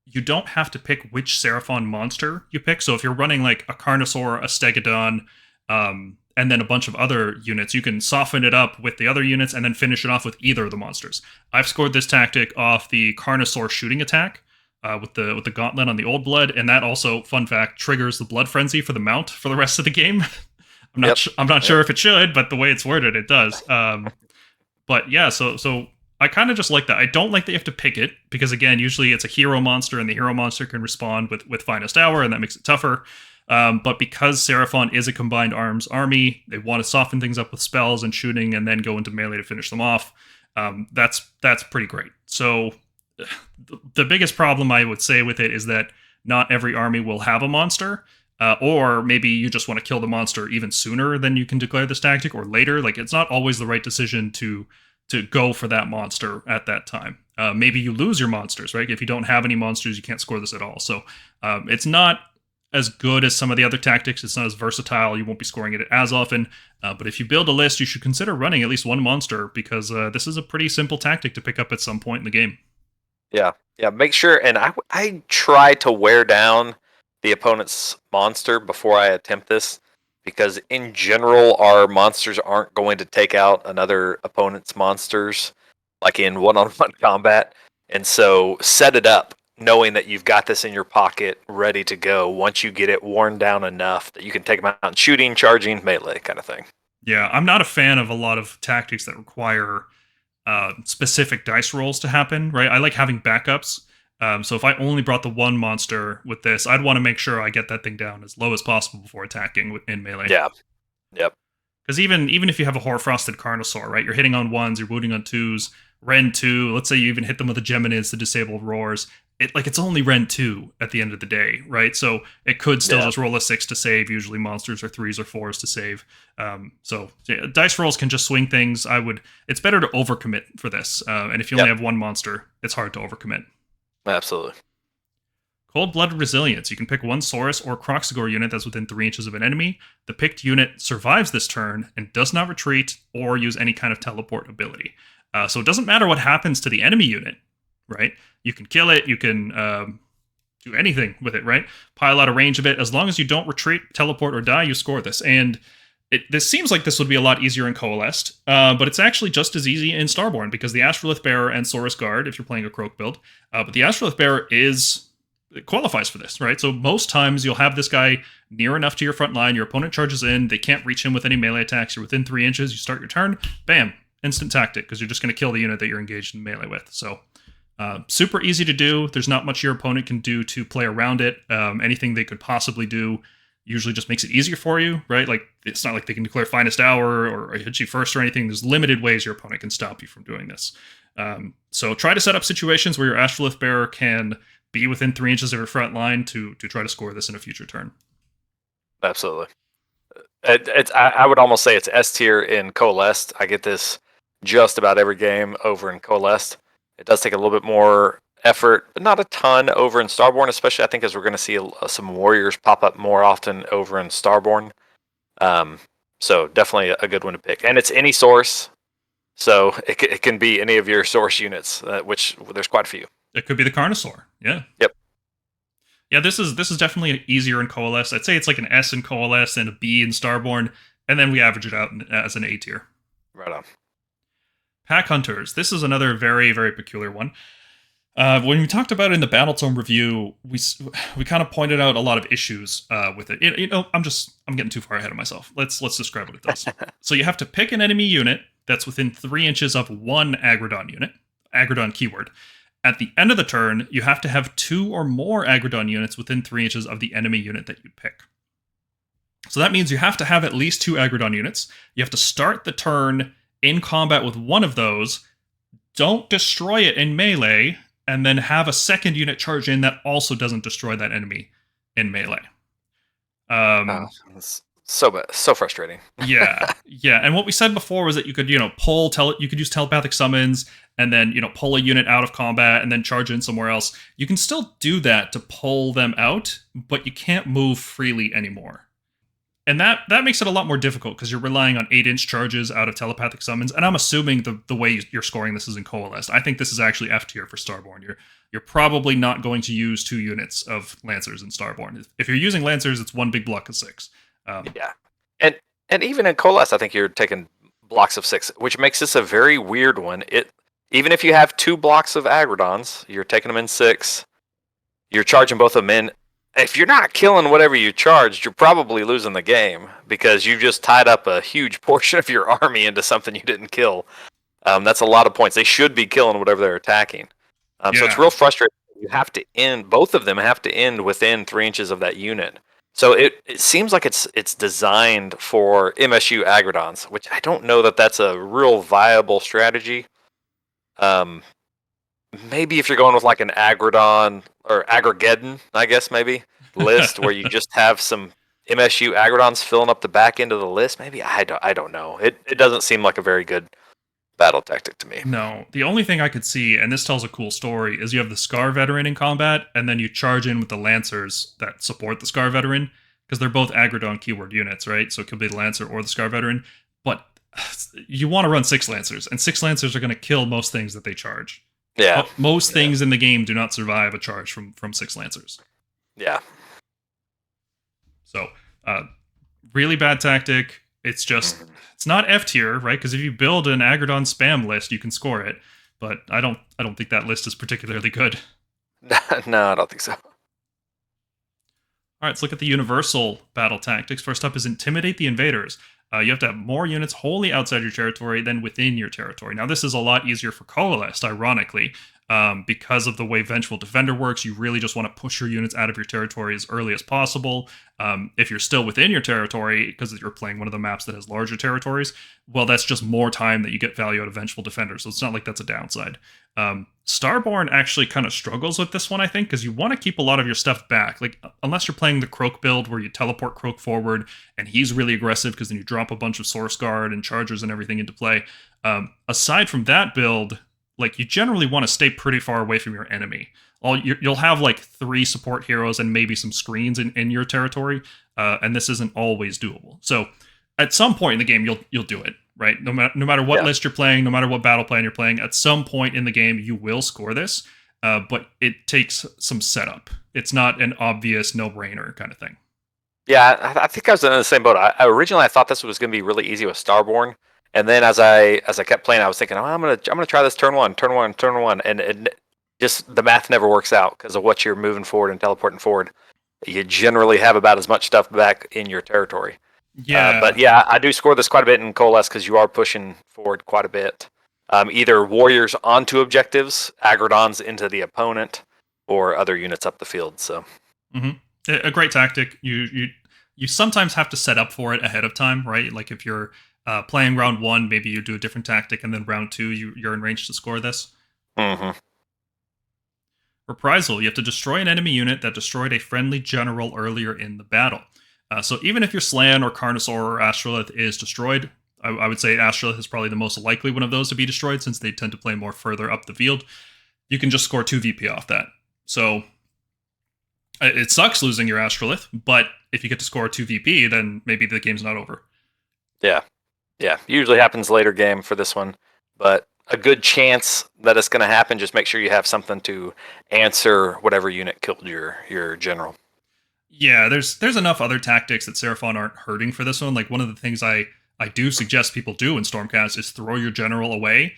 you don't have to pick which Seraphon monster you pick. So if you're running like a Carnosaur, a Stegodon, and then a bunch of other units, you can soften it up with the other units and then finish it off with either of the monsters. I've scored this tactic off the Carnosaur shooting attack with the Gauntlet on the Old Blood, and that also, fun fact, triggers the Blood Frenzy for the mount for the rest of the game. I'm not sure if it should, but the way it's worded, it does. But yeah, so I kind of just like that. I don't like that you have to pick it, because again, usually it's a hero monster, and the hero monster can respond with Finest Hour, and that makes it tougher. But because Seraphon is a combined arms army, they want to soften things up with spells and shooting, and then go into melee to finish them off. That's pretty great. So the biggest problem I would say with it is that not every army will have a monster. Or maybe you just want to kill the monster even sooner than you can declare this tactic, or later. Like, it's not always the right decision to go for that monster at that time. Maybe you lose your monsters, right? If you don't have any monsters, you can't score this at all. So it's not as good as some of the other tactics. It's not as versatile. You won't be scoring it as often. But if you build a list, you should consider running at least one monster, because this is a pretty simple tactic to pick up at some point in the game. Yeah. Make sure, and I try to wear down the opponent's monster before I attempt this, because in general, our monsters aren't going to take out another opponent's monsters, like in one-on-one combat. And so set it up knowing that you've got this in your pocket, ready to go once you get it worn down enough that you can take them out and shooting, charging, melee kind of thing. Yeah, I'm not a fan of a lot of tactics that require specific dice rolls to happen, right? I like having backups. So if I only brought the one monster with this, I'd want to make sure I get that thing down as low as possible before attacking in melee. Yeah. Yep. Because even if you have a Hoarfrosted Carnosaur, right, you're hitting on 1s, you're wounding on 2s, Ren 2, let's say you even hit them with a Geminids to disable roars, it's only Ren 2 at the end of the day, right? So it could still just roll a 6 to save. Usually monsters are 3s or 4s to save. So yeah, dice rolls can just swing things. It's better to overcommit for this. And if you only have one monster, it's hard to overcommit. Absolutely. Cold-Blooded Resilience. You can pick one SAURUS or KROXIGOR unit that's within 3 inches of an enemy. The picked unit survives this turn and does not retreat or use any kind of teleport ability. So it doesn't matter what happens to the enemy unit, right? You can kill it, you can do anything with it, right? Pile out a range of it. As long as you don't retreat, teleport, or die, you score this. And this seems like this would be a lot easier in Coalesced, but it's actually just as easy in Starborne, because the Astrolith Bearer and Saurus Guard, if you're playing a Croak build, but the Astrolith Bearer qualifies for this, right? So most times you'll have this guy near enough to your front line, your opponent charges in, they can't reach him with any melee attacks, you're within 3 inches, you start your turn, bam, instant tactic, because you're just going to kill the unit that you're engaged in melee with. So super easy to do. There's not much your opponent can do to play around it. Anything they could possibly do usually just makes it easier for you, right? Like, it's not like they can declare Finest Hour or hit you first or anything. There's limited ways your opponent can stop you from doing this. So try to set up situations where your Astrolith Bearer can be within 3 inches of your front line to try to score this in a future turn. Absolutely. I would almost say it's S tier in Coalesced. I get this just about every game over in Coalesced. It does take a little bit more effort, but not a ton over in Starborne, especially I think as we're going to see some warriors pop up more often over in Starborne. So definitely a good one to pick. And it's any source, so it can be any of your source units, which there's quite a few. It could be the Carnosaur. Yeah. Yep. Yeah, this is definitely easier in Coalesce. I'd say it's like an S in Coalesce and a B in Starborne, and then we average it out as an A tier. Right on. Pack Hunters. This is another very, very peculiar one. When we talked about it in the Battletome review, we kind of pointed out a lot of issues with it. I'm getting too far ahead of myself. Let's describe what it does. So you have to pick an enemy unit that's within 3 inches of one Agrodon unit, Agrodon keyword. At the end of the turn, you have to have 2 or more Agrodon units within 3 inches of the enemy unit that you pick. So that means you have to have at least 2 Agrodon units. You have to start the turn in combat with one of those, don't destroy it in melee, and then have a second unit charge in that also doesn't destroy that enemy in melee. So frustrating. yeah. And what we said before was that you could, you could use telepathic summons and then, pull a unit out of combat and then charge in somewhere else. You can still do that to pull them out, but you can't move freely anymore. And that makes it a lot more difficult because you're relying on 8-inch charges out of telepathic summons. And I'm assuming the way you're scoring this is in Coalesced. I think this is actually F tier for Starborne. You're probably not going to use 2 units of Lancers in Starborne. If you're using Lancers, it's 1 big block of 6. Yeah. And even in Coalesced, I think you're taking blocks of 6, which makes this a very weird one. Even if you have 2 blocks of Agrodons, you're taking them in 6. You're charging both of them in. If you're not killing whatever you charged, you're probably losing the game because you just tied up a huge portion of your army into something you didn't kill. That's a lot of points. They should be killing whatever they're attacking. So it's real frustrating. You have to end. Both of them have to end within 3 inches of that unit. So it seems like it's designed for MSU Agrodons, which I don't know that that's a real viable strategy. Maybe if you're going with like an Agrodon or Aggregeddon, I guess maybe, list where you just have some MSU Agrodons filling up the back end of the list, maybe, I don't know. It doesn't seem like a very good battle tactic to me. No, the only thing I could see, and this tells a cool story, is you have the Scar Veteran in combat, and then you charge in with the Lancers that support the Scar Veteran, because they're both Agrodon keyword units, right? So it could be the Lancer or the Scar Veteran, but you want to run 6 Lancers, and 6 Lancers are going to kill most things that they charge. Yeah. Most things in the game do not survive a charge from 6 Lancers. Yeah. So, really bad tactic. It's just, it's not F tier, right? Because if you build an Agrodon spam list, you can score it. But I don't think that list is particularly good. No, I don't think so. All right, let's look at the universal battle tactics. First up is Intimidate the Invaders. You have to have more units wholly outside your territory than within your territory. Now, this is a lot easier for Coalesced, ironically, because of the way Vengeful Defender works. You really just want to push your units out of your territory as early as possible. If you're still within your territory, because you're playing one of the maps that has larger territories, well, that's just more time that you get value out of Vengeful Defender, so it's not like that's a downside. Starborne actually kind of struggles with this one, I think, because you want to keep a lot of your stuff back. Like, unless you're playing the Croak build where you teleport Croak forward, and he's really aggressive because then you drop a bunch of Source Guard and Chargers and everything into play. Aside from that build, like, you generally want to stay pretty far away from your enemy. You'll have like 3 support heroes and maybe some screens in your territory, and this isn't always doable. So at some point in the game, you'll do it, right? No matter what list you're playing, no matter what battle plan you're playing, at some point in the game, you will score this, but it takes some setup. It's not an obvious no-brainer kind of thing. Yeah, I think I was in the same boat. Originally I thought this was going to be really easy with Starborne, and then as I kept playing, I was thinking, I'm gonna try this turn one, and just the math never works out because of what you're moving forward and teleporting forward. You generally have about as much stuff back in your territory. Yeah, but yeah, I do score this quite a bit in Coalesced because you are pushing forward quite a bit. Either warriors onto objectives, Agrodons into the opponent, or other units up the field. So, a great tactic. You sometimes have to set up for it ahead of time, right? Like if you're playing round 1, maybe you do a different tactic, and then round 2, you're in range to score this. Reprisal, you have to destroy an enemy unit that destroyed a friendly general earlier in the battle. So even if your Slan or Carnosaur or Astrolith is destroyed, I would say Astrolith is probably the most likely one of those to be destroyed, since they tend to play more further up the field. You can just score 2 VP off that. So it sucks losing your Astrolith, but if you get to score 2 VP, then maybe the game's not over. Yeah. Usually happens later game for this one, but a good chance that it's going to happen. Just make sure you have something to answer whatever unit killed your general. Yeah, there's enough other tactics that Seraphon aren't hurting for this one. Like, one of the things I do suggest people do in Stormcast is throw your general away,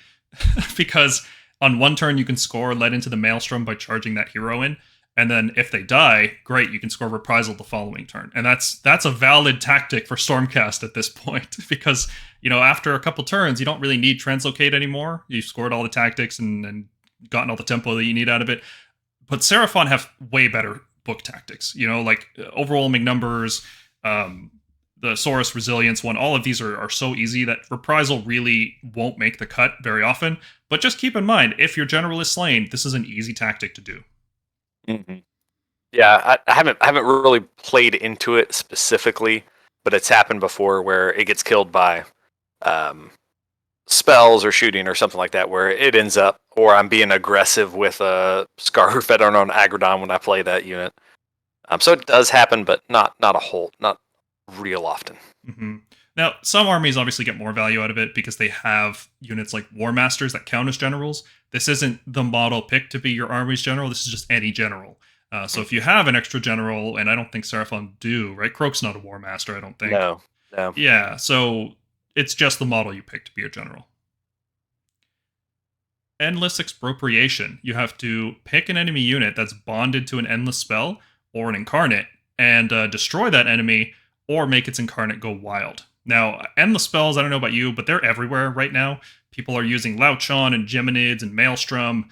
because on one turn you can score led into the Maelstrom by charging that hero in, and then if they die, great, you can score Reprisal the following turn. And that's a valid tactic for Stormcast at this point, because, you know, after a couple turns, you don't really need Translocate anymore. You've scored all the tactics and gotten all the tempo that you need out of it. But Seraphon have way better book tactics, you know, like overwhelming numbers, the SAURUS resilience one. All of these are so easy that Reprisal really won't make the cut very often. But just keep in mind, if your general is slain, this is an easy tactic to do. Mm-hmm. Yeah, I haven't really played into it specifically, but it's happened before where it gets killed by spells or shooting or something like that, where it ends up, or I'm being aggressive with a Scar Veteran on Agrodon when I play that unit. So it does happen, but not real often. Mm-hmm. Now, some armies obviously get more value out of it because they have units like War Masters that count as generals. This isn't the model picked to be your army's general. This is just any general. So if you have an extra general, and I don't think Seraphon do, right? Kroak's not a War Master, I don't think. No. Yeah, so it's just the model you pick to be your general. Endless Expropriation. You have to pick an enemy unit that's bonded to an endless spell or an incarnate and destroy that enemy or make its incarnate go wild. Now, endless spells, I don't know about you, but they're everywhere right now. People are using Lauchon and Geminids and Maelstrom.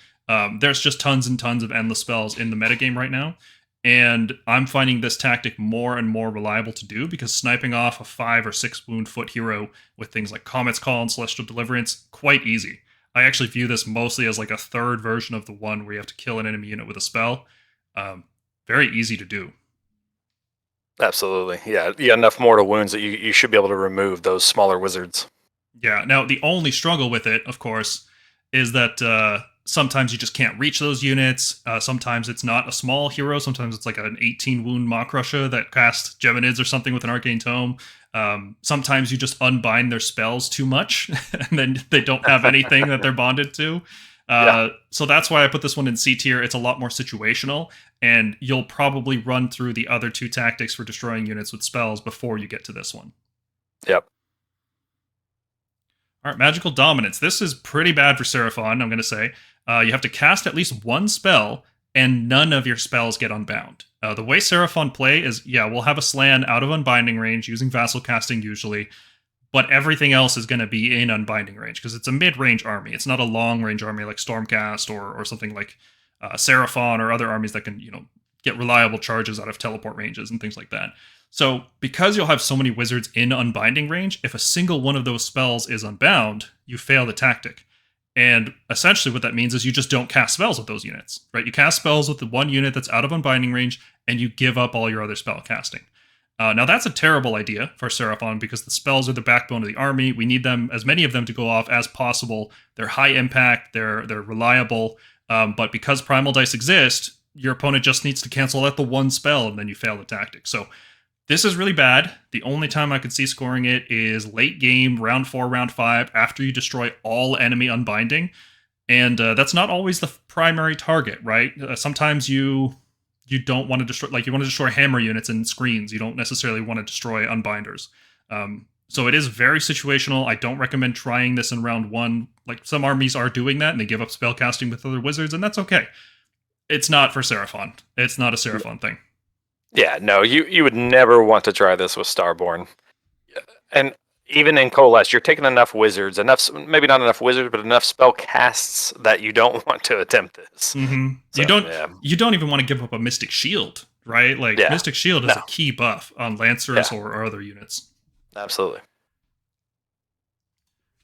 There's just tons and tons of endless spells in the metagame right now. And I'm finding this tactic more and more reliable to do, because sniping off a 5 or 6 wound foot hero with things like Comet's Call and Celestial Deliverance, quite easy. I actually view this mostly as like a third version of the one where you have to kill an enemy unit with a spell. Very easy to do. Absolutely. Yeah, enough mortal wounds that you should be able to remove those smaller wizards. Yeah, now the only struggle with it, of course, is that sometimes you just can't reach those units. Sometimes it's not a small hero. Sometimes it's like an 18 wound Makrusha that casts Geminids or something with an Arcane Tome. Sometimes you just unbind their spells too much, and then they don't have anything that they're bonded to. So that's why I put this one in C tier. It's a lot more situational, and you'll probably run through the other 2 tactics for destroying units with spells before you get to this one. Yep. All right, Magical Dominance. This is pretty bad for Seraphon, I'm going to say. You have to cast at least 1 spell, and none of your spells get unbound. The way Seraphon play is, we'll have a Slan out of unbinding range using Vassal Casting usually, but everything else is going to be in unbinding range, because it's a mid-range army. It's not a long-range army like Stormcast or something like Seraphon or other armies that can, get reliable charges out of teleport ranges and things like that. So because you'll have so many wizards in unbinding range, if a single one of those spells is unbound, you fail the tactic. And essentially what that means is you just don't cast spells with those units, right? You cast spells with the one unit that's out of unbinding range, and you give up all your other spell casting. Now that's a terrible idea for Seraphon, because the spells are the backbone of the army. We need them, as many of them, to go off as possible. They're high impact, they're reliable, but because Primal Dice exist, your opponent just needs to cancel out the one spell, and then you fail the tactic. So this is really bad. The only time I could see scoring it is late game, round 4, round 5, after you destroy all enemy unbinding. And that's not always the primary target, right? Sometimes you don't want to destroy, like you want to destroy hammer units and screens. You don't necessarily want to destroy unbinders. So it is very situational. I don't recommend trying this in round 1. Like, some armies are doing that, and they give up spellcasting with other wizards, and that's okay. It's not for Seraphon. It's not a Seraphon thing. Yeah, no, you would never want to try this with Starborne. And even in Coalesced, you're taking enough wizards, maybe not enough wizards, but enough spell casts that you don't want to attempt this. Mm-hmm. So, you don't even want to give up a Mystic Shield, right? Like, Mystic Shield is a key buff on Lancers or other units. Absolutely.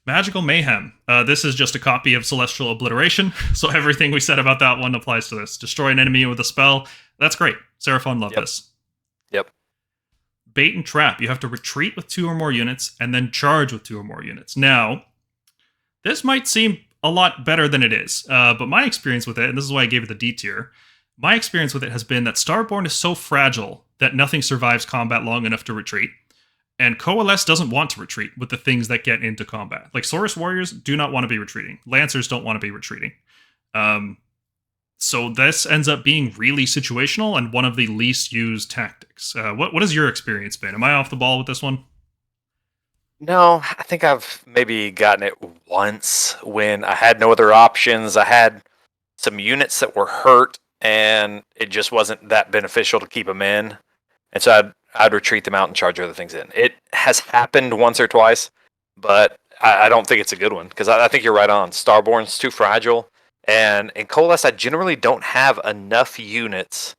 Magical Mayhem. This is just a copy of Celestial Obliteration, so everything we said about that one applies to this. Destroy an enemy with a spell. That's great. Seraphon love this. Yep. bait and trap. You have to retreat with 2 or more units and then charge with 2 or more units. Now, this might seem a lot better than it is, but my experience with it, and this is why I gave it the D tier, my experience with it has been that Starborne is so fragile that nothing survives combat long enough to retreat. And Coalesced doesn't want to retreat with the things that get into combat. Like, SAURUS warriors do not want to be retreating. Lancers don't want to be retreating. So this ends up being really situational and one of the least used tactics. What has your experience been? Am I off the ball with this one? No, I think I've maybe gotten it once when I had no other options. I had some units that were hurt, and it just wasn't that beneficial to keep them in. And so I'd retreat them out and charge other things in. It has happened once or twice, but I don't think it's a good one, because I think you're right on. Starborne's too fragile, and in Coalesced, I generally don't have enough units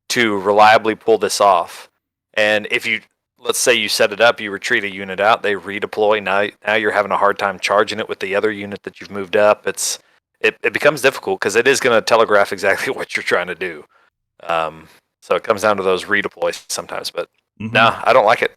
to reliably pull this off. And if you, let's say you set it up, you retreat a unit out, they redeploy, now you're having a hard time charging it with the other unit that you've moved up. It becomes difficult, because it is going to telegraph exactly what you're trying to do. So it comes down to those redeploys sometimes, but no, I don't like it.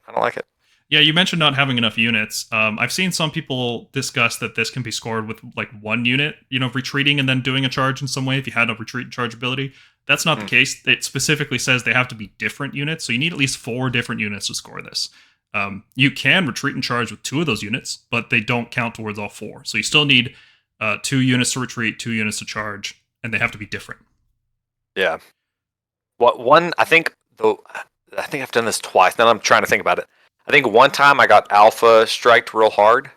Yeah, you mentioned not having enough units. I've seen some people discuss that this can be scored with like 1 unit, retreating and then doing a charge in some way if you had a retreat and charge ability. That's not the case. It specifically says they have to be different units, so you need at least 4 different units to score this. You can retreat and charge with 2 of those units, but they don't count towards all 4. So you still need 2 units to retreat, 2 units to charge, and they have to be different. Yeah. I think I've done this twice. Now I'm trying to think about it. I think one time I got alpha striked real hard,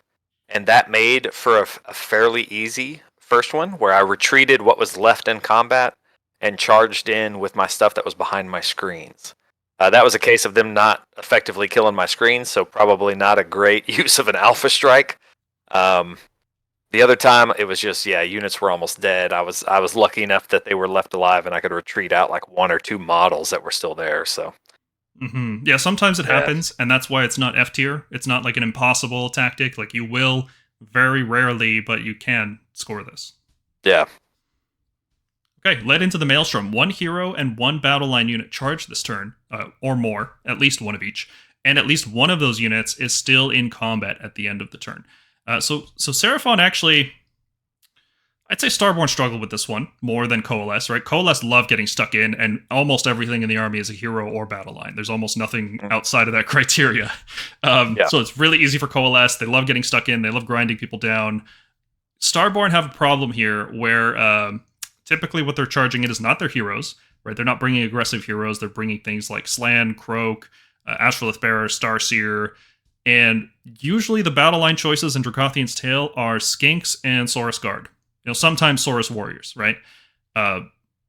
and that made for a fairly easy first one where I retreated what was left in combat and charged in with my stuff that was behind my screens. That was a case of them not effectively killing my screens, so probably not a great use of an alpha strike. The other time, it was just, units were almost dead. I was lucky enough that they were left alive, and I could retreat out like 1 or 2 models that were still there. So, Yeah, sometimes it happens, and that's why it's not F tier. It's not like an impossible tactic. Like, you will very rarely, but you can score this. Yeah. Okay, led into the Maelstrom. 1 hero and 1 battle line unit charge this turn, or more, at least 1 of each. And at least 1 of those units is still in combat at the end of the turn. So Seraphon actually, I'd say Starborne struggled with this one more than Coalesced, right? Coalesced love getting stuck in, and almost everything in the army is a hero or battle line. There's almost nothing outside of that criteria. So it's really easy for Coalesced. They love getting stuck in. They love grinding people down. Starborne have a problem here where typically what they're charging in is not their heroes, right? They're not bringing aggressive heroes. They're bringing things like Slan, Croak, Astrolith Bearer, Starseer, and usually the battle line choices in Dracothian's Tale are Skinks and Saurus Guard. Sometimes Saurus Warriors, right?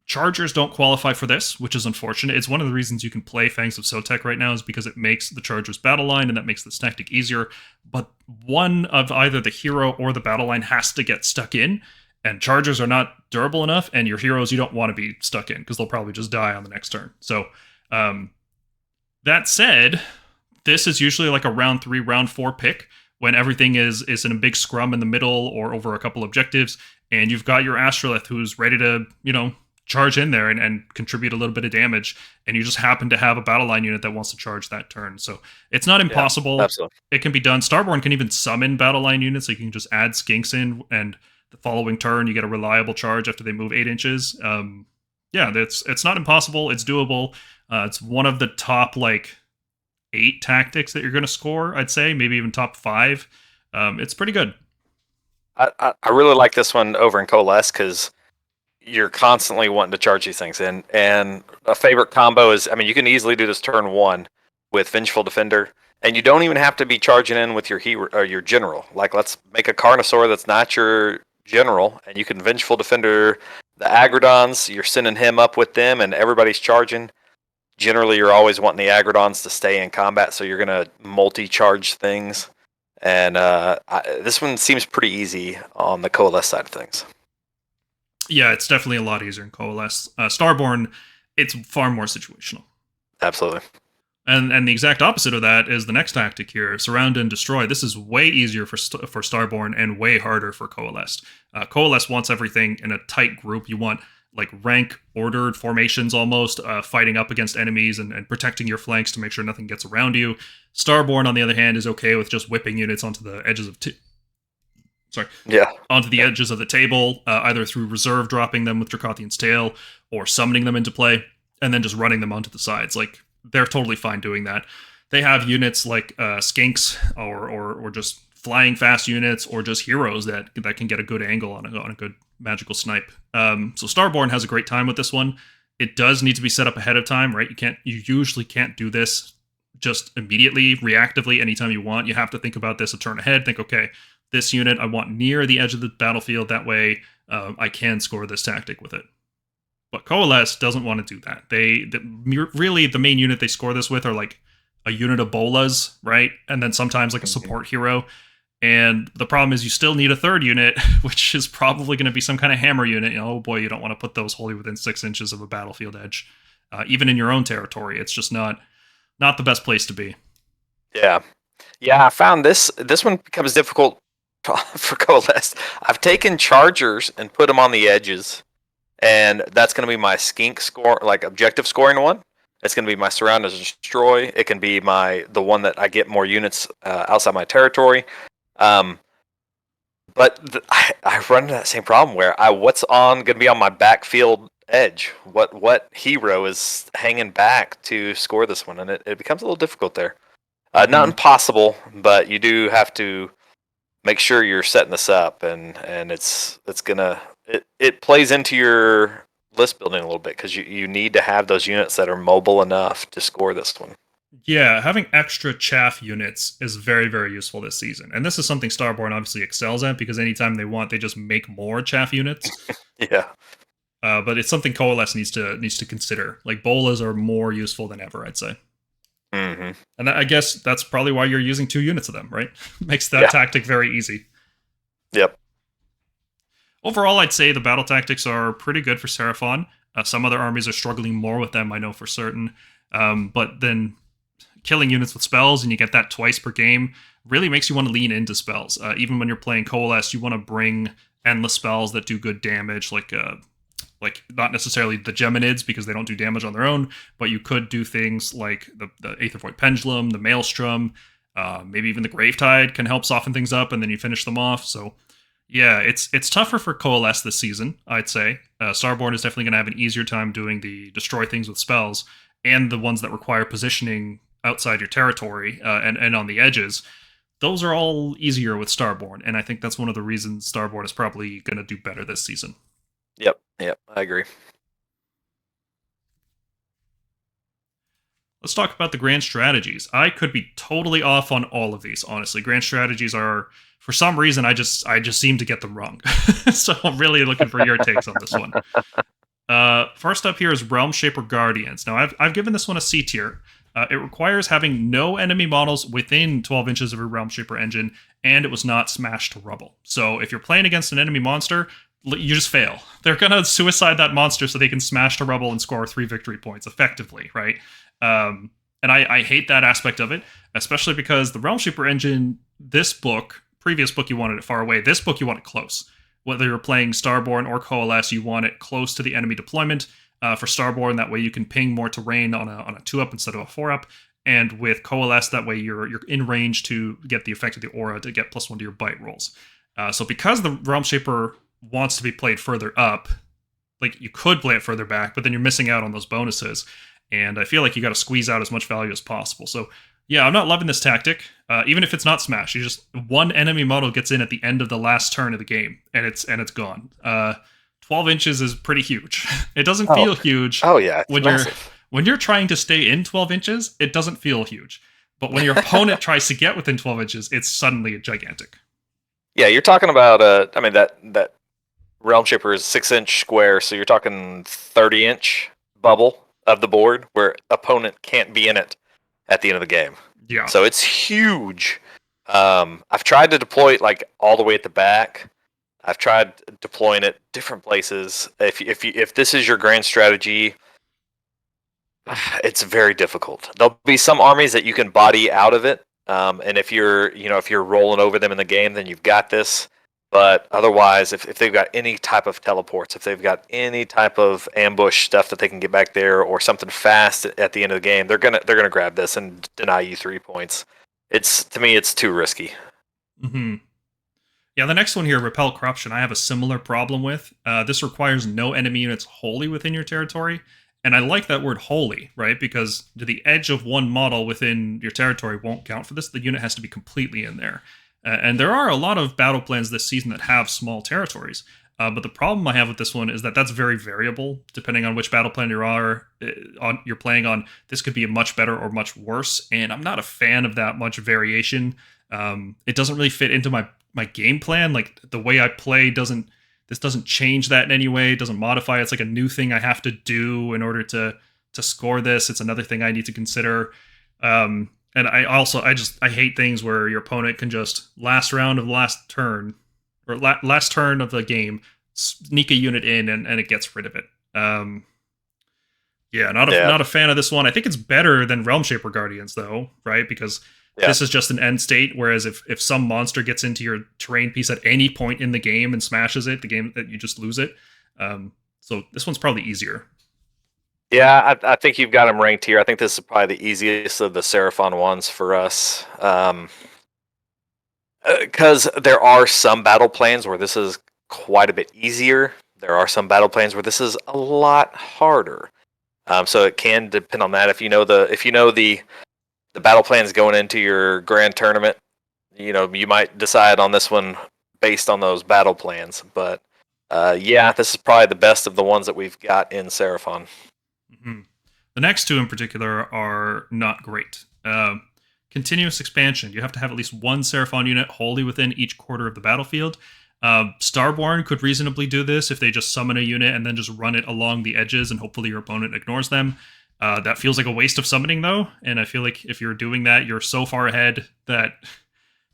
Chargers don't qualify for this, which is unfortunate. It's one of the reasons you can play Fangs of Sotek right now is because it makes the Chargers battle line, and that makes this tactic easier. But one of either the hero or the battle line has to get stuck in, and Chargers are not durable enough, and your heroes you don't want to be stuck in, because they'll probably just die on the next turn. So, that said, this is usually like a round 3, round 4 pick when everything is in a big scrum in the middle or over a couple objectives, and you've got your Astrolith who's ready to, charge in there and contribute a little bit of damage, and you just happen to have a battle line unit that wants to charge that turn. So it's not impossible. Yeah, absolutely. It can be done. Starborne can even summon battle line units, so you can just add Skinks in, and the following turn you get a reliable charge after they move 8 inches. It's not impossible. It's doable. It's one of the top 8 tactics that you're going to score, I'd say, maybe even top 5. It's pretty good. I really like this one over in Coalesced because you're constantly wanting to charge these things in. And a favorite combo is, you can easily do this turn 1 with Vengeful Defender, and you don't even have to be charging in with your hero or your general. Like, let's make a Carnosaur that's not your general, and you can Vengeful Defender the Agrodons. You're sending him up with them, and everybody's charging. Generally, you're always wanting the Agrodons to stay in combat, so you're going to multi-charge things. And this one seems pretty easy on the Coalesced side of things. Yeah, it's definitely a lot easier in Coalesced. Starborne, it's far more situational. Absolutely. And the exact opposite of that is the next tactic here, Surround and Destroy. This is way easier for Starborne and way harder for Coalesced. Coalesced wants everything in a tight group. You want like rank ordered formations almost, fighting up against enemies and protecting your flanks to make sure nothing gets around you. Starborne, on the other hand, is okay with just whipping units onto the edges of onto the edges of the table, either through reserve dropping them with Dracothian's Tail or summoning them into play, and then just running them onto the sides. Like, they're totally fine doing that. They have units like skinks or just flying fast units, or just heroes that can get a good angle on a good magical snipe. So Starborne has a great time with this one. It does need to be set up ahead of time, right? You usually can't do this just immediately, reactively, anytime you want. You have to think about this a turn ahead. Think, okay, this unit I want near the edge of the battlefield. That way I can score this tactic with it. But Coalesced doesn't want to do that. Really, the main unit they score this with are like a unit of bolas, right? And then sometimes like a support hero. And the problem is you still need a third unit, which is probably going to be some kind of hammer unit. Oh boy, you don't want to put those wholly within 6 inches of a battlefield edge. Even in your own territory, it's just not the best place to be. Yeah. I found this one becomes difficult for Coalesced. I've taken Chargers and put them on the edges, and that's going to be my skink score, like objective scoring one. It's going to be my surround and destroy. It can be the one that I get more units outside my territory. But I run into that same problem where what's going to be on my backfield edge? What hero is hanging back to score this one? And it becomes a little difficult there. Not impossible, but you do have to make sure you're setting this up, and it plays into your list building a little bit, because you need to have those units that are mobile enough to score this one. Yeah, having extra chaff units is very, very useful this season. And this is something Starborne obviously excels at, because anytime they want, they just make more chaff units. Yeah. But it's something Coalesce needs to consider. Like, bolas are more useful than ever, I'd say. Mm-hmm. And I guess that's probably why you're using 2 units of them, right? Makes that tactic very easy. Yep. Overall, I'd say the battle tactics are pretty good for Seraphon. Some other armies are struggling more with them, I know for certain. But then killing units with spells, and you get that twice per game, really makes you want to lean into spells. Even when you're playing Coalesce, you want to bring endless spells that do good damage, like not necessarily the Geminids, because they don't do damage on their own, but you could do things like the Aether Void Pendulum, the Maelstrom, maybe even the Gravetide can help soften things up, and then you finish them off. So yeah, it's tougher for Coalesce this season, I'd say. Starborne is definitely going to have an easier time doing the destroy things with spells, and the ones that require positioning outside your territory and on the edges. Those are all easier with Starborne, and I think that's one of the reasons Starborne is probably going to do better this season. Yep, I agree. Let's talk about the grand strategies. I could be totally off on all of these, honestly. Grand strategies are, for some reason, I just seem to get them wrong. So I'm really looking for your takes on this one. First up here is Realm Shaper Guardians. Now, I've given this one a C tier. It requires having no enemy models within 12 inches of your Realm Shaper engine, and it was not smashed to rubble. So if you're playing against an enemy monster, you just fail. They're going to suicide that monster so they can smash to rubble and score 3 victory points effectively, right? And I hate that aspect of it, especially because the Realm Shaper engine, this book, previous book you wanted it far away, this book you want it close. Whether you're playing Starborne or Coalesce, you want it close to the enemy deployment. For Starborne, that way you can ping more terrain on a 2-up instead of a 4-up. And with Coalesce, that way you're in range to get the effect of the aura to get +1 to your bite rolls. So because the Realm Shaper wants to be played further up, like, you could play it further back, but then you're missing out on those bonuses. And I feel like you got to squeeze out as much value as possible. So yeah, I'm not loving this tactic. Even if it's not smash, you just one enemy model gets in at the end of the last turn of the game, and it's gone. 12 inches is pretty huge. It doesn't feel huge. Oh yeah, it's massive. When you're trying to stay in 12 inches, it doesn't feel huge. But when your opponent tries to get within 12 inches, it's suddenly gigantic. Yeah, you're talking about that Realm Shaper is 6-inch square, so you're talking 30-inch bubble of the board where opponent can't be in it at the end of the game. Yeah. So it's huge. I've tried to deploy it like all the way at the back. I've tried deploying it different places. If this is your grand strategy, it's very difficult. There'll be some armies that you can body out of it, and if you're rolling over them in the game, then you've got this. But otherwise, if they've got any type of teleports, if they've got any type of ambush stuff that they can get back there, or something fast at the end of the game, they're gonna grab this and deny you 3 points. To me, it's too risky. Mm-hmm. Yeah, the next one here, Repel Corruption, I have a similar problem with. This requires no enemy units wholly within your territory. And I like that word wholly, right? Because the edge of one model within your territory won't count for this. The unit has to be completely in there. And there are a lot of battle plans this season that have small territories. But the problem I have with this one is that that's very variable, depending on which battle plan you're playing on. This could be much better or much worse, and I'm not a fan of that much variation. It doesn't really fit into my game plan. Like, the way I play doesn't change that in any way. It doesn't modify. It's like a new thing I have to do in order to score this. It's another thing I need to consider. And I hate things where your opponent can just last round of the last turn, or last turn of the game, sneak a unit in and it gets rid of it. Not a fan of this one. I think it's better than Realm Shaper Guardians, though, right? Because this is just an end state, whereas if some monster gets into your terrain piece at any point in the game and smashes it, you just lose it. So this one's probably easier. Yeah, I think you've got them ranked here. I think this is probably the easiest of the Seraphon ones for us. Because there are some battle plans where this is quite a bit easier. There are some battle plans where this is a lot harder. So it can depend on that. If you know the battle plans going into your grand tournament, you might decide on this one based on those battle plans. But this is probably the best of the ones that we've got in Seraphon. Mm-hmm. The next two in particular are not great. Continuous expansion. You have to have at least one Seraphon unit wholly within each quarter of the battlefield. Starborne could reasonably do this if they just summon a unit and then just run it along the edges and hopefully your opponent ignores them. That feels like a waste of summoning, though, and I feel like if you're doing that, you're so far ahead that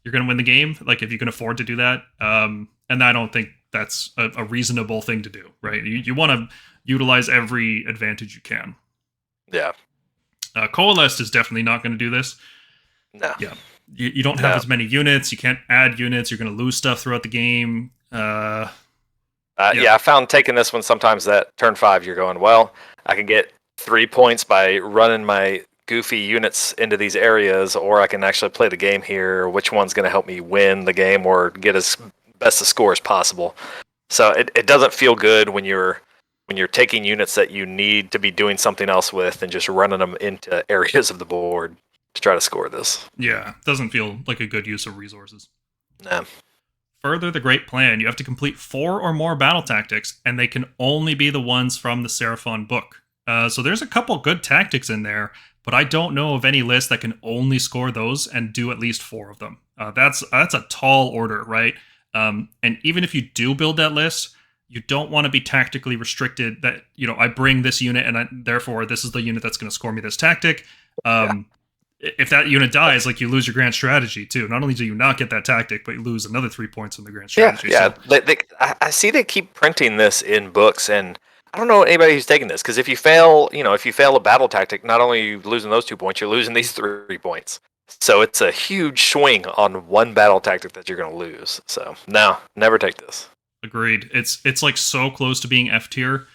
you're going to win the game, like if you can afford to do that. And I don't think that's a reasonable thing to do, right? You want to utilize every advantage you can. Yeah. Coalesced is definitely not going to do this. No. Yeah. You don't have as many units. You can't add units. You're going to lose stuff throughout the game. I found taking this one sometimes that turn 5 you're going, well, I can get 3 points by running my goofy units into these areas, or I can actually play the game here. Which one's going to help me win the game or get as best a score as possible? So it doesn't feel good when you're taking units that you need to be doing something else with and just running them into areas of the board to try to score this. Yeah, it doesn't feel like a good use of resources. No. Further the great plan, you have to complete 4 or more battle tactics, and they can only be the ones from the Seraphon book. So there's a couple good tactics in there, but I don't know of any list that can only score those and do at least 4 of them. That's a tall order, right? And even if you do build that list, you don't want to be tactically restricted that, I bring this unit and therefore this is the unit that's going to score me this tactic. If that unit dies, you lose your grand strategy too. Not only do you not get that tactic, but you lose another 3 points in the grand strategy. Yeah. I see they keep printing this in books, and I don't know anybody who's taking this, because if you fail a battle tactic, not only are you losing those 2 points, you're losing these 3 points. So it's a huge swing on one battle tactic that you're going to lose. So no, never take this. Agreed. It's so close to being F tier.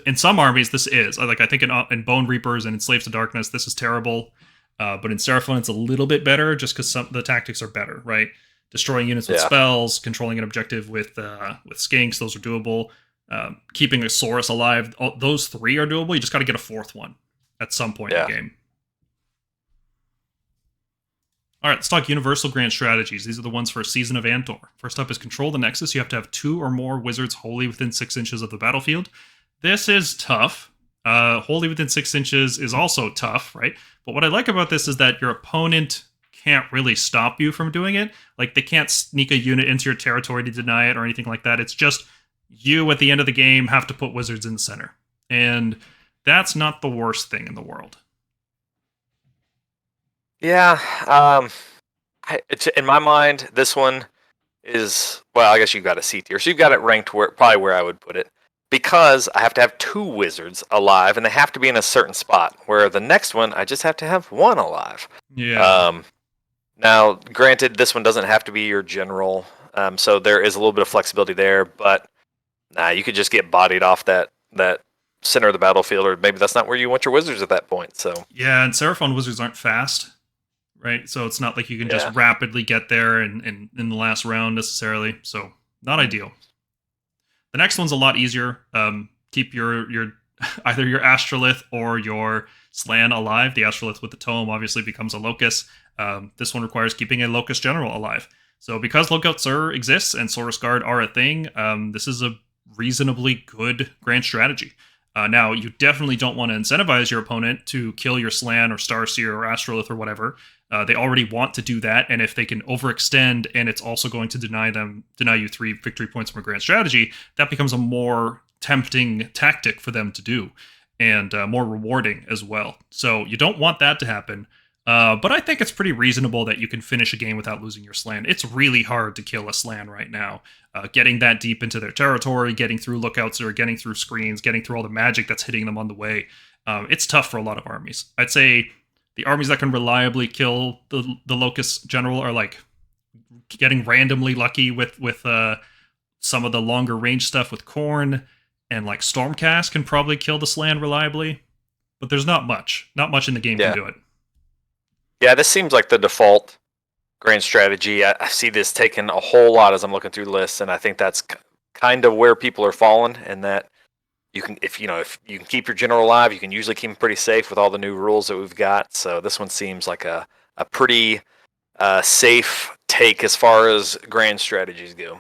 In some armies, this is I think in Bone Reapers and in Slaves to Darkness, this is terrible. But in Seraphon, it's a little bit better just because some of the tactics are better, right? Destroying units with spells, controlling an objective with skinks, those are doable. Keeping a SAURUS alive, those 3 are doable. You just got to get a 4th one at some point in the game. All right, let's talk universal grand strategies. These are the ones for a Season of Antor. First up is Control the Nexus. You have to have 2 or more wizards wholly within 6 inches of the battlefield. This is tough. Wholly within 6 inches is also tough, right? But what I like about this is that your opponent can't really stop you from doing it. They can't sneak a unit into your territory to deny it or anything like that. It's just you at the end of the game have to put wizards in the center. And that's not the worst thing in the world. Yeah. In my mind, this one is, well, I guess you've got a C tier. So you've got it ranked probably where I would put it. Because I have to have 2 wizards alive, and they have to be in a certain spot. Where the next one, I just have to have 1 alive. Yeah. Now, granted, this one doesn't have to be your general So there is a little bit of flexibility there, but you could just get bodied off that center of the battlefield, or maybe that's not where you want your wizards at that point. So Yeah, and Seraphon wizards aren't fast, right? So it's not like you can Yeah. just rapidly get there in the last round necessarily. So not ideal. The next one's a lot easier. Keep your either your Astrolith or your Slan alive. The Astrolith with the tome obviously becomes a Locus. This one requires keeping a Locus General alive. So because Lookout Sir exists and Saurus Guard are a thing, this is a reasonably good grand strategy. Now, you definitely don't want to incentivize your opponent to kill your Slan or Starseer or Astrolith or whatever. They already want to do that, and if they can overextend and it's also going to deny you 3 victory points from a grand strategy, that becomes a more tempting tactic for them to do, and more rewarding as well. So you don't want that to happen. But I think it's pretty reasonable that you can finish a game without losing your Slan. It's really hard to kill a Slan right now. Getting that deep into their territory, getting through lookouts or getting through screens, getting through all the magic that's hitting them on the way. It's tough for a lot of armies. I'd say the armies that can reliably kill the Locus General are like getting randomly lucky with some of the longer range stuff with Khorne, and like Stormcast can probably kill the Slan reliably. But there's not much. Not much in the game can do it. Yeah, this seems like the default grand strategy. I see this taken a whole lot as I'm looking through the list, and I think that's kind of where people are falling. And that you can, if you can keep your general alive, you can usually keep him pretty safe with all the new rules that we've got. So this one seems like a pretty safe take as far as grand strategies go.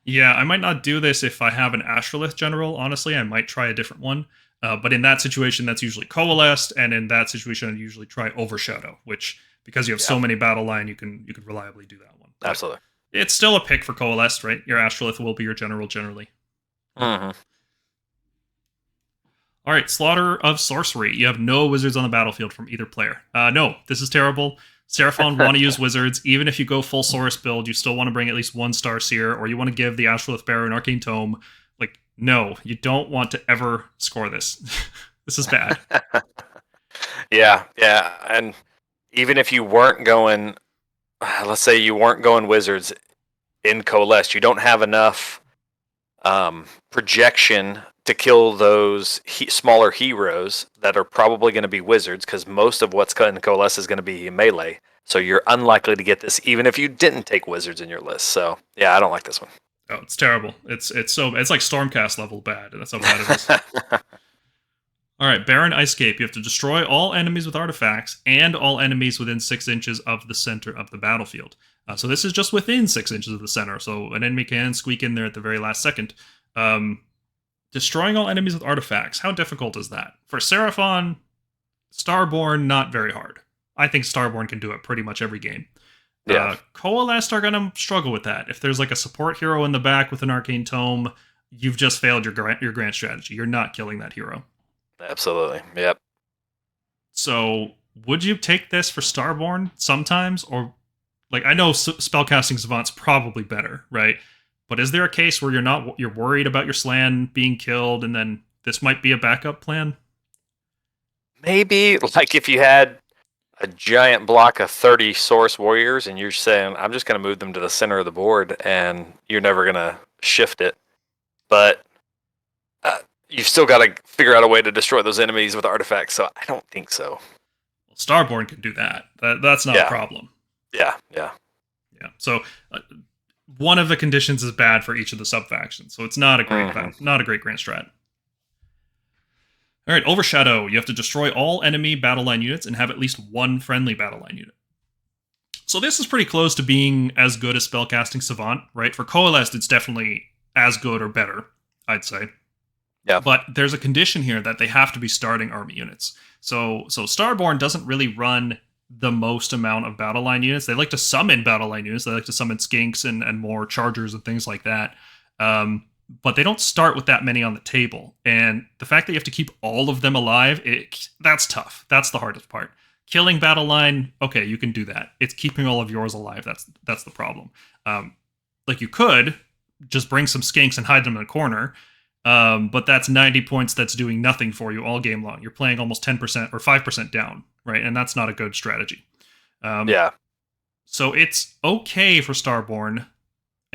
Yeah, I might not do this if I have an Astrolith General. Honestly, I might try a different one. But in that situation, that's usually Coalesced, and in that situation, I usually try Overshadow, which, because you have so many battle line, you can reliably do that one. But Absolutely. it's still a pick for Coalesced, right? Your Astrolith will be your general generally. Mm-hmm. All right, Slaughter of Sorcery. You have no wizards on the battlefield from either player. No, this is terrible. Seraphon want to use wizards. Even if you go full Saurus build, you still want to bring at least one Starseer, or you want to give the Astrolith Bearer an Arcane Tome. Like, no, you don't want to ever score this. This is bad. Yeah, and even if you weren't going, let's say you weren't going wizards in Coalesced, you don't have enough projection to kill those smaller heroes that are probably going to be wizards, because most of what's in Coalesced is going to be melee. So you're unlikely to get this even if you didn't take wizards in your list. So yeah, I don't like this one. Oh, it's terrible. It's like Stormcast level bad. That's how bad it is. All right, Baron Icecape. You have to destroy all enemies with artifacts and all enemies within 6 inches of the center of the battlefield. So this is just within 6 inches of the center. So an enemy can squeak in there at the very last second. Destroying all enemies with artifacts. How difficult is that? For Seraphon, Starborne, not very hard. I think Starborne can do it pretty much every game. Yeah. Coalesced are going to struggle with that. If there's like a support hero in the back with an Arcane Tome, you've just failed your grand strategy. You're not killing that hero. Absolutely. Yep. So would you take this for Starborne sometimes? Or, like, I know Spellcasting Savant's probably better, right? But is there a case where you're worried about your Slan being killed, and then this might be a backup plan? Maybe, like, if you had a giant block of 30 Source Warriors and you're saying, I'm just going to move them to the center of the board, and you're never going to shift it. But you've still got to figure out a way to destroy those enemies with artifacts, so I don't think so. Well, Starborne can do that. That's not a problem. Yeah. So one of the conditions is bad for each of the subfactions, so it's not a great grand strat. All right, Overshadow. You have to destroy all enemy battle line units and have at least one friendly battle line unit. So this is pretty close to being as good as Spellcasting Savant, right? For Coalesced, it's definitely as good or better, I'd say. Yeah. But there's a condition here that they have to be starting army units. So Starborne doesn't really run the most amount of battle line units. They like to summon battle line units. They like to summon skinks and more chargers and things like that. But they don't start with that many on the table. And the fact that you have to keep all of them alive, that's tough. That's the hardest part. Killing battle line, okay, you can do that. It's keeping all of yours alive. That's the problem. Like, you could just bring some skinks and hide them in a corner, but that's 90 points that's doing nothing for you all game long. You're playing almost 10% or 5% down, right? And that's not a good strategy. Yeah. So it's okay for Starborne,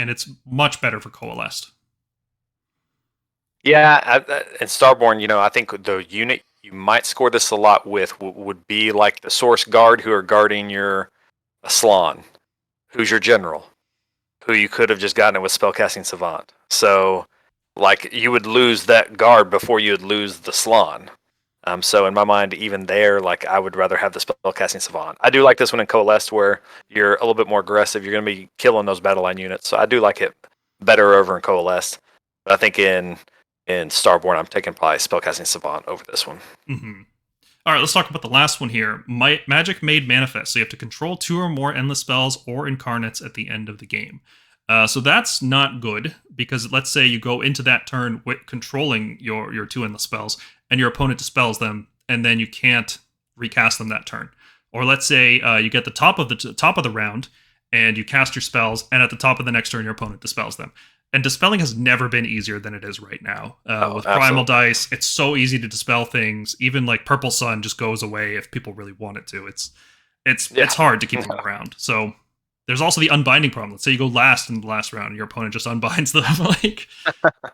and it's much better for Coalesced. Yeah, and Starborne, I think the unit you might score this a lot with would be like the Source Guard who are guarding your Aslan, who's your general, who you could have just gotten it with Spellcasting Savant. So, like, you would lose that guard before you would lose the Slan. So in my mind, even there, like, I would rather have the Spellcasting Savant. I do like this one in Coalesced where you're a little bit more aggressive. You're going to be killing those battle line units. So I do like it better over in Coalesced. But I think in Starborne, I'm taking probably Spellcasting Savant over this one. Mm-hmm. All right, let's talk about the last one here. Magic Made Manifest. So you have to control 2 or more endless spells or incarnates at the end of the game. So that's not good, because let's say you go into that turn with controlling your 2 endless spells, and your opponent dispels them, and then you can't recast them that turn. Or let's say you get the top of the round, and you cast your spells, and at the top of the next turn, your opponent dispels them. And dispelling has never been easier than it is right now. With Primal dice, it's so easy to dispel things. Even like Purple Sun just goes away if people really want it to. It's hard to keep them around. So there's also the unbinding problem. Let's say you go last in the last round, and your opponent just unbinds them. Like,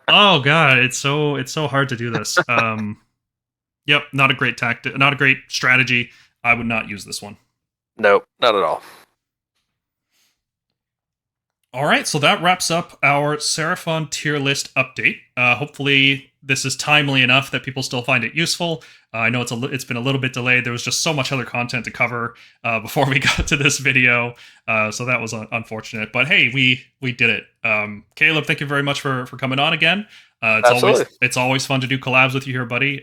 oh god, it's so hard to do this. Yep, not a great tactic, not a great strategy. I would not use this one. Nope, not at all. All right, so that wraps up our Seraphon tier list update. Hopefully, this is timely enough that people still find it useful. I know it's been a little bit delayed. There was just so much other content to cover before we got to this video, so that was unfortunate. But hey, we did it. Caleb, thank you very much for coming on again. It's always fun to do collabs with you here, buddy.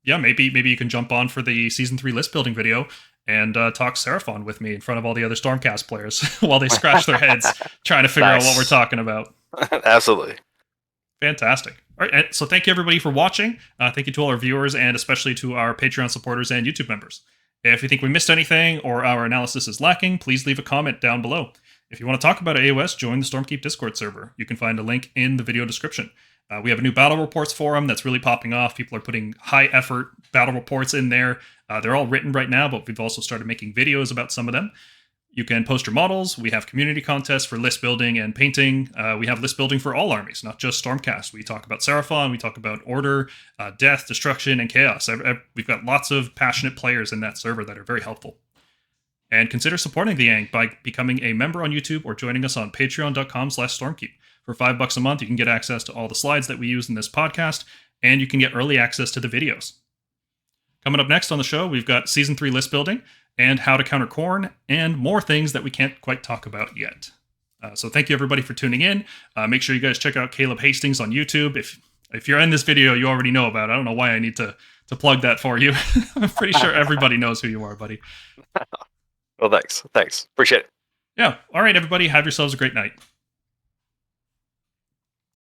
Yeah, maybe you can jump on for the Season 3 list building video and talk Seraphon with me in front of all the other Stormcast players while they scratch their heads trying to figure out what we're talking about. Absolutely. Fantastic. All right, so thank you everybody for watching. Thank you to all our viewers and especially to our Patreon supporters and YouTube members. If you think we missed anything or our analysis is lacking, please leave a comment down below. If you want to talk about AOS, join the Stormkeep Discord server. You can find a link in the video description. We have a new battle reports forum that's really popping off. People are putting high effort battle reports in there. They're all written right now, but we've also started making videos about some of them. You can post your models. We have community contests for list building and painting. We have list building for all armies, not just Stormcast. We talk about Seraphon, we talk about Order, Death, Destruction, and Chaos. We've got lots of passionate players in that server that are very helpful. And consider supporting the Yang by becoming a member on YouTube or joining us on patreon.com/Stormkeep. For $5 a month, you can get access to all the slides that we use in this podcast, and you can get early access to the videos. Coming up next on the show, we've got Season 3 list building and how to counter Khorne, and more things that we can't quite talk about yet. So thank you everybody for tuning in. Make sure you guys check out Caleb Hastings on YouTube. If you're in this video, you already know about it. I don't know why I need to plug that for you. I'm pretty sure everybody knows who you are, buddy. Well, thanks. Appreciate it. Yeah. All right, everybody. Have yourselves a great night.